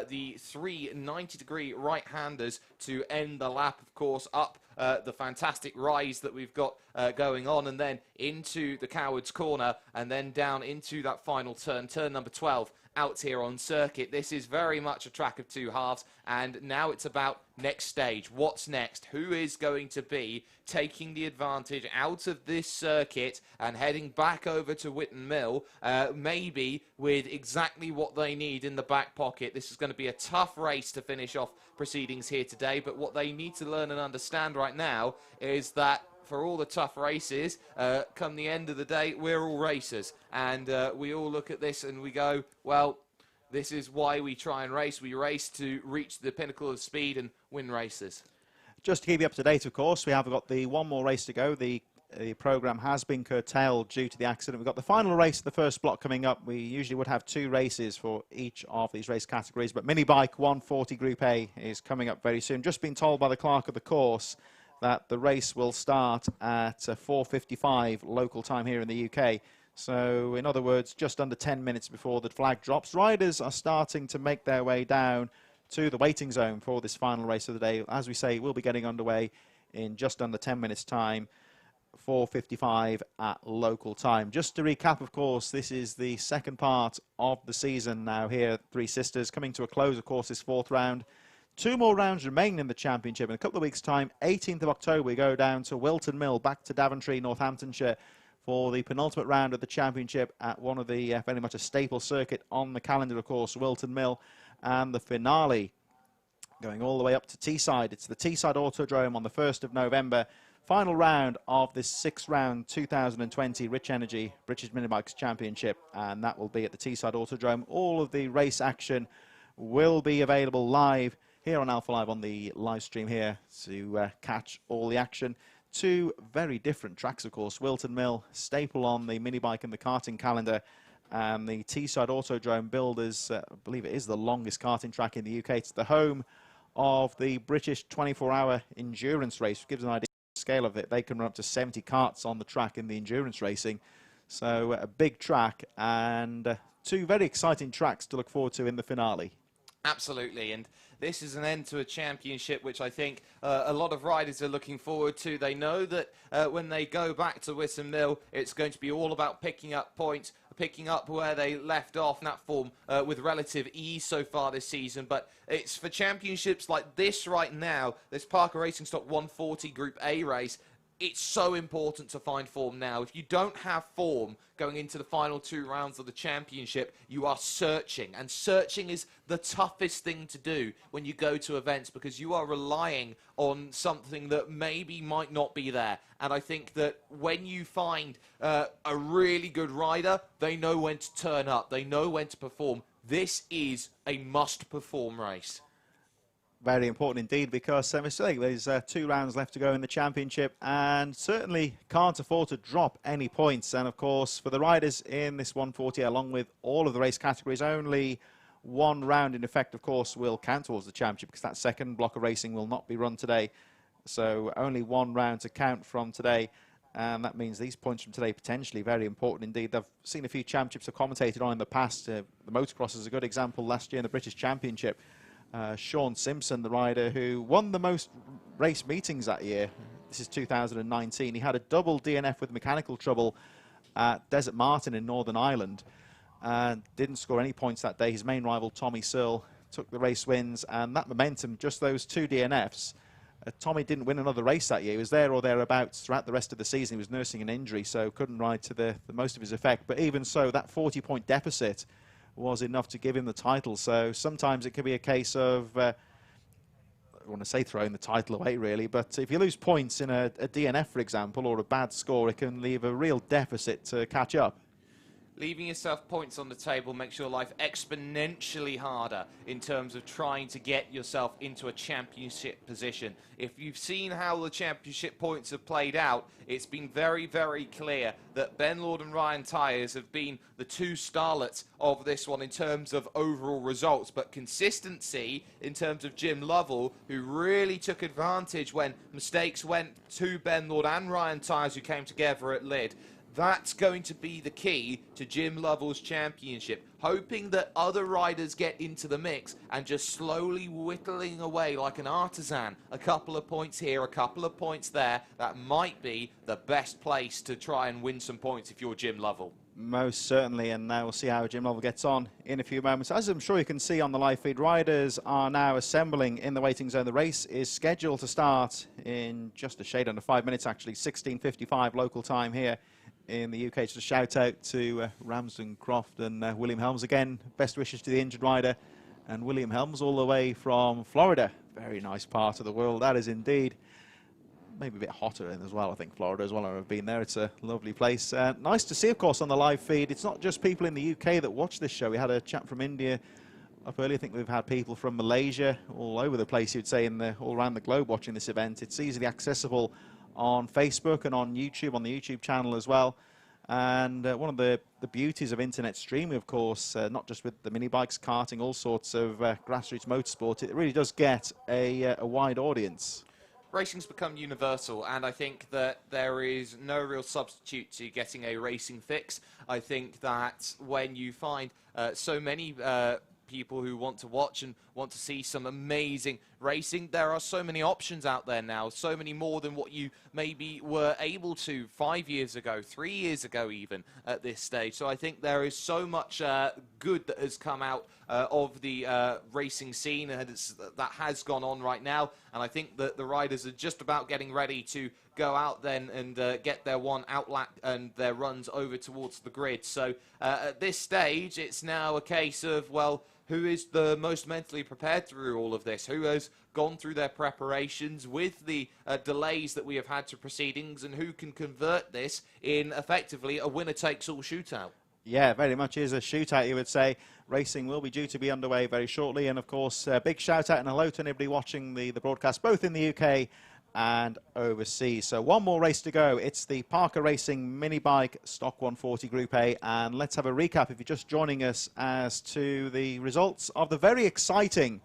the 3 90-degree right-handers to end the lap, of course, up the fantastic rise that we've got going on, and then into the Coward's Corner, and then down into that final turn, turn number 12, out here on circuit. This is very much a track of two halves, and now it's about next stage. What's next? Who is going to be taking the advantage out of this circuit and heading back over to Wilton Mill, maybe with exactly what they need in the back pocket? This is going to be a tough race to finish off proceedings here today, but what they need to learn and understand right now is that for all the tough races, come the end of the day, we're all racers. And we all look at this and we go, well, this is why we try and race. We race to reach the pinnacle of speed and win races. Just to keep you up to date, of course, we have got the one more race to go. The programme has been curtailed due to the accident. We've got the final race of the first block coming up. We usually would have 2 races for each of these race categories, but Mini Bike 140 Group A is coming up very soon. Just been told by the clerk of the course that the race will start at 4:55 local time here in the UK. So, in other words, just under 10 minutes before the flag drops. Riders are starting to make their way down to the waiting zone for this final race of the day. As we say, we'll be getting underway in just under 10 minutes' time, 4:55 at local time. Just to recap, of course, this is the second part of the season now here at Three Sisters, coming to a close, of course, this 4th round. 2 more rounds remain in the championship. In a couple of weeks' time, 18th of October, we go down to Wilton Mill, back to Daventry, Northamptonshire, for the penultimate round of the championship at one of the very much a staple circuit on the calendar, of course, Wilton Mill, and the finale going all the way up to Teesside. It's the Teesside Autodrome on the 1st of November. Final round of this 6th round 2020 Rich Energy British Minibikes Championship, and that will be at the Teesside Autodrome. All of the race action will be available live here on Alpha Live on the live stream here to catch all the action. 2 very different tracks, of course. Wilton Mill, staple on the mini bike and the karting calendar, And the Teesside Autodrome build is, I believe it is the longest karting track in the UK. It's the home of the British 24-hour endurance race, which gives an idea of the scale of it. They can run up to 70 karts on the track in the endurance racing. So a big track, and two very exciting tracks to look forward to in the finale. Absolutely, and this is an end to a championship which I think a lot of riders are looking forward to. They know that when they go back to Wilton Mill, it's going to be all about picking up points, picking up where they left off in that form with relative ease so far this season. But it's for championships like this right now, this Parker Racing Stock 140 Group A race, it's so important to find form now. If you don't have form going into the final 2 rounds of the championship, you are searching. And searching is the toughest thing to do when you go to events, because you are relying on something that maybe might not be there. And I think that when you find a really good rider, they know when to turn up. They know when to perform. This is a must-perform race. Very important indeed, because there's 2 rounds left to go in the championship, and certainly can't afford to drop any points. And of course, for the riders in this 140, along with all of the race categories, only 1 round in effect, of course, will count towards the championship, because that second block of racing will not be run today. So only 1 round to count from today, and that means these points from today potentially very important indeed. I've seen a few championships I've commentated on in the past. The motocross is a good example last year in the British Championship. Sean Simpson, the rider who won the most race meetings that year, this is 2019, he had a double DNF with mechanical trouble at Desert Martin in Northern Ireland and didn't score any points that day. His main rival, Tommy Searle, took the race wins, and that momentum, just those 2 DNFs, Tommy didn't win another race that year. He was there or thereabouts throughout the rest of the season. He was nursing an injury, so couldn't ride to the most of his effect. But even so, that 40-point deficit was enough to give him the title. So sometimes it could be a case of, I want to say throwing the title away really, but if you lose points in a DNF, for example, or a bad score, it can leave a real deficit to catch up. Leaving yourself points on the table makes your life exponentially harder in terms of trying to get yourself into a championship position. If you've seen how the championship points have played out, it's been very, very clear that Ben Lord and Ryan Tyers have been the 2 starlets of this one in terms of overall results. But consistency in terms of Jim Lovell, who really took advantage when mistakes went to Ben Lord and Ryan Tyers, who came together at Lid. That's going to be the key to Jim Lovell's championship, hoping that other riders get into the mix and just slowly whittling away like an artisan. A couple of points here, a couple of points there. That might be the best place to try and win some points if you're Jim Lovell. Most certainly, and now we'll see how Jim Lovell gets on in a few moments. As I'm sure you can see on the live feed, riders are now assembling in the waiting zone. The race is scheduled to start in just a shade under 5 minutes, actually, 16:55 local time here in the UK. Just a shout out to Ramsden Croft and William Helms again. Best wishes to the injured rider. And William Helms all the way from Florida. Very nice part of the world, that is indeed. Maybe a bit hotter in as well, I think, Florida as well. I've been there. It's a lovely place. Nice to see, of course, on the live feed. It's not just people in the UK that watch this show. We had a chat from India up earlier. I think we've had people from Malaysia, all over the place, you'd say, all around the globe watching this event. It's easily accessible on Facebook and on YouTube, on the YouTube channel as well. And one of the beauties of internet streaming, of course, not just with the mini bikes, karting, all sorts of grassroots motorsport, it really does get a wide audience. Racing's become universal, and I think that there is no real substitute to getting a racing fix. I think that when you find so many people who want to watch and want to see some amazing racing, there are so many options out there now, so many more than what you maybe were able to 5 years ago, 3 years ago even at this stage. So I think there is so much good that has come out of the racing scene that has gone on right now, and I think that the riders are just about getting ready to go out then and get their one outlap and their runs over towards the grid. So at this stage, it's now a case of, well, who is the most mentally prepared through all of this? Who has gone through their preparations with the delays that we have had to proceedings, and who can convert this in effectively a winner-takes-all shootout? Yeah, very much is a shootout, you would say. Racing will be due to be underway very shortly. And, of course, big shout-out and hello to anybody watching the broadcast, both in the UK and overseas. So one more race to go. It's the Parker Racing Mini Bike Stock 140 Group A, and let's have a recap if you're just joining us as to the results of the very exciting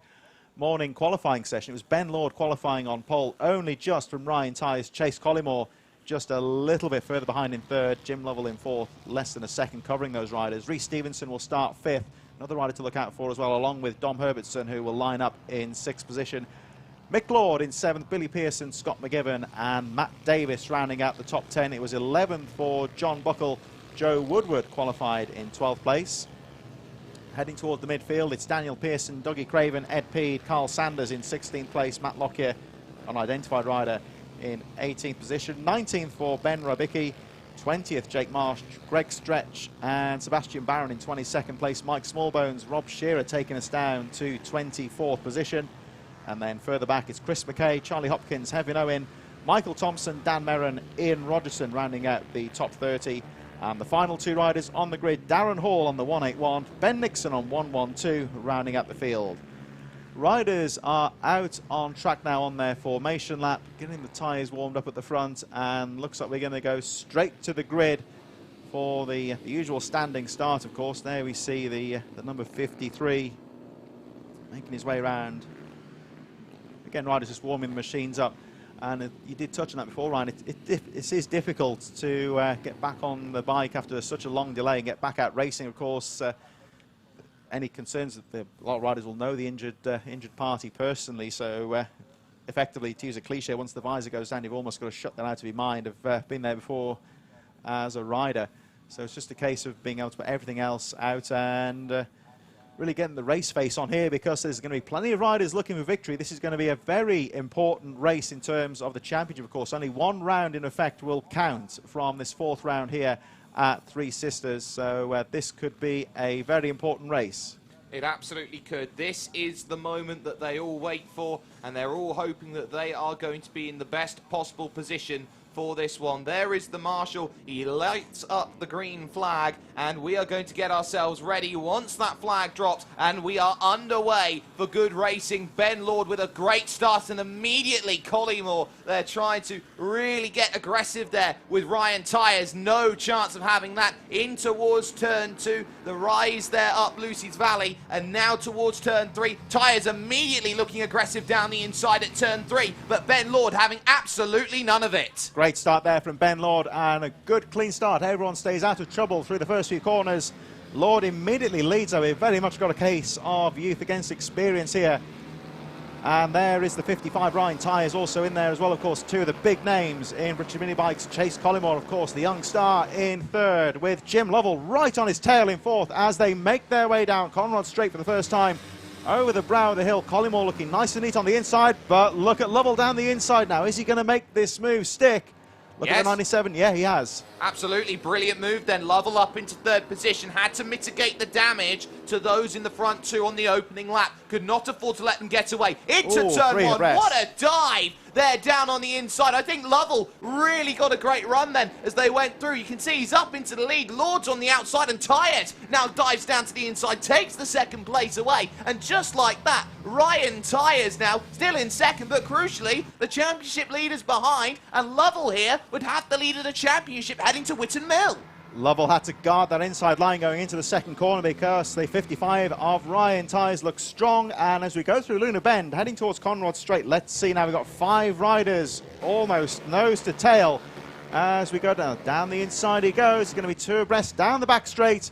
morning qualifying session. It was Ben Lord qualifying on pole, only just from Ryan Tyers. Chase Collymore just a little bit further behind in third. Jim Lovell in fourth, less than a second covering those riders. Rhys Stevenson will start fifth, another rider to look out for as well, along with Dom Herbertson, who will line up in sixth position. Mick Lord in seventh, Billy Pearson, Scott McGibbon and Matt Davis rounding out the top 10. It was 11th for John Buckle. Joe Woodward qualified in 12th place. Heading toward the midfield, it's Daniel Pearson, Dougie Craven, Ed Peed, Carl Sanders in 16th place, Matt Lockyer, unidentified rider, in 18th position. 19th for Ben Rabicki, 20th Jake Marsh, Greg Stretch and Sebastian Barron in 22nd place. Mike Smallbones, Rob Shearer taking us down to 24th position. And then further back it's Chris McKay, Charlie Hopkins, Hevin Owen, Michael Thompson, Dan Merron, Ian Rogerson rounding out the top 30. And the final two riders on the grid, Darren Hall on the 181, Ben Nixon on 112, rounding out the field. Riders are out on track now on their formation lap, getting the tyres warmed up at the front, and looks like we're going to go straight to the grid for the usual standing start, of course. There we see the number 53 making his way around. Again, riders just warming the machines up. And you did touch on that before, Ryan. It is difficult to get back on the bike after such a long delay and get back out racing. Of course, any concerns that a lot of riders will know the injured party personally. So effectively, to use a cliche, once the visor goes down, you've almost got to shut that out of your mind of being there before as a rider. So it's just a case of being able to put everything else out and really getting the race face on here, because there's going to be plenty of riders looking for victory. This is going to be a very important race in terms of the championship, of course. Only one round, in effect, will count from this fourth round here at Three Sisters. So this could be a very important race. It absolutely could. This is the moment that they all wait for, and they're all hoping that they are going to be in the best possible position for this one. There is the marshal. He lights up the green flag, and we are going to get ourselves ready once that flag drops, and we are underway for good racing. Ben Lord with a great start, and immediately Collymore, they're trying to really get aggressive there with Ryan Tyers. No chance of having that. In towards turn 2, the rise there up Lucy's Valley, and now towards turn 3. Tyers immediately looking aggressive down the inside at turn 3, but Ben Lord having absolutely none of it. Great start there from Ben Lord, and a good clean start. Everyone stays out of trouble through the first few corners. Lord immediately leads, though. We've very much got a case of youth against experience here. And there is the 55 Ryan Tyers also in there as well, of course. Two of the big names in British Mini Bikes. Chase Collymore, of course, the young star in third, with Jim Lovell right on his tail in fourth as they make their way down Conrod Straight for the first time over the brow of the hill. Collymore looking nice and neat on the inside, but look at Lovell down the inside now. Is he going to make this move stick? Look at the 97. Yeah, he has. Absolutely brilliant move then. Lovell up into third position. Had to mitigate the damage to those in the front two on the opening lap. Could not afford to let them get away. Into turn 1. What a dive there down on the inside. I think Lovell really got a great run then as they went through. You can see he's up into the lead. Lord's on the outside, and Tyers now dives down to the inside, takes the second place away. And just like that, Ryan Tyers now still in second, but crucially, the championship leaders behind, and Lovell here would have the lead of the championship heading to Wilton Mill. Lovell had to guard that inside line going into the second corner because the 55 of Ryan Tyers looks strong. And as we go through Luna Bend, heading towards Conrod Straight, let's see now, we've got 5 riders almost nose to tail. As we go down the inside he goes. It's going to be 2 abreast down the back straight.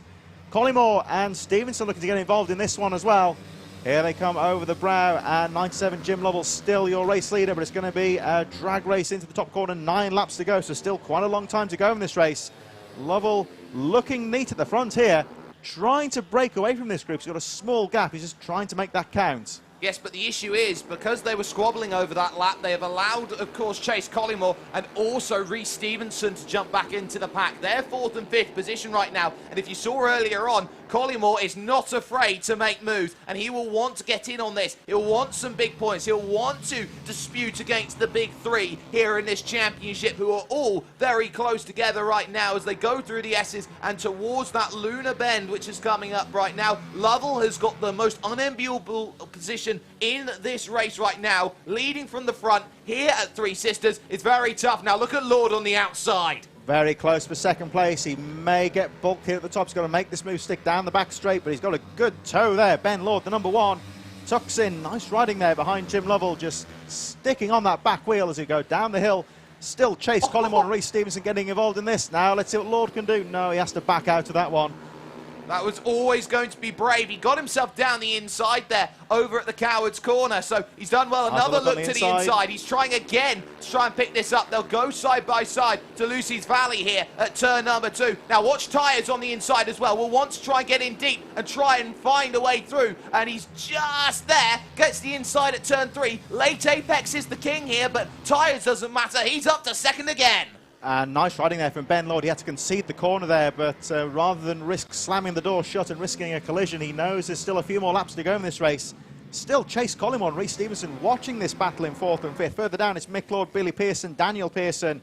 Collymore and Stevenson looking to get involved in this one as well. Here they come over the brow, and 97 Jim Lovell still your race leader, but it's going to be a drag race into the top corner. 9 laps to go, so still quite a long time to go in this race. Lovell looking neat at the front here, trying to break away from this group. He's got a small gap. He's just trying to make that count. Yes, but the issue is, because they were squabbling over that lap, they have allowed, of course, Chase Collymore and also Rhys Stevenson to jump back into the pack. They're 4th and 5th position right now, and if you saw earlier on, Collymore is not afraid to make moves, and he will want to get in on this. He'll want some big points. He'll want to dispute against the big 3 here in this championship, who are all very close together right now as they go through the S's and towards that Luna Bend, which is coming up right now. Lovell has got the most unenviable position position in this race right now, leading from the front here at Three Sisters. It's very tough. Now look at Lord on the outside. Very close for second place. He may get bulked here at the top. He's got to make this move, stick down the back straight, but he's got a good toe there. Ben Lord, the number 1, tucks in. Nice riding there behind Jim Lovell, just sticking on that back wheel as he goes down the hill. Still Chase Collymore and Reece Stevenson getting involved in this. Now let's see what Lord can do. No, he has to back out of that one. That was always going to be brave. He got himself down the inside there over at the Coward's Corner. So he's done well. Another look to the inside. He's trying again to try and pick this up. They'll go side by side to Lucy's Valley here at turn number 2. Now watch Tyres on the inside as well. We'll want to try and get in deep and try and find a way through. And he's just there. Gets the inside at turn 3. Late Apex is the king here, but Tyres doesn't matter. He's up to second again. And nice riding there from Ben Lord. He had to concede the corner there, but rather than risk slamming the door shut and risking a collision, he knows there's still a few more laps to go in this race. Still Chase Collymore and Reece Stevenson watching this battle in 4th and 5th. Further down, it's Mick Lord, Billy Pearson, Daniel Pearson,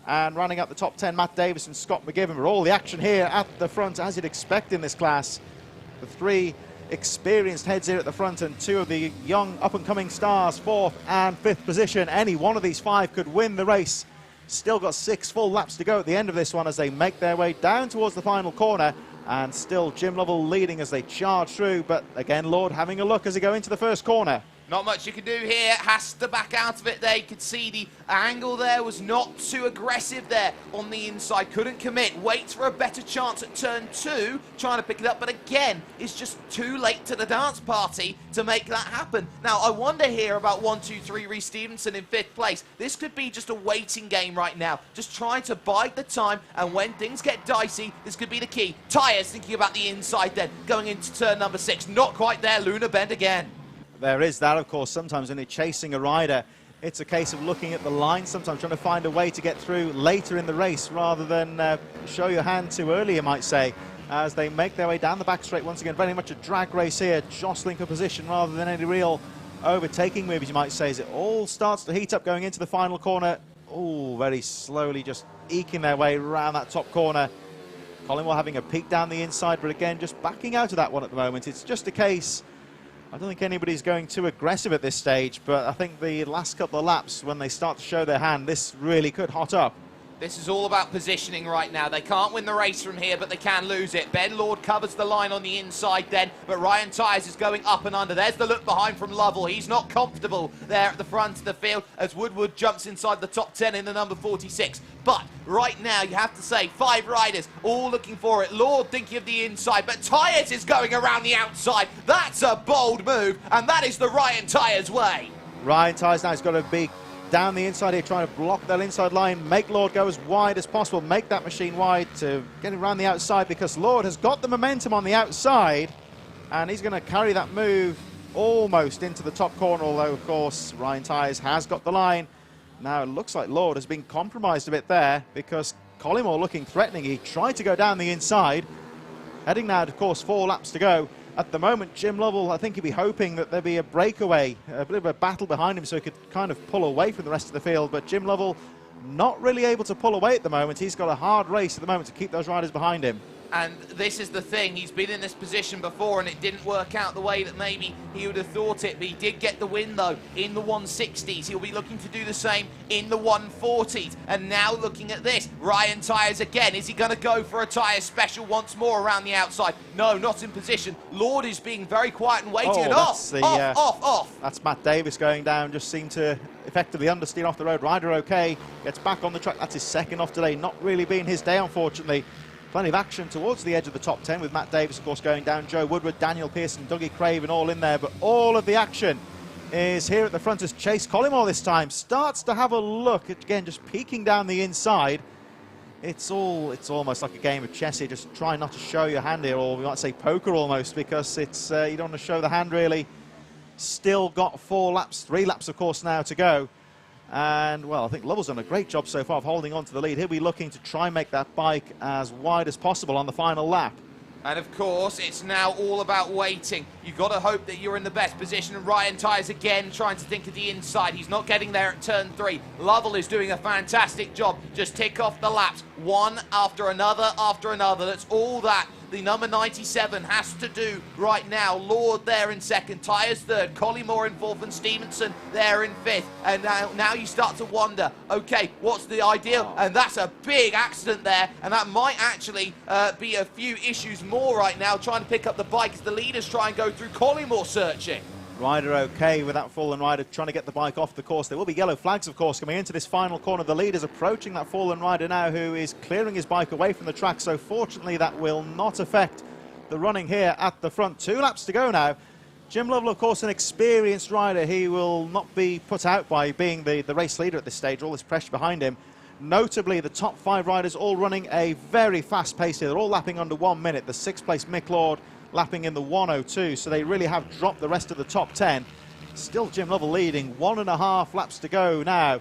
and running up the top 10, Matt Davis and Scott McGiven. For all the action here at the front, as you'd expect in this class. The 3 experienced heads here at the front and 2 of the young up-and-coming stars, 4th and 5th position. Any one of these 5 could win the race. Still got 6 full laps to go at the end of this one as they make their way down towards the final corner. And still Jim Lovell leading as they charge through. But again, Lord having a look as they go into the first corner. Not much you can do here. Has to back out of it there. You could see the angle there was not too aggressive there on the inside. Couldn't commit. Waits for a better chance at turn 2, trying to pick it up. But again, it's just too late to the dance party to make that happen. Now, I wonder here about 1, 2, 3 Reece Stevenson in 5th place. This could be just a waiting game right now. Just trying to bide the time. And when things get dicey, this could be the key. Tyres thinking about the inside then. Going into turn number 6. Not quite there. Lunar Bend again. There is that, of course. Sometimes when you're chasing a rider, it's a case of looking at the line, sometimes trying to find a way to get through later in the race rather than show your hand too early, you might say, as they make their way down the back straight. Once again, very much a drag race here, jostling for position rather than any real overtaking moves, you might say, as it all starts to heat up going into the final corner. Oh, very slowly just eking their way around that top corner. Collymore having a peek down the inside, but again, just backing out of that one at the moment. It's just a case... I don't think anybody's going too aggressive at this stage, but I think the last couple of laps, when they start to show their hand, this really could hot up. This is all about positioning right now. They can't win the race from here, but they can lose it. Ben Lord covers the line on the inside then, but Ryan Tyres is going up and under. There's the look behind from Lovell. He's not comfortable there at the front of the field as Woodward jumps inside the top 10 in the number 46. But right now, you have to say, 5 riders all looking for it. Lord thinking of the inside, but Tyres is going around the outside. That's a bold move, and that is the Ryan Tyres way. Ryan Tyres now has got to be down the inside here, trying to block that inside line, make Lord go as wide as possible, make that machine wide to get it around the outside, because Lord has got the momentum on the outside, and he's going to carry that move almost into the top corner, although, of course, Ryan Tyres has got the line. Now, it looks like Lord has been compromised a bit there, because Collymore looking threatening. He tried to go down the inside, heading now, of course, 4 laps to go. At the moment, Jim Lovell, I think he'd be hoping that there'd be a breakaway, a bit of a battle behind him so he could kind of pull away from the rest of the field. But Jim Lovell not really able to pull away at the moment. He's got a hard race at the moment to keep those riders behind him. And this is the thing, he's been in this position before and it didn't work out the way that maybe he would have thought it, but he did get the win though in the 160s. He'll be looking to do the same in the 140s. And now looking at this, Ryan Tyres again. Is he going to go for a Tyres special once more around the outside? No, not in position. Lord is being very quiet and waiting, and off. That's Matt Davis going down, just seemed to effectively understeer off the road. Rider okay, gets back on the track. That's his second off today, not really being his day, unfortunately. Plenty of action towards the edge of the top 10 with Matt Davis, of course, going down. Joe Woodward, Daniel Pearson, Dougie Craven all in there. But all of the action is here at the front as Chase Collymore this time starts to have a look. Again, just peeking down the inside. It's almost like a game of chess here. Just try not to show your hand here, or we might say poker almost, because it's you don't want to show the hand really. Still got 4 laps, 3 laps, of course, now to go. And, well, I think Lovell's done a great job so far of holding on to the lead. He'll be looking to try and make that bike as wide as possible on the final lap. And, of course, it's now all about waiting. You've got to hope that you're in the best position. And Ryan Tyres again trying to think of the inside. He's not getting there at turn 3. Lovell is doing a fantastic job. Just tick off the laps, one after another after another. That's all that the number 97 has to do right now. Lord there in second, Tyres third, Collymore in fourth, and Stevenson there in fifth. And now you start to wonder, okay, what's the ideal? And that's a big accident there, and that might actually be a few issues more right now, trying to pick up the bike as the leaders try and go through. Collymore searching. Rider okay with that fallen rider trying to get the bike off the course. There will be yellow flags, of course, coming into this final corner. The leader's approaching that fallen rider now, who is clearing his bike away from the track. So fortunately, that will not affect the running here at the front. 2 laps to go now. Jim Lovell, of course, an experienced rider. He will not be put out by being the race leader at this stage. All this pressure behind him. Notably, the top 5 riders all running a very fast pace here. They're all lapping under 1 minute. The 6th place Mick Lord lapping in the 1:02, so they really have dropped the rest of the top 10. Still Jim Lovell leading, 1.5 laps to go now,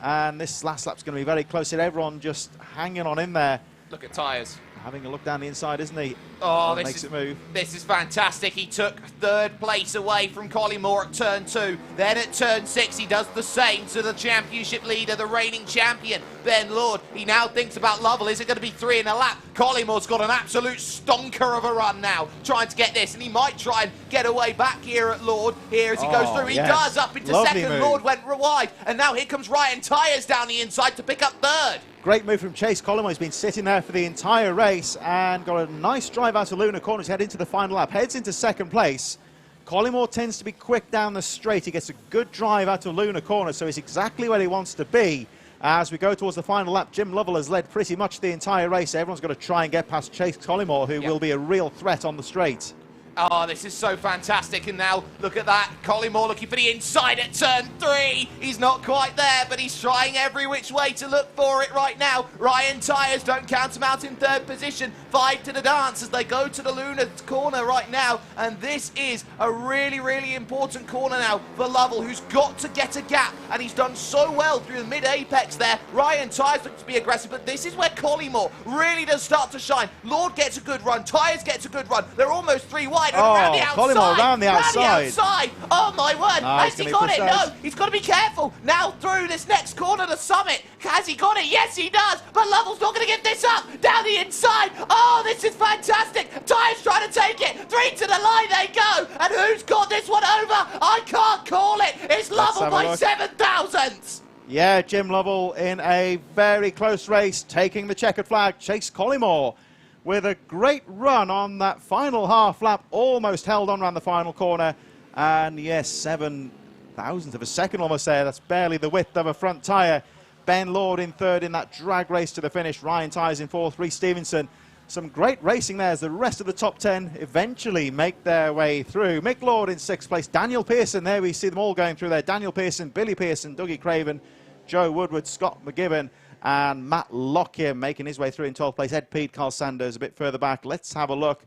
and this last lap's going to be very close here. Everyone just hanging on in there. Look at Tyres. Having a look down the inside, isn't he? Oh, makes it move. This is fantastic. He took 3rd place away from Collymore at turn 2. Then at turn 6, he does the same to the championship leader, the reigning champion, Ben Lord. He now thinks about Lovell. Is it going to be 3 in a lap? Collymore's got an absolute stonker of a run now, trying to get this, and he might try and get away back here at Lord, here as he goes through. He does, up into Lovely second. move. Lord went wide, and now here comes Ryan Tyres down the inside to pick up 3rd. Great move from Chase Collymore. He's been sitting there for the entire race and got a nice drive out of Luna Corner to head into the final lap. Heads into 2nd place. Collymore tends to be quick down the straight. He gets a good drive out of Luna Corner, so he's exactly where he wants to be. As we go towards the final lap, Jim Lovell has led pretty much the entire race. Everyone's got to try and get past Chase Collymore, who will be a real threat on the straight. Oh, this is so fantastic. And now, look at that. Collymore looking for the inside at turn 3. He's not quite there, but he's trying every which way to look for it right now. Ryan Tyres, don't count him out, in 3rd position. 5 to the dance as they go to the Luna corner right now. And this is a really, really important corner now for Lovell, who's got to get a gap. And he's done so well through the mid-apex there. Ryan Tyres looks to be aggressive, but this is where Collymore really does start to shine. Lord gets a good run. Tyres gets a good run. They're almost 3 wide. Around the outside. Collymore around the outside. Oh my word. No, Has he got it? precise. No. He's got to be careful. Now through this next corner, the summit. Has he got it? Yes, he does. But Lovell's not going to give this up. Down the inside. Oh, this is fantastic. Tyres trying to take it. 3 to the line they go. And who's got this one over? I can't call it. It's Lovell by 7 thousandths. Yeah, Jim Lovell in a very close race, taking the checkered flag. Chase Collymore with a great run on that final half lap, almost held on around the final corner. And yes, 7 thousandths of a second almost there. That's barely the width of a front tyre. Ben Lord in 3rd in that drag race to the finish. Ryan Tyres in 4th, Reece Stevenson. Some great racing there as the rest of the top 10 eventually make their way through. Mick Lord in 6th place. Daniel Pearson, there we see them all going through there. Daniel Pearson, Billy Pearson, Dougie Craven, Joe Woodward, Scott McGibbon, and Matt Lockyer making his way through in 12th place. Ed Peed, Carl Sanders a bit further back. Let's have a look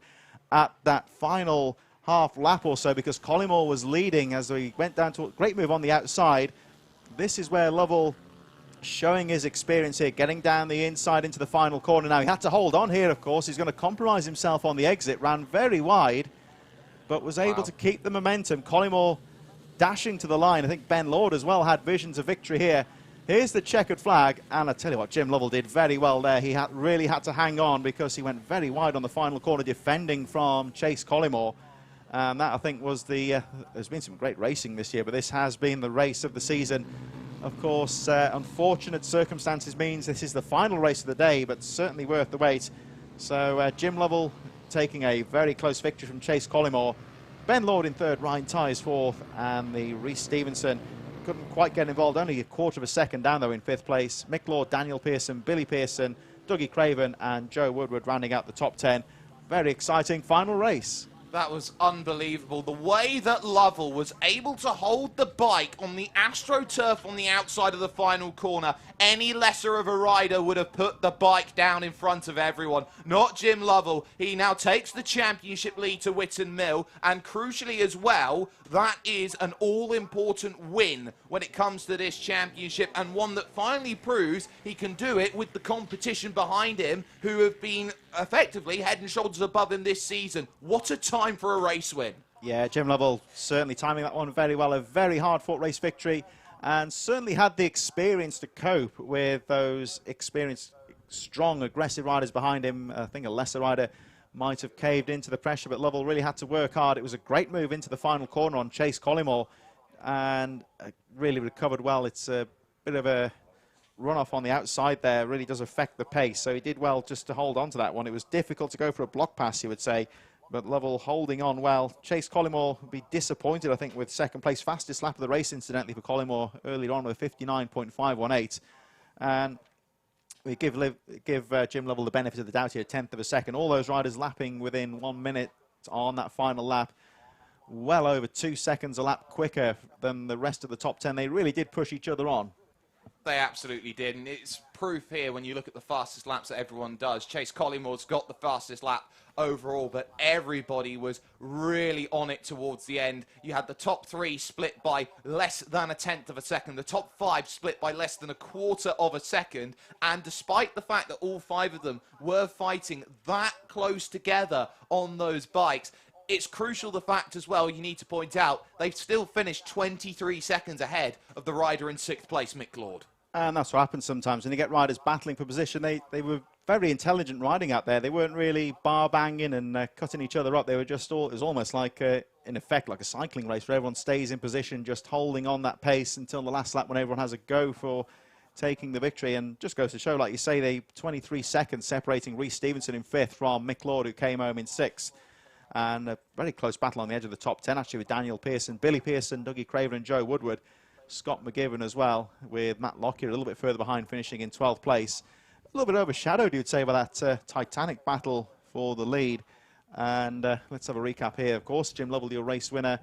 at that final half lap or so, because Collymore was leading as we went down to a great move on the outside. This is where Lovell showing his experience here, getting down the inside into the final corner. Now he had to hold on here, of course. He's going to compromise himself on the exit. Ran very wide, but was able to keep the momentum. Collymore dashing to the line. I think Ben Lord as well had visions of victory here. Here's the checkered flag, and I tell you what, Jim Lovell did very well there. He really had to hang on because he went very wide on the final corner, defending from Chase Collymore. And that, I think, was the... there's been some great racing this year, but this has been the race of the season. Of course, unfortunate circumstances means this is the final race of the day, but certainly worth the wait. So Jim Lovell taking a very close victory from Chase Collymore. Ben Lord in 3rd, Ryan Tyres 4th, and the Reece Stevenson couldn't quite get involved, only a quarter of a second down though in 5th place. Mick Lord, Daniel Pearson, Billy Pearson, Dougie Craven and Joe Woodward rounding out the top 10. Very exciting final race. That was unbelievable. The way that Lovell was able to hold the bike on the AstroTurf on the outside of the final corner. Any lesser of a rider would have put the bike down in front of everyone. Not Jim Lovell. He now takes the championship lead to Wilton Mill. And crucially as well, that is an all-important win when it comes to this championship, and one that finally proves he can do it with the competition behind him, who have been effectively head and shoulders above him this season. What a time for a race win. Yeah, Jim Lovell certainly timing that one very well. A very hard-fought race victory, and certainly had the experience to cope with those experienced, strong, aggressive riders behind him. I think a lesser rider might have caved into the pressure, but Lovell really had to work hard. It was a great move into the final corner on Chase Collymore, and really recovered well. It's a bit of a run-off on the outside there, really does affect the pace, so he did well just to hold on to that one. It was difficult to go for a block pass, you would say, but Lovell holding on well. Chase Collymore would be disappointed, I think, with second place. Fastest lap of the race, incidentally, for Collymore earlier on with 59.518. And we give Jim Lovell the benefit of the doubt here, 1/10 of a second. All those riders lapping within 1 minute on that final lap. Well over 2 seconds a lap quicker than the rest of the top 10. They really did push each other on. They absolutely did, and it's proof here when you look at the fastest laps that everyone does. Chase Collymore's got the fastest lap overall, but everybody was really on it towards the end. You had the top 3 split by less than 1/10 of a second, the top 5 split by less than 1/4 of a second, and despite the fact that all 5 of them were fighting that close together on those bikes, it's crucial the fact as well, you need to point out, they've still finished 23 seconds ahead of the rider in 6th place, Mick Lord. And that's what happens sometimes when you get riders battling for position. They were very intelligent riding out there. They weren't really bar banging and cutting each other up. They were just all, it was almost like, in effect, like a cycling race where everyone stays in position, just holding on that pace until the last lap when everyone has a go for taking the victory. And just goes to show, like you say, they 23 seconds separating Rhys Stevenson in 5th from Mick Lord, who came home in 6th. And a very close battle on the edge of the top 10, actually, with Daniel Pearson, Billy Pearson, Dougie Craven and Joe Woodward. Scott McGibbon as well, with Matt Lockyer a little bit further behind, finishing in 12th place. A little bit overshadowed, you'd say, by that titanic battle for the lead. And let's have a recap here. Of course, Jim Lovell, your race winner,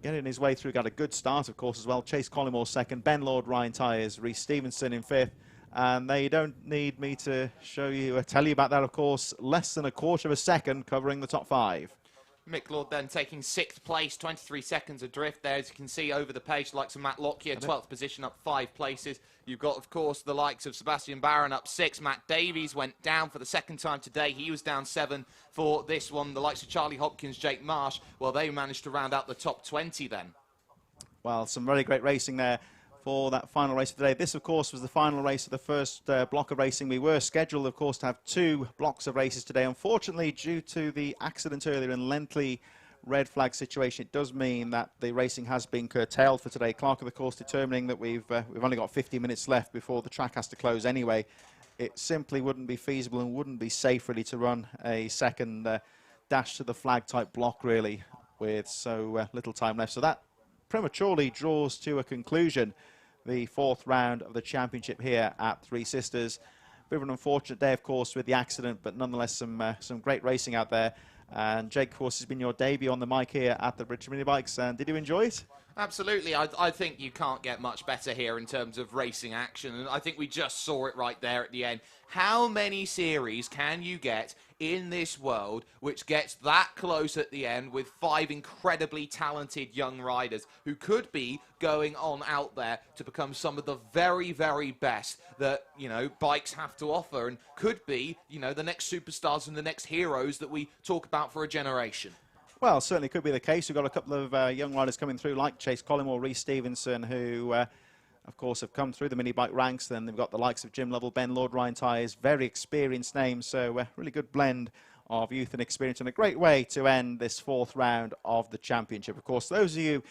getting his way through, got a good start, of course, as well. Chase Collymore 2nd, Ben Lord, Ryan Tyres, Rhys Stevenson in 5th. And they don't need me to show you, tell you about that, of course. Less than 1/4 of a second covering the top 5. Mick Lord then taking 6th place, 23 seconds adrift there, as you can see over the page, the likes of Matt Lockyer, 12th position, up 5 places. You've got, of course, the likes of Sebastian Barron up 6. Matt Davies went down for the 2nd time today. He was down 7 for this one. The likes of Charlie Hopkins, Jake Marsh, well, they managed to round out the top 20 then. Well, some very great racing there for that final race of the day. This, of course, was the final race of the first block of racing. We were scheduled, of course, to have 2 blocks of races today. Unfortunately, due to the accident earlier in Lentley red flag situation, it does mean that the racing has been curtailed for today. Clerk of the course determining that we've only got 50 minutes left before the track has to close anyway. It simply wouldn't be feasible and wouldn't be safe, really, to run a second dash to the flag type block, really, with so little time left. So that prematurely draws to a conclusion the 4th round of the championship here at Three Sisters. Bit of an unfortunate day, of course, with the accident, but nonetheless some great racing out there. And Jake, of course, has been your debut on the mic here at the British Mini Bikes, and did you enjoy it? Absolutely. I think you can't get much better here in terms of racing action, and I think we just saw it right there at the end. How many series can you get in this world which gets that close at the end with 5 incredibly talented young riders who could be going on out there to become some of the very, very best that, you know, bikes have to offer, and could be, you know, the next superstars and the next heroes that we talk about for a generation? Well, certainly could be the case. We've got a couple of young riders coming through, like Chase Collymore, Rhys Stevenson, who, of course, have come through the mini bike ranks. Then they've got the likes of Jim Lovell, Ben Lord, Ryan Tyres, very experienced names. So really good blend of youth and experience, and a great way to end this 4th round of the championship. Of course, those of you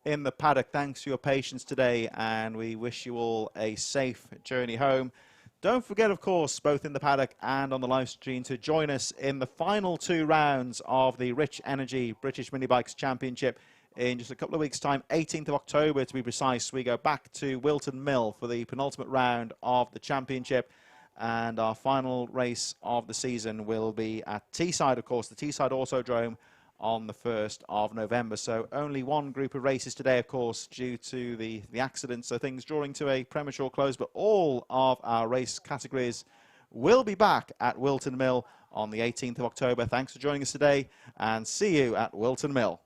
in the paddock, thanks for your patience today, and we wish you all a safe journey home. Don't forget, of course, both in the paddock and on the live stream, to join us in the final 2 rounds of the Rich Energy British Mini Bikes Championship in just a couple of weeks' time. 18th of October, to be precise. We go back to Wilton Mill for the penultimate round of the championship. And our final race of the season will be at Teesside, of course, the Teesside Autodrome on the 1st of November. So only 1 group of races today, of course, due to the accident. So things drawing to a premature close, but all of our race categories will be back at Wilton Mill on the 18th of October. Thanks for joining us today, and see you at Wilton Mill.